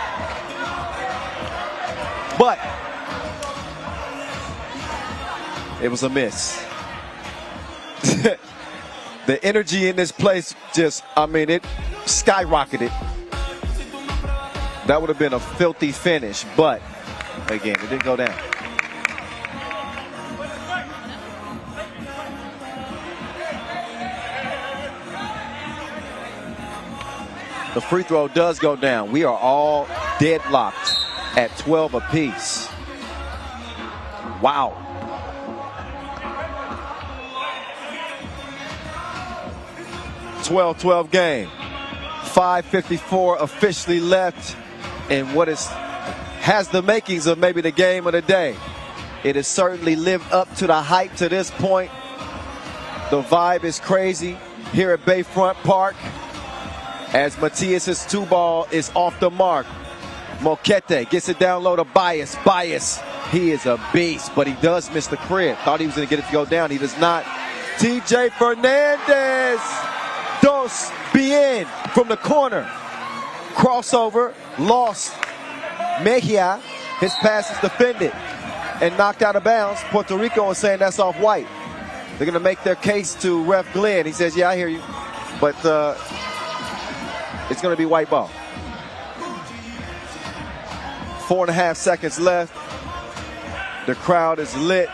Speaker 1: But it was a miss. The energy in this place just, I mean, it skyrocketed. That would have been a filthy finish, but again, it didn't go down. The free throw does go down. We are all deadlocked at 12 apiece. Wow. .12 game. 5:54 officially left in what has the makings of maybe the game of the day. It has certainly lived up to the hype to this point. The vibe is crazy here at Bayfront Park as Matias's 2-ball is off the mark. Moquete gets it down low to Bias. Bias, he is a beast, but he does miss the crib. Thought he was going to get it to go down. He does not. TJ Fernandez. Dos bien from the corner. Crossover, lost. Mejia, his pass is defended and knocked out of bounds. Puerto Rico is saying that's off white. They're going to make their case to Ref Glenn. He says, yeah, I hear you. But it's going to be white ball. 4.5 seconds left. The crowd is lit.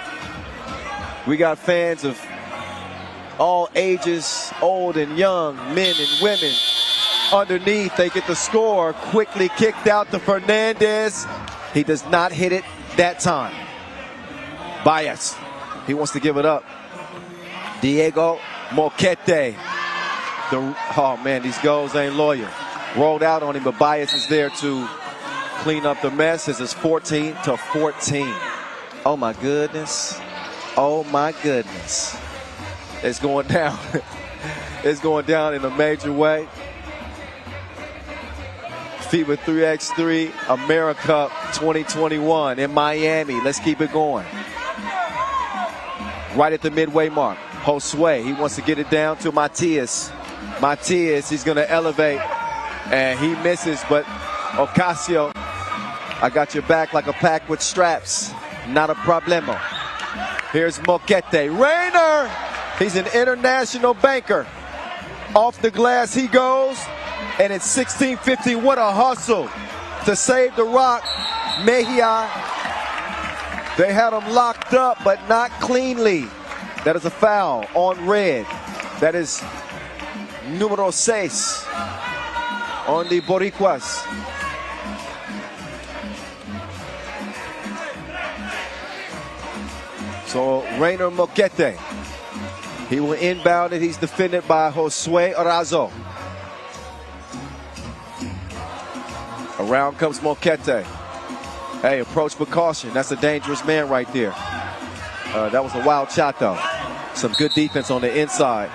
Speaker 1: We got fans of all ages, old and young, men and women. Underneath, they get the score. Quickly kicked out to Fernandez. He does not hit it that time. Bias, he wants to give it up. Diego Moquete. Oh man, these goals ain't loyal. Rolled out on him, but Bias is there to clean up the mess. This is 14-14. Oh my goodness. Oh my goodness. It's going down. It's going down in a major way. FIBA 3x3 AmeriCup 2021 in Miami. Let's keep it going. Right at the midway mark. Josue, he wants to get it down to Matias. Matias, he's going to elevate. And he misses, but Ocasio, I got your back like a pack with straps. Not a problemo. Here's Moquete. Rayner, he's an international banker. Off the glass he goes. And it's 16-50. What a hustle to save the rock. Mejia, they had him locked up, but not cleanly. That is a foul on red. That is numero 6 on the Boricuas. So Rayner Moquete, he will inbound it. He's defended by Josue Arazo. Around comes Moquete. Hey, approach with caution. That's a dangerous man right there. That was a wild shot, though. Some good defense on the inside.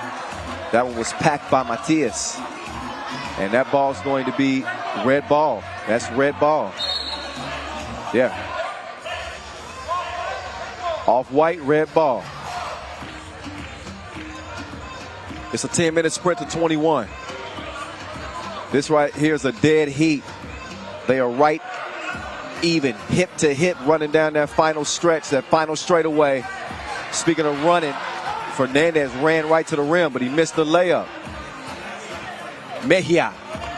Speaker 1: That one was packed by Matias. And that ball's going to be red ball. That's red ball. Yeah. Off-white, red ball. It's a 10-minute sprint to 21. This right here is a dead heat. They are right even, hip to hip, running down that final stretch, that final straightaway. Speaking of running, Fernandez ran right to the rim, but he missed the layup. Mejia,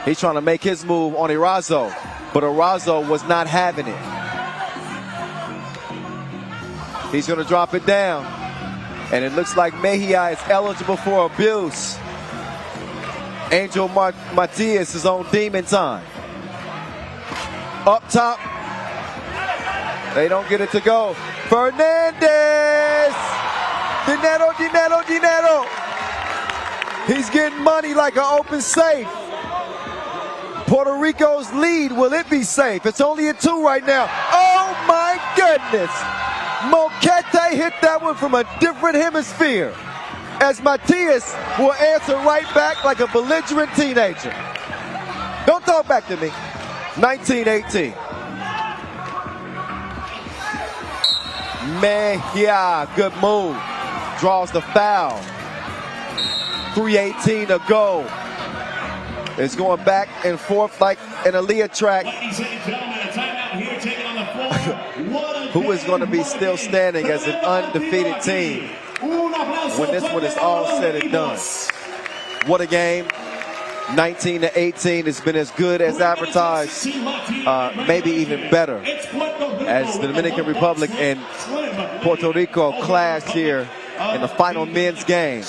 Speaker 1: he's trying to make his move on Erazo, but Erazo was not having it. He's going to drop it down, and it looks like Mejia is eligible for abuse. Angel Matias is on demon time. Up top, they don't get it to go. Fernandez! Dinero. He's getting money like an open safe. Puerto Rico's lead, will it be safe? It's only at 2 right now. Oh my goodness! Moquete hit that one from a different hemisphere, as Matias will answer right back like a belligerent teenager. Don't talk back to me. 19-18. Mejia, good move. Draws the foul. 3:18 to go. It's going back and forth like an Aaliyah track. Who is going to be still standing as an undefeated team when this one is all said and done? What a game. 19-18 has been as good as advertised, maybe even better, as the Dominican Republic and Puerto Rico clashed here in the final men's game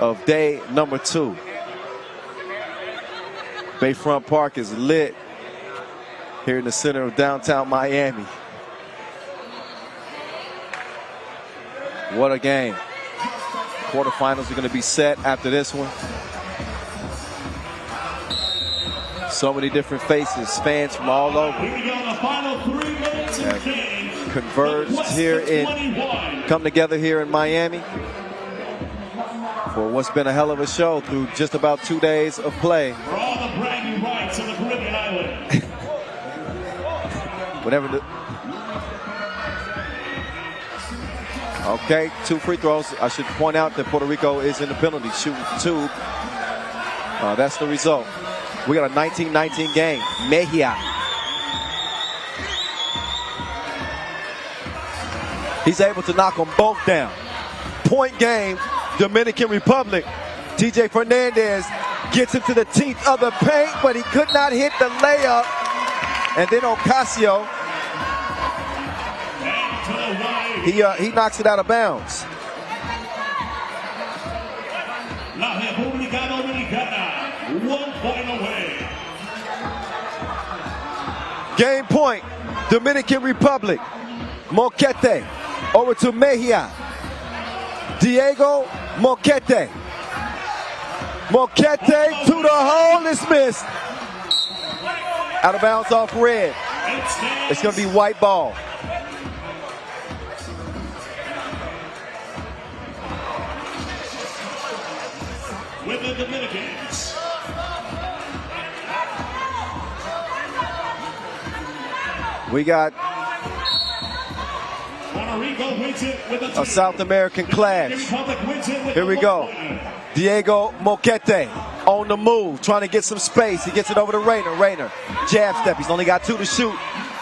Speaker 1: of day number 2. Bayfront Park is lit here in the center of downtown Miami. What a game. Quarterfinals are going to be set after this one. So many different faces, fans from all over have converged here come together here in Miami for what's been a hell of a show through just about 2 days of play. Okay, 2 free throws. I should point out that Puerto Rico is in the penalty shooting 2. That's the result. We got a 19-19 game. Mejia. He's able to knock them both down. Point game, Dominican Republic. TJ Fernandez gets him to the teeth of the paint, but he could not hit the layup. And then Ocasio, he knocks it out of bounds.
Speaker 12: La República Dominicana, 1 point away.
Speaker 1: Game point, Dominican Republic. Moquete over to Mejia. Diego Moquete. Moquete to the hole, is missed. Out of bounds off red. It's going to be white ball.
Speaker 12: With the Dominicans.
Speaker 1: We got a South American clash. Here we go. Diego Moquete on the move, trying to get some space. He gets it over to Rayner. Rayner, jab step. He's only got 2 to shoot.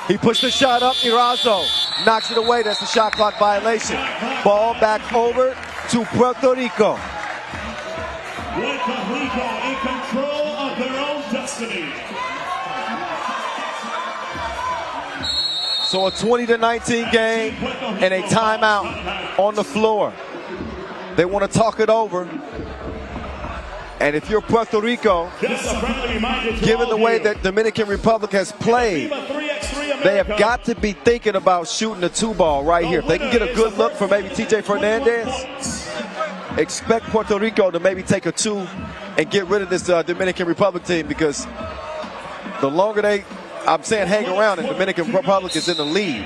Speaker 1: He pushed the shot up. Erazo knocks it away. That's a shot clock violation. Ball back over to Puerto Rico.
Speaker 12: Puerto Rico in control of their own destiny.
Speaker 1: So a 20-19 game and a timeout on the floor. They want to talk it over. And if you're Puerto Rico, given the way that Dominican Republic has played, they have got to be thinking about shooting the 2 ball right here. If they can get a good look for maybe TJ Fernandez, expect Puerto Rico to maybe take a 2 and get rid of this Dominican Republic team, because the longer they, I'm saying, hang around, and Dominican Republic is in the lead.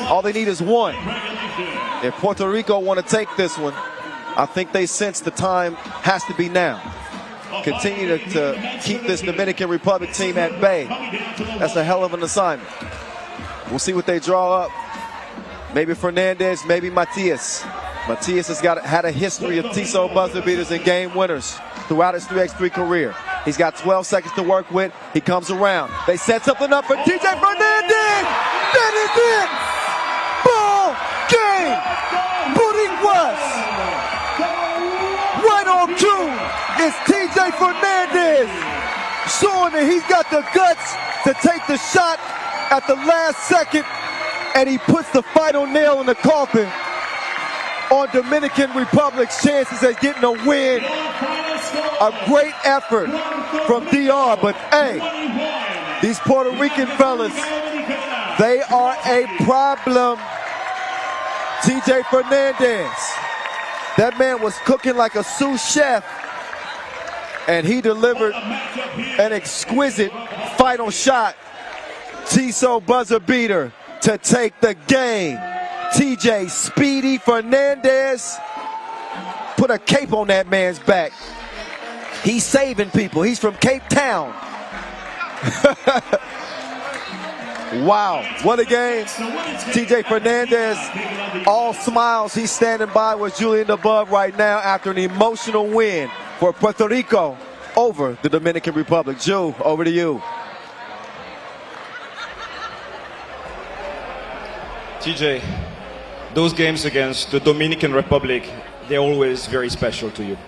Speaker 1: All they need is 1. If Puerto Rico want to take this one, I think they sense the time has to be now. Continue to keep this Dominican Republic team at bay. That's a hell of an assignment. We'll see what they draw up. Maybe Fernandez, maybe Matias. Matias has had a history of TSO buzzer beaters and game winners throughout his 3x3 career. He's got 12 seconds to work with. He comes around. They set something up for TJ Fernandez. That is it. Ball game. Boricuas. Right on cue is TJ Fernandez, showing that he's got the guts to take the shot at the last second, and he puts the final nail in the coffin on Dominican Republic's chances at getting a win. A great effort from DR, but hey, these Puerto Rican fellas, they are a problem. TJ Fernandez, that man was cooking like a sous chef, and he delivered an exquisite final shot. TSO buzzer beater to take the game. TJ Speedy Fernandez put a cape on that man's back. He's saving people. He's from Cape Town. Wow, what a game. TJ Fernandez, all smiles. He's standing by with Julian above right now after an emotional win for Puerto Rico over the Dominican Republic. Ju, over to you.
Speaker 9: TJ, those games against the Dominican Republic, they're always very special to you.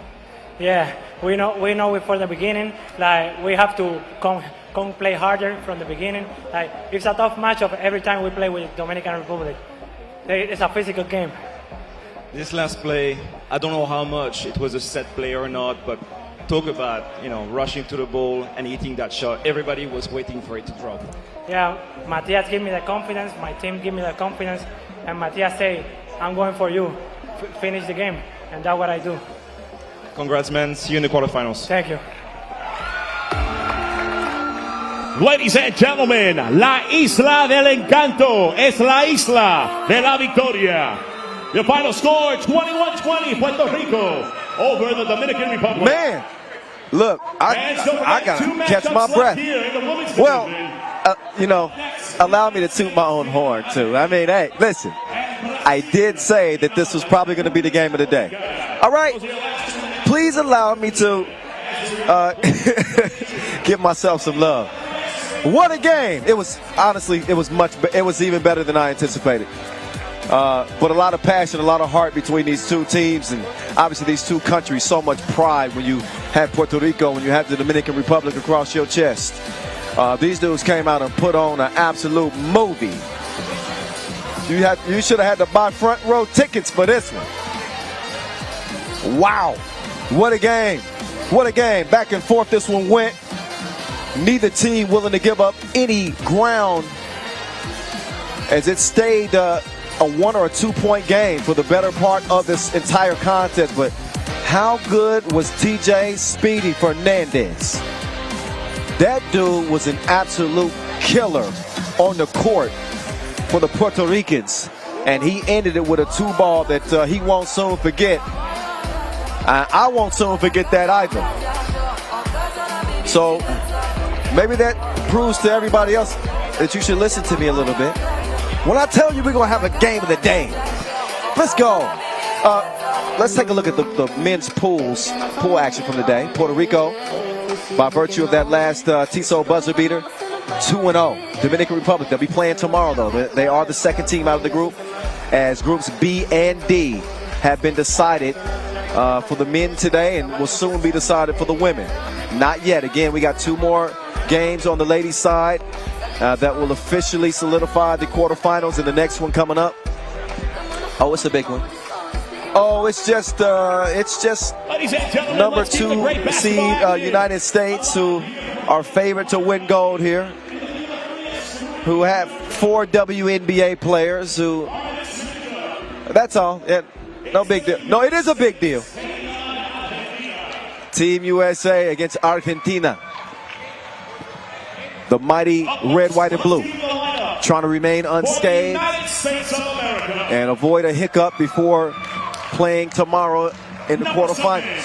Speaker 17: Yeah, we know it from the beginning. Like, we have to come play harder from the beginning. Like, it's a tough matchup every time we play with Dominican Republic. It's a physical game.
Speaker 9: This last play, I don't know how much it was a set play or not, but talk about, rushing to the ball and hitting that shot. Everybody was waiting for it to drop.
Speaker 17: Yeah, Matias gave me the confidence, my team gave me the confidence, and Matias say, I'm going for you, finish the game, and that's what I do.
Speaker 9: Congrats, man. See you in the quarterfinals.
Speaker 17: Thank you.
Speaker 12: Ladies and gentlemen, la isla del encanto es la isla de la victoria. The final score, 21-20, Puerto Rico over the Dominican Republic.
Speaker 1: Man, look, I got to catch my breath. Well, allow me to toot my own horn, too. I mean, hey, listen, I did say that this was probably going to be the game of the day. All right, please allow me to give myself some love. What a game. It was, honestly, it was even better than I anticipated. But a lot of passion, a lot of heart between these two teams, and obviously these two countries. So much pride when you have Puerto Rico, when you have the Dominican Republic across your chest. These dudes came out and put on an absolute movie. You should have had to buy front row tickets for this one. Wow, what a game. What a game. Back and forth this one went. Neither team willing to give up any ground as it stayed a 1 or a 2 point game for the better part of this entire contest. But how good was TJ Speedy Fernandez? That dude was an absolute killer on the court for the Puerto Ricans, and he ended it with a 2-ball that he won't soon forget. I won't soon forget that either. So maybe that proves to everybody else that you should listen to me a little bit. When I tell you we're going to have a game of the day, let's go. Let's take a look at the men's pool action from the day. Puerto Rico, by virtue of that last TSO buzzer beater, 2-0. Dominican Republic, they'll be playing tomorrow, though. They are the second team out of the group, as groups B and D have been decided for the men today and will soon be decided for the women. Not yet. Again, we got 2 more games on the ladies' side that will officially solidify the quarterfinals, and the next one coming up. Oh, it's a big one. Oh, it's just number 2 seed United States, who are favored to win gold here, who have 4 WNBA players who, that's all. Yeah, no big deal. No, it is a big deal. Team USA against Argentina. The mighty red, white, and blue, trying to remain unscathed and avoid a hiccup before playing tomorrow in the quarterfinals.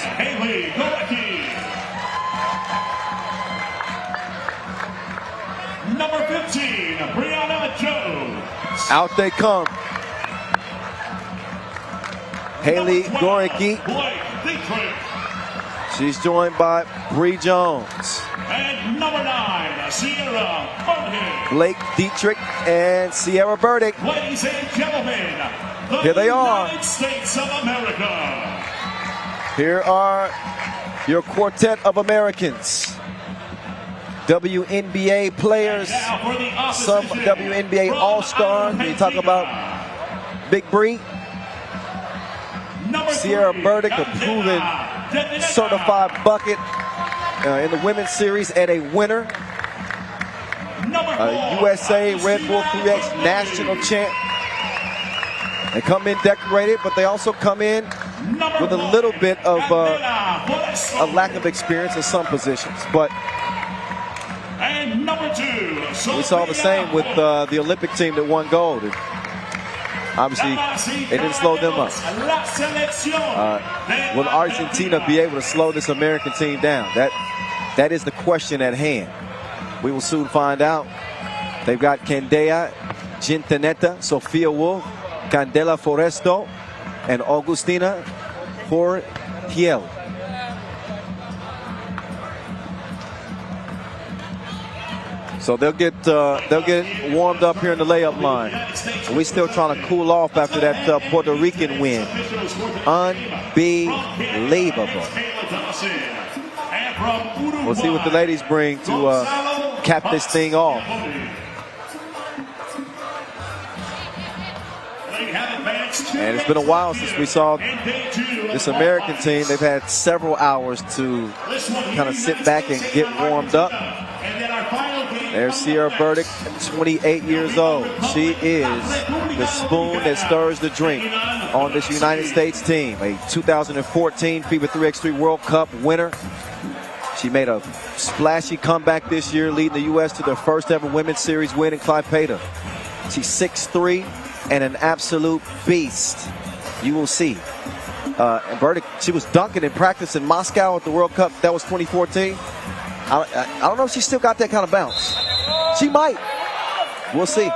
Speaker 12: Number 15, Brianna Jones.
Speaker 1: Out they come. Haley Gorecki. She's joined by Bree Jones.
Speaker 12: And number 9, Sierra Burdick.
Speaker 1: Blake Dietrich and Sierra Burdick.
Speaker 12: Ladies and gentlemen, the
Speaker 1: Here they are.
Speaker 12: United States of America.
Speaker 1: Here are your quartet of Americans. WNBA players, some WNBA All-Stars. When you talk about Big Bree, Sierra Burdick, a proven certified bucket in the women's series and a winner. USA Red Bull 3X national champ. They come in decorated, but they also come in with a little bit of a lack of experience in some positions. But
Speaker 12: And number 2,
Speaker 1: we saw the same with the Olympic team that won gold. And obviously, it didn't slow them up. Will Argentina be able to slow this American team down? That is the question at hand. We will soon find out. They've got Candea Gintaneta, Sofia Wolf, Candela Foresto, and Augustina Jorgiel. So they'll get warmed up here in the layup line. And we're still trying to cool off after that Puerto Rican win. Unbelievable. We'll see what the ladies bring to cap this thing off. And it's been a while since we saw this American team. They've had several hours to kind of sit back and get warmed up. There's Sierra Burdick, 28 years old. She is the spoon that stirs the drink on this United States team. A 2014 FIBA 3x3 World Cup winner. She made a splashy comeback this year, leading the U.S. to their first ever women's series win in Klaipeda. She's 6'3" and an absolute beast. You will see. And Burdick, she was dunking in practice in Moscow at the World Cup. That was 2014. I don't know if she still got that kind of bounce. She might. We'll see.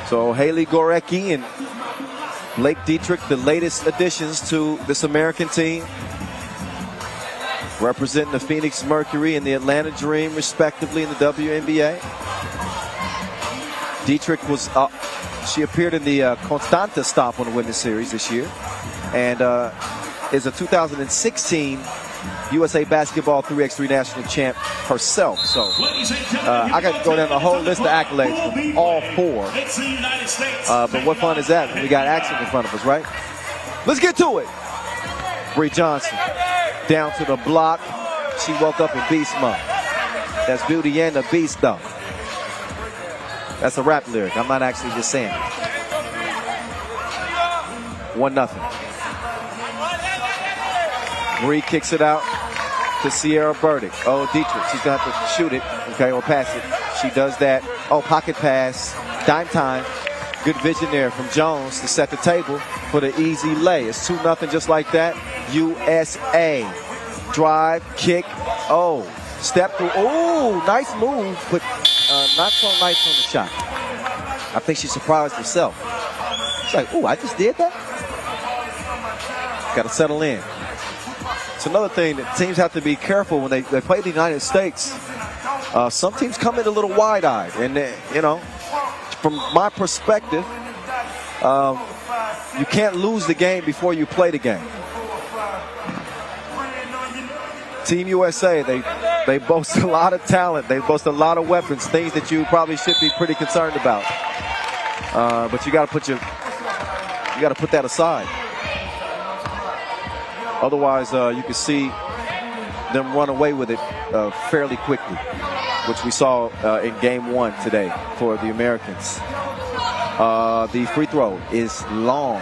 Speaker 1: So Haley Gorecki and Blake Dietrich, the latest additions to this American team, representing the Phoenix Mercury and the Atlanta Dream, respectively, in the WNBA. Dietrich was she appeared in the Constanta stop on the women's series this year, and is a 2016 USA Basketball 3x3 national champ herself. So I got to go down the whole list of accolades from all four. But what fun is that when we got action in front of us, right? Let's get to it. Bree Johnson down to the block. She woke up in beast mode. That's Beauty and the Beast, though. That's a rap lyric. I'm not actually just saying it. 1-0. Bree kicks it out to Sierra Burdick. Oh, Dietrich. She's going to have to shoot it, okay, or pass it. She does that. Oh, pocket pass. Dime time. Good vision there from Jones to set the table for the easy lay. It's 2-0 just like that. USA. Drive, kick. Oh, step through. Oh, nice move, but not so nice on the shot. I think she surprised herself. She's like, oh, I just did that? Got to settle in. It's another thing that teams have to be careful when they play the United States. Some teams come in a little wide-eyed. And, you know, from my perspective, you can't lose the game before you play the game. Team USA, they boast a lot of talent. They boast a lot of weapons, things that you probably should be pretty concerned about. But you got to put that aside. Otherwise, you can see them run away with it fairly quickly, which we saw in game one today for the Americans. The free throw is long.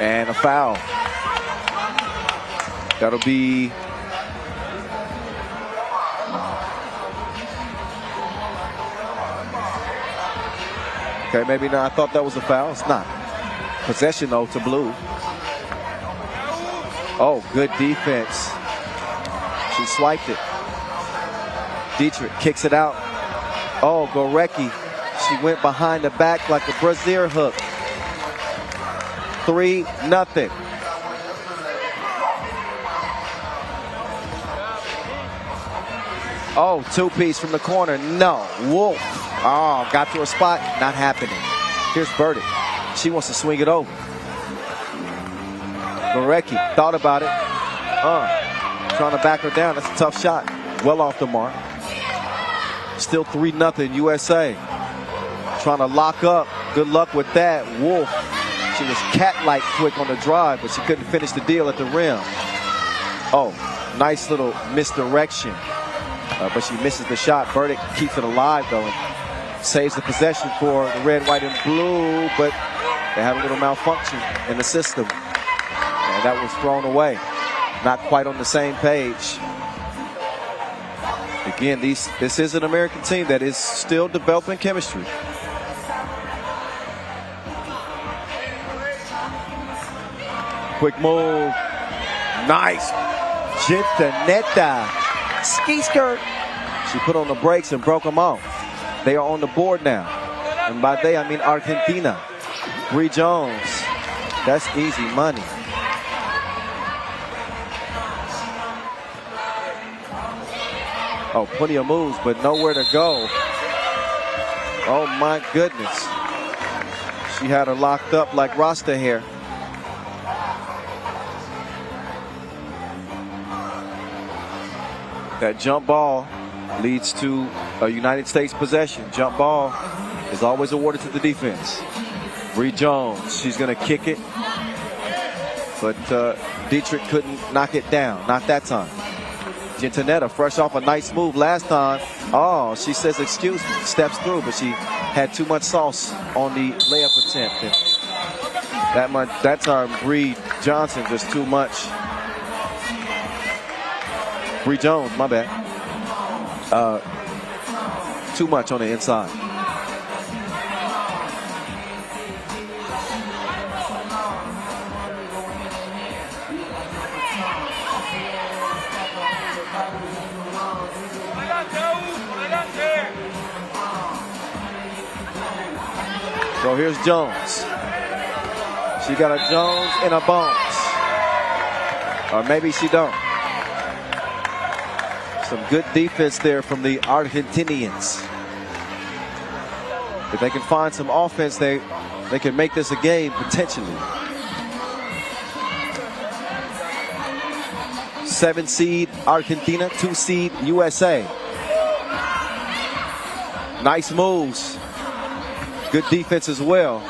Speaker 1: And a foul. That'll be okay, maybe not. I thought that was a foul. It's not. Possession, though, to Blue. Oh, good defense. She swiped it. Dietrich kicks it out. Oh, Gorecki. She went behind the back like a brazier hook. 3-0. Oh, two-piece from the corner. No. Wolf. Oh, got to her spot. Not happening. Here's Burdick. She wants to swing it over. Gorecki thought about it. Trying to back her down. That's a tough shot. Well off the mark. Still 3-0 USA. Trying to lock up. Good luck with that. Wolf. She was cat-like quick on the drive, but she couldn't finish the deal at the rim. Oh, nice little misdirection. But she misses the shot. Burdick keeps it alive, though, and saves the possession for the red, white, and blue, but they have a little malfunction in the system. And that was thrown away. Not quite on the same page. Again, this is an American team that is still developing chemistry. Quick move. Nice. Gitaneta. Ski skirt. She put on the brakes and broke them off. They are on the board now. And by they, I mean Argentina. Bree Jones. That's easy money. Oh, plenty of moves, but nowhere to go. Oh, my goodness. She had her locked up like Rasta hair. That jump ball leads to a United States possession. Jump ball is always awarded to the defense. Bree Jones, she's going to kick it. But Dietrich couldn't knock it down. Not that time. Gitaneta, fresh off a nice move last time. Oh, she says, excuse me, steps through, but she had too much sauce on the layup attempt. And that time, Bree Johnson, just too much. Bree Jones, my bad. Too much on the inside. So here's Jones. She got a Jones and a Bones. Or maybe she don't. Some good defense there from the Argentinians. If they can find some offense, they can make this a game potentially. 7 seed Argentina, 2 seed USA. Nice moves. Good defense as well.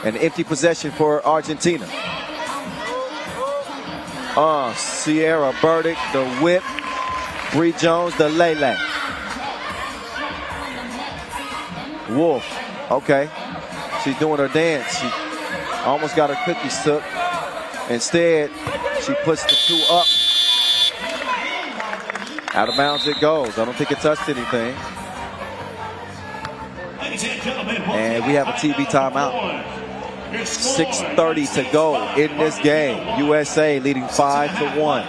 Speaker 1: An empty possession for Argentina. Sierra Burdick, the whip. Bree Jones, the Lele. Wolf, okay. She's doing her dance. She almost got her cookies took. Instead, she puts the 2 up. Out of bounds it goes. I don't think it touched anything. And we have a TV timeout. 6:30 to go in this game. USA leading 5-1.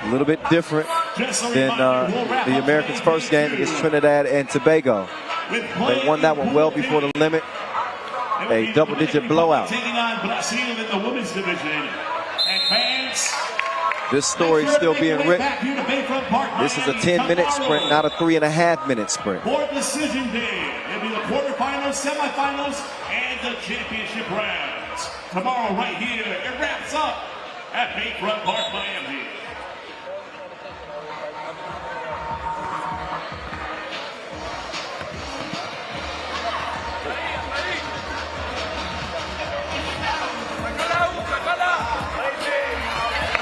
Speaker 1: A little bit different than the Americans' first game against Trinidad and Tobago. They won that one well before the limit. A double-digit blowout. This story is still being written. This is a 10-minute sprint, not a 3.5-minute sprint.
Speaker 12: For decision day, it'll be the quarterfinals, semifinals, and the championship rounds. Tomorrow, right here, it wraps up at Bayfront Park, Miami.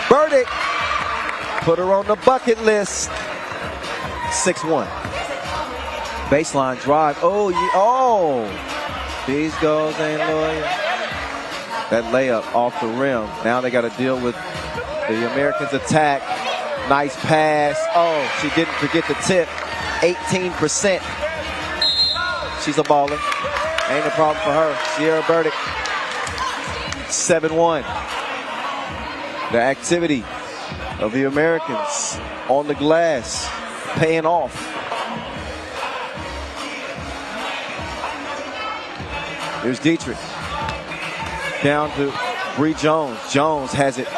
Speaker 1: Burdick put her on the bucket list. 6-1. Baseline drive. Oh, these goals ain't loyal. That layup off the rim. Now they got to deal with the Americans' attack. Nice pass. Oh, she didn't forget the tip. 18%. She's a baller. Ain't a problem for her. Sierra Burdick 7-1. The activity of the Americans on the glass paying off. Here's Dietrich. Down to Bree Jones. Jones has it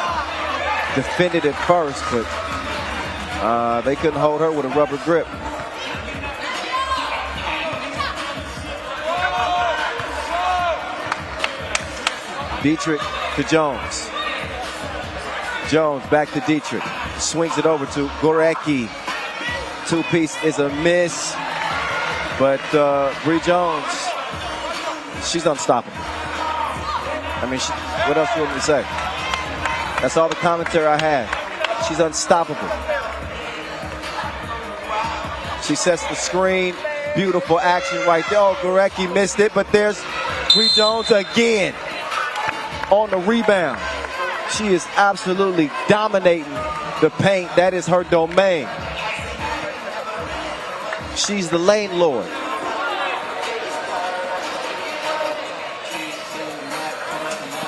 Speaker 1: defended at first, but they couldn't hold her with a rubber grip. Dietrich to Jones. Jones back to Dietrich. Swings it over to Gorecki. Two-piece is a miss, but Bree Jones, she's unstoppable. I mean, what else do you want me to say? That's all the commentary I have. She's unstoppable. She sets the screen. Beautiful action right there. Oh, Gorecki missed it, but there's Bree Jones again on the rebound. She is absolutely dominating the paint. That is her domain. She's the lane lord.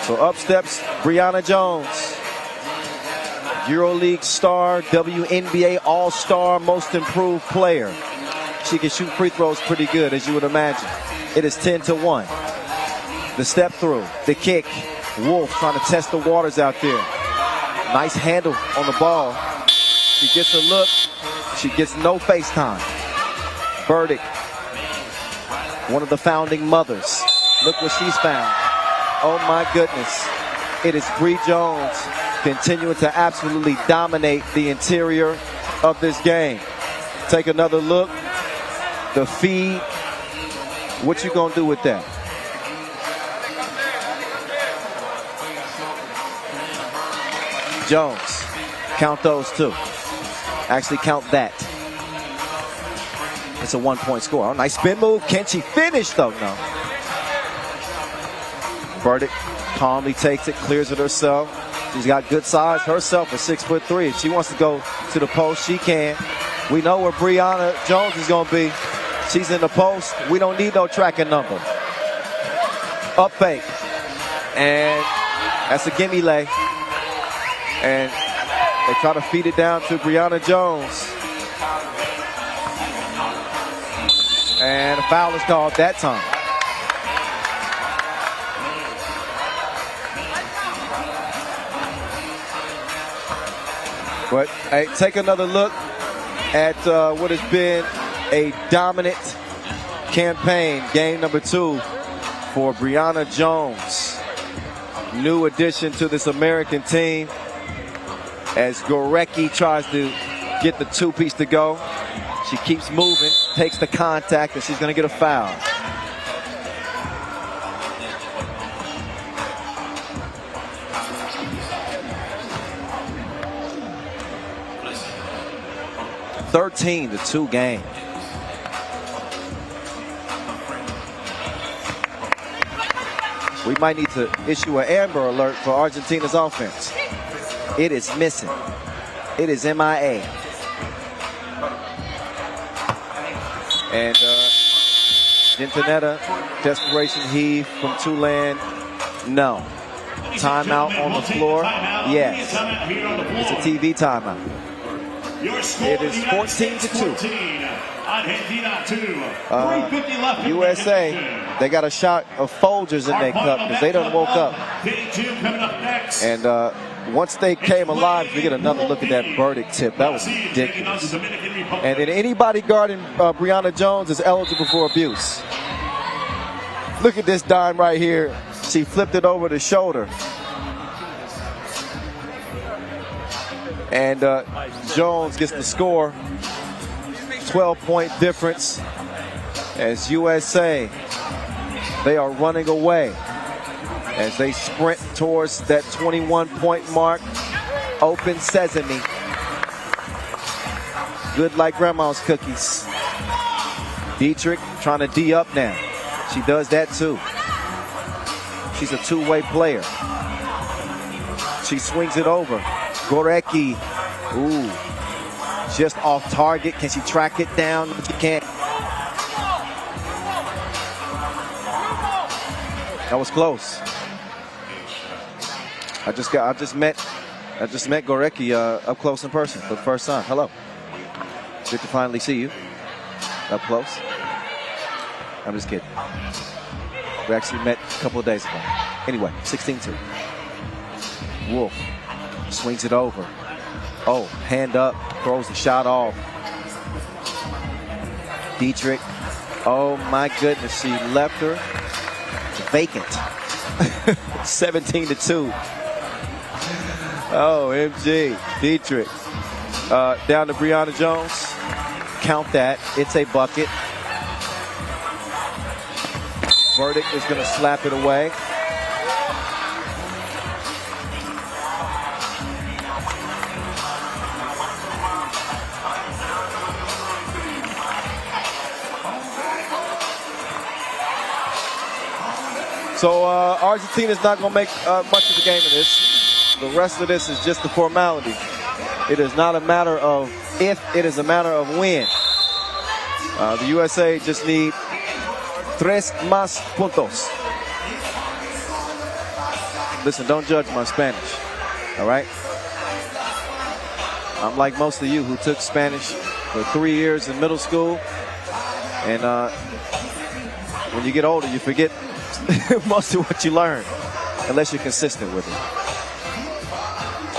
Speaker 1: So up steps Brianna Jones, EuroLeague star, WNBA All-Star, Most Improved Player. She can shoot free throws pretty good, as you would imagine. It is 10-1. The step through, the kick. Wolf trying to test the waters out there. Nice handle on the ball. She gets a look. She gets no FaceTime. Burdick, one of the founding mothers. Look what she's found. Oh my goodness. It is Bree Jones continuing to absolutely dominate the interior of this game. Take another look. The feed. What you gonna do with that? Jones, count those two. Actually count that. It's a 1-point score. Oh, nice spin move. Can she finish though? No. Burdick calmly takes it, clears it herself. She's got good size herself at 6'3". If she wants to go to the post, she can. We know where Brianna Jones is going to be. She's in the post. We don't need no tracking number. Up fake. And that's a gimme lay. And they try to feed it down to Brianna Jones. And a foul is called that time. But hey, take another look at what has been a dominant campaign. Game number 2 for Brianna Jones. New addition to this American team. As Gorecki tries to get the two-piece to go. She keeps moving, takes the contact, and she's going to get a foul. (13 to 2) game. We might need to issue an Amber Alert for Argentina's offense. It is missing. It is MIA. And Gentinetta, desperation heave from Tulane. No. Timeout on the floor. Yes. It's a TV timeout. It is 14 to 2. USA, they got a shot of Folgers in their cup because they done woke up. And once they came alive, we get another look at that Burdick tip. That was ridiculous. And then anybody guarding Brianna Jones is eligible for abuse. Look at this dime right here. She flipped it over the shoulder. And Jones gets the score. 12-point difference as USA, they are running away as they sprint towards that 21-point mark. Open sesame. Good like grandma's cookies. Dietrich trying to D up now. She does that too. She's a two-way player. She swings it over. Gorecki. Ooh. Just off target. Can she track it down? But she can't. That was close. I just met Gorecki up close in person for the first time. Hello. Good to finally see you up close. I'm just kidding. We actually met a couple of days ago. Anyway, 16-2. Wolf swings it over. Oh, hand up, throws the shot off. Dietrich, oh my goodness, she left her vacant. 17-2. Oh, MG, Dietrich. Down to Brianna Jones. Count that, it's a bucket. Verdict is going to slap it away. So Argentina's not going to make much of the game in this. The rest of this is just a formality. It is not a matter of if, it is a matter of when. The USA just need 3 más puntos. Listen, don't judge my Spanish, all right? I'm like most of you who took Spanish for 3 years in middle school. And when you get older, you forget most of what you learn, unless you're consistent with it.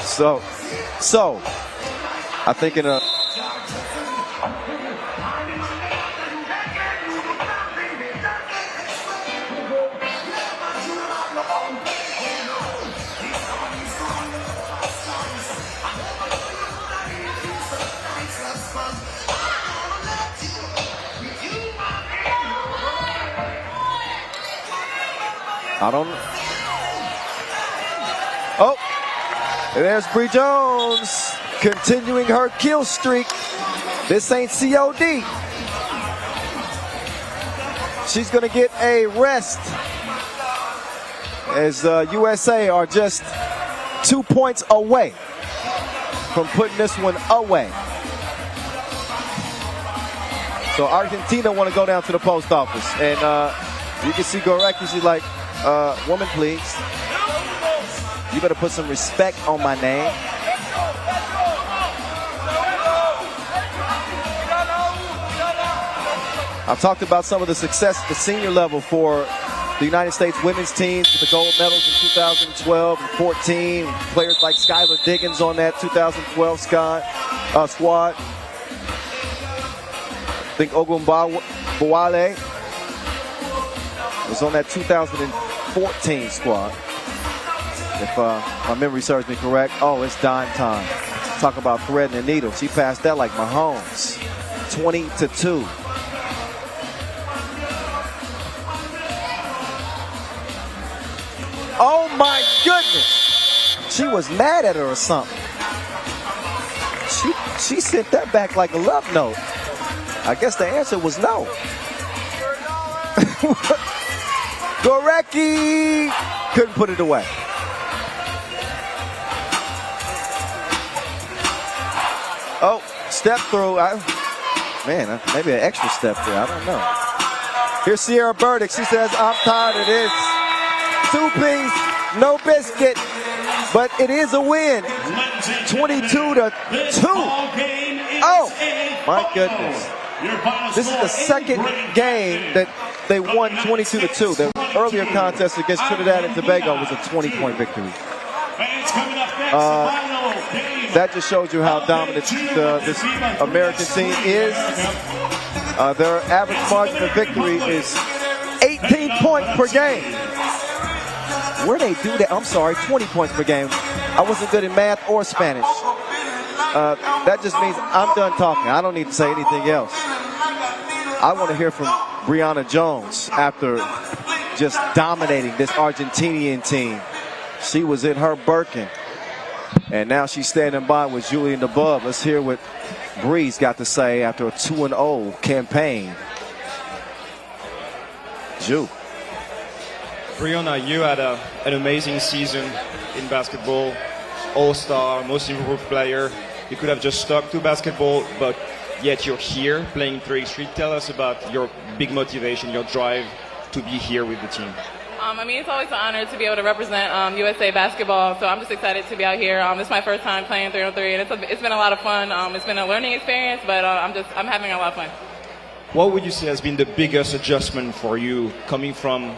Speaker 1: So I think in a I don't. Oh, there's Bree Jones continuing her kill streak. This ain't COD. She's going to get a rest as USA are just 2 points away from putting this one away. So Argentina want to go down to the post office, and you can see Gorecki. She's like, woman, please. You better put some respect on my name. I've talked about some of the success at the senior level for the United States women's teams with the gold medals in 2012 and 14. Players like Skylar Diggins on that 2012 squad. I think Ogunbowale was on that 2014 squad, if my memory serves me correct. Oh, it's dime time. Talk about threading the needle. She passed that like Mahomes. 20-2. Oh my goodness! She was mad at her or something. She sent that back like a love note. I guess the answer was no. Gorecki couldn't put it away. Oh, step through. Man, maybe an extra step there. I don't know. Here's Sierra Burdick. She says, I'm tired of this. 2-piece, no biscuit, but it is a win. 22-2. Oh, my goodness. This is the second game that they won 22-2. The earlier contest against Trinidad and Tobago was a 20-point victory. That just shows you how dominant this American team is. Their average margin of victory is 18 points per game. Where they do that? I'm sorry, 20 points per game. I wasn't good in math or Spanish. That just means I'm done talking. I don't need to say anything else. I want to hear from Brianna Jones after just dominating this Argentinian team. She was in her Birkin, and now she's standing by with Julian DeBub. Let's hear what Bree's got to say after a 2-0 campaign. Ju.
Speaker 9: Brianna, you had an amazing season in basketball. All-star, most improved player. You could have just stuck to basketball, but yet you're here playing 3x3. Tell us about your big motivation, your drive to be here with the team.
Speaker 18: I mean, it's always an honor to be able to represent USA basketball, so I'm just excited to be out here. This is my first time playing 3-on-3, and it's been a lot of fun. It's been a learning experience, but I'm having a lot of fun.
Speaker 9: What would you say has been the biggest adjustment for you coming from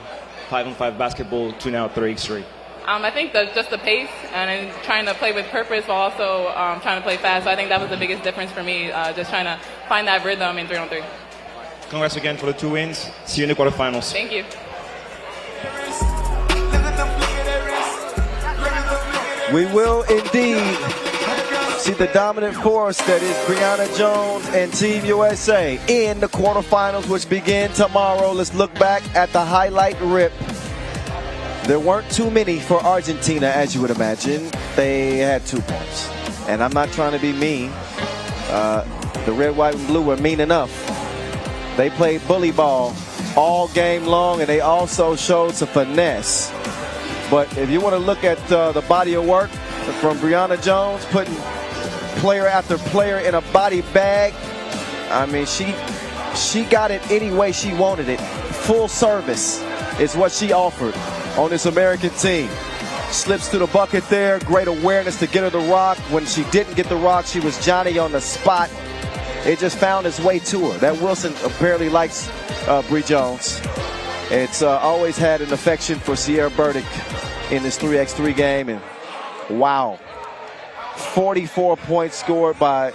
Speaker 9: 5-on-5 basketball to now 3x3?
Speaker 18: I think just the pace and then trying to play with purpose while also trying to play fast. So I think that was the biggest difference for me, just trying to find that rhythm in 3-on-3.
Speaker 9: Congrats again for the 2 wins. See you in the quarterfinals.
Speaker 18: Thank you.
Speaker 1: We will indeed see the dominant force that is Brianna Jones and Team USA in the quarterfinals, which begin tomorrow. Let's look back at the highlight rip. There weren't too many for Argentina, as you would imagine. They had 2 points. And I'm not trying to be mean. The red, white, and blue were mean enough. They played bully ball all game long, and they also showed some finesse. But if you want to look at the body of work from Brianna Jones, putting player after player in a body bag, I mean, she got it any way she wanted it. Full service is what she offered on this American team. Slips to the bucket there. Great awareness to get her the rock. When she didn't get the rock, she was Johnny on the spot. It just found its way to her. That Wilson apparently likes Bree Jones. It's always had an affection for Sierra Burdick in this 3x3 game. And wow, 44 points scored by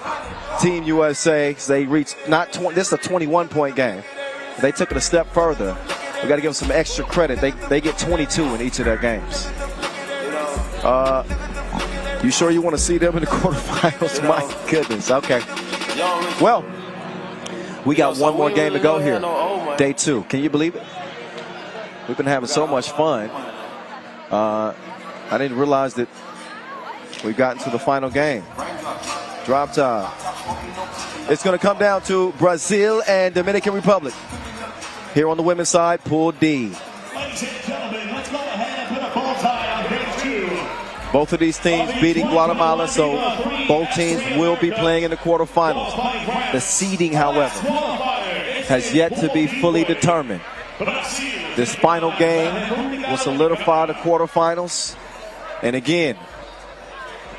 Speaker 1: Team USA. They reached not 20. This is a 21-point game. They took it a step further. We got to give them some extra credit. They get 22 in each of their games. You sure you want to see them in the quarterfinals? My goodness. Okay. Well, we got one more game to go here. Day 2. Can you believe it? We've been having so much fun. I didn't realize that we've gotten to the final game. Drop time. It's going to come down to Brazil and Dominican Republic. Here on the women's side, Pool D.
Speaker 12: Ladies and gentlemen, let's go ahead and put a bow tie on game 2.
Speaker 1: Both of these teams beating Guatemala, so both teams will be playing in the quarterfinals. The seeding, however, has yet to be fully determined. This final game will solidify the quarterfinals. And again,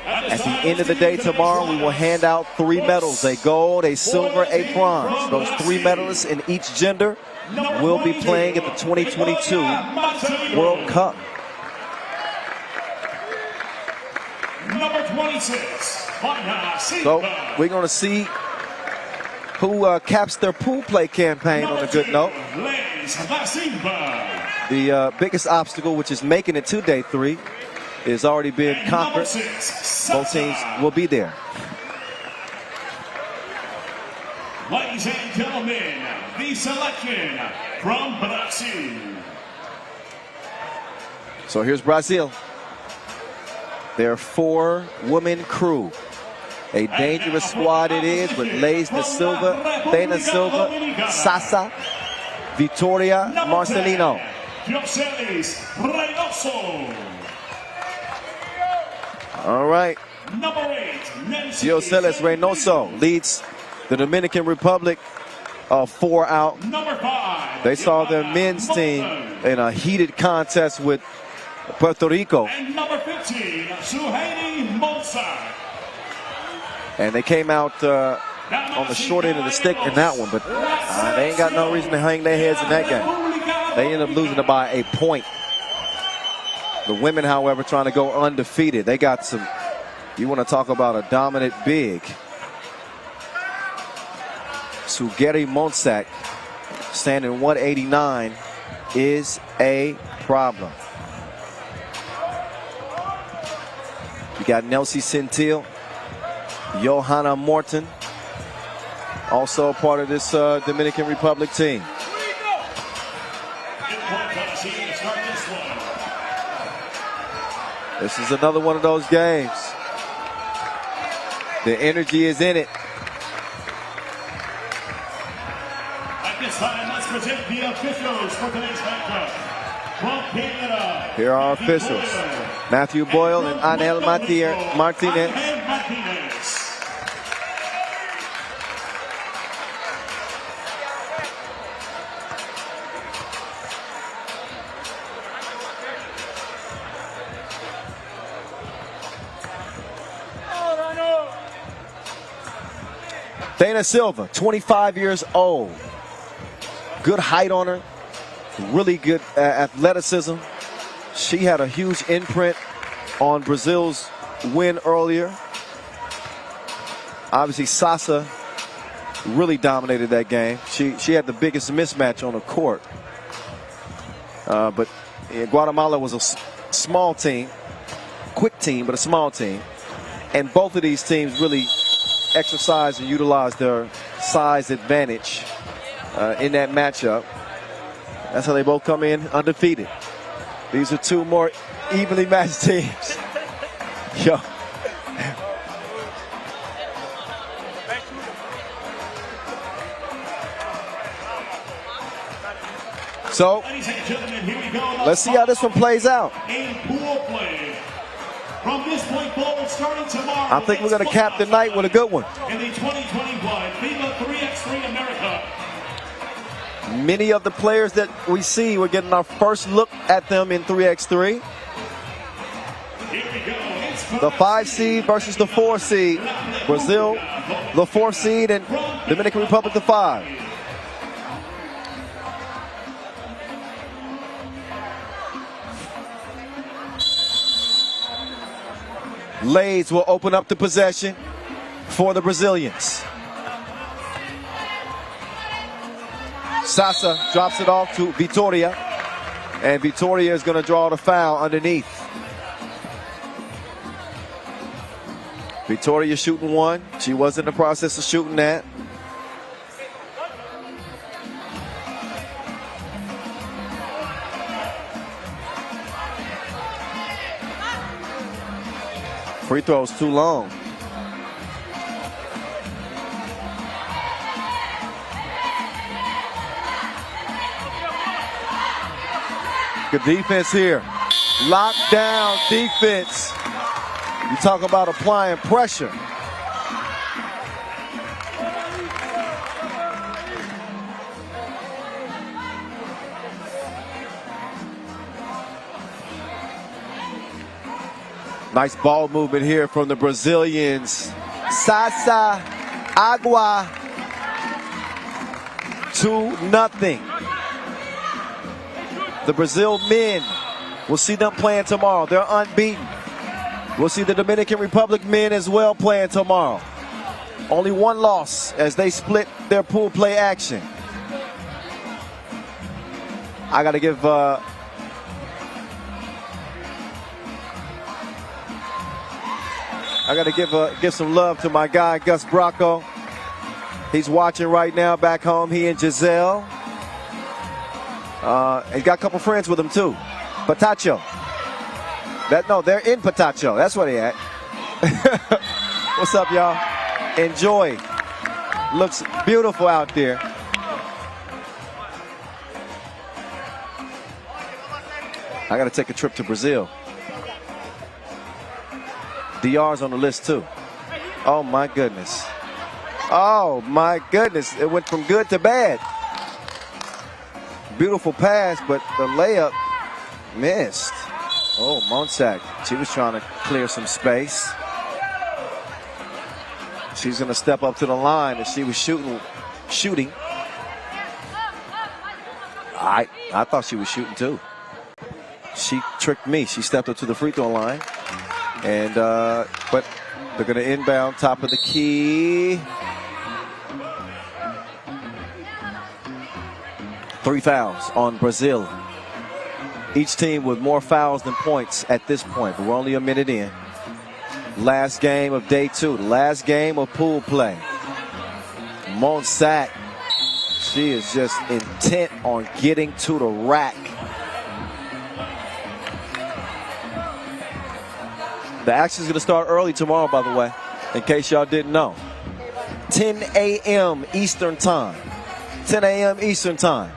Speaker 1: at the end of the day tomorrow, we will hand out 3 medals, a gold, a silver, a bronze. Those 3 medalists in each gender will be playing at the 2022 World Cup.
Speaker 12: Number 26.
Speaker 1: So we're going to see who caps their pool play campaign on a good note. The biggest obstacle, which is making it to day 3, is already been conquered. Both teams will be there.
Speaker 12: Ladies and gentlemen, the selection from Brazil.
Speaker 1: So here's Brazil. Their 4-woman crew. A dangerous squad it is with Leis da Silva, Dana Silva, Sasa, Vitoria, Marcelino. All right. Gioceles Reynoso leads the Dominican Republic 4 out. They saw their men's team in a heated contest with Puerto Rico.
Speaker 12: And number 15, Suhaili Monsar.
Speaker 1: And they came out on the short end of the stick in that one, but they ain't got no reason to hang their heads in that game. They ended up losing it by a point. The women, however, trying to go undefeated. They got some, you want to talk about a dominant big. Sugeri Monsak, standing 189, is a problem. You got Nelsie Centil, Johanna Morton, also a part of this Dominican Republic team. This is another one of those games. The energy is in it.
Speaker 12: At this time, let's present the officials for today's matchup. From Canada,
Speaker 1: Here are our officials. Matthew Boyle and Anel Martinez. Dana Silva, 25 years old. Good height on her. Really good athleticism. She had a huge imprint on Brazil's win earlier. Obviously, Sasa really dominated that game. She had the biggest mismatch on the court. But Guatemala was a small team, quick team, but a small team. And both of these teams really exercised and utilized their size advantage in that matchup. That's how they both come in undefeated. These are two more evenly matched teams. Yo. So, let's see how this one plays out.
Speaker 12: From this point forward, starting tomorrow,
Speaker 1: I think we're going to cap the night with a good one.
Speaker 12: In the 2021 FIBA 3x3 AmeriCup.
Speaker 1: Many of the players that we see, we're getting our first look at them in 3x3. The 5 seed versus the 4 seed. Brazil, the 4 seed, and Dominican Republic, the 5. Lays will open up the possession for the Brazilians. Sasa drops it off to Vitoria, and Vitoria is going to draw the foul underneath. Vitoria shooting one. She was in the process of shooting that. Free throw's too long. Good defense here. Lockdown defense. You talk about applying pressure. Nice ball movement here from the Brazilians. Sasa Agua. 2-0. The Brazil men, we'll see them playing tomorrow. They're unbeaten. We'll see the Dominican Republic men as well playing tomorrow. Only one loss as they split their pool play action. I got to give give some love to my guy Gus Bracco. He's watching right now back home. He and Giselle. He's got a couple friends with him too. Patacho. They're in Patacho. That's where they at. What's up, y'all? Enjoy. Looks beautiful out there. I got to take a trip to Brazil. DR's on the list too. Oh my goodness. Oh my goodness. It went from good to bad. Beautiful pass, but the layup missed. Oh, Monsac. She was trying to clear some space. She's going to step up to the line as she was shooting. I thought she was shooting too. She tricked me. She stepped up to the free throw line. And but they're going to inbound top of the key. 3 fouls on Brazil. Each team with more fouls than points at this point, but we're only a minute in. Last game of day 2, the last game of pool play. Monsac, she is just intent on getting to the rack. The action's going to start early tomorrow, by the way, in case y'all didn't know. 10 a.m. Eastern time. 10 a.m. Eastern time.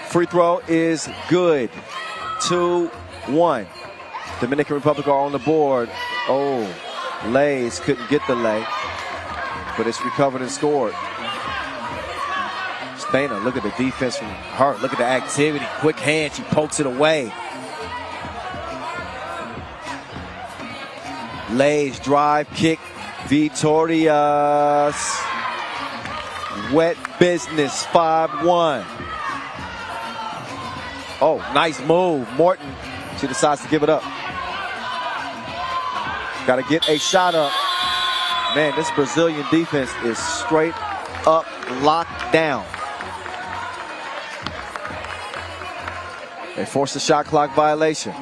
Speaker 1: Free throw is good. 2-1. Dominican Republic are on the board. Oh, Lays couldn't get the lay, but it's recovered and scored. Thana, look at the defense from her. Look at the activity. Quick hand, she pokes it away. Lays, drive, kick, Vitorias. Wet business, 5-1. Oh, nice move. Morton, she decides to give it up. Got to get a shot up. Man, this Brazilian defense is straight up locked down. They forced a shot clock violation.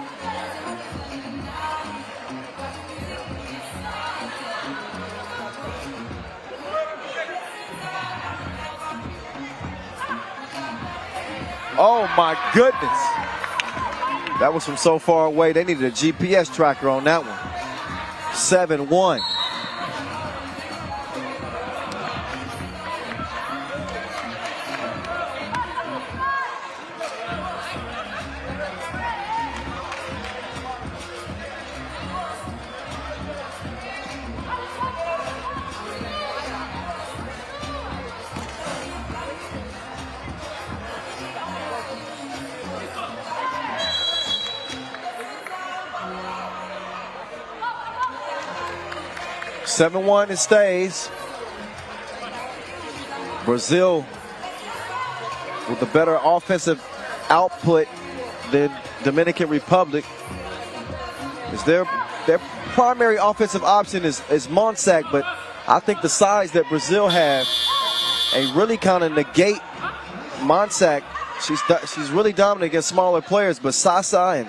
Speaker 1: Oh my goodness. That was from so far away. They needed a GPS tracker on that one. 7-1. It stays. Brazil with a better offensive output than Dominican Republic. Is their primary offensive option is Monsac, but I think the size that Brazil have and really kind of negate Monsac. She's really dominant against smaller players, but Sasa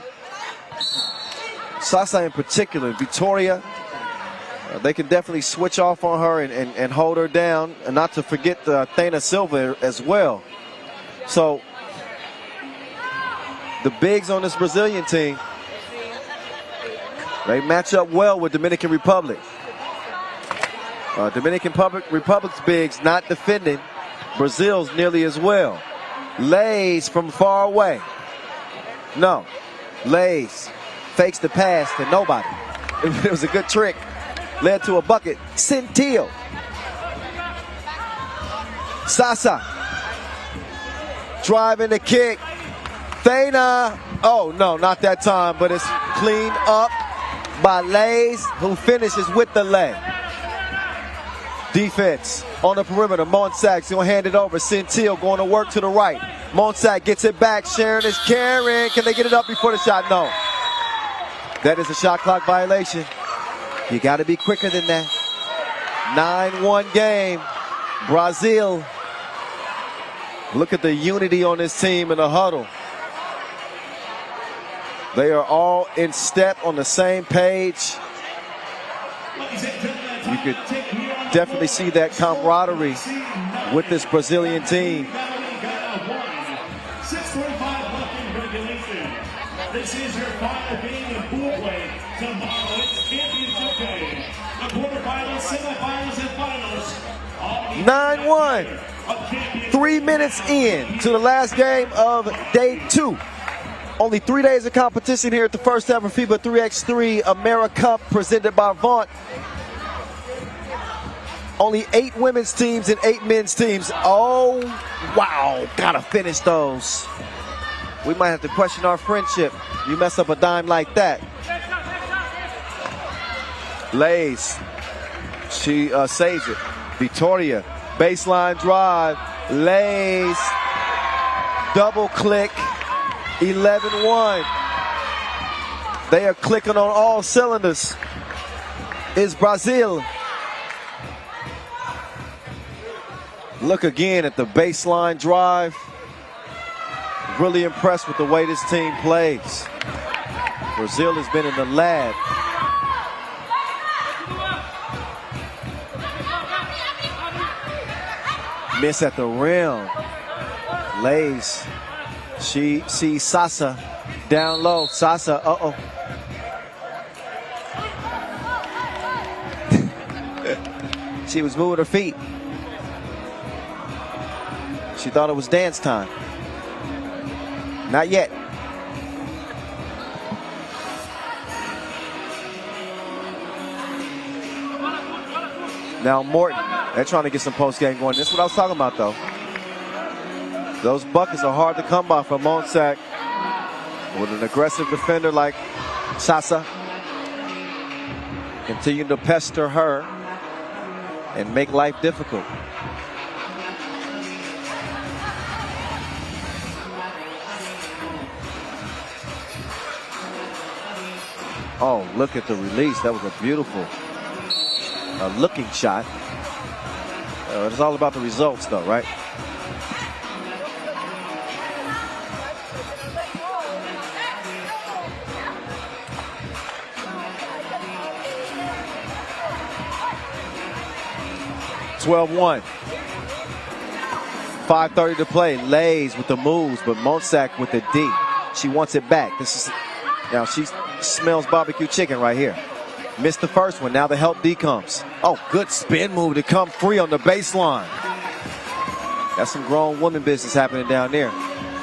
Speaker 1: in particular, Victoria. They can definitely switch off on her and hold her down, and not to forget Thana Silva as well. So the bigs on this Brazilian team, they match up well with Dominican Republic. Dominican Republic's bigs not defending. Brazil's nearly as well. Lays from far away. No. Lays fakes the pass to nobody. It was a good trick. Led to a bucket. Centillo. Sasa. Driving the kick. Thana. Oh, no, not that time, but it's cleaned up by Lays, who finishes with the leg. Defense on the perimeter. Monsac's going to hand it over. Centillo going to work to the right. Monsac gets it back. Sharon is carrying. Can they get it up before the shot? No. That is a shot clock violation. You got to be quicker than that. 9-1 game. Brazil. Look at the unity on this team in the huddle. They are all in step on the same page. You could definitely see that camaraderie with this Brazilian team.
Speaker 12: 6:45 left in regulation. This is your final game in pool play. Tomorrow it's championship game. The quarterfinals, semifinals, and finals.
Speaker 1: 9-1. 3 minutes in to the last game of day 2. Only 3 days of competition here at the first ever FIBA 3x3 AmeriCup presented by Vaunt. Only 8 women's teams and 8 men's teams. Oh, wow. Gotta finish those. We might have to question our friendship. You mess up a dime like that. Lays. She saves it. Victoria. Baseline drive. Lays. Double click. 11-1. They are clicking on all cylinders. Is Brazil. Look again at the baseline drive. Really impressed with the way this team plays. Brazil has been in the lab. Miss at the rim. Lays. She sees Sasa down low. Sasa, uh-oh. She was moving her feet. She thought it was dance time. Not yet. Now Morton, they're trying to get some post game going. This is what I was talking about, though. Those buckets are hard to come by for Monsac with an aggressive defender like Sasa. Continue to pester her and make life difficult. Oh, look at the release. That was a beautiful looking shot. It's all about the results, though, right? (12-1). 5:30 to play. Lays with the moves, but Monsac with the D. She wants it back. Now she smells barbecue chicken right here. Missed the first one. Now the help D comes. Oh, good spin move to come free on the baseline. That's some grown woman business happening down there.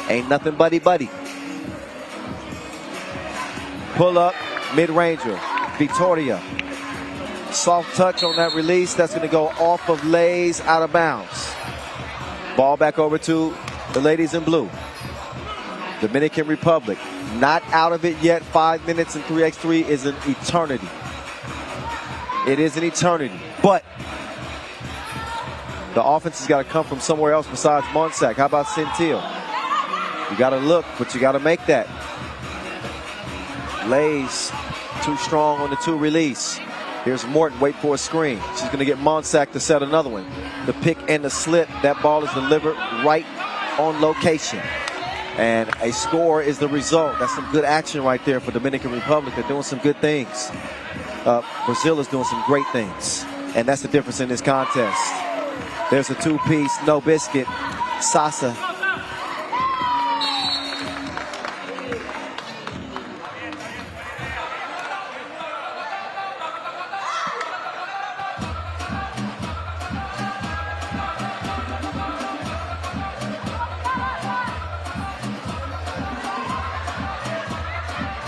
Speaker 1: Ain't nothing buddy-buddy. Pull up, mid-ranger. Victoria. Soft touch on that release. That's going to go off of Lays, out of bounds. Ball back over to the ladies in blue. Dominican Republic. Not out of it yet. 5 minutes and 3x3 is an eternity. It is an eternity. But the offense has got to come from somewhere else besides Monsac. How about Centil? You got to look, but you got to make that. Lays too strong on the 2 release. Here's Morton, wait for a screen. She's going to get Monsac to set another one. The pick and the slip. That ball is delivered right on location. And a score is the result. That's some good action right there for Dominican Republic. They're doing some good things. Brazil is doing some great things. And that's the difference in this contest. There's a 2-piece, no biscuit. Sasa.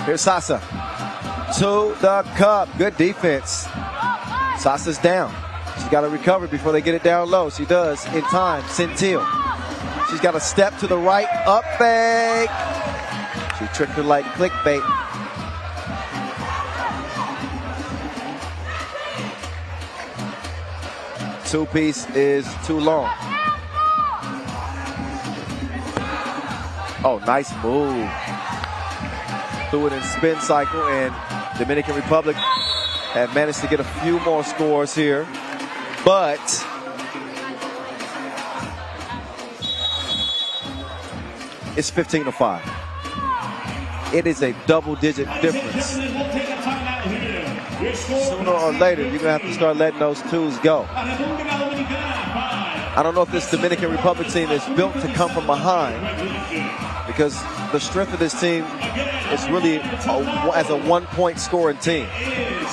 Speaker 1: Here's Sasa to the cup. Good defense. Sasa's down. She's got to recover before they get it down low. She does in time. Centil. She's got a step to the right. Up fake. She tricked her like clickbait. Two-piece is too long. Oh, nice move. Threw it in spin cycle, and Dominican Republic have managed to get a few more scores here, but it's 15-5. It is a double-digit difference. Sooner or later, you're gonna have to start letting those 2s go. I don't know if this Dominican Republic team is built to come from behind, because the strength of this team is really as a 1-point scoring team.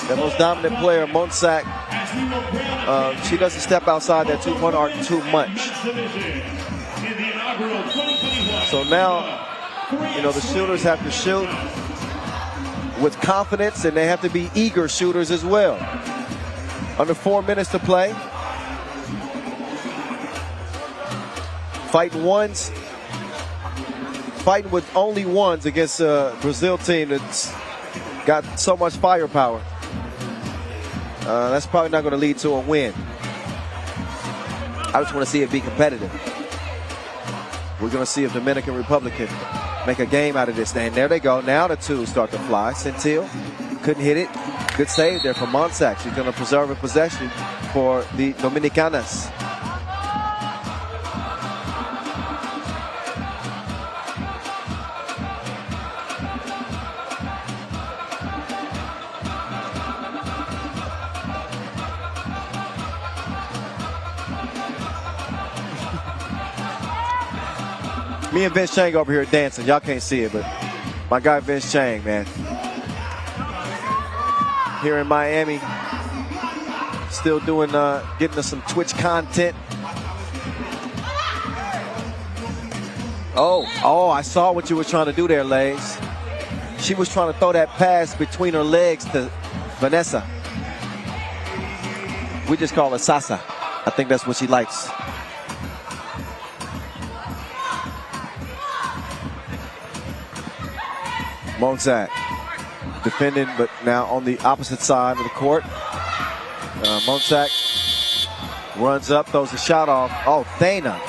Speaker 1: The most dominant player, Monsac, she doesn't step outside that 2-point arc too much. So now, you know, the shooters have to shoot with confidence, and they have to be eager shooters as well. Under 4 minutes to play. Fighting with only 1s against a Brazil team that's got so much firepower. That's probably not going to lead to a win. I just want to see it be competitive. We're going to see if Dominican Republic can make a game out of this. And there they go. Now the 2s start to fly. Centil couldn't hit it. Good save there for Monsac. She's going to preserve a possession for the Dominicanas. Me and Vince Chang over here dancing. Y'all can't see it, but my guy Vince Chang, man. Here in Miami. Still doing, getting us some Twitch content. Oh, I saw what you were trying to do there, Lays. She was trying to throw that pass between her legs to Vanessa. We just call her Sasa. I think that's what she likes. Monzak defending, but now on the opposite side of the court. Monzak runs up, throws the shot off. Oh, Thana.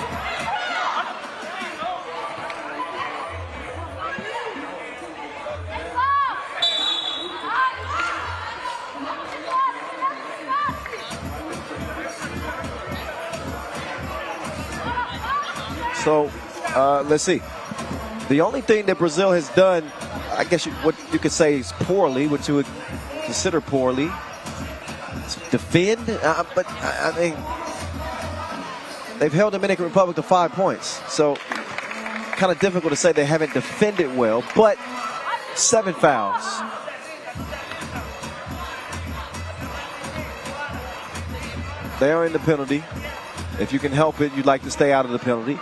Speaker 1: So, let's see. The only thing that Brazil has done, I guess what you could say is poorly, what you would consider poorly, is defend. But I mean, they've held Dominican Republic to 5 points. So, kind of difficult to say they haven't defended well, but 7 fouls. They are in the penalty. If you can help it, you'd like to stay out of the penalty.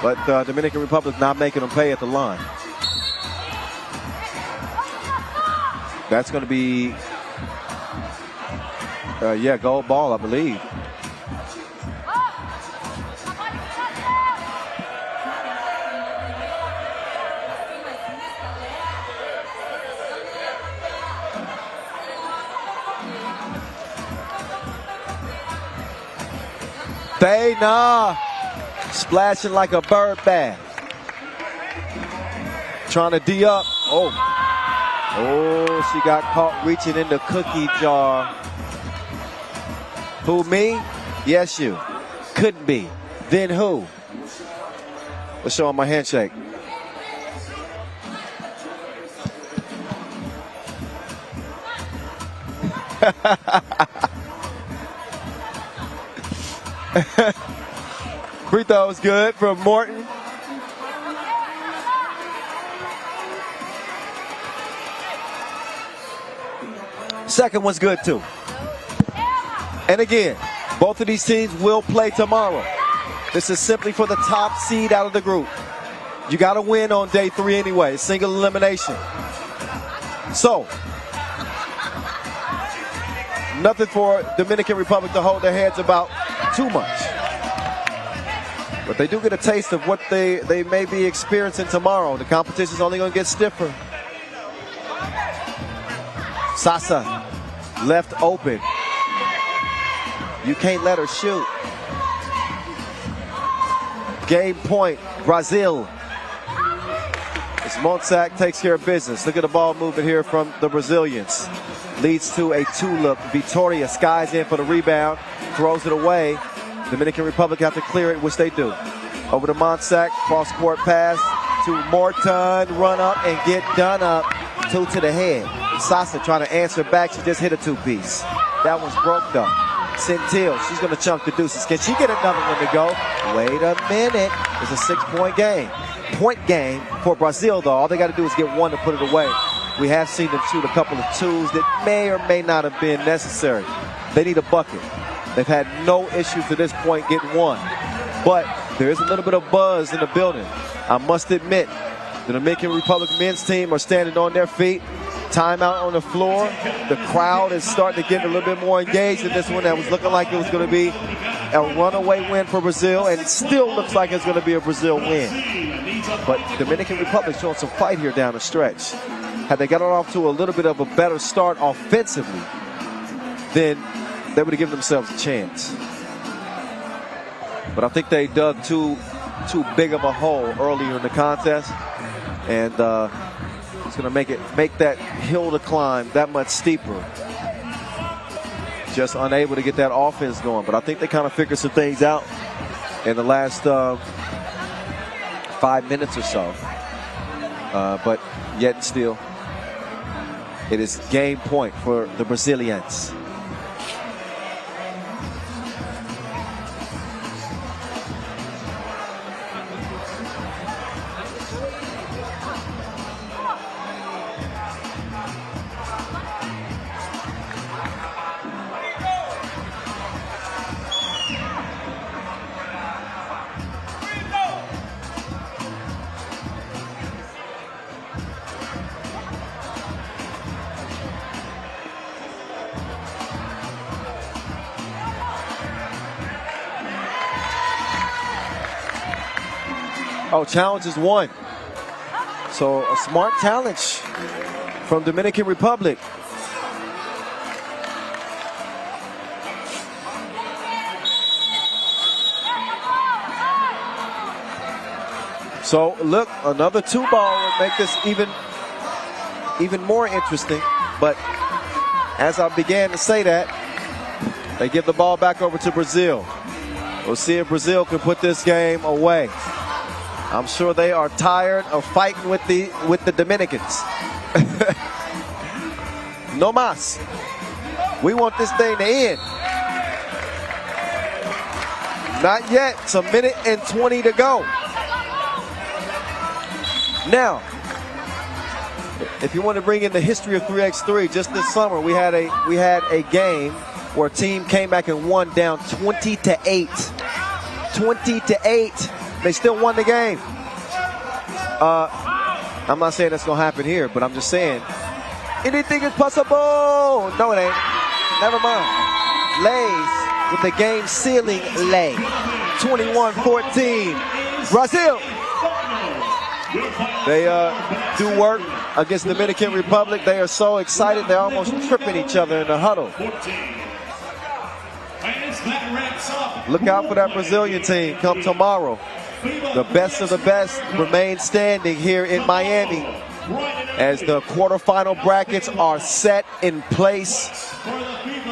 Speaker 1: But Dominican Republic not making them pay at the line. That's going to be, gold ball, I believe. Thana splashing like a bird bath. Trying to D up. Oh, she got caught reaching in the cookie jar. Who, me? Yes, you. Couldn't be. Then who? Let's show him my handshake. Free throw is good from Morton. Second one's good too. And again, both of these teams will play tomorrow. This is simply for the top seed out of the group. You got to win on day 3 anyway, single elimination. So, nothing for Dominican Republic to hold their heads about too much. But they do get a taste of what they may be experiencing tomorrow. The competition is only going to get stiffer. Sasa left open. You can't let her shoot. Game point, Brazil. As Monzak takes care of business. Look at the ball movement here from the Brazilians. Leads to a 2-look. Vitória skies in for the rebound. Throws it away. Dominican Republic have to clear it, which they do. Over to Monzak, cross-court pass to Morton, run up and get done up. 2 to the head. Sasa trying to answer back. She just hit a 2-piece. That one's broke though. Centil, she's going to chunk the deuces. Can she get another one to go? Wait a minute. It's a 6-point game. Point game for Brazil though. All they got to do is get one to put it away. We have seen them shoot a couple of 2s that may or may not have been necessary. They need a bucket. They've had no issue to this point getting one. But there is a little bit of buzz in the building. I must admit, the Dominican Republic men's team are standing on their feet. Timeout on the floor. The crowd is starting to get a little bit more engaged in this one. That was looking like it was going to be a runaway win for Brazil, and it still looks like it's going to be a Brazil win. But Dominican Republic showing some fight here down the stretch. Had they gotten off to a little bit of a better start offensively, then they would have given themselves a chance. But I think they dug too big of a hole earlier in the contest, and it's going to make that hill to climb that much steeper. Just unable to get that offense going. But I think they kind of figured some things out in the last 5 minutes or so. But yet and still, it is game point for the Brazilians. Oh, challenge is 1. So a smart challenge from Dominican Republic. So look, another 2-ball would make this even more interesting. But as I began to say that, they give the ball back over to Brazil. We'll see if Brazil can put this game away. I'm sure they are tired of fighting with the Dominicans. No mas. We want this thing to end. Not yet. It's a minute and 20 to go. Now, if you want to bring in the history of 3x3, just this summer we had a game where a team came back and won down 20-8. 20-8. They still won the game. I'm not saying that's gonna happen here, but I'm just saying anything is possible. No, it ain't. Never mind. Lays with the game sealing lay. 21-14. Brazil. They do work against the Dominican Republic. They are so excited they're almost tripping each other in the huddle. Look out for that Brazilian team come tomorrow. The best of the best remain standing here in Miami as the quarterfinal brackets are set in place.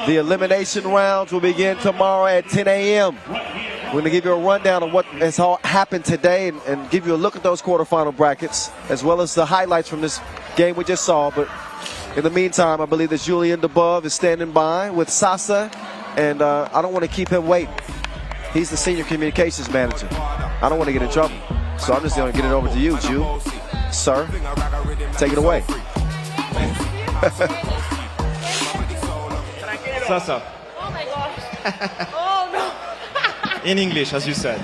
Speaker 1: The elimination rounds will begin tomorrow at 10 a.m. We're going to give you a rundown of what has happened today and give you a look at those quarterfinal brackets as well as the highlights from this game we just saw. But in the meantime, I believe that Julian DeBove is standing by with Sasa, and I don't want to keep him waiting. He's the senior communications manager. I don't want to get in trouble, so I'm just going to get it over to you, Ju. Sir, take it away.
Speaker 9: Sasa.
Speaker 18: Oh my gosh. Oh no.
Speaker 9: In English, as you said.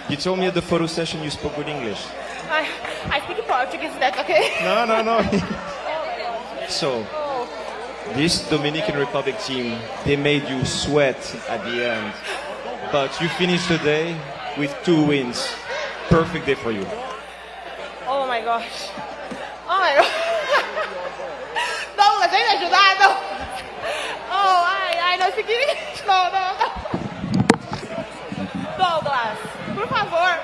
Speaker 9: You told me at the photo session you spoke good English.
Speaker 18: I speak Portuguese, that's okay?
Speaker 9: No. So, this Dominican Republic team, they made you sweat at the end. But you finished the day with 2 wins. Perfect day for you.
Speaker 18: Oh my gosh. Oh my gosh. Douglas, vem me ajudar, não. Oh, ai, não speak English. No. Douglas, por favor.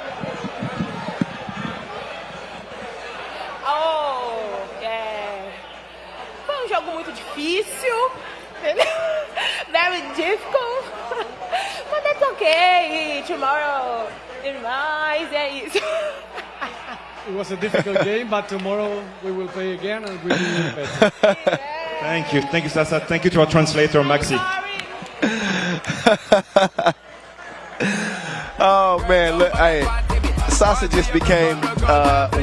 Speaker 18: Oh, yeah. Foi jogo muito difícil. Very difficult. But that's okay. Tomorrow is nice. É isso.
Speaker 19: It was a difficult game, but tomorrow we will play again and we will do better.
Speaker 9: Thank you, Sasa. Thank you to our translator, Maxi.
Speaker 1: Oh man, look, hey, Sasa just became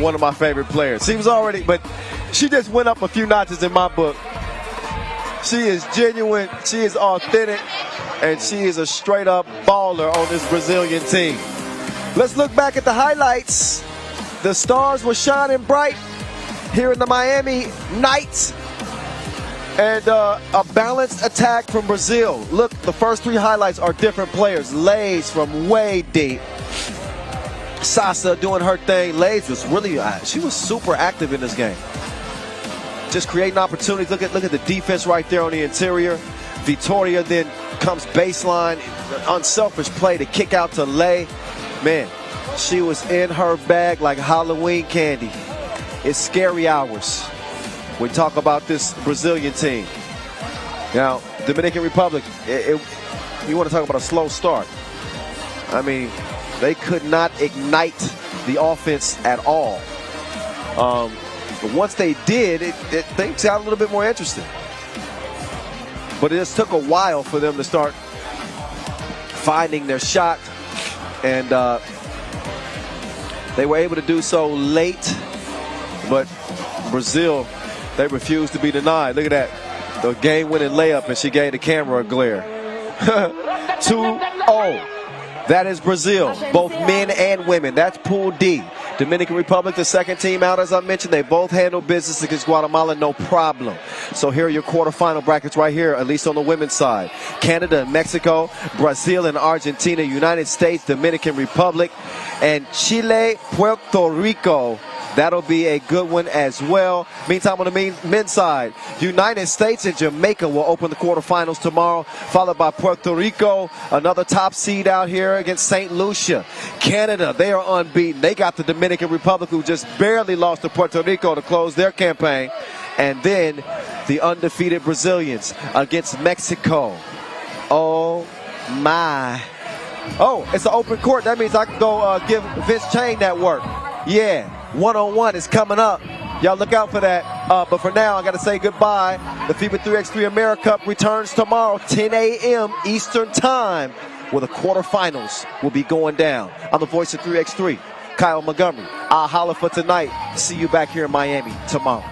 Speaker 1: one of my favorite players. She was already, but she just went up a few notches in my book. She is genuine, she is authentic, and she is a straight up baller on this Brazilian team. Let's look back at the highlights. The stars were shining bright here in the Miami night. And a balanced attack from Brazil. Look, the first 3 highlights are different players. Lays from way deep. Sasa doing her thing. Lays was really, she was super active in this game. Just creating opportunities. Look at the defense right there on the interior. Vitoria then comes baseline. Unselfish play to kick out to Lay. Man, she was in her bag like Halloween candy. It's scary hours. We talk about this Brazilian team. Now, Dominican Republic, you want to talk about a slow start. I mean, they could not ignite the offense at all. But once they did, things got a little bit more interesting. But it just took a while for them to start finding their shot. And they were able to do so late. But Brazil, they refused to be denied. Look at that. The game-winning layup, and she gave the camera a glare. 2-0. That is Brazil, both men and women. That's Pool D. Dominican Republic, the second team out, as I mentioned, they both handle business against Guatemala, no problem. So here are your quarterfinal brackets right here, at least on the women's side. Canada and Mexico, Brazil and Argentina, United States, Dominican Republic, and Chile, Puerto Rico. That'll be a good one as well. Meantime, on the men's side, United States and Jamaica will open the quarterfinals tomorrow, followed by Puerto Rico, another top seed out here against St. Lucia. Canada, they are unbeaten. They got the Dominican Republic, who just barely lost to Puerto Rico to close their campaign. And then the undefeated Brazilians against Mexico. Oh, my. Oh, it's an open court. That means I can go give Vince Chain that work. Yeah. One-on-one is coming up. Y'all look out for that. But for now, I got to say goodbye. The FIBA 3x3 AmeriCup returns tomorrow, 10 a.m. Eastern Time, where the quarterfinals will be going down. I'm the voice of 3x3, Kyle Montgomery. I'll holler for tonight. See you back here in Miami tomorrow.